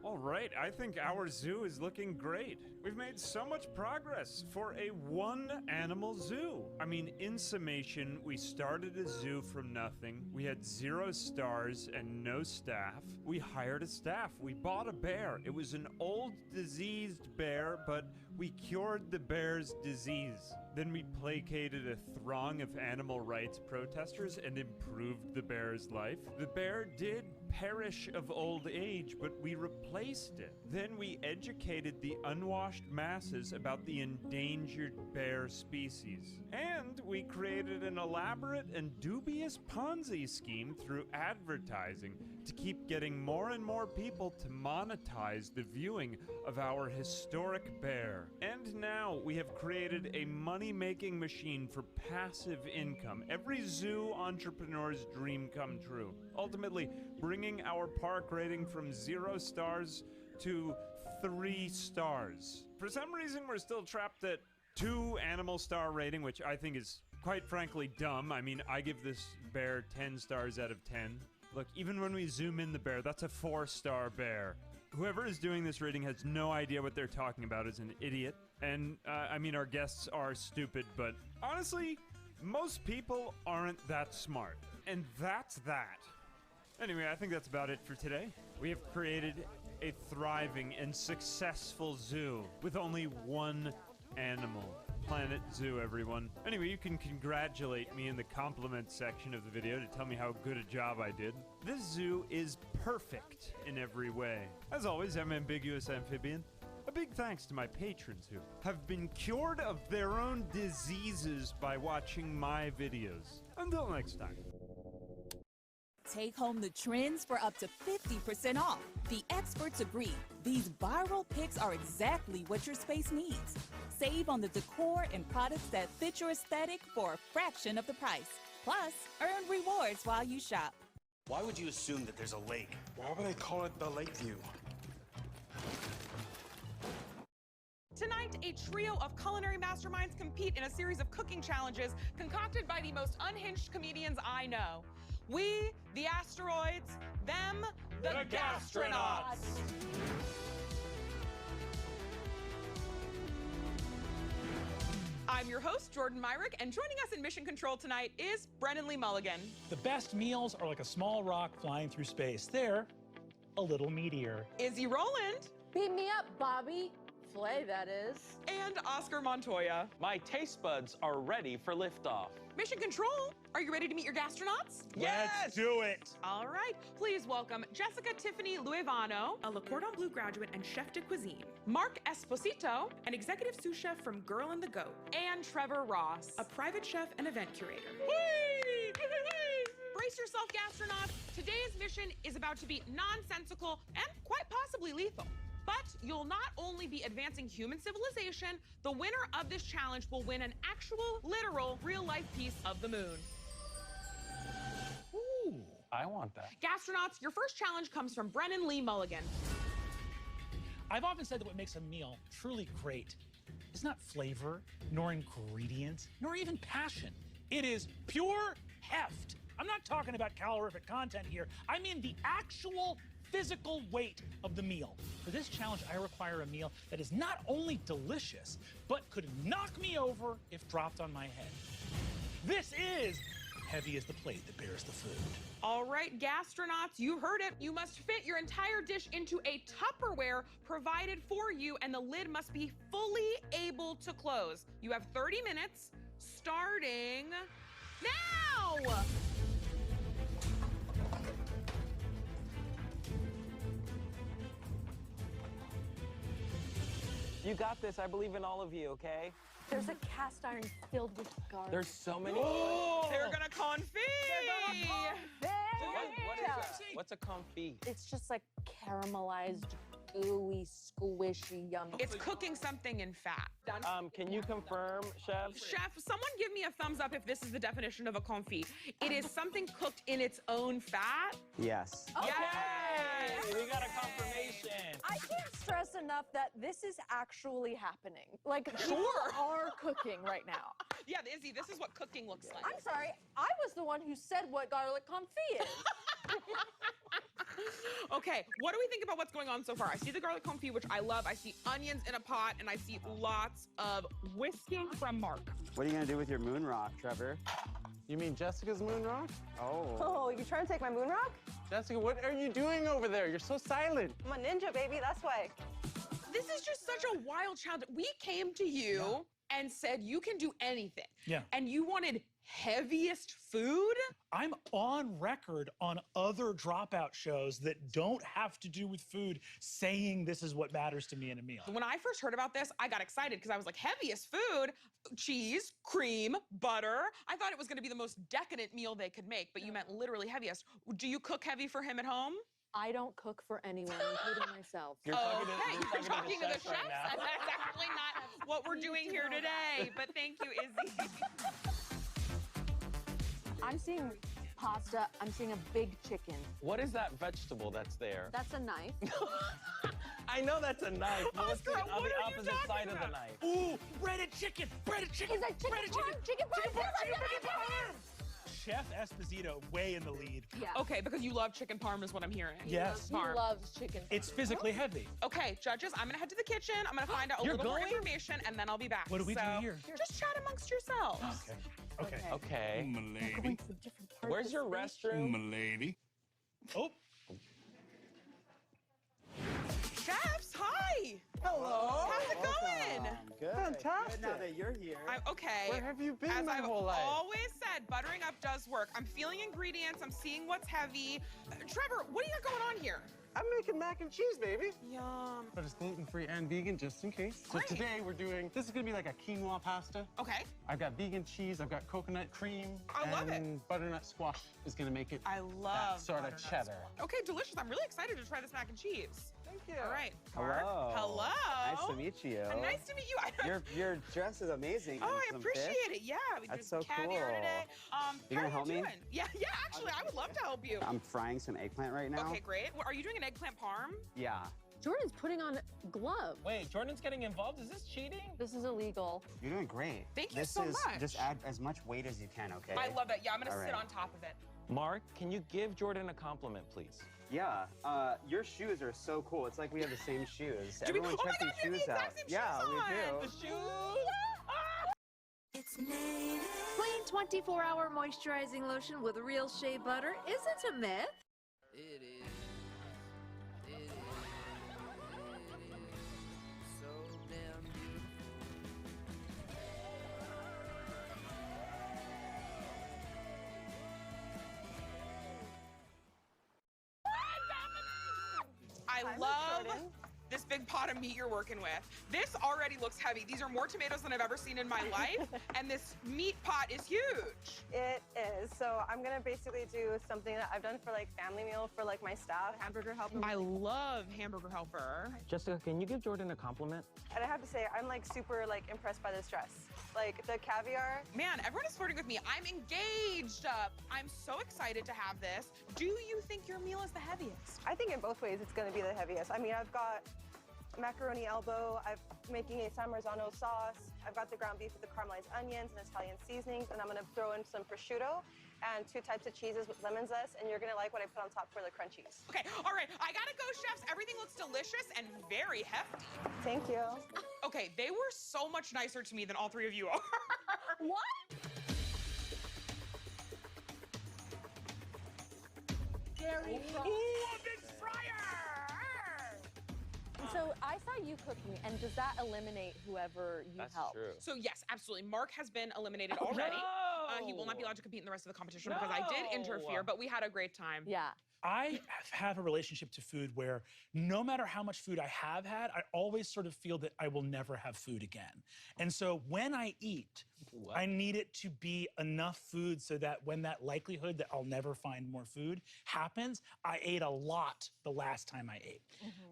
All right, I think our zoo is looking great. We've made so much progress for a one-animal zoo. I mean, in summation, we started a zoo from nothing. We had 0 stars and no staff. We hired a staff. We bought a bear. It was an old, diseased bear, but we cured the bear's disease. Then we placated a throng of animal rights protesters and improved the bear's life. The bear did perish of old age, but we replaced it. Then we educated the unwashed masses about the endangered bear species. And we created an elaborate and dubious Ponzi scheme through advertising to keep getting more and more people to monetize the viewing of our historic bear. And now we have created a money-making machine for passive income. Every zoo entrepreneur's dream come true. Ultimately, bringing our park rating from 0 stars to 3 stars. For some reason, we're still trapped at 2 animal star rating, which I think is quite frankly dumb. I mean, I give this bear 10 stars out of 10. Look, even when we zoom in the bear, that's a 4-star bear. Whoever is doing this rating has no idea what they're talking about, is an idiot. And, I mean, our guests are stupid, but honestly, most people aren't that smart. And that's that. Anyway, I think that's about it for today. We have created a thriving and successful zoo with only 1 animal. Planet Zoo, everyone. Anyway, you can congratulate me in the comments section of the video to tell me how good a job I did. This zoo is perfect in every way. As always, I'm Ambiguous Amphibian. A big thanks to my patrons who have been cured of their own diseases by watching my videos. Until next time. Take home the trends for up to 50% off. The experts agree. These viral picks are exactly what your space needs. Save on the decor and products that fit your aesthetic for a fraction of the price. Plus, earn rewards while you shop. Why would you assume that there's a lake? Why would they call it the Lakeview? Tonight, a trio of culinary masterminds compete in a series of cooking challenges concocted by the most unhinged comedians I know. We, the asteroids, them, the gastronauts. I'm your host, Jordan Myrick, and joining us in Mission Control tonight is Brennan Lee Mulligan. The best meals are like a small rock flying through space. They're a little meatier. Izzy Rowland. Beat me up, Bobby. Flay, that is. And Oscar Montoya. My taste buds are ready for liftoff. Mission Control, are you ready to meet your gastronauts? Let's do it. All right, please welcome Jessica Tiffany Luevano, a Le Cordon Bleu graduate and chef de cuisine, Mark Esposito, an executive sous chef from Girl and the Goat, and Trevor Ross, a private chef and event curator. Brace yourself, gastronauts. Today's mission is about to be nonsensical and quite possibly lethal. But you'll not only be advancing human civilization, the winner of this challenge will win an actual, literal, real-life piece of the moon. Ooh, I want that. Gastronauts, your first challenge comes from Brennan Lee Mulligan. I've often said that what makes a meal truly great is not flavor, nor ingredients, nor even passion. It is pure heft. I'm not talking about calorific content here. I mean the actual physical weight of the meal. For this challenge, I require a meal that is not only delicious, but could knock me over if dropped on my head. This is heavy as the plate that bears the food. All right, gastronauts, you heard it. You must fit your entire dish into a Tupperware provided for you, and the lid must be fully able to close. You have 30 minutes, starting now! You got this. I believe in all of you, okay? There's a cast iron filled with garlic. There's so many. They're gonna confit! What is that? What's a confit? It's just like caramelized, gooey, squishy, yummy. It's cooking something in fat. Can you confirm, chef? Chef, someone give me a thumbs up if this is the definition of a confit. It is something cooked in its own fat. Yes. Okay. Yay! We got a confirmation. I can't stress enough that this is actually happening. Like, Sure. people are cooking right now. Yeah, Izzy, this is what cooking looks like. I'm sorry, I was the one who said what garlic confit is. Okay, what do we think about what's going on so far? I see the garlic confit, which I love. I see onions in a pot, and I see lots of whisking from Mark. What are you gonna do with your moon rock, Trevor? You mean Jessica's moon rock? Oh. Oh, you trying to take my moon rock? Jessica, what are you doing over there? You're so silent. I'm a ninja, baby, that's why. This is just such a wild challenge. We came to you and said you can do anything. Yeah. And you wanted heaviest food? I'm on record on other dropout shows that don't have to do with food saying this is what matters to me in a meal. When I first heard about this, I got excited because I was like, heaviest food, cheese, cream, butter. I thought it was gonna be the most decadent meal they could make, but you meant literally heaviest. Do you cook heavy for him at home? I don't cook for anyone, including myself. You're talking to the chefs. That's actually not what we're doing here today, but thank you, Izzy. I'm seeing pasta, I'm seeing a big chicken. What is that vegetable that's there? That's a knife. I know that's a knife. But what's Oscar, on what the are you opposite talking side of the about? knife? Ooh, breaded chicken! Breaded chicken! Is that chicken breaded parm? Chicken parm? Chicken parm! Chef Esposito, way in the lead. Yeah. Okay, because you love chicken parm is what I'm hearing. Yes. He Parm. loves chicken parm. It's physically heavy. Okay, judges, I'm gonna head to the kitchen. I'm gonna find out a You're little more going? information, and then I'll be back. What do we do here? Just chat amongst yourselves. Okay. Okay. M'lady. Where's your restroom? M'lady. Oh. Chefs, hi! Hello. How's it going? Good. Fantastic. Good now that you're here. Okay. Where have you been As my I've whole life? always said, buttering up does work. I'm feeling ingredients. I'm seeing what's heavy. Trevor, what do you got going on here? I'm making mac and cheese, baby. Yum. But it's gluten-free and vegan, just in case. Great. So today we're doing, this is gonna be like a quinoa pasta. Okay. I've got vegan cheese, I've got coconut cream. I love it. And butternut squash is gonna make it I love that sort of butternut cheddar. Okay, delicious. I'm really excited to try this mac and cheese. Thank you. All right. Mark. Hello. Hello. Nice to meet you. Nice to meet you. Your dress is amazing. Oh, and I some appreciate fish. it. Yeah, we That's did so caviar cool. today. You gonna how help are me? doing? Yeah, actually, I would love to help you. I'm frying some eggplant right now. Okay, great. Are you doing an eggplant parm? Yeah. Jordan's putting on gloves. Wait, Jordan's getting involved? Is this cheating? This is illegal. You're doing great. Thank you this so is, much. Just add as much weight as you can, okay? I love that. Yeah, I'm gonna All sit right. on top of it. Mark, can you give Jordan a compliment, please? Yeah, your shoes are so cool. It's like we have the same shoes. Do we- Everyone oh my check God, these we have the shoes out. exact same Yeah, shoes we on. do. The shoes? It's Clean 24-hour moisturizing lotion with real shea butter isn't a myth. It is. love this big pot of meat you're working with. This already looks heavy. These are more tomatoes than I've ever seen in my life, and this meat pot is huge. It is. So I'm gonna basically do something that I've done for like family meal for like my staff. Hamburger helper. I love hamburger helper. Jessica, can you give Jordan a compliment? And I have to say, I'm like super like impressed by this dress. Like the caviar. Man, everyone is flirting with me. I'm engaged. I'm so excited to have this. Do you think your meal is the heaviest? I think in both ways it's gonna be the heaviest. I mean, I've got macaroni elbow, I'm making a San Marzano sauce, I've got the ground beef with the caramelized onions and Italian seasonings, and I'm gonna throw in some prosciutto and 2 types of cheeses with lemon zest, and you're gonna like what I put on top for the crunchies. Okay, all right, I gotta go, chefs. Everything looks delicious and very hefty. Thank you. Okay, they were so much nicer to me than all 3 of you are. What? Dairy fry. Ooh, a big fryer! So I saw you cooking, and does that eliminate whoever you help? True. So yes, absolutely. Mark has been eliminated already. He will not be allowed to compete in the rest of the competition because I did interfere, but we had a great time. Yeah. I have a relationship to food where no matter how much food I have had, I always sort of feel that I will never have food again. And so when I eat, I need it to be enough food so that when that likelihood that I'll never find more food happens, I ate a lot the last time I ate.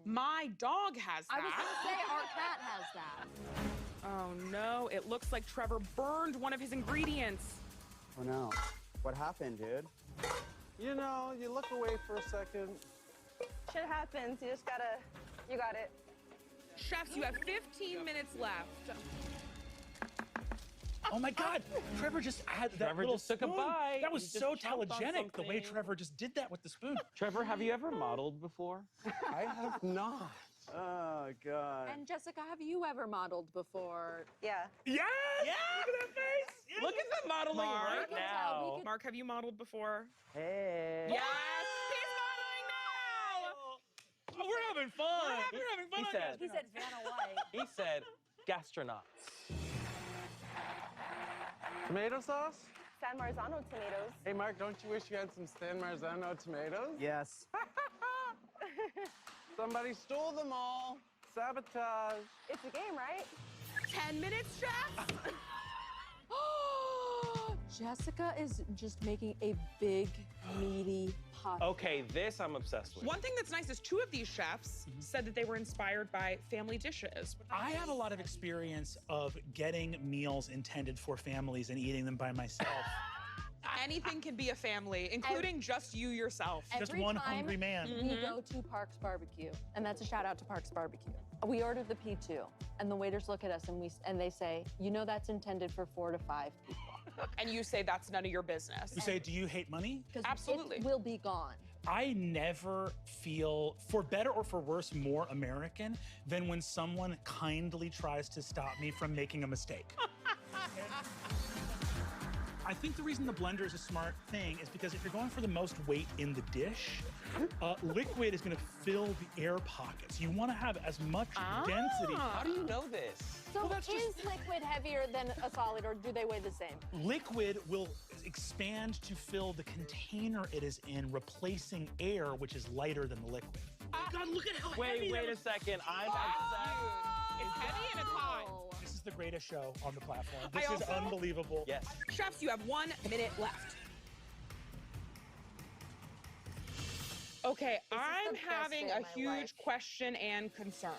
My dog has that. I was gonna say our cat has that. Oh no, it looks like Trevor burned one of his ingredients. Oh no. What happened, dude? You know, you look away for a second. Shit happens, you just gotta, you got it. Chefs, you have 15 minutes left. Oh my God, Trevor just had that Trevor little just took a spoon. bite. That was He just so chomped on telegenic, the way something. Trevor just did that with the spoon. Trevor, have you ever modeled before? I have not. Oh, God. And Jessica, have you ever modeled before? Yeah. Yes! Yeah! Look at that face! Yes! Look at the modeling Mark. right We can tell, we now. can- Mark, have you modeled before? Hey. Yes! He's modeling now! Oh, we're having fun. We're having fun He on said- He said Vanna White. He said, gastronauts. Tomato sauce? San Marzano tomatoes. Hey, Mark, don't you wish you had some San Marzano tomatoes? Yes. Somebody stole them all. Sabotage. It's a game, right? 10 minutes, chefs? Jessica is just making a big, meaty pot. Okay, this I'm obsessed with. One thing that's nice is 2 of these chefs said that they were inspired by family dishes. I have a lot of experience of getting meals intended for families and eating them by myself. Anything can be a family, including just you yourself. Just Every one time hungry man. We go to Parks Barbecue, and that's a shout out to Parks Barbecue. We order the P2, and the waiters look at us and they say, you know that's intended for 4 to 5 people. And you say that's none of your business. You say, do you hate money? 'Cause Absolutely. it will be gone. I never feel, for better or for worse, more American than when someone kindly tries to stop me from making a mistake. I think the reason the blender is a smart thing is because if you're going for the most weight in the dish, liquid is going to fill the air pockets. You want to have as much density. How do you know this? So that's is liquid heavier than a solid, or do they weigh the same? Liquid will expand to fill the container it is in, replacing air, which is lighter than the liquid. God, look at how heavy Wait that a was. second. I'm upset. It's heavy and it's hot. This is the greatest show on the platform. I This is also- unbelievable. Yes. Chefs, you have 1 minute left. Okay, I'm the best having day a of my huge life. question and concern.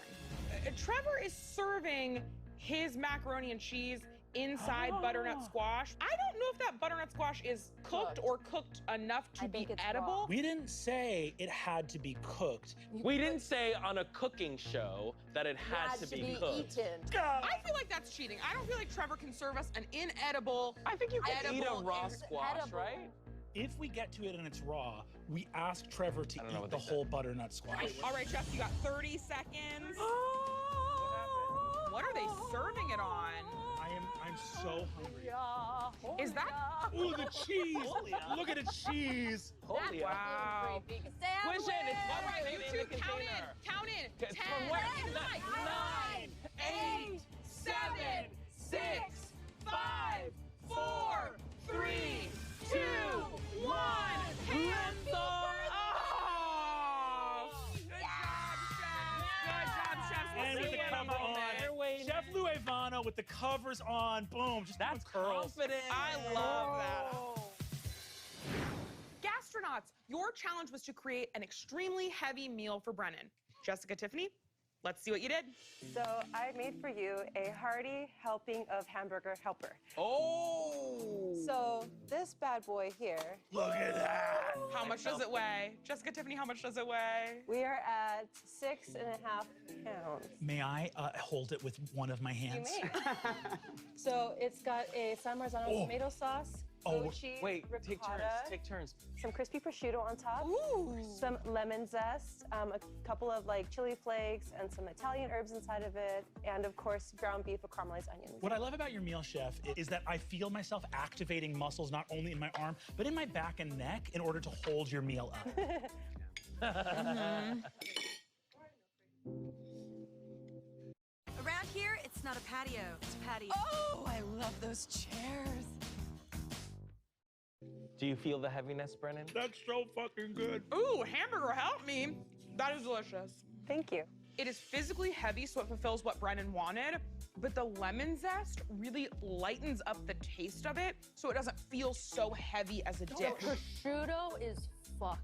Trevor is serving his macaroni and cheese inside butternut squash. I don't know if that butternut squash is cooked or cooked enough to I be think it's edible. raw. We didn't say it had to be cooked. We didn't say on a cooking show that it had to be cooked. eaten. I feel like that's cheating. I don't feel like Trevor can serve us an inedible. I think you can eat a edible raw is squash, edible. right? If we get to it and it's raw, we ask Trevor to I don't know eat what the they said. whole butternut squash. All right, chefs, you got 30 seconds. What are they serving it on? I'm so hungry. Is that? Ooh, the cheese! Look at the cheese! Holy Wow. Creepy. Push it. It's All right, in you the two, count in. container. Count in. Okay, 10, from where? 9, 8, 7, 6, 5, 4, 3, 2, 1. Hands off! Good job, Chef Lou Ivano with the covers on. Boom. Just that's curls. Confident. I love that. Gastronauts, your challenge was to create an extremely heavy meal for Brennan. Jessica, Tiffany, let's see what you did. So I made for you a hearty helping of hamburger helper. Oh! So this bad boy here. Look at that. How much does it weigh? Jessica, Tiffany, how much does it weigh? We are at 6.5 pounds. May I hold it with one of my hands? You may. So it's got a San Marzano tomato sauce. Cheese, wait, take turns, ricotta, take turns. Some crispy prosciutto on top. Ooh. Some lemon zest, a couple of like chili flakes, and some Italian herbs inside of it, and of course ground beef with caramelized onions. What I love about your meal, Chef, is that I feel myself activating muscles not only in my arm, but in my back and neck in order to hold your meal up. Around here, it's not a patio, it's a patio. Oh, I love those chairs. Do you feel the heaviness, Brennan? That's so fucking good. Ooh, hamburger, help me. That is delicious. Thank you. It is physically heavy, so it fulfills what Brennan wanted, but the lemon zest really lightens up the taste of it, so it doesn't feel so heavy as a dish. The prosciutto is fucked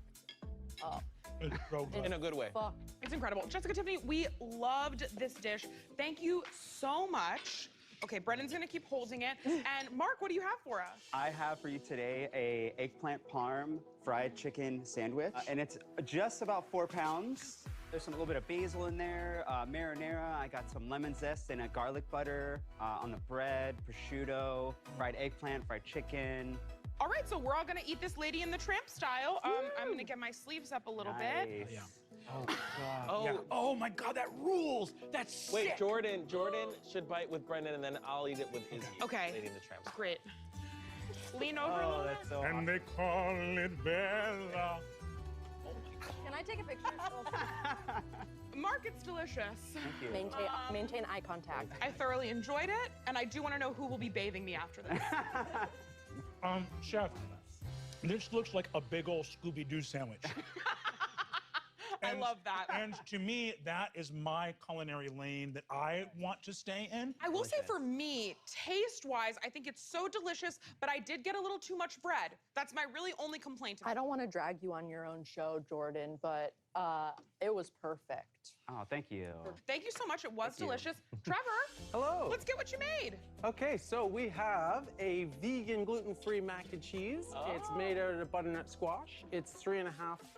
up. It's so good. In a good way. Fuck. It's incredible. Jessica, Tiffany, we loved this dish. Thank you so much. Okay, Brennan's gonna keep holding it. And Mark, what do you have for us? I have for you today a eggplant parm fried chicken sandwich, and it's just about 4 pounds. There's some little bit of basil in there, marinara. I got some lemon zest and a garlic butter on the bread, prosciutto, fried eggplant, fried chicken. All right, so we're all gonna eat this Lady in the Tramp style. I'm gonna get my sleeves up a little bit. Nice. Oh, God. Oh. Yeah. Oh, my God, that rules. That's sick. Wait, Jordan should bite with Brennan, and then I'll eat it with Izzy. Okay. Lady in the Tramp. Great. Lean over a little bit. That's so And they call it Bella. Can I take a picture? Mark, it's delicious. Thank you. Maintain eye contact. I thoroughly enjoyed it, and I do want to know who will be bathing me after this. Chef, this looks like a big old Scooby-Doo sandwich. I love that. And to me, that is my culinary lane that I want to stay in. I will say for me, taste-wise, I think it's so delicious, but I did get a little too much bread. That's my really only complaint. I don't want to drag you on your own show, Jordan, but it was perfect. Oh, thank you. Thank you so much. It was delicious. Trevor, Hello. let's get what you made. Okay, so we have a vegan gluten-free mac and cheese. It's made out of butternut squash. It's 3.5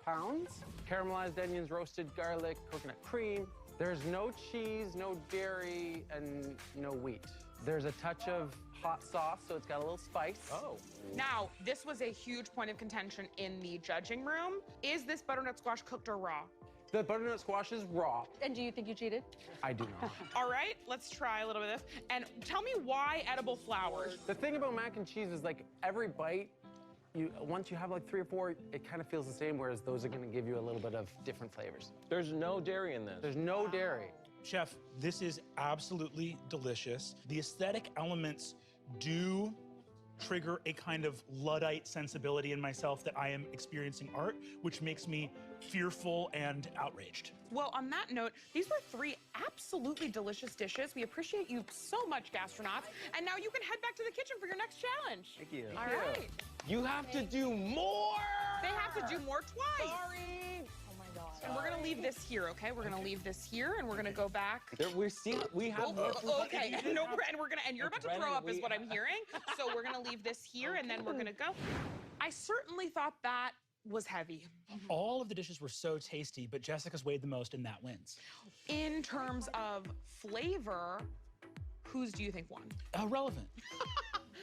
pounds. Caramelized onions, roasted garlic, coconut cream. There's no cheese, no dairy, and no wheat. There's a touch of hot sauce, so it's got a little spice. Oh. Now, this was a huge point of contention in the judging room. Is this butternut squash cooked or raw? The butternut squash is raw. And do you think you cheated? I do not. All right, let's try a little bit of this. And tell me why edible flowers? The thing about mac and cheese is like every bite, once you have like 3 or 4, it kind of feels the same, whereas those are gonna give you a little bit of different flavors. There's no dairy in this. There's no dairy. Chef, this is absolutely delicious. The aesthetic elements do trigger a kind of Luddite sensibility in myself that I am experiencing art, which makes me fearful and outraged. Well, on that note, these were 3 absolutely delicious dishes. We appreciate you so much, gastronauts. And now you can head back to the kitchen for your next challenge. Thank you. All right. You have to do more! They have to do more twice. Sorry! Oh my God. And we're gonna leave this here, okay? We're gonna leave this here, and we're gonna go back. We have more. Okay, no, and you're about to throw up is what I'm hearing. So we're gonna leave this here, and then we're gonna go. I certainly thought that was heavy. All of the dishes were so tasty, but Jessica's weighed the most, and that wins. In terms of flavor, whose do you think won? Relevant.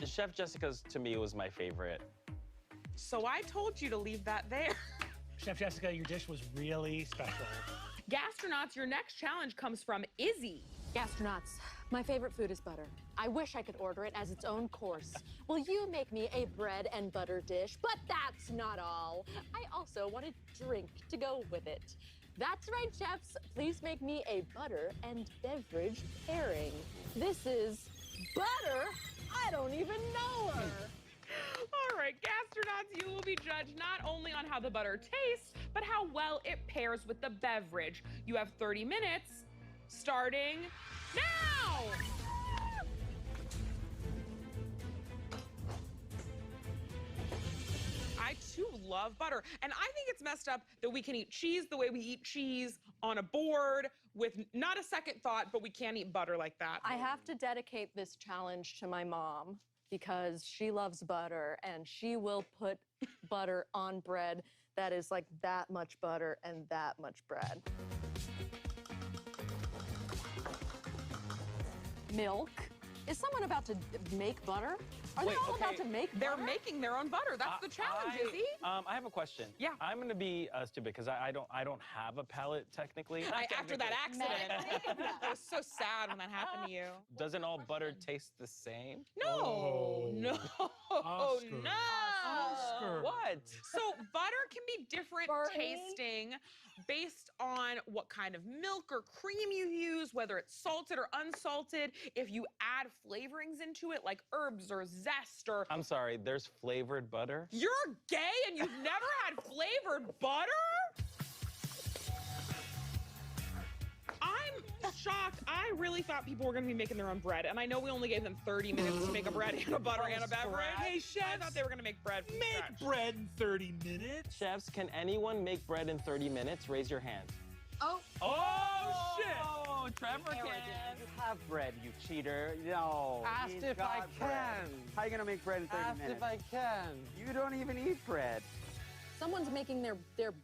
Chef Jessica's, to me, was my favorite. So I told you to leave that there. Chef Jessica, your dish was really special. Gastronauts, your next challenge comes from Izzy. Gastronauts, my favorite food is butter. I wish I could order it as its own course. Will you make me a bread and butter dish? But that's not all. I also want a drink to go with it. That's right, chefs. Please make me a butter and beverage pairing. This is butter. I don't even know her. All right, gastronauts, you will be judged not only on how the butter tastes, but how well it pairs with the beverage. You have 30 minutes starting now. I too love butter, and I think it's messed up that we can eat cheese the way we eat cheese on a board with not a second thought, but we can't eat butter like that. I have to dedicate this challenge to my mom because she loves butter and she will put butter on bread that is like that much butter and that much bread. Milk? Is someone about to make butter? Are they all about to make butter? They're making their own butter. That's the challenge, Izzy. I have a question. Yeah. I'm gonna be stupid because I don't have a palate technically. After that accident, I was so sad when that happened to you. Doesn't all butter taste the same? No, no, Oscar. no. Oscar. What? So butter can be different tasting based on what kind of milk or cream you use, whether it's salted or unsalted. If you add flavorings into it, like herbs or zest or... I'm sorry, there's flavored butter? You're gay and you've never had flavored butter? I'm shocked. I really thought people were going to be making their own bread, and I know we only gave them 30 minutes to make a bread and a butter and a beverage. Hey, chefs, I thought they were going to make bread from Make scratch. bread in 30 minutes. Chefs, can anyone make bread in 30 minutes? Raise your hand. Oh. Oh, shit. Oh, Trevor can. You have bread, you cheater. No. Asked he's if got I bread. can. How are you gonna make bread in 30 Asked minutes? if I can. You don't even eat bread. Someone's making their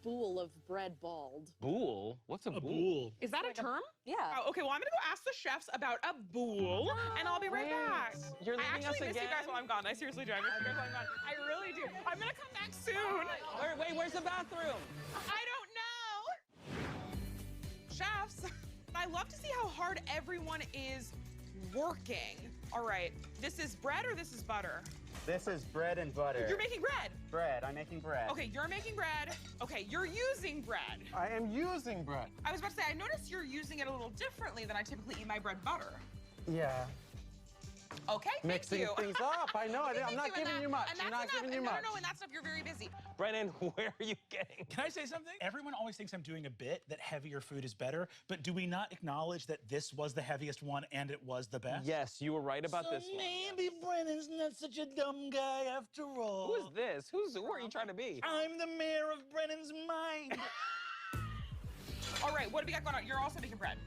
bowl of bread bald. Boule? What's a boule? Is that a term? Yeah. Oh, okay, well, I'm gonna go ask the chefs about a boule, and I'll be right back. You're I leaving us actually miss you again? guys while I'm gone. I seriously do. I miss you guys while I'm gone. I really do. I'm gonna come back soon. Wait, where's the bathroom? I don't know. Chefs, I love to see how hard everyone is working. All right, this is bread or this is butter? This is bread and butter. You're making bread. Bread. I'm making bread. Okay, you're making bread. Okay, you're using bread. I am using bread. I was about to say, I noticed you're using it a little differently than I typically eat my bread butter. Yeah. Okay, Mixing thank you. things up. I know. I'm not giving you much. I'm not giving you much. No, and that stuff, you're very busy. Brennan, where are you getting? Can I say something? Everyone always thinks I'm doing a bit that heavier food is better, but do we not acknowledge that this was the heaviest one and it was the best? Yes, you were right about So this one. maybe Brennan's not such a dumb guy after all. Who is this? Who are you trying to be? I'm the mayor of Brennan's mind. All right, what do we got going on? You're also making bread.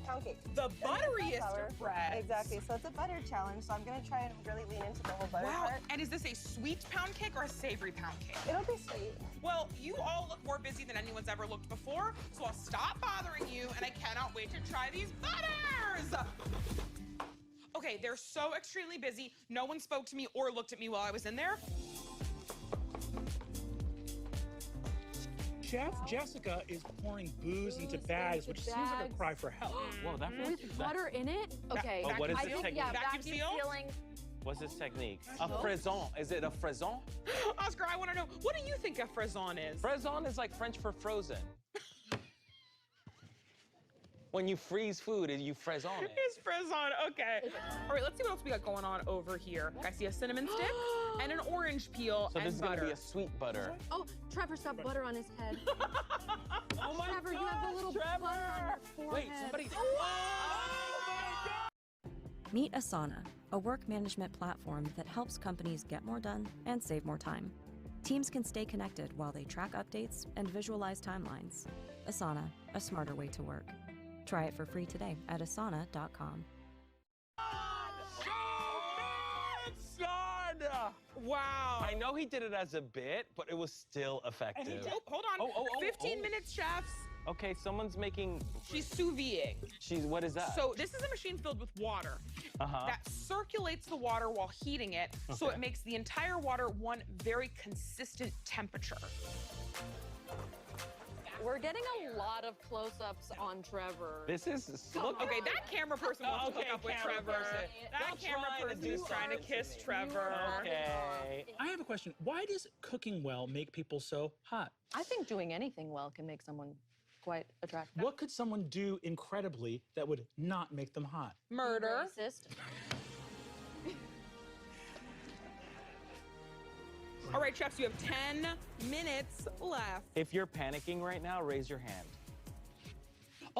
Pound cake. The butteriest of bread. Exactly. So it's a butter challenge. So I'm gonna try and really lean into the whole butter part. And is this a sweet pound cake or a savory pound cake? It'll be sweet. Well, you all look more busy than anyone's ever looked before, so I'll stop bothering you, and I cannot wait to try these butters! Okay, they're so extremely busy. No one spoke to me or looked at me while I was in there. Chef Jessica is pouring booze into bags, which seems like a cry for help. Whoa, that feels... With butter in it? Okay. Oh, what is I this think, technique? yeah, Vacuum vacuum seal? sealing. What's this technique? A fraison. Is it a fraison? Oscar, I want to know, what do you think a fraison is? Fraison is like French for frozen. When you freeze food, you fraison it. It's fraison, okay. All right, let's see what else we got going on over here. I see a cinnamon stick and an orange peel So and this is butter. gonna be a sweet butter. Oh, Trevor's got butter on his head. Oh my Trevor, you have the little Trevor! butter on your forehead. Wait, somebody... Meet Asana, a work management platform that helps companies get more done and save more time. Teams can stay connected while they track updates and visualize timelines. Asana, a smarter way to work. Try it for free today at asana.com. Wow. I know he did it as a bit, but it was still effective. And he did, hold on, 15 minutes, chefs. Okay, someone's making... She's sous videing. What is that? So this is a machine filled with water that circulates the water while heating it, so Okay. it makes the entire water one very consistent temperature. We're getting a lot of close-ups on Trevor. This is... Look, okay, that camera person wants to hook up with camera Trevor. person. That Don't camera try to person do is trying to something kiss to me. Trevor. Okay. I have a question. Why does cooking well make people so hot? I think doing anything well can make someone quite attractive. What could someone do incredibly that would not make them hot? Murder. Racist. All right, chefs, you have 10 minutes left. If you're panicking right now, raise your hand.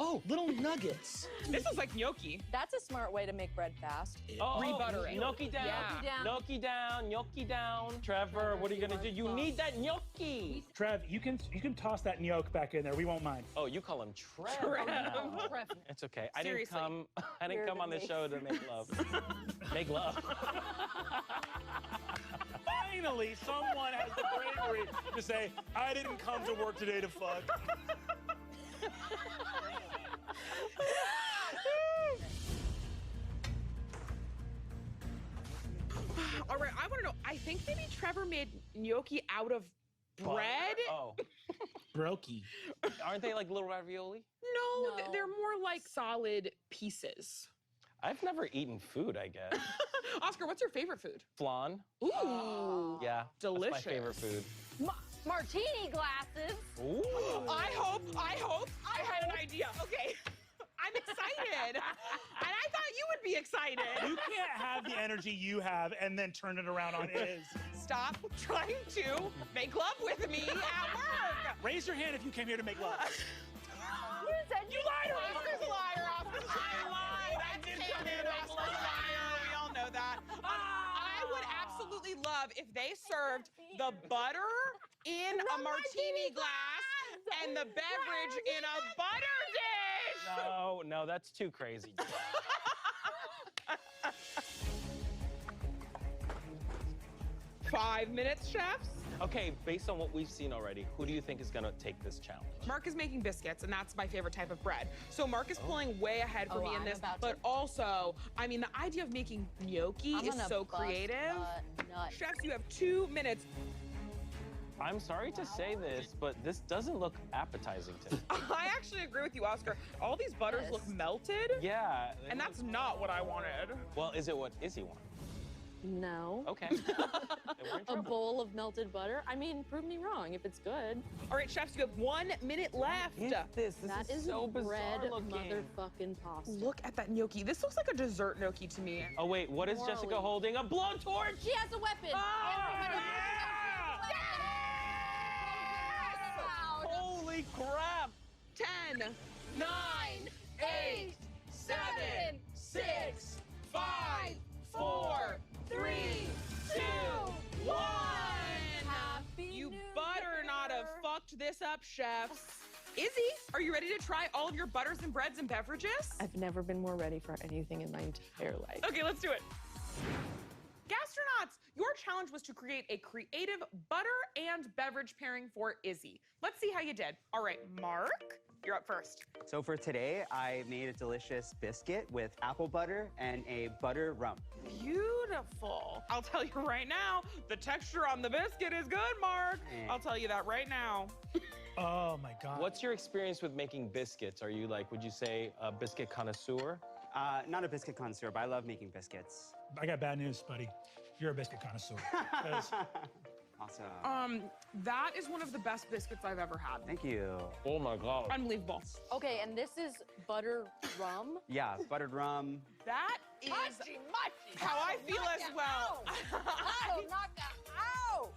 Oh, little nuggets. This is like gnocchi. That's a smart way to make bread fast. Rebuttering. Gnocchi down. Yeah. Gnocchi down. Gnocchi down. Trevor, what are you gonna do? You need that gnocchi. Trev, you can toss that gnocchi back in there. We won't mind. Oh, you call him Trev. Trev. It's okay. Seriously. I didn't come on the show to make love. Make love. Finally, someone has the bravery to say, I didn't come to work today to fuck. All right, I want to know. I think maybe Trevor made gnocchi out of bread. Oh. Brokey. Aren't they like little ravioli? No, they're more like solid pieces. I've never eaten food, I guess. Oscar, what's your favorite food? Flan. Ooh. Yeah. Delicious. That's my favorite food. Martini glasses. Ooh. I hope I had an idea. Okay. I'm excited. And I thought you would be excited. You can't have the energy you have and then turn it around on Iz. Stop trying to make love with me at work. Raise your hand if you came here to make love. You said You lied. Oscar's a liar. Oscar's a liar. I lied. I did come here to make love. We all know that. I would absolutely love if they served the butter in a martini glass and the beverage in a butter dish. No, that's too crazy. 5 minutes, chefs. Okay, based on what we've seen already, who do you think is gonna take this challenge? Mark is making biscuits, and that's my favorite type of bread. So Mark is pulling way ahead for me in this. But also, I mean, the idea of making gnocchi is so creative. Chefs, you have 2 minutes. I'm sorry to say this, but this doesn't look appetizing to me. I actually agree with you, Oscar. All these butters look melted. Yeah. And that's not what I wanted. Well, is it what Izzy wants? No. Okay. A bowl of melted butter? I mean, prove me wrong if it's good. All right, chefs, you have 1 minute left. This That is is so bread bizarre looking. motherfucking pasta. Look at that gnocchi. This looks like a dessert gnocchi to me. Oh wait, what is Jessica holding? A blowtorch? She has a weapon. Holy crap! 10, 9, 8, 7, 6, 5, 4, 3, 2, 1. You better not have fucked this up, chefs. Izzy, are you ready to try all of your butters and breads and beverages? I've never been more ready for anything in my entire life. Okay, let's do it. Gastronauts, your challenge was to create a creative butter and beverage pairing for Izzy. Let's see how you did. All right, Mark, you're up first. So for today, I made a delicious biscuit with apple butter and a butter rum. Beautiful. I'll tell you right now, the texture on the biscuit is good, Mark. I'll tell you that right now. Oh my God. What's your experience with making biscuits? Are you like, would you say a biscuit connoisseur? Not a biscuit connoisseur, but I love making biscuits. I got bad news, buddy. You're a biscuit connoisseur. 'Cause Awesome. That is one of the best biscuits I've ever had. Thank you. Oh my God. Unbelievable. Okay, and this is butter rum. Yeah, buttered rum. That is how I feel as well. Oh, knock that out!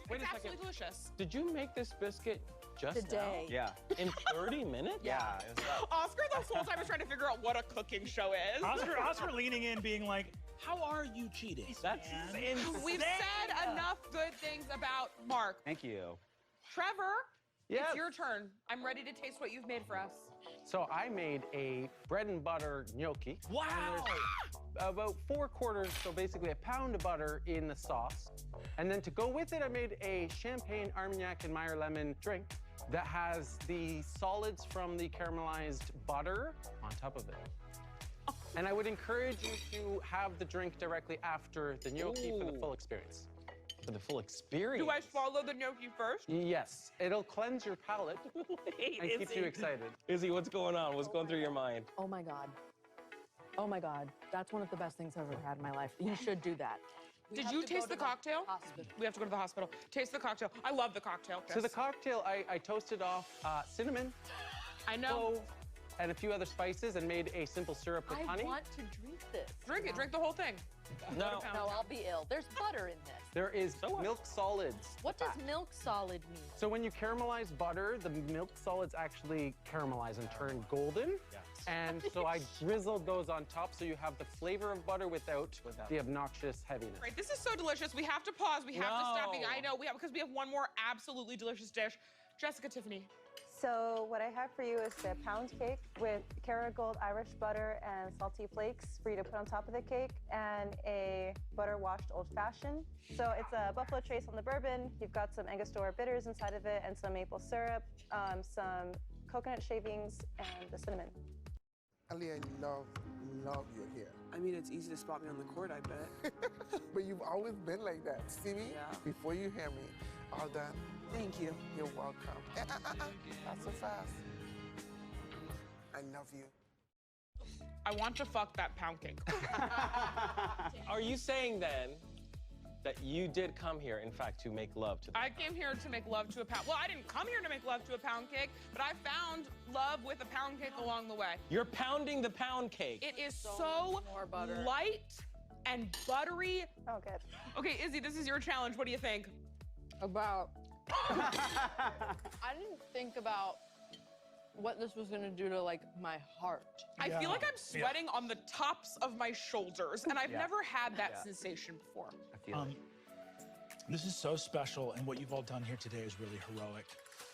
Wait It's a absolutely second. delicious. Did you make this biscuit just Today. Yeah. now? In 30 minutes? Yeah. It was Oscar this whole time was trying to figure out what a cooking show is. Oscar leaning in, being like, how are you cheating? That's insane. We've said enough good things about Mark. Thank you. Trevor, Yes. it's your turn. I'm ready to taste what you've made for us. So I made a bread and butter gnocchi. Wow. And there's about 4/4, so basically a pound of butter in the sauce. And then to go with it, I made a champagne, Armagnac, and Meyer lemon drink that has the solids from the caramelized butter on top of it. And I would encourage you to have the drink directly after the gnocchi for the full experience. For the full experience? Do I swallow the gnocchi first? Yes, it'll cleanse your palate and keep you excited. Izzy, what's going on? What's going through your mind? Oh my God. Oh my God. That's one of the best things I've ever had in my life. You should do that. Did you taste the cocktail? We have to go to the hospital. Taste the cocktail. I love the cocktail. So the cocktail, I toasted off cinnamon, I know. clove, and a few other spices and made a simple syrup with honey. I want to drink this. Drink it. Drink the whole thing. No. No, I'll be ill. There's butter in this. There is milk solids. What does milk solid mean? So when you caramelize butter, the milk solids actually caramelize and turn golden. Yes. And so I drizzled those on top so you have the flavor of butter without the obnoxious heaviness. Right, this is so delicious. We have to pause. We have to stop. I know, because we have one more absolutely delicious dish. Jessica, Tiffany. So what I have for you is the pound cake with Kerrygold Irish butter and salty flakes for you to put on top of the cake, and a butter washed old fashioned. So it's a buffalo trace on the bourbon. You've got some Angostura bitters inside of it and some maple syrup, some coconut shavings, and the cinnamon. Ali, I love your hair. I mean, it's easy to spot me on the court, I bet. But you've always been like that. See me? Yeah. Before you hear me. All done. Thank you. You're welcome. Not so fast. I love you. I want to fuck that pound cake. Are you saying then that you did come here, in fact, to make love to the I came here to make love to a pound. Well, I didn't come here to make love to a pound cake, but I found love with a pound cake along the way. You're pounding the pound cake. It is so light and buttery. Oh, good. Okay, Izzy, this is your challenge. What do you think? About. I didn't think about what this was gonna do to like my heart. I feel like I'm sweating on the tops of my shoulders, and I've never had that sensation before. This is so special, and what you've all done here today is really heroic.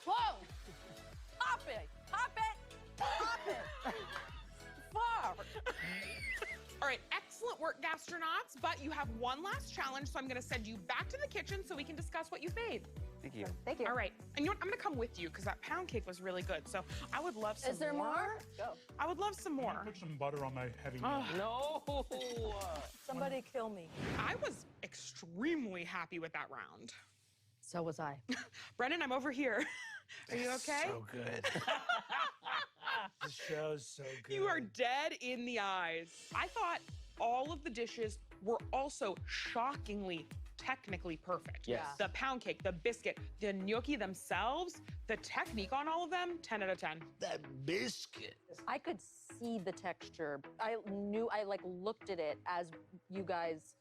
Whoa! Pop it! Pop it! Pop it! Far! All right, excellent work, gastronauts, but you have one last challenge, so I'm gonna send you back to the kitchen so we can discuss what you've made. Thank you. Thank you. All right, and you know what? I'm gonna come with you because that pound cake was really good. So I would love some more. Is there more? Go. I would love some more. Put some butter on my heavy meal. No! Somebody kill me. I was extremely happy with that round. So was I. Brennan, I'm over here. Are you okay? So good. This show's so good. You are dead in the eyes. I thought all of the dishes were also shockingly technically perfect. Yes. The pound cake, the biscuit, the gnocchi themselves, the technique on all of them, 10 out of 10. That biscuit. I could see the texture. I like looked at it as you guys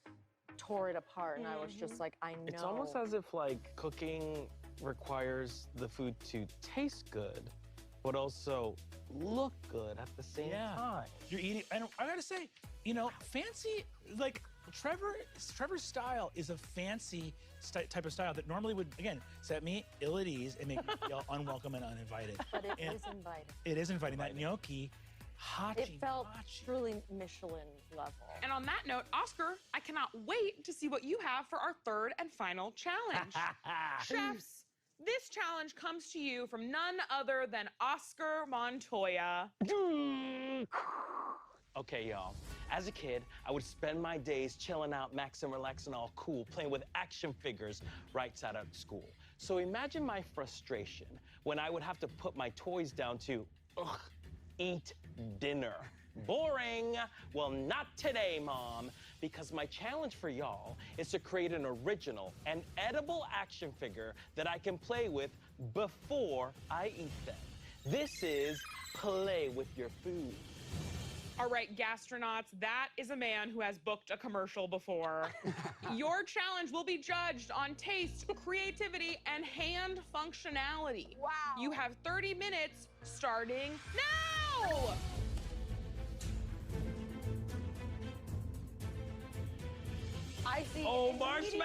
tore it apart, and I was just like, I know. It's almost as if like cooking requires the food to taste good, but also look good at the same time. You're eating, and I gotta say, you know, fancy, like Trevor's style is a fancy type of style that normally would, again, set me ill at ease and make me feel unwelcome and uninvited. But it is inviting. It is inviting. That gnocchi, It felt truly Michelin level. And on that note, Oscar, I cannot wait to see what you have for our third and final challenge. Chefs, this challenge comes to you from none other than Oscar Montoya. Okay, y'all. As a kid, I would spend my days chilling out, maxing, relaxing, all cool, playing with action figures right side out of school. So imagine my frustration when I would have to put my toys down to, eat dinner. Boring. Well, not today, Mom, because my challenge for y'all is to create an original and edible action figure that I can play with before I eat them. This is play with your food. All right, gastronauts, that is a man who has booked a commercial before. Your challenge will be judged on taste, creativity, and hand functionality. Wow. You have 30 minutes starting now! I see. Marshmallow!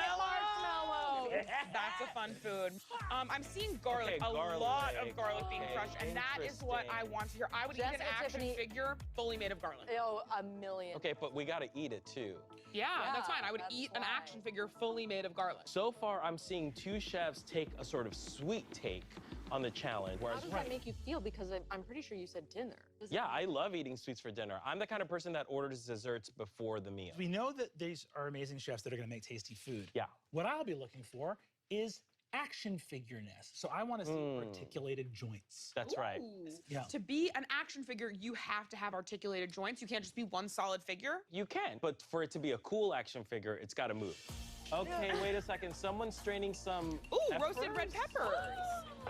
That's a fun food. I'm seeing garlic, Okay, a lot of garlic. garlic being Okay, crushed, and that is what I want to hear. I would eat an Jessica, action Tiffany- figure fully made of garlic. Oh, a million. Okay, but we gotta eat it too. Yeah, that's fine. I would that's eat an why. action figure fully made of garlic. So far, I'm seeing two chefs take a sort of sweet take on the challenge. How Whereas does that make you feel? Because I'm pretty sure you said dinner. Does yeah, it- I love eating sweets for dinner. I'm the kind of person that orders desserts before the meal. We know that these are amazing chefs that are gonna make tasty food. Yeah. What I'll be looking for is action figure-ness. So I wanna see articulated joints. That's right. Ooh. Yeah. To be an action figure, you have to have articulated joints. You can't just be one solid figure. You can, but for it to be a cool action figure, it's gotta move. Okay, wait a second. Someone's straining some Ooh, roasted red peppers.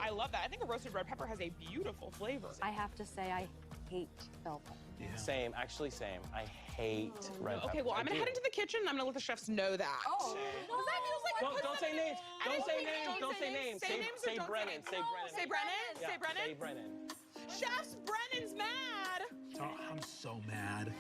I love that. I think a roasted red pepper has a beautiful flavor. I have to say, I hate bell pepper. Yeah. Same, actually same. I hate red pepper. Okay, well, I'm gonna head into the kitchen and I'm gonna let the chefs know that. Oh, no. That feels like Don't say names. Don't say names. Don't say names. Say Brennan. Say Brennan. Say Brennan. Yeah, Say Brennan. Say Brennan. Chefs, Brennan's mad. Oh, I'm so mad.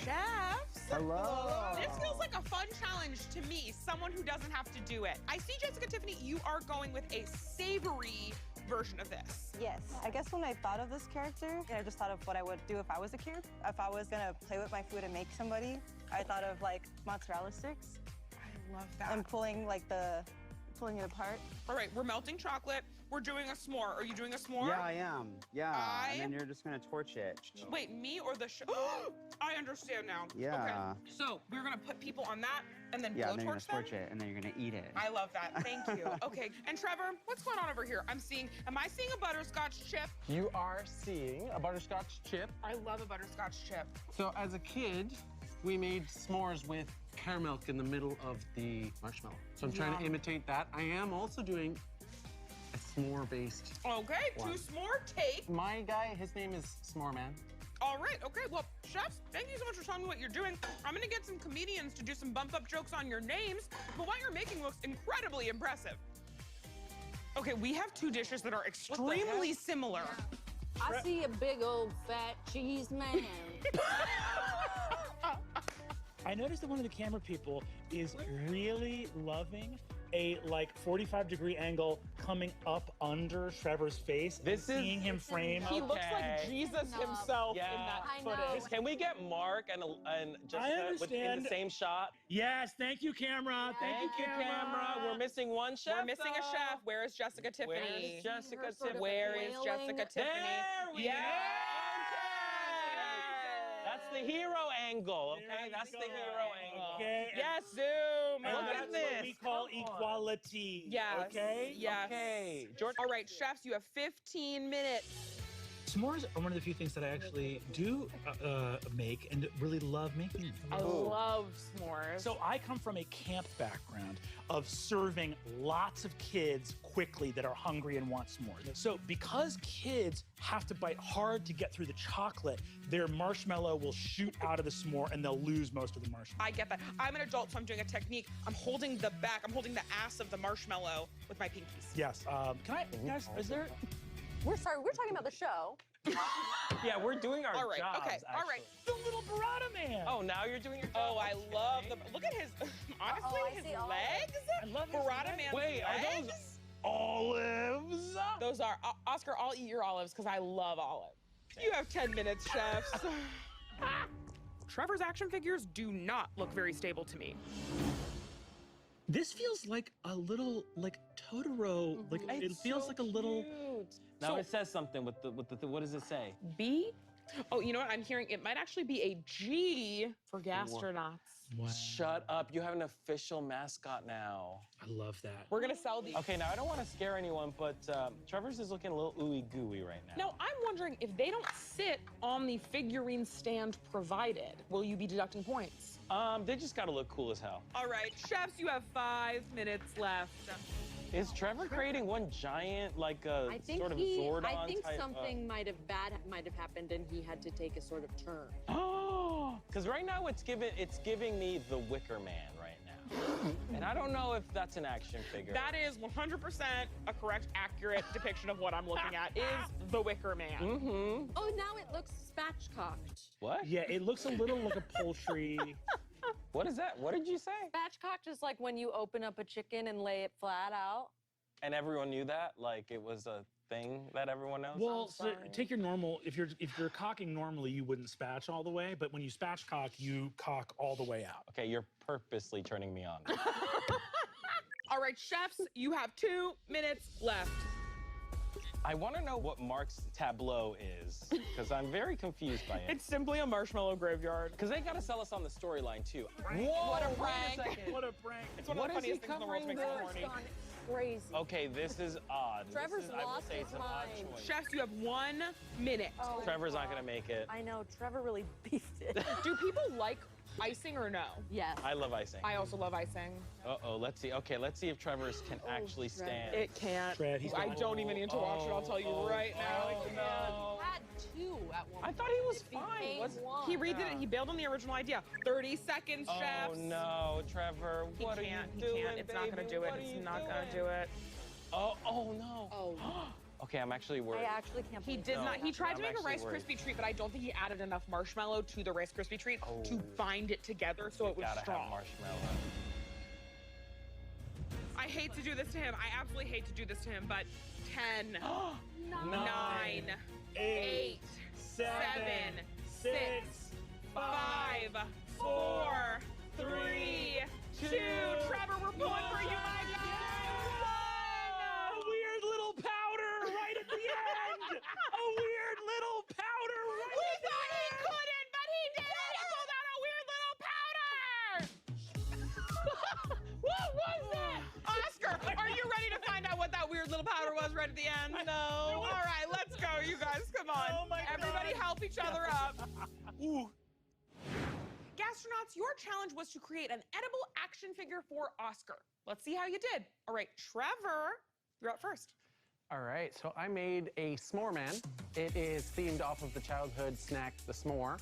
Chefs. Hello. This feels like a fun challenge to me, someone who doesn't have to do it. I see, Jessica Tiffany, you are going with a savory version of this. Yes. I guess when I thought of this character, I just thought of what I would do if I was a kid. If I was gonna play with my food and make somebody, I thought of like mozzarella sticks. I love that. And pulling it apart. All right, we're melting chocolate. We're doing a s'more. Are you doing a s'more? Yeah, I am. Yeah, and then you're just gonna torch it. Wait, me or the I understand now. Yeah. Okay. So we're gonna put people on that and then Yeah, and then you're blowtorch gonna them? torch it, and then you're gonna eat it. I love that. Thank you. Okay. And Trevor, what's going on over here? Am I seeing a butterscotch chip? You are seeing a butterscotch chip. I love a butterscotch chip. So as a kid, we made s'mores with caramel in the middle of the marshmallow. So I'm trying to imitate that. I am also doing a s'more-based Okay, one. 2 s'more take. My guy, his name is S'more Man. All right, okay. Well, chefs, thank you so much for telling me what you're doing. I'm gonna get some comedians to do some bump up jokes on your names, but what you're making looks incredibly impressive. Okay, we have 2 dishes that are extremely similar. I see a big old fat cheese man. I noticed that one of the camera people is really loving a like 45-degree angle coming up under Trevor's face. Seeing him frame. He looks like Jesus himself in that footage. Can we get Mark and Jessica in the same shot? Yes, thank you, camera. Thank you, camera. We're missing one chef. We're missing a chef. Where is Jessica Tiffany? Where is Jessica Tiffany? Where is Jessica Tiffany? There we go. That's the hero angle, okay? That's the hero angle. Okay. Yes, zoom. And Look that's at this. what we call equality. Yes. Okay? Yes. Okay. George. All right, chefs, you have 15 minutes. S'mores are one of the few things that I actually do make and really love making. I love s'mores. So I come from a camp background of serving lots of kids quickly that are hungry and want s'mores. So because kids have to bite hard to get through the chocolate, their marshmallow will shoot out of the s'more and they'll lose most of the marshmallow. I get that. I'm an adult, so I'm doing a technique. I'm holding the ass of the marshmallow with my pinkies. Yes. Can I, guys, is there... We're sorry, we're talking about the show. Yeah, we're doing our All right, jobs, okay, all right. The little burrata man. Oh, now you're doing your job? Oh, I love the, look at his, honestly, his legs. I love his Burrata legs. man's Wait, are legs. those olives? Those are, Oscar, I'll eat your olives because I love olives. You have 10 minutes, chefs. Trevor's action figures do not look very stable to me. This feels like a little, like Totoro. Like it feels like a little. Now it says something with the what does it say? B? Oh, you know what? I'm hearing it might actually be a G for gastronauts. Wow. Shut up! You have an official mascot now. I love that. We're gonna sell these. Okay, now I don't want to scare anyone, but Trevor's is looking a little ooey gooey right now. Now, I'm wondering if they don't sit on the figurine stand provided, will you be deducting points? They just gotta look cool as hell. All right, chefs, you have 5 minutes left. Is Trevor creating one giant, like a sort of Zordon I think type, something might have happened and he had to take a sort of turn. Oh, because right now it's giving me the Wicker Man right now, and I don't know if that's an action figure. That is 100% a correct, accurate depiction of what I'm looking at. Is the Wicker Man. Mm-hmm. Oh, now it looks spatchcocked. What? Yeah, it looks a little like a poultry. What is that? What did you say? Spatchcocked is like when you open up a chicken and lay it flat out. And everyone knew that? Like it was a thing that everyone knows? Well, so take your normal. If you're cocking normally, you wouldn't spatch all the way, but when you spatchcock, you cock all the way out. Okay, you're purposely turning me on. All right, chefs, you have 2 minutes left. I want to know what Mark's tableau is, because I'm very confused by it. It's simply a marshmallow graveyard. Because they got to sell us on the storyline, too. Whoa, what a wait prank. second. What a prank. It's one What of the is he funniest things in the world to make me covering horny. Gone crazy. Okay, this is odd. Trevor's I will lost say his it's an odd mind. choice. Chefs, you have 1 minute. Oh, Trevor's not going to make it. I know, Trevor really beefed it. Do people like Icing or no? Yes. I love icing. I also love icing. Uh-oh, let's see. Okay, let's see if Trevor's can actually stand. It can't. Trev, he's I got- don't even need to watch it, I'll tell you right now. No. Had two at one I thought he was fine. became Wasn't one. He redid it. He bailed on the original idea. 30 seconds, chefs. Oh no, Trevor, He what can't. are you He doing, can't. It's not baby? gonna do it. What are It's you not doing? gonna do it. Oh no. Oh. Okay, I'm actually worried. I actually can't He believe did No, not. He tried to I'm make a Rice actually worried. Krispie treat, but I don't think he added enough marshmallow to the Rice Krispie treat to bind it together so it was Gotta strong. have marshmallow. I hate to do this to him. I absolutely hate to do this to him, but 10, 9, 8, 7, 6, 5, 4, 3, 2. Trevor, we're pulling for you, my God. A weird little powder right at the end! A weird little powder right We at the thought he end! couldn't, but he did. He pulled out a weird little powder. What was that? Oscar, are you ready to find out what that weird little powder was right at the end? No. All right, let's go, you guys. Come on. Oh my Everybody God. help each other up. Ooh. Gastronauts, your challenge was to create an edible action figure for Oscar. Let's see how you did. All right, Trevor, you're up first. All right, so I made a s'more man. It is themed off of the childhood snack, the s'more.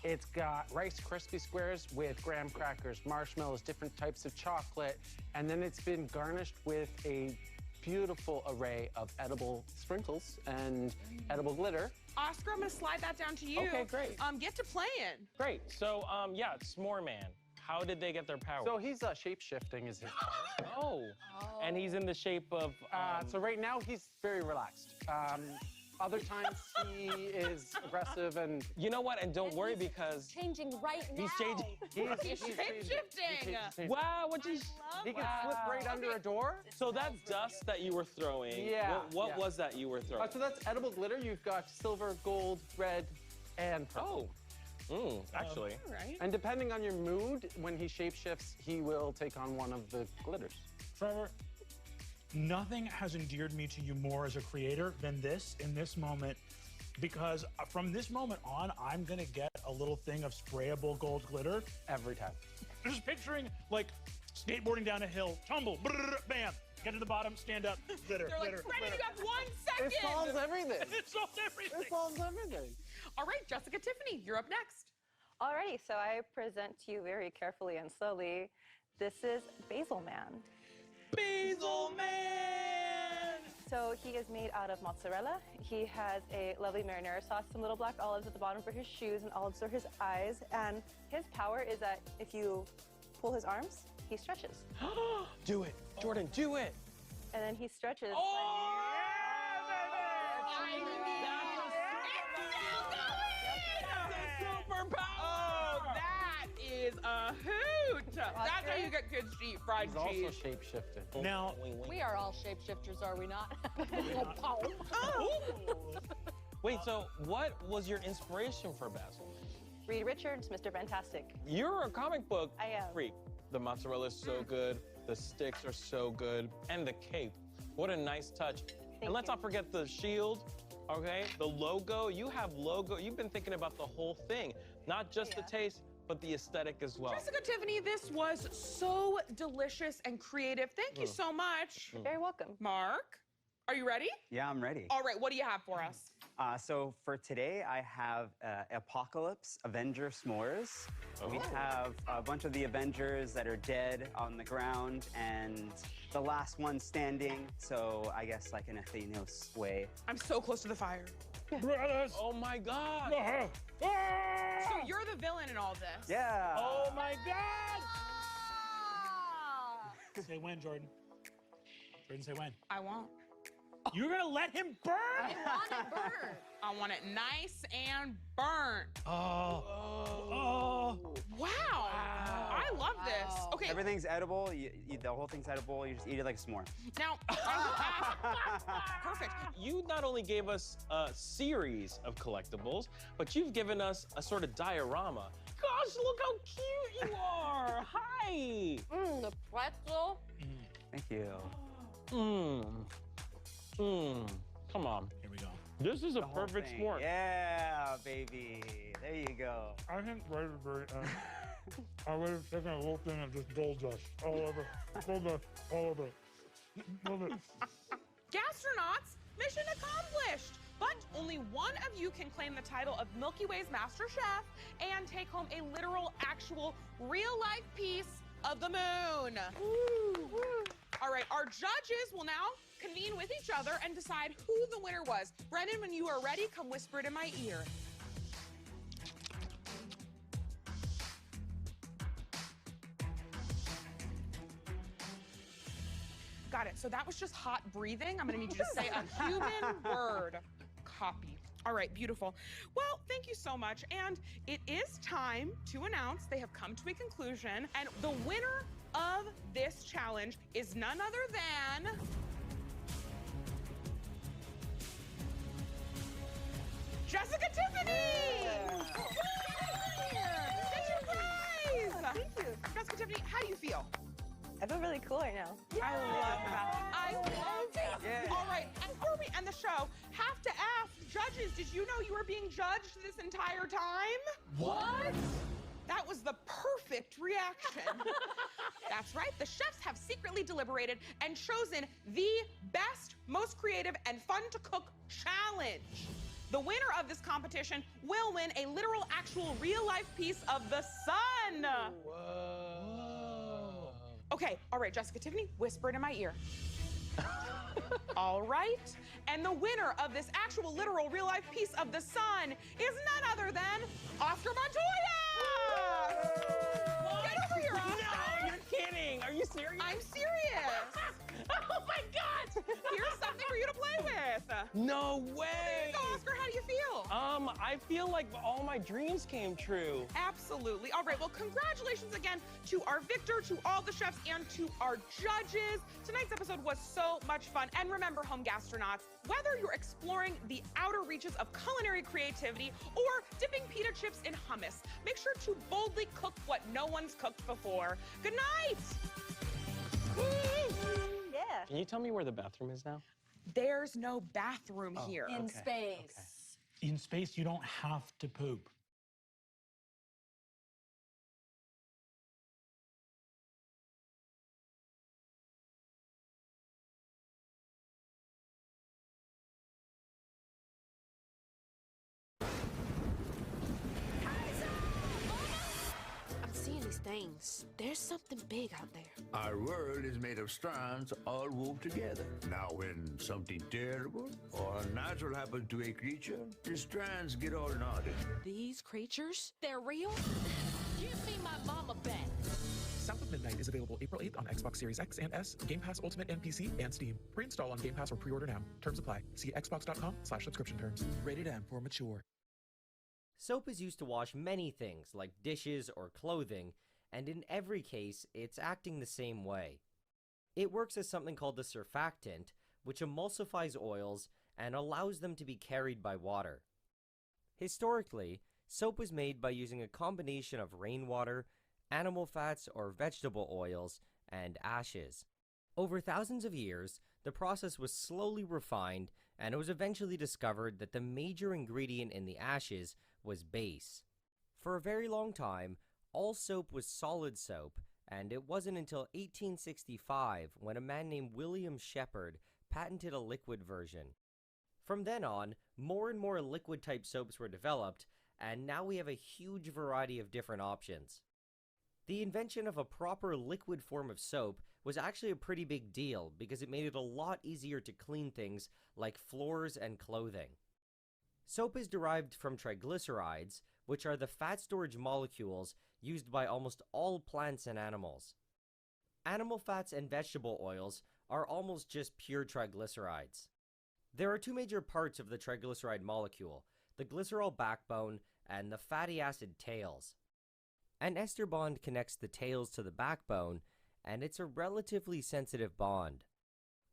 It's got Rice Krispie squares with graham crackers, marshmallows, different types of chocolate, and then it's been garnished with a beautiful array of edible sprinkles and edible glitter. Oscar, I'm gonna slide that down to you. Okay, great. Get to playing. Great. So, yeah, S'more Man. How did they get their power? So he's shape-shifting is his power. Oh. And he's in the shape of... So right now he's very relaxed. Other times he is aggressive and... You know what? And don't worry because... Changing right now. He's changing. He's shape-shifting. Wow, what you... He can slip right under a door. So that dust that you were throwing, Yeah. what was that you were throwing? So that's edible glitter. You've got silver, gold, red, and purple. Actually. All right. And depending on your mood, when he shapeshifts, he will take on one of the glitters. Trevor, nothing has endeared me to you more as a creator than this in this moment, because from this moment on, I'm gonna get a little thing of sprayable gold glitter. Every time. Just picturing, like, skateboarding down a hill, tumble, brrr, bam, get to the bottom, stand up, glitter, They're like, glitter, Freddie, glitter. you have 1 second. It solves everything. It solves everything. It solves everything. All right, Jessica Tiffany, you're up next. Alrighty, so I present to you very carefully and slowly. This is Basil Man. Basil Man! So he is made out of mozzarella. He has a lovely marinara sauce, some little black olives at the bottom for his shoes, and olives for his eyes. And his power is that if you pull his arms, he stretches. Do it. Jordan, do it. And then he stretches. Oh, that is a hoot. That's how you get kids to eat fried He's cheese. also shape-shifted. Now, We are all shapeshifters, are we not? Wait, so what was your inspiration for Basil? Reed Richards, Mr. Fantastic. You're a comic book I am. freak. The mozzarella is so good. The sticks are so good. And the cape. What a nice touch. And let's not forget the shield, okay? The logo. You have logo. You've been thinking about the whole thing. Not just the taste, but the aesthetic as well. Jessica Tiffany, this was so delicious and creative. Thank you so much. You're very welcome. Mark, are you ready? Yeah, I'm ready. All right, what do you have for us? So for today, I have Apocalypse Avenger S'mores. We have a bunch of the Avengers that are dead on the ground and the last one standing. So I guess like in a Thanos way. I'm so close to the fire. brothers. Oh my God. So you're the villain in all this. Yeah. Oh my God. Say when, Jordan. Jordan, say when. I won't. You're gonna let him burn? I want it burned. I want it nice and burnt. Oh. Wow. I love this. Okay. Everything's edible. The whole thing's edible. You just eat it like a s'more. Now, perfect. You not only gave us a series of collectibles, but you've given us a sort of diorama. Gosh, look how cute you are. Hi. The pretzel. Thank you. Come on. Here we go. This is a The whole perfect thing. s'more. Yeah, baby. There you go. I think very, very. I would have taken a whole thing of just gold dust all over. Gold dust all over. Love it. Gastronauts, mission accomplished! But only one of you can claim the title of Milky Way's Master Chef and take home a literal, actual, real-life piece of the moon. Woo. All right, our judges will now convene with each other and decide who the winner was. Brendan, when you are ready, come whisper it in my ear. Got it. So that was just hot breathing. I'm gonna need you to say a human word. Copy. All right, beautiful. Well, thank you so much. And it is time to announce they have come to a conclusion. And the winner of this challenge is none other than Jessica Tiffany! Get your prize! Thank you. Jessica Tiffany, how do you feel? I feel really cool right now. I love that. I love it. Yeah. All right, and before we end the show, have to ask, judges, did you know you were being judged this entire time? What? That was the perfect reaction. That's right, the chefs have secretly deliberated and chosen the best, most creative, and fun to cook challenge. The winner of this competition will win a literal, actual, real-life piece of the sun. Whoa. Okay, all right, Jessica Tiffany, whisper it in my ear. All right, and the winner of this actual, literal, real-life piece of the sun is none other than Oscar Montoya! Get over here, Oscar! No, you're kidding! Are you serious? I'm serious! Oh my God! Here's something for you to play with. No way! There you go, Oscar, how do you feel? I feel like all my dreams came true. Absolutely. All right, well, congratulations again to our victor, to all the chefs, and to our judges. Tonight's episode was so much fun. And remember, home gastronauts, whether you're exploring the outer reaches of culinary creativity or dipping pita chips in hummus, make sure to boldly cook what no one's cooked before. Good night! Yeah. Can you tell me where the bathroom is now? There's no bathroom here. In space. In space, you don't have to poop. I'm seeing these things. There's something big out there. Our world is made of strands all wove together. Now, when something terrible or unnatural happens to a creature, the strands get all knotted. These creatures? They're real? Give me my mama back. South of Midnight is available April 8th on Xbox Series X and S, Game Pass Ultimate and PC, and Steam. Pre-install on Game Pass or pre-order now. Terms apply. See xbox.com/subscription terms. Rated M for mature. Soap is used to wash many things, like dishes or clothing, and in every case, it's acting the same way. It works as something called the surfactant, which emulsifies oils and allows them to be carried by water. Historically, soap was made by using a combination of rainwater, animal fats or vegetable oils, and ashes. Over thousands of years, the process was slowly refined, and it was eventually discovered that the major ingredient in the ashes was base. For a very long time, all soap was solid soap, and it wasn't until 1865 when a man named William Shepard patented a liquid version. From then on, more and more liquid-type soaps were developed, and now we have a huge variety of different options. The invention of a proper liquid form of soap was actually a pretty big deal because it made it a lot easier to clean things like floors and clothing. Soap is derived from triglycerides, which are the fat storage molecules used by almost all plants and animals. Animal fats and vegetable oils are almost just pure triglycerides. There are two major parts of the triglyceride molecule, the glycerol backbone and the fatty acid tails. An ester bond connects the tails to the backbone, and it's a relatively sensitive bond.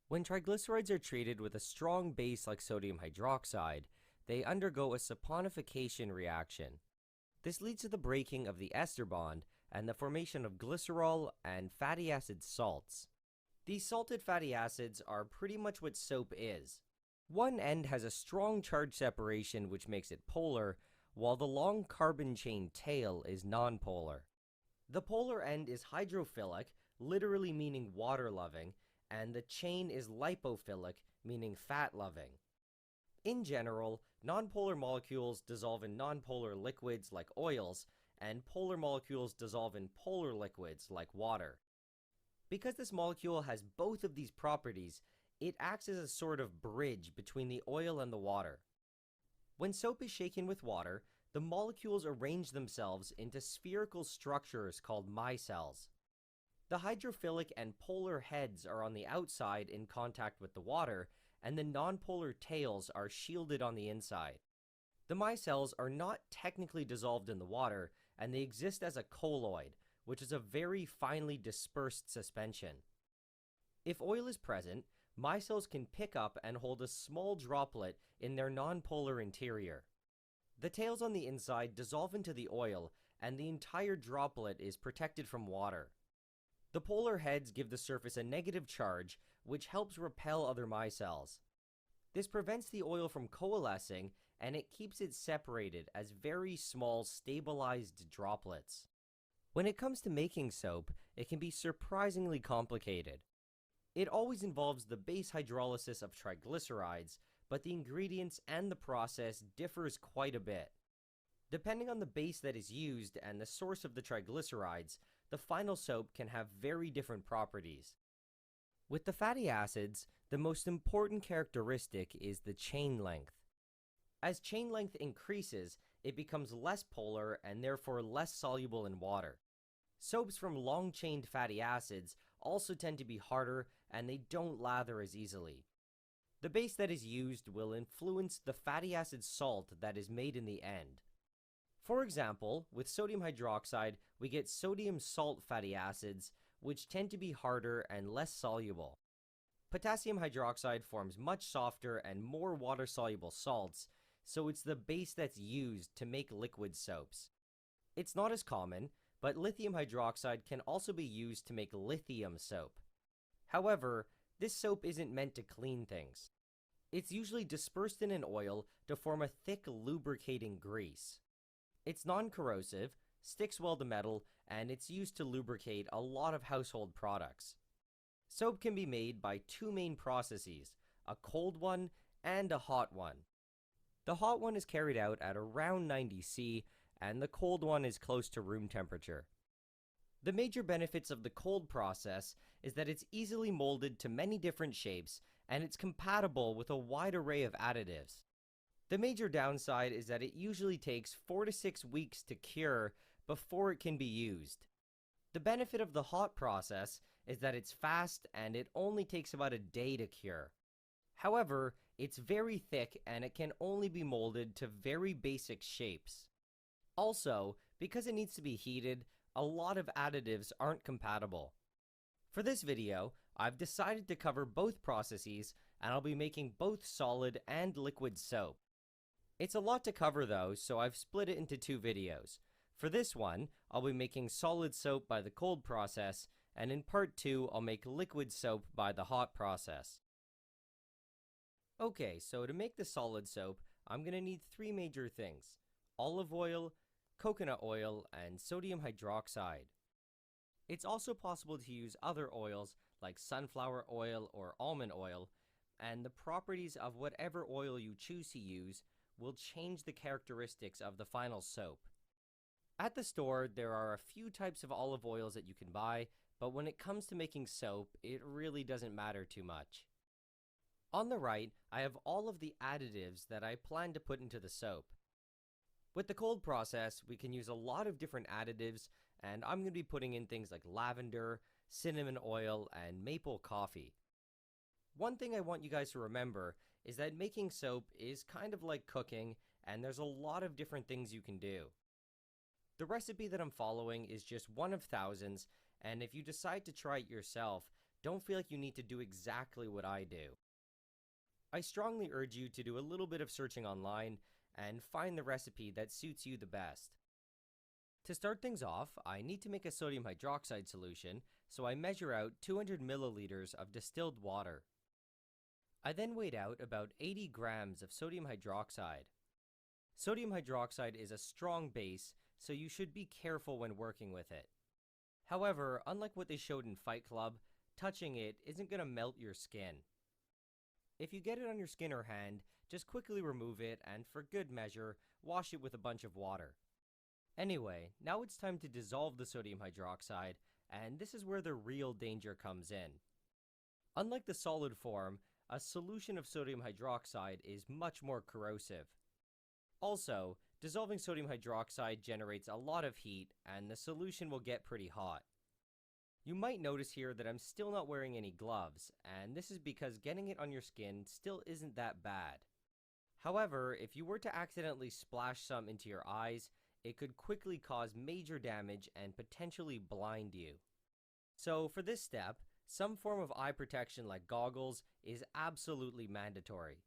When triglycerides are treated with a strong base like sodium hydroxide, they undergo a saponification reaction. This leads to the breaking of the ester bond and the formation of glycerol and fatty acid salts. These salted fatty acids are pretty much what soap is. One end has a strong charge separation which makes it polar, while the long carbon chain tail is nonpolar. The polar end is hydrophilic, literally meaning water-loving, and the chain is lipophilic, meaning fat-loving. In general, nonpolar molecules dissolve in nonpolar liquids like oils, and polar molecules dissolve in polar liquids like water. Because this molecule has both of these properties, it acts as a sort of bridge between the oil and the water. When soap is shaken with water, the molecules arrange themselves into spherical structures called micelles. The hydrophilic and polar heads are on the outside in contact with the water, and the nonpolar tails are shielded on the inside. The micelles are not technically dissolved in the water, and they exist as a colloid, which is a very finely dispersed suspension. If oil is present, micelles can pick up and hold a small droplet in their nonpolar interior. The tails on the inside dissolve into the oil, and the entire droplet is protected from water. The polar heads give the surface a negative charge, which helps repel other micelles. This prevents the oil from coalescing, and it keeps it separated as very small, stabilized droplets. When it comes to making soap, it can be surprisingly complicated. It always involves the base hydrolysis of triglycerides, but the ingredients and the process differs quite a bit. Depending on the base that is used and the source of the triglycerides, the final soap can have very different properties. With the fatty acids, the most important characteristic is the chain length. As chain length increases, it becomes less polar and therefore less soluble in water. Soaps from long-chained fatty acids also tend to be harder and they don't lather as easily. The base that is used will influence the fatty acid salt that is made in the end. For example, with sodium hydroxide, we get sodium salt fatty acids, which tend to be harder and less soluble. Potassium hydroxide forms much softer and more water-soluble salts, so it's the base that's used to make liquid soaps. It's not as common, but lithium hydroxide can also be used to make lithium soap. However, this soap isn't meant to clean things. It's usually dispersed in an oil to form a thick lubricating grease. It's non-corrosive, sticks well to metal, and it's used to lubricate a lot of household products. Soap can be made by two main processes, a cold one and a hot one. The hot one is carried out at around 90 C, and the cold one is close to room temperature. The major benefits of the cold process is that it's easily molded to many different shapes, and it's compatible with a wide array of additives. The major downside is that it usually takes 4 to 6 weeks to cure before it can be used. The benefit of the hot process is that it's fast and it only takes about a day to cure. However, it's very thick and it can only be molded to very basic shapes. Also, because it needs to be heated, a lot of additives aren't compatible. For this video, I've decided to cover both processes, and I'll be making both solid and liquid soap. It's a lot to cover though, so I've split it into two videos. For this one, I'll be making solid soap by the cold process, and in part 2, I'll make liquid soap by the hot process. Okay, so to make the solid soap, I'm going to need 3 major things: olive oil, coconut oil, and sodium hydroxide. It's also possible to use other oils like sunflower oil or almond oil, and the properties of whatever oil you choose to use will change the characteristics of the final soap. At the store, there are a few types of olive oils that you can buy, but when it comes to making soap, it really doesn't matter too much. On the right, I have all of the additives that I plan to put into the soap. With the cold process, we can use a lot of different additives, and I'm going to be putting in things like lavender, cinnamon oil, and maple coffee. One thing I want you guys to remember is that making soap is kind of like cooking, and there's a lot of different things you can do. The recipe that I'm following is just one of thousands, and if you decide to try it yourself, don't feel like you need to do exactly what I do. I strongly urge you to do a little bit of searching online and find the recipe that suits you the best. To start things off, I need to make a sodium hydroxide solution, so I measure out 200 milliliters of distilled water. I then weighed out about 80 grams of sodium hydroxide. Sodium hydroxide is a strong base, so you should be careful when working with it. However, unlike what they showed in Fight Club, touching it isn't going to melt your skin. If you get it on your skin or hand, just quickly remove it and for good measure, wash it with a bunch of water. Anyway, now it's time to dissolve the sodium hydroxide, and this is where the real danger comes in. Unlike the solid form, a solution of sodium hydroxide is much more corrosive. Also, dissolving sodium hydroxide generates a lot of heat, and the solution will get pretty hot. You might notice here that I'm still not wearing any gloves, and this is because getting it on your skin still isn't that bad. However, if you were to accidentally splash some into your eyes, it could quickly cause major damage and potentially blind you. So for this step, some form of eye protection like goggles is absolutely mandatory.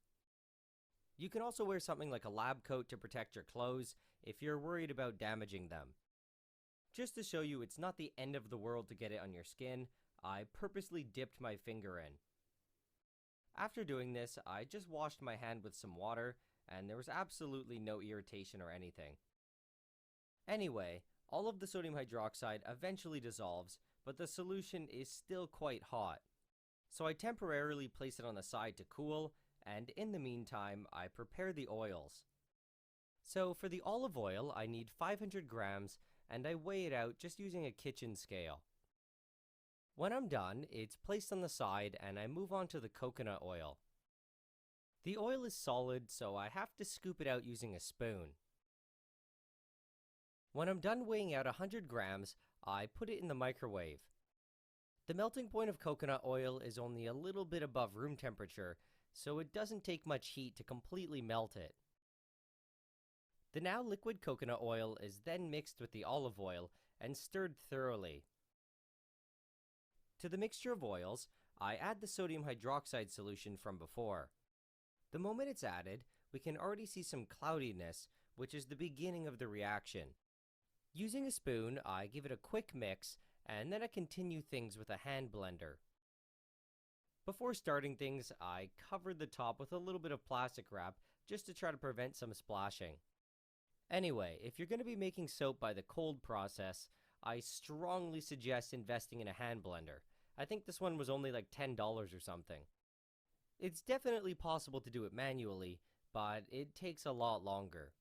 You can also wear something like a lab coat to protect your clothes if you're worried about damaging them. Just to show you it's not the end of the world to get it on your skin, I purposely dipped my finger in. After doing this, I just washed my hand with some water, and there was absolutely no irritation or anything. Anyway, all of the sodium hydroxide eventually dissolves, but the solution is still quite hot. So I temporarily place it on the side to cool, and in the meantime, I prepare the oils. So for the olive oil, I need 500 grams, and I weigh it out just using a kitchen scale. When I'm done, it's placed on the side, and I move on to the coconut oil. The oil is solid, so I have to scoop it out using a spoon. When I'm done weighing out 100 grams, I put it in the microwave. The melting point of coconut oil is only a little bit above room temperature, so it doesn't take much heat to completely melt it. The now liquid coconut oil is then mixed with the olive oil and stirred thoroughly. To the mixture of oils, I add the sodium hydroxide solution from before. The moment it's added, we can already see some cloudiness, which is the beginning of the reaction. Using a spoon, I give it a quick mix, and then I continue things with a hand blender. Before starting things, I covered the top with a little bit of plastic wrap just to try to prevent some splashing. Anyway, if you're going to be making soap by the cold process, I strongly suggest investing in a hand blender. I think this one was only like $10 or something. It's definitely possible to do it manually, but it takes a lot longer.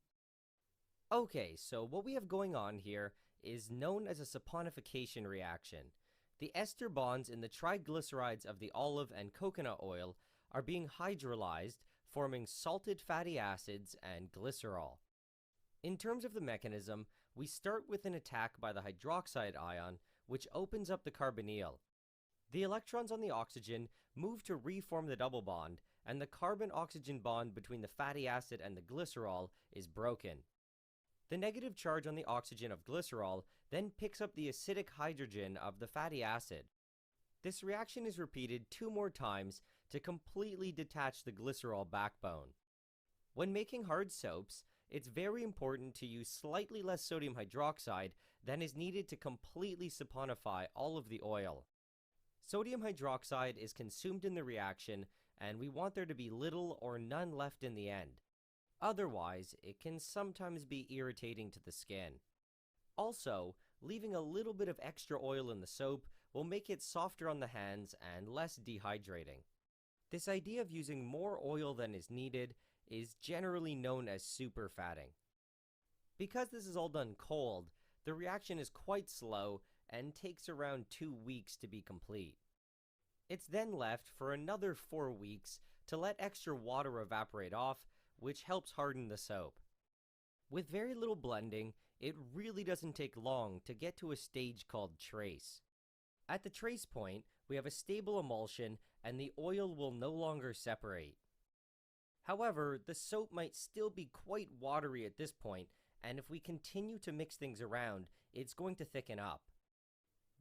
Okay, so what we have going on here is known as a saponification reaction. The ester bonds in the triglycerides of the olive and coconut oil are being hydrolyzed, forming salted fatty acids and glycerol. In terms of the mechanism, we start with an attack by the hydroxide ion, which opens up the carbonyl. The electrons on the oxygen move to reform the double bond, and the carbon-oxygen bond between the fatty acid and the glycerol is broken. The negative charge on the oxygen of glycerol then picks up the acidic hydrogen of the fatty acid. This reaction is repeated 2 more times to completely detach the glycerol backbone. When making hard soaps, it's very important to use slightly less sodium hydroxide than is needed to completely saponify all of the oil. Sodium hydroxide is consumed in the reaction, and we want there to be little or none left in the end. Otherwise, it can sometimes be irritating to the skin. Also, leaving a little bit of extra oil in the soap will make it softer on the hands and less dehydrating. This idea of using more oil than is needed is generally known as superfatting. Because this is all done cold, the reaction is quite slow and takes around 2 weeks to be complete. It's then left for another 4 weeks to let extra water evaporate off, which helps harden the soap. With very little blending, it really doesn't take long to get to a stage called trace. At the trace point, we have a stable emulsion and the oil will no longer separate. However, the soap might still be quite watery at this point, and if we continue to mix things around, it's going to thicken up.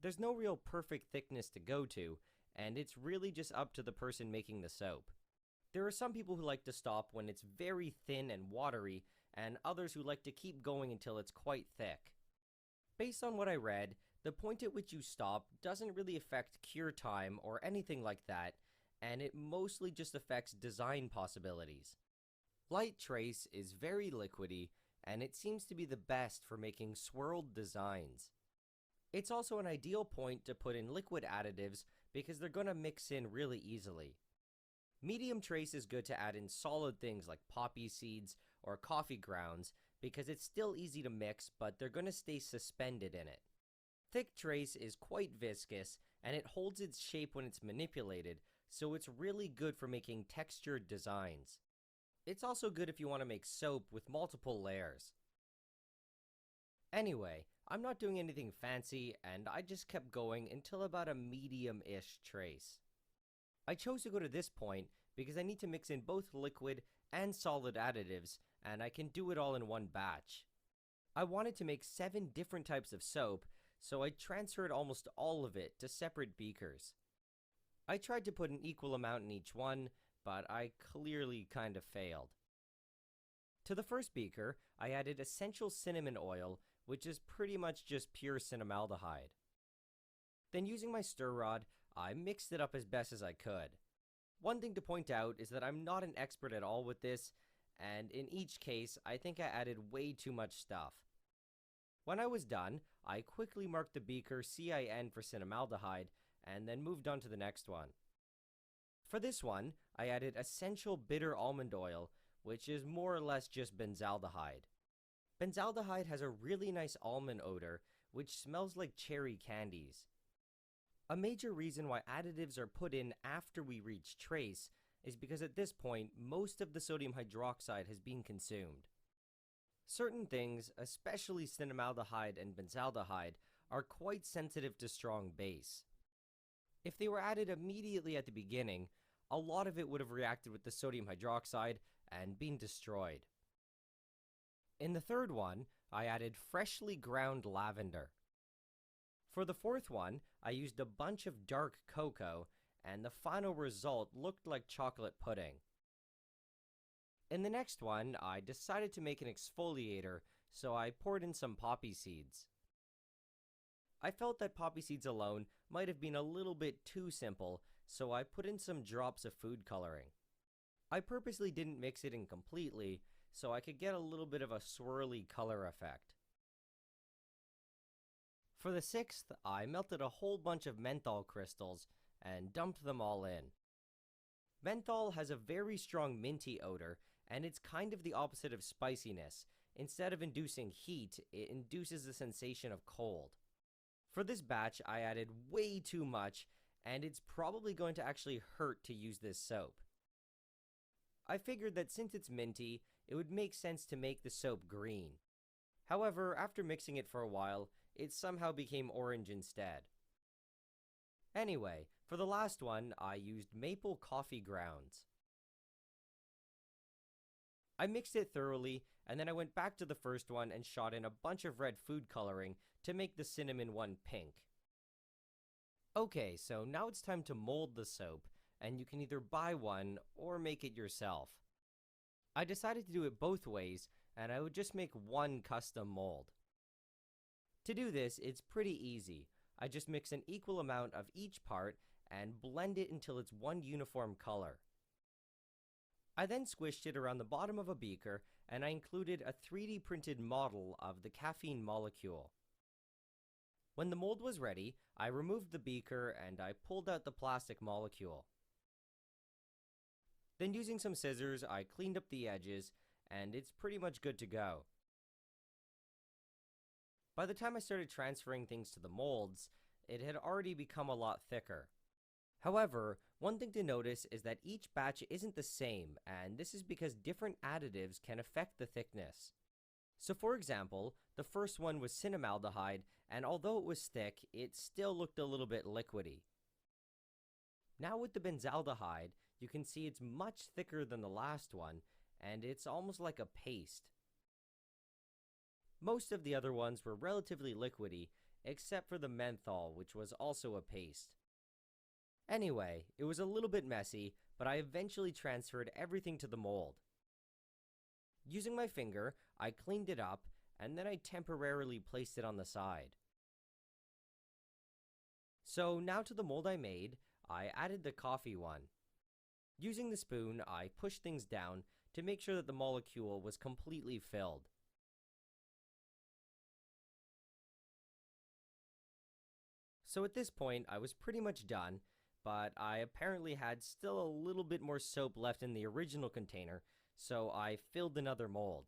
There's no real perfect thickness to go to, and it's really just up to the person making the soap. There are some people who like to stop when it's very thin and watery, and others who like to keep going until it's quite thick. Based on what I read, the point at which you stop doesn't really affect cure time or anything like that, and it mostly just affects design possibilities. Light trace is very liquidy, and it seems to be the best for making swirled designs. It's also an ideal point to put in liquid additives because they're going to mix in really easily. Medium trace is good to add in solid things like poppy seeds or coffee grounds because it's still easy to mix, but they're going to stay suspended in it. Thick trace is quite viscous and it holds its shape when it's manipulated, so it's really good for making textured designs. It's also good if you want to make soap with multiple layers. Anyway, I'm not doing anything fancy and I just kept going until about a medium-ish trace. I chose to go to this point because I need to mix in both liquid and solid additives, and I can do it all in one batch. I wanted to make 7 different types of soap, so I transferred almost all of it to separate beakers. I tried to put an equal amount in each one, but I clearly kind of failed. To the first beaker, I added essential cinnamon oil, which is pretty much just pure cinnamaldehyde. Then using my stir rod, I mixed it up as best as I could. One thing to point out is that I'm not an expert at all with this, and in each case, I think I added way too much stuff. When I was done, I quickly marked the beaker CIN for cinnamaldehyde, and then moved on to the next one. For this one, I added essential bitter almond oil, which is more or less just benzaldehyde. Benzaldehyde has a really nice almond odor, which smells like cherry candies. A major reason why additives are put in after we reach trace is because at this point, most of the sodium hydroxide has been consumed. Certain things, especially cinnamaldehyde and benzaldehyde, are quite sensitive to strong base. If they were added immediately at the beginning, a lot of it would have reacted with the sodium hydroxide and been destroyed. In the third one, I added freshly ground lavender. For the fourth one, I used a bunch of dark cocoa, and the final result looked like chocolate pudding. In the next one, I decided to make an exfoliator, so I poured in some poppy seeds. I felt that poppy seeds alone might have been a little bit too simple, so I put in some drops of food coloring. I purposely didn't mix it in completely, so I could get a little bit of a swirly color effect. For the sixth, I melted a whole bunch of menthol crystals and dumped them all in. Menthol has a very strong minty odor, and it's kind of the opposite of spiciness. Instead of inducing heat, it induces the sensation of cold. For this batch, I added way too much, and it's probably going to actually hurt to use this soap. I figured that since it's minty, it would make sense to make the soap green. However, after mixing it for a while, it somehow became orange instead. Anyway, for the last one, I used maple coffee grounds. I mixed it thoroughly, and then I went back to the first one and shot in a bunch of red food coloring to make the cinnamon one pink. Okay, so now it's time to mold the soap, and you can either buy one or make it yourself. I decided to do it both ways, and I would just make one custom mold. To do this, it's pretty easy. I just mix an equal amount of each part and blend it until it's one uniform color. I then squished it around the bottom of a beaker, and I included a 3D printed model of the caffeine molecule. When the mold was ready, I removed the beaker and I pulled out the plastic molecule. Then using some scissors, I cleaned up the edges, and it's pretty much good to go. By the time I started transferring things to the molds, it had already become a lot thicker. However, one thing to notice is that each batch isn't the same, and this is because different additives can affect the thickness. So for example, the first one was cinnamaldehyde, and although it was thick, it still looked a little bit liquidy. Now with the benzaldehyde, you can see it's much thicker than the last one, and it's almost like a paste. Most of the other ones were relatively liquidy, except for the menthol, which was also a paste. Anyway, it was a little bit messy, but I eventually transferred everything to the mold. Using my finger, I cleaned it up, and then I temporarily placed it on the side. So now to the mold I made, I added the coffee one. Using the spoon, I pushed things down to make sure that the molecule was completely filled. So at this point, I was pretty much done, but I apparently had still a little bit more soap left in the original container, so I filled another mold.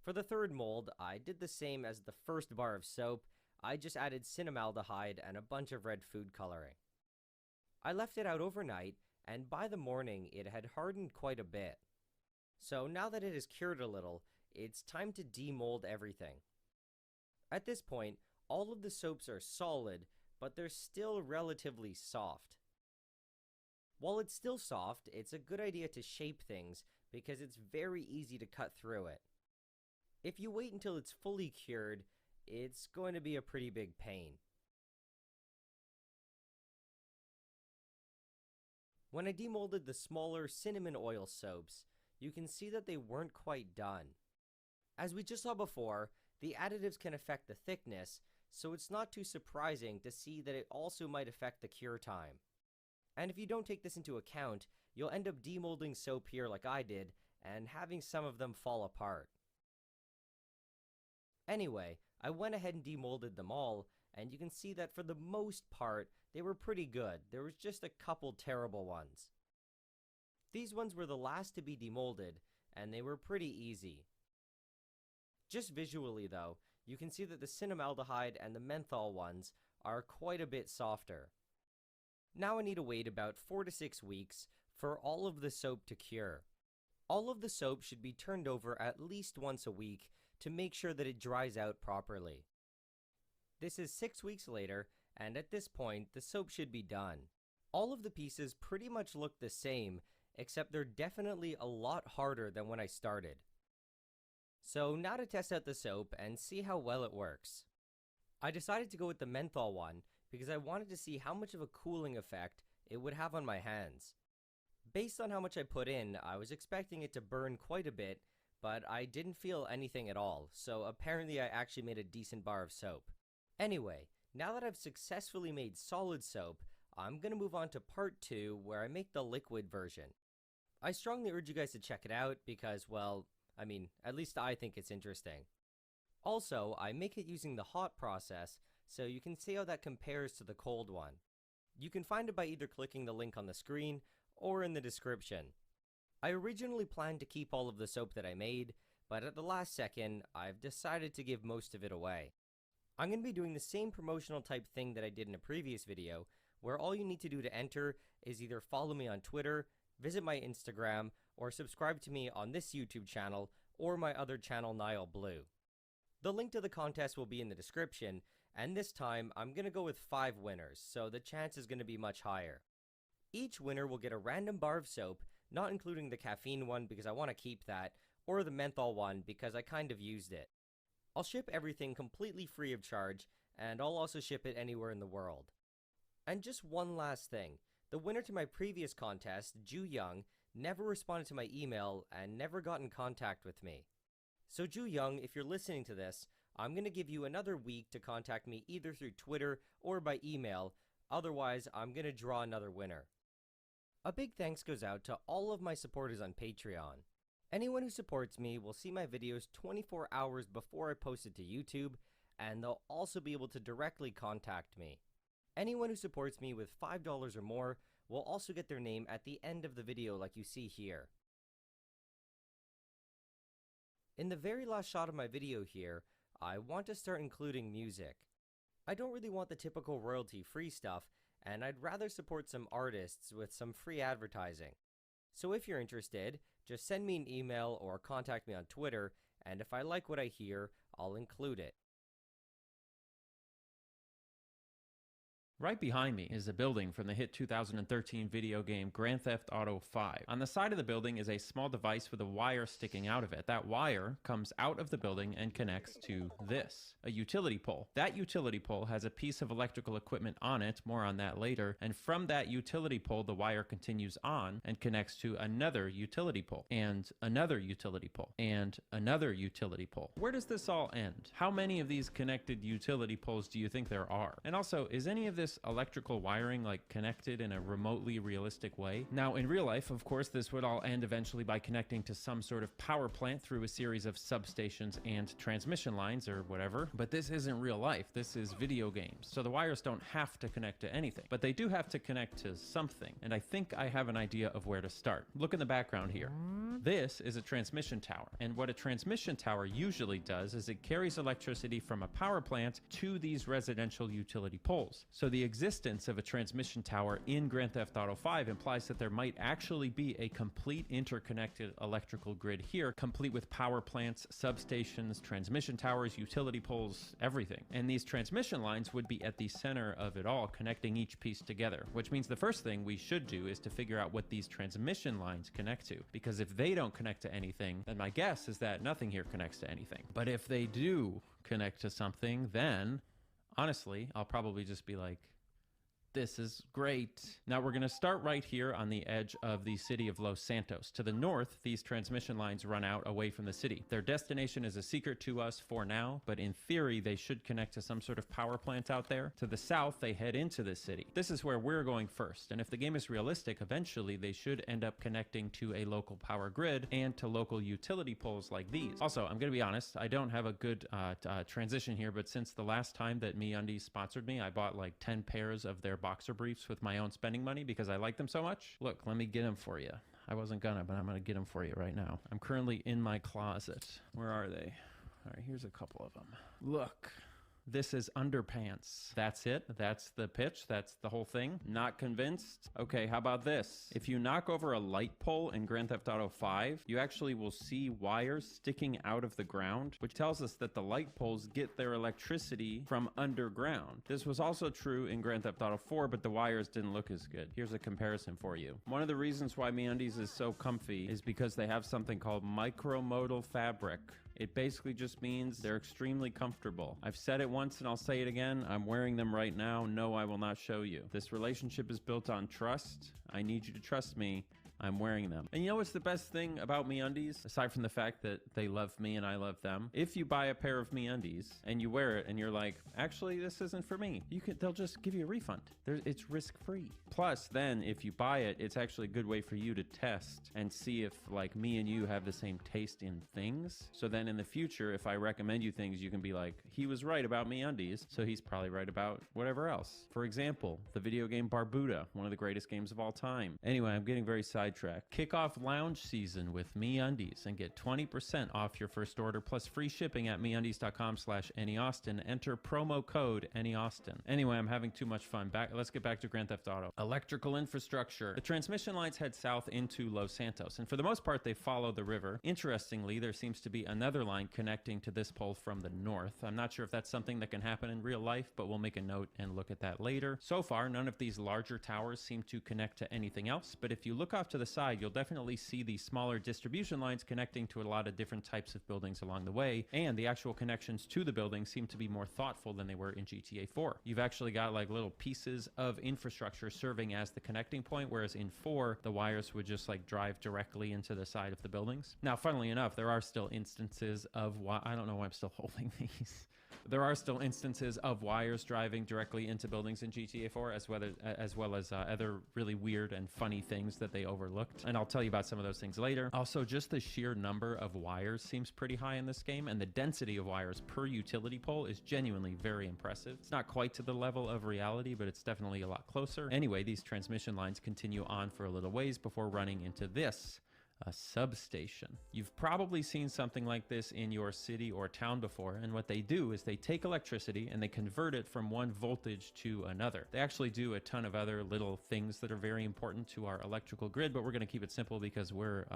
For the third mold, I did the same as the first bar of soap. I just added cinnamaldehyde and a bunch of red food coloring. I left it out overnight, and by the morning, it had hardened quite a bit. So now that it has cured a little, it's time to demold everything. At this point, all of the soaps are solid, but they're still relatively soft. While it's still soft, it's a good idea to shape things because it's very easy to cut through it. If you wait until it's fully cured, it's going to be a pretty big pain. When I demolded the smaller cinnamon oil soaps, you can see that they weren't quite done. As we just saw before, the additives can affect the thickness, so it's not too surprising to see that it also might affect the cure time. And if you don't take this into account, you'll end up demolding soap here like I did, and having some of them fall apart. Anyway, I went ahead and demolded them all, and you can see that for the most part, they were pretty good. There was just a couple terrible ones. These ones were the last to be demolded, and they were pretty easy. Just visually though, you can see that the cinnamaldehyde and the menthol ones are quite a bit softer. Now I need to wait about 4 to 6 weeks for all of the soap to cure. All of the soap should be turned over at least once a week to make sure that it dries out properly. This is 6 weeks later, and at this point, the soap should be done. All of the pieces pretty much look the same, except they're definitely a lot harder than when I started. So now to test out the soap and see how well it works. I decided to go with the menthol one because I wanted to see how much of a cooling effect it would have on my hands. Based on how much I put in, I was expecting it to burn quite a bit, but I didn't feel anything at all, so apparently I actually made a decent bar of soap. Anyway, now that I've successfully made solid soap, I'm gonna move on to part 2 where I make the liquid version. I strongly urge you guys to check it out because, well, I mean, at least I think it's interesting. Also, I make it using the hot process, so you can see how that compares to the cold one. You can find it by either clicking the link on the screen or in the description. I originally planned to keep all of the soap that I made, but at the last second, I've decided to give most of it away. I'm going to be doing the same promotional type thing that I did in a previous video, where all you need to do to enter is either follow me on Twitter, visit my Instagram, or subscribe to me on this YouTube channel or my other channel, Nile Blue. The link to the contest will be in the description, and this time I'm going to go with 5 winners, so the chance is going to be much higher. Each winner will get a random bar of soap, not including the caffeine one because I want to keep that, or the menthol one because I kind of used it. I'll ship everything completely free of charge, and I'll also ship it anywhere in the world. And just one last thing, the winner to my previous contest, Ju Young, never responded to my email and never got in contact with me. So Ju Young, if you're listening to this, I'm going to give you another week to contact me either through Twitter or by email, otherwise I'm going to draw another winner. A big thanks goes out to all of my supporters on Patreon. Anyone who supports me will see my videos 24 hours before I post it to YouTube, and they'll also be able to directly contact me. Anyone who supports me with $5 or more will also get their name at the end of the video like you see here. In the very last shot of my video here, I want to start including music. I don't really want the typical royalty-free stuff, and I'd rather support some artists with some free advertising. So if you're interested, just send me an email or contact me on Twitter, and if I like what I hear, I'll include it. Right behind me is a building from the hit 2013 video game Grand Theft Auto 5. On the side of the building is a small device with a wire sticking out of it. That wire comes out of the building and connects to this, a utility pole. That utility pole has a piece of electrical equipment on it, more on that later, and from that utility pole the wire continues on and connects to another utility pole, and another utility pole, and another utility pole. Where does this all end? How many of these connected utility poles do you think there are? And also, is any of this this electrical wiring like connected in a remotely realistic way. Now, in real life, of course, this would all end eventually by connecting to some sort of power plant through a series of substations and transmission lines or whatever. But this isn't real life. This is video games. So the wires don't have to connect to anything, but they do have to connect to something. And I think I have an idea of where to start. Look in the background here. This is a transmission tower. And what a transmission tower usually does is it carries electricity from a power plant to these residential utility poles. So the existence of a transmission tower in Grand Theft Auto 5 implies that there might actually be a complete interconnected electrical grid here, complete with power plants, substations, transmission towers, utility poles, everything. And these transmission lines would be at the center of it all, connecting each piece together, which means the first thing we should do is to figure out what these transmission lines connect to, because if they don't connect to anything, then my guess is that nothing here connects to anything. But if they do connect to something, then honestly, I'll probably just be like, this is great. Now we're going to start right here on the edge of the city of Los Santos. To the north, these transmission lines run out away from the city. Their destination is a secret to us for now, but in theory, they should connect to some sort of power plant out there. To the south, they head into the city. This is where we're going first, and if the game is realistic, eventually they should end up connecting to a local power grid and to local utility poles like these. Also, I'm going to be honest, I don't have a good transition here, but since the last time that MeUndies sponsored me, I bought like 10 pairs of their boxer briefs with my own spending money because I like them so much. Look, let me get them for you. I wasn't gonna, but I'm gonna get them for you right now. I'm currently in my closet. Where are they? All right, here's a couple of them. Look. This is underpants. That's it. That's the pitch. That's the whole thing. Not convinced? Okay, how about this? If you knock over a light pole in Grand Theft Auto 5, you actually will see wires sticking out of the ground, which tells us that the light poles get their electricity from underground. This was also true in Grand Theft Auto 4, but the wires didn't look as good. Here's a comparison for you. One of the reasons why MeUndies is so comfy is because they have something called micromodal fabric. It basically just means they're extremely comfortable. I've said it once and I'll say it again. I'm wearing them right now. No, I will not show you. This relationship is built on trust. I need you to trust me. I'm wearing them. And you know what's the best thing about MeUndies? Aside from the fact that they love me and I love them. If you buy a pair of MeUndies and you wear it and you're like, actually, this isn't for me, they'll just give you a refund. It's risk-free. Plus, then, if you buy it, it's actually a good way for you to test and see if, like, me and you have the same taste in things. So then in the future, if I recommend you things, you can be like, he was right about MeUndies, so he's probably right about whatever else. For example, the video game Barbuda, one of the greatest games of all time. Anyway, I'm getting very sidetracked. Kick off lounge season with MeUndies and get 20% off your first order plus free shipping at MeUndies.com/AnyAustin. Enter promo code AnyAustin. Anyway, I'm having too much fun. Let's get back to Grand Theft Auto. Electrical infrastructure. The transmission lines head south into Los Santos, and for the most part, they follow the river. Interestingly, there seems to be another line connecting to this pole from the north. I'm not sure if that's something that can happen in real life, but we'll make a note and look at that later. So far, none of these larger towers seem to connect to anything else, but if you look off to the side, you'll definitely see the smaller distribution lines connecting to a lot of different types of buildings along the way, and the actual connections to the buildings seem to be more thoughtful than they were in GTA 4. You've actually got like little pieces of infrastructure serving as the connecting point, whereas in 4, the wires would just like drive directly into the side of the buildings. Now, funnily enough, there are still instances of I don't know why I'm still holding these. There are still instances of wires driving directly into buildings in GTA 4, as well as other really weird and funny things that they overlooked. And I'll tell you about some of those things later. Also, just the sheer number of wires seems pretty high in this game, and the density of wires per utility pole is genuinely very impressive. It's not quite to the level of reality, but it's definitely a lot closer. Anyway, these transmission lines continue on for a little ways before running into this. A substation. You've probably seen something like this in your city or town before, and what they do is they take electricity and they convert it from one voltage to another. They actually do a ton of other little things that are very important to our electrical grid, but we're going to keep it simple because we're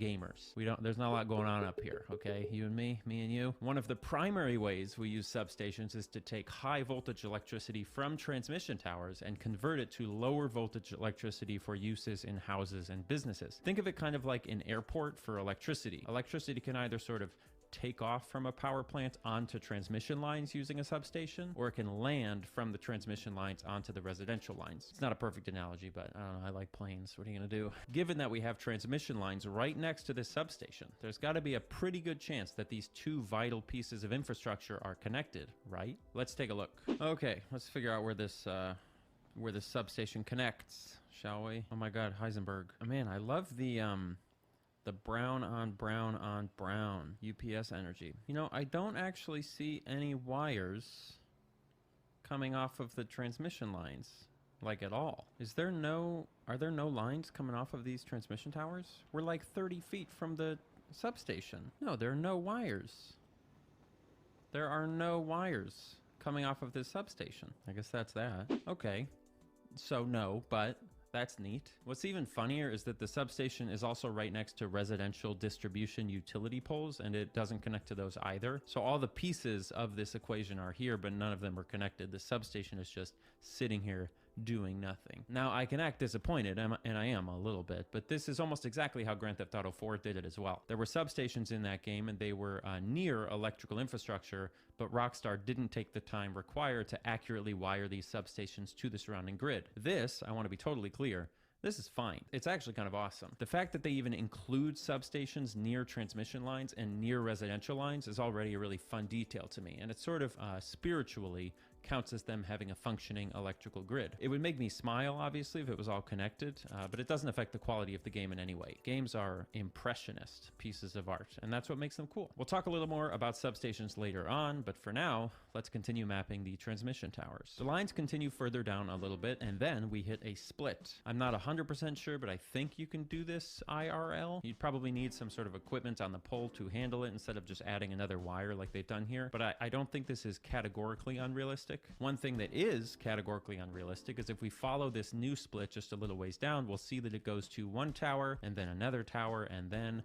gamers. There's not a lot going on up here, okay? You and me and you. One of the primary ways we use substations is to take high voltage electricity from transmission towers and convert it to lower voltage electricity for uses in houses and businesses. Think of it kind of like an airport for electricity. Electricity can either sort of take off from a power plant onto transmission lines using a substation, or it can land from the transmission lines onto the residential lines. It's not a perfect analogy, but I don't know, I like planes. What are you gonna do? Given that we have transmission lines right next to this substation, there's gotta be a pretty good chance that these two vital pieces of infrastructure are connected, right? Let's take a look. Okay, let's figure out where this where the substation connects, shall we? Oh my god, Heisenberg. Oh man, I love the brown on brown on brown UPS energy. You know, I don't actually see any wires coming off of the transmission lines, like at all. Are there no lines coming off of these transmission towers? We're like 30 feet from the substation. No, there are no wires. There are no wires coming off of this substation. I guess that's that. Okay. So no, but that's neat. What's even funnier is that the substation is also right next to residential distribution utility poles, and it doesn't connect to those either. So all the pieces of this equation are here, but none of them are connected. The substation is just sitting here doing nothing. Now, I can act disappointed, and I am a little bit, but this is almost exactly how Grand Theft Auto 4 did it as well. There were substations in that game, and they were near electrical infrastructure, but Rockstar didn't take the time required to accurately wire these substations to the surrounding grid. This, I want to be totally clear, this is fine. It's actually kind of awesome. The fact that they even include substations near transmission lines and near residential lines is already a really fun detail to me, and it sort of spiritually counts as them having a functioning electrical grid. It would make me smile, obviously, if it was all connected, but it doesn't affect the quality of the game in any way. Games are impressionist pieces of art, and that's what makes them cool. We'll talk a little more about substations later on, but for now, let's continue mapping the transmission towers. The lines continue further down a little bit, and then we hit a split. I'm not 100% sure, but I think you can do this IRL. You'd probably need some sort of equipment on the pole to handle it instead of just adding another wire like they've done here, but I don't think this is categorically unrealistic. One thing that is categorically unrealistic is if we follow this new split just a little ways down, we'll see that it goes to one tower and then another tower and then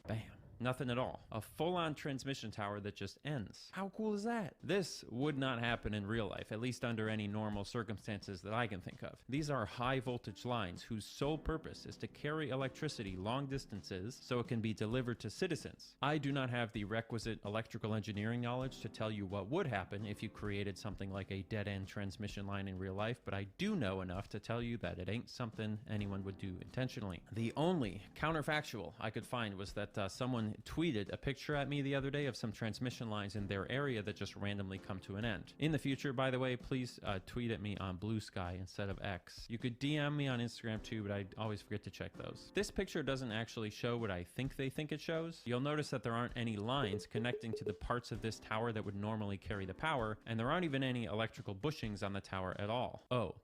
bam. Nothing at all. A full-on transmission tower that just ends. How cool is that? This would not happen in real life, at least under any normal circumstances that I can think of. These are high-voltage lines whose sole purpose is to carry electricity long distances so it can be delivered to citizens. I do not have the requisite electrical engineering knowledge to tell you what would happen if you created something like a dead-end transmission line in real life, but I do know enough to tell you that it ain't something anyone would do intentionally. The only counterfactual I could find was that someone tweeted a picture at me the other day of some transmission lines in their area that just randomly come to an end. In the future, by the way, please tweet at me on Blue Sky instead of X. You could DM me on Instagram too, but I always forget to check those. This picture doesn't actually show what I think they think it shows. You'll notice that there aren't any lines connecting to the parts of this tower that would normally carry the power, and there aren't even any electrical bushings on the tower at all. Oh,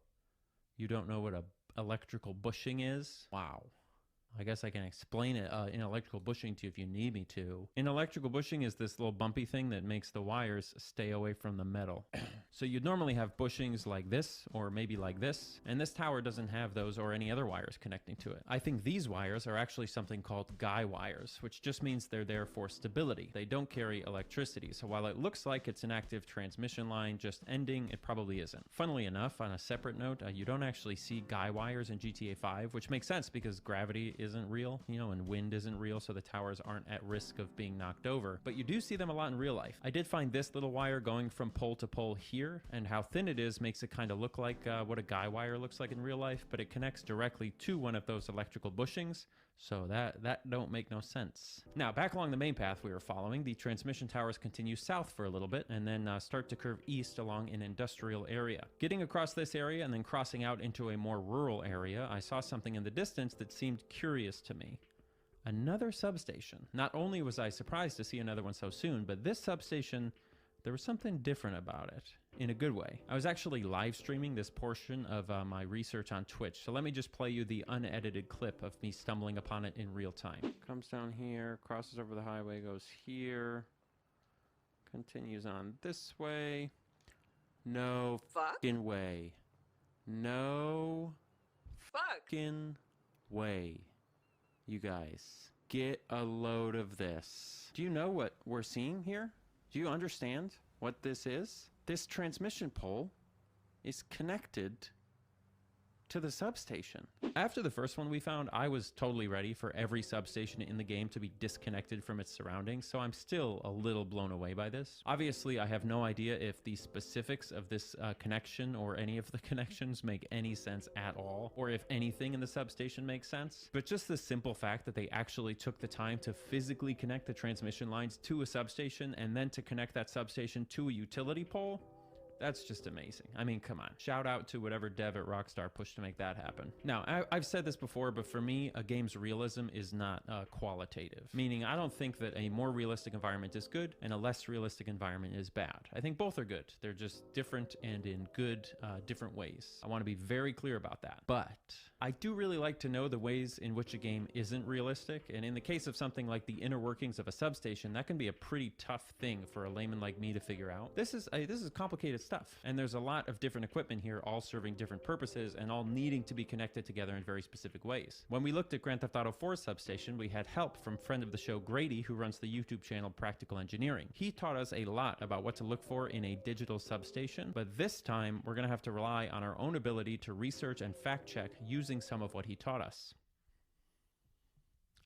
you don't know what a electrical bushing is? Wow. I guess I can explain it in electrical bushing to you if you need me to. In electrical bushing is this little bumpy thing that makes the wires stay away from the metal. So you'd normally have bushings like this, or maybe like this, and this tower doesn't have those or any other wires connecting to it. I think these wires are actually something called guy wires, which just means they're there for stability. They don't carry electricity, so while it looks like it's an active transmission line just ending, it probably isn't. Funnily enough, on a separate note, you don't actually see guy wires in GTA 5, which makes sense because gravity isn't real, you know, and wind isn't real, so the towers aren't at risk of being knocked over, but you do see them a lot in real life. I did find this little wire going from pole to pole here, and how thin it is makes it kind of look like what a guy wire looks like in real life, but it connects directly to one of those electrical bushings, so that don't make no sense. Now, back along the main path we were following, the transmission towers continue south for a little bit, and then start to curve east along an industrial area. Getting across this area and then crossing out into a more rural area, I saw something in the distance that seemed curious to me. Another substation. Not only was I surprised to see another one so soon, but this substation, there was something different about it, in a good way. I was actually live streaming this portion of my research on Twitch, so let me just play you the unedited clip of me stumbling upon it in real time. Comes down here, crosses over the highway, goes here, continues on this way. No fucking way. No fucking way. You guys, get a load of this. Do you know what we're seeing here? Do you understand what this is? This transmission pole is connected to the substation. After the first one we found, I was totally ready for every substation in the game to be disconnected from its surroundings, so I'm still a little blown away by this. Obviously, I have no idea if the specifics of this connection or any of the connections make any sense at all, or if anything in the substation makes sense, but just the simple fact that they actually took the time to physically connect the transmission lines to a substation and then to connect that substation to a utility pole, That's just amazing. I mean, come on. Shout out to whatever dev at Rockstar pushed to make that happen. Now, I've said this before, but for me, a game's realism is not qualitative. Meaning, I don't think that a more realistic environment is good and a less realistic environment is bad. I think both are good. They're just different and in good, different ways. I want to be very clear about that. But I do really like to know the ways in which a game isn't realistic. And in the case of something like the inner workings of a substation, that can be a pretty tough thing for a layman like me to figure out. This is complicated stuff. And there's a lot of different equipment here, all serving different purposes and all needing to be connected together in very specific ways. When we looked at Grand Theft Auto 4's substation, we had help from friend of the show Grady, who runs the YouTube channel Practical Engineering. He taught us a lot about what to look for in a digital substation, but this time we're going to have to rely on our own ability to research and fact check using some of what he taught us.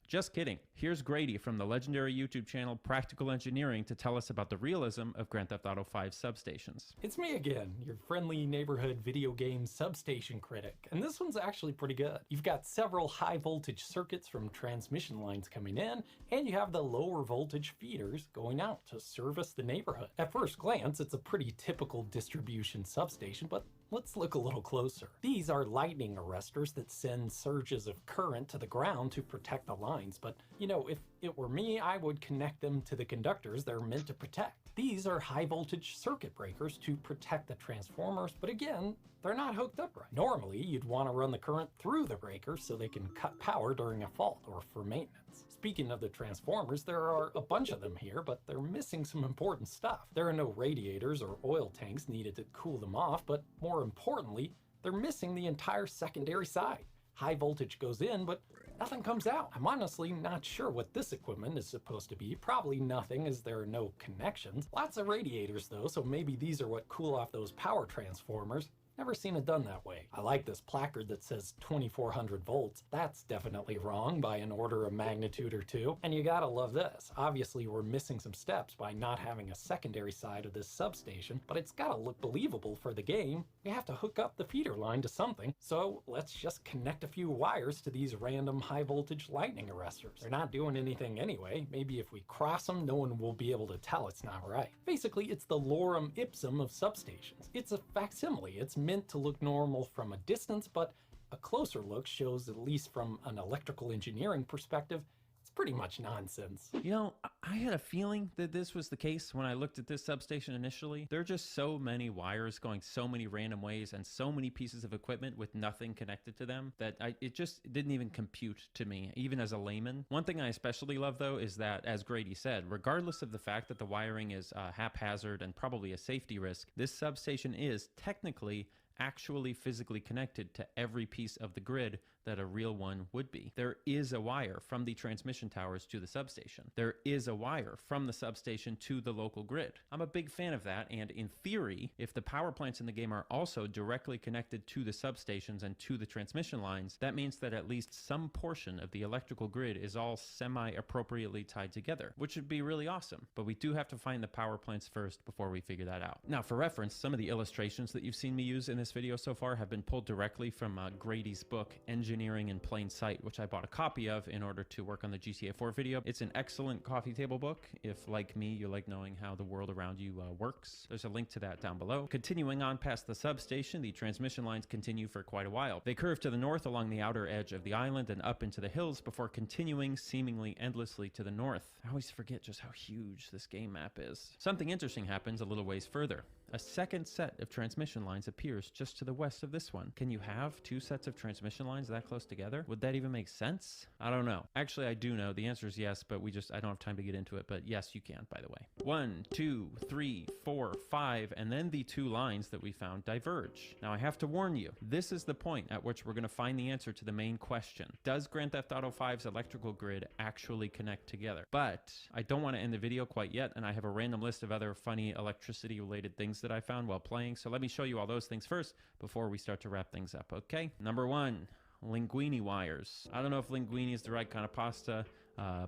Just kidding. Here's Grady from the legendary YouTube channel Practical Engineering to tell us about the realism of Grand Theft Auto 5 substations. It's me again, your friendly neighborhood video game substation critic, and this one's actually pretty good. You've got several high voltage circuits from transmission lines coming in, and you have the lower voltage feeders going out to service the neighborhood. At first glance, it's a pretty typical distribution substation, but let's look a little closer. These are lightning arresters that send surges of current to the ground to protect the lines, but you know, if it were me, I would connect them to the conductors they're meant to protect. These are high voltage circuit breakers to protect the transformers, but again, they're not hooked up right. Normally, you'd want to run the current through the breakers so they can cut power during a fault or for maintenance. Speaking of the transformers, there are a bunch of them here, but they're missing some important stuff. There are no radiators or oil tanks needed to cool them off, but more importantly, they're missing the entire secondary side. High voltage goes in, but nothing comes out. I'm honestly not sure what this equipment is supposed to be. Probably nothing, as there are no connections. Lots of radiators though, so maybe these are what cool off those power transformers. Never seen it done that way. I like this placard that says 2400 volts. That's definitely wrong by an order of magnitude or two. And you gotta love this. Obviously we're missing some steps by not having a secondary side of this substation, but it's gotta look believable for the game. We have to hook up the feeder line to something, so let's just connect a few wires to these random high voltage lightning arresters. They're not doing anything anyway. Maybe if we cross them, no one will be able to tell it's not right. Basically, it's the lorem ipsum of substations. It's a facsimile. It's meant to look normal from a distance, but a closer look shows, at least from an electrical engineering perspective, it's pretty much nonsense. You know, I had a feeling that this was the case when I looked at this substation initially. There are just so many wires going so many random ways and so many pieces of equipment with nothing connected to them that it just didn't even compute to me, even as a layman. One thing I especially love though is that, as Grady said, regardless of the fact that the wiring is haphazard and probably a safety risk, this substation is technically actually physically connected to every piece of the grid that a real one would be. There is a wire from the transmission towers to the substation. There is a wire from the substation to the local grid. I'm a big fan of that, and in theory, if the power plants in the game are also directly connected to the substations and to the transmission lines, that means that at least some portion of the electrical grid is all semi-appropriately tied together, which would be really awesome. But we do have to find the power plants first before we figure that out. Now, for reference, some of the illustrations that you've seen me use in this video so far have been pulled directly from Grady's book, Engineering in Plain Sight, which I bought a copy of in order to work on the GTA 4 video. It's an excellent coffee table book if, like me, you like knowing how the world around you works. There's a link to that down below. Continuing on past the substation, the transmission lines continue for quite a while. They curve to the north along the outer edge of the island and up into the hills before continuing seemingly endlessly to the north. I always forget just how huge this game map is. Something interesting happens a little ways further. A second set of transmission lines appears just to the west of this one. Can you have two sets of transmission lines that close together? Would that even make sense? I don't know. Actually, I do know. The answer is yes, but I don't have time to get into it. But yes, you can, by the way. 1, 2, 3, 4, 5, and then the two lines that we found diverge. Now, I have to warn you, this is the point at which we're going to find the answer to the main question. Does Grand Theft Auto 5's electrical grid actually connect together? But I don't want to end the video quite yet, and I have a random list of other funny electricity-related things that I found while playing, so let me show you all those things first before we start to wrap things up, okay? Number 1, linguine wires. I don't know if linguine is the right kind of pasta,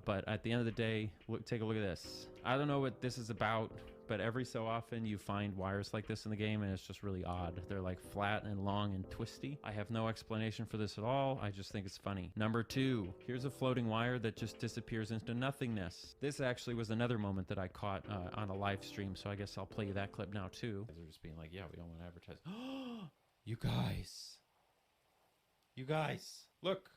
but at the end of the day, take a look at this. I don't know what this is about, but every so often you find wires like this in the game and it's just really odd. They're like flat and long and twisty. I have no explanation for this at all. I just think it's funny. Number 2, here's a floating wire that just disappears into nothingness. This actually was another moment that I caught on a live stream, so I guess I'll play you that clip now too. They're just being like, yeah, we don't want to advertise. You guys. You guys. Look.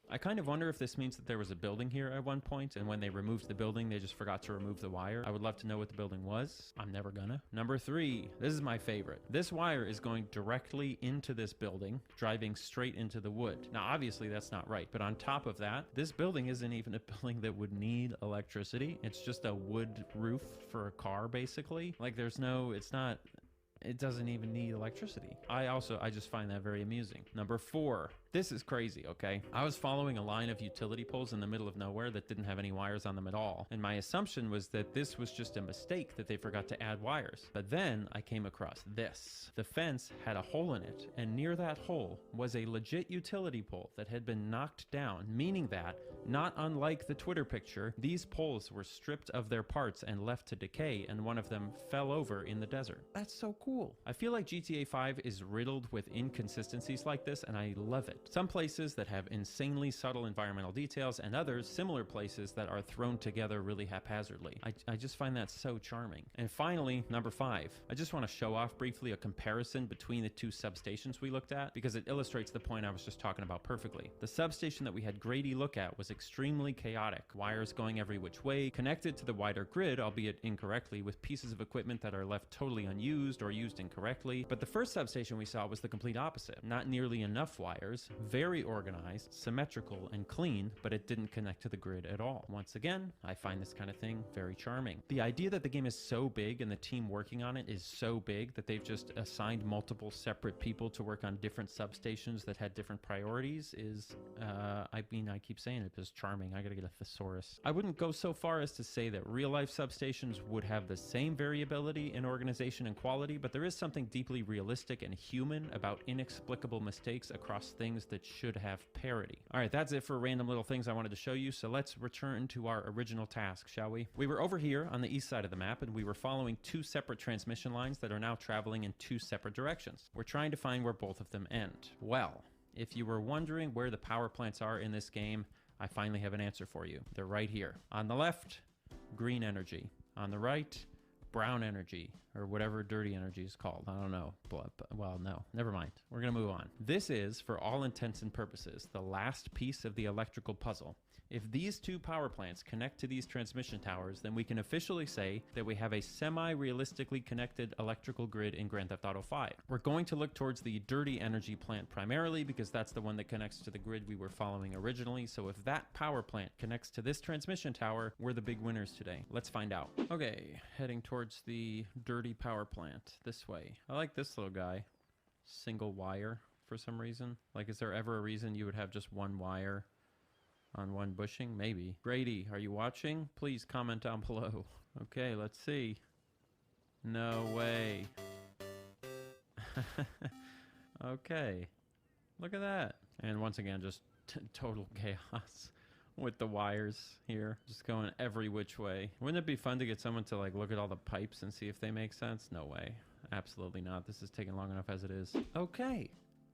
I kind of wonder if this means that there was a building here at one point, and when they removed the building, they just forgot to remove the wire. I would love to know what the building was. I'm never gonna. Number 3, this is my favorite. This wire is going directly into this building, driving straight into the wood. Now, obviously that's not right, but on top of that, this building isn't even a building that would need electricity. It's just a wood roof for a car, basically. Like there's no, it doesn't even need electricity. I just find that very amusing. Number 4, this is crazy, okay? I was following a line of utility poles in the middle of nowhere that didn't have any wires on them at all. And my assumption was that this was just a mistake, that they forgot to add wires. But then I came across this. The fence had a hole in it, and near that hole was a legit utility pole that had been knocked down, meaning that, not unlike the Twitter picture, these poles were stripped of their parts and left to decay, and one of them fell over in the desert. That's so cool. I feel like GTA 5 is riddled with inconsistencies like this, and I love it. Some places that have insanely subtle environmental details, and others, similar places that are thrown together really haphazardly. I just find that so charming. And finally, number 5, I just want to show off briefly a comparison between the 2 substations we looked at, because it illustrates the point I was just talking about perfectly. The substation that we had Grady look at was extremely chaotic, wires going every which way, connected to the wider grid, albeit incorrectly, with pieces of equipment that are left totally unused or used incorrectly. But the first substation we saw was the complete opposite. Not nearly enough wires, very organized, symmetrical, and clean, but it didn't connect to the grid at all. Once again, I find this kind of thing very charming. The idea that the game is so big and the team working on it is so big that they've just assigned multiple separate people to work on different substations that had different priorities is, I mean, I keep saying it, but it's charming. I gotta get a thesaurus. I wouldn't go so far as to say that real-life substations would have the same variability in organization and quality, but there is something deeply realistic and human about inexplicable mistakes across things that should have parity. All right, that's it for random little things I wanted to show you, so let's return to our original task, shall we? We were over here on the east side of the map, and we were following 2 separate transmission lines that are now traveling in 2 separate directions. We're trying to find where both of them end. Well, if you were wondering where the power plants are in this game, I finally have an answer for you. They're right here. On the left, green energy. On the right, brown energy, or whatever dirty energy is called. I don't know. Well, no, never mind. We're gonna move on. This is, for all intents and purposes, the last piece of the electrical puzzle. If these 2 power plants connect to these transmission towers, then we can officially say that we have a semi-realistically connected electrical grid in Grand Theft Auto 5. We're going to look towards the dirty energy plant primarily because that's the one that connects to the grid we were following originally. So if that power plant connects to this transmission tower, we're the big winners today. Let's find out. Okay, heading towards the dirty power plant this way. I like this little guy. Single wire for some reason. Like, is there ever a reason you would have just one wire on one bushing? Maybe. Grady, are you watching? Please comment down below. Okay, let's see. No way. Okay. Look at that. And once again, just total chaos with the wires here. Just going every which way. Wouldn't it be fun to get someone to like look at all the pipes and see if they make sense? No way. Absolutely not. This is taking long enough as it is. Okay.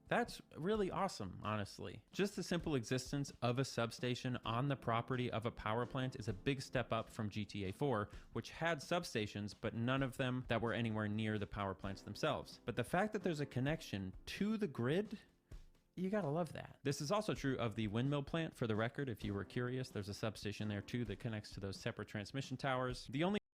That's really awesome, honestly. Just the simple existence of a substation on the property of a power plant is a big step up from GTA 4, which had substations, but none of them that were anywhere near the power plants themselves. But the fact that there's a connection to the grid, you gotta love that. This is also true of the windmill plant, for the record, if you were curious. There's a substation there too that connects to those separate transmission towers. The only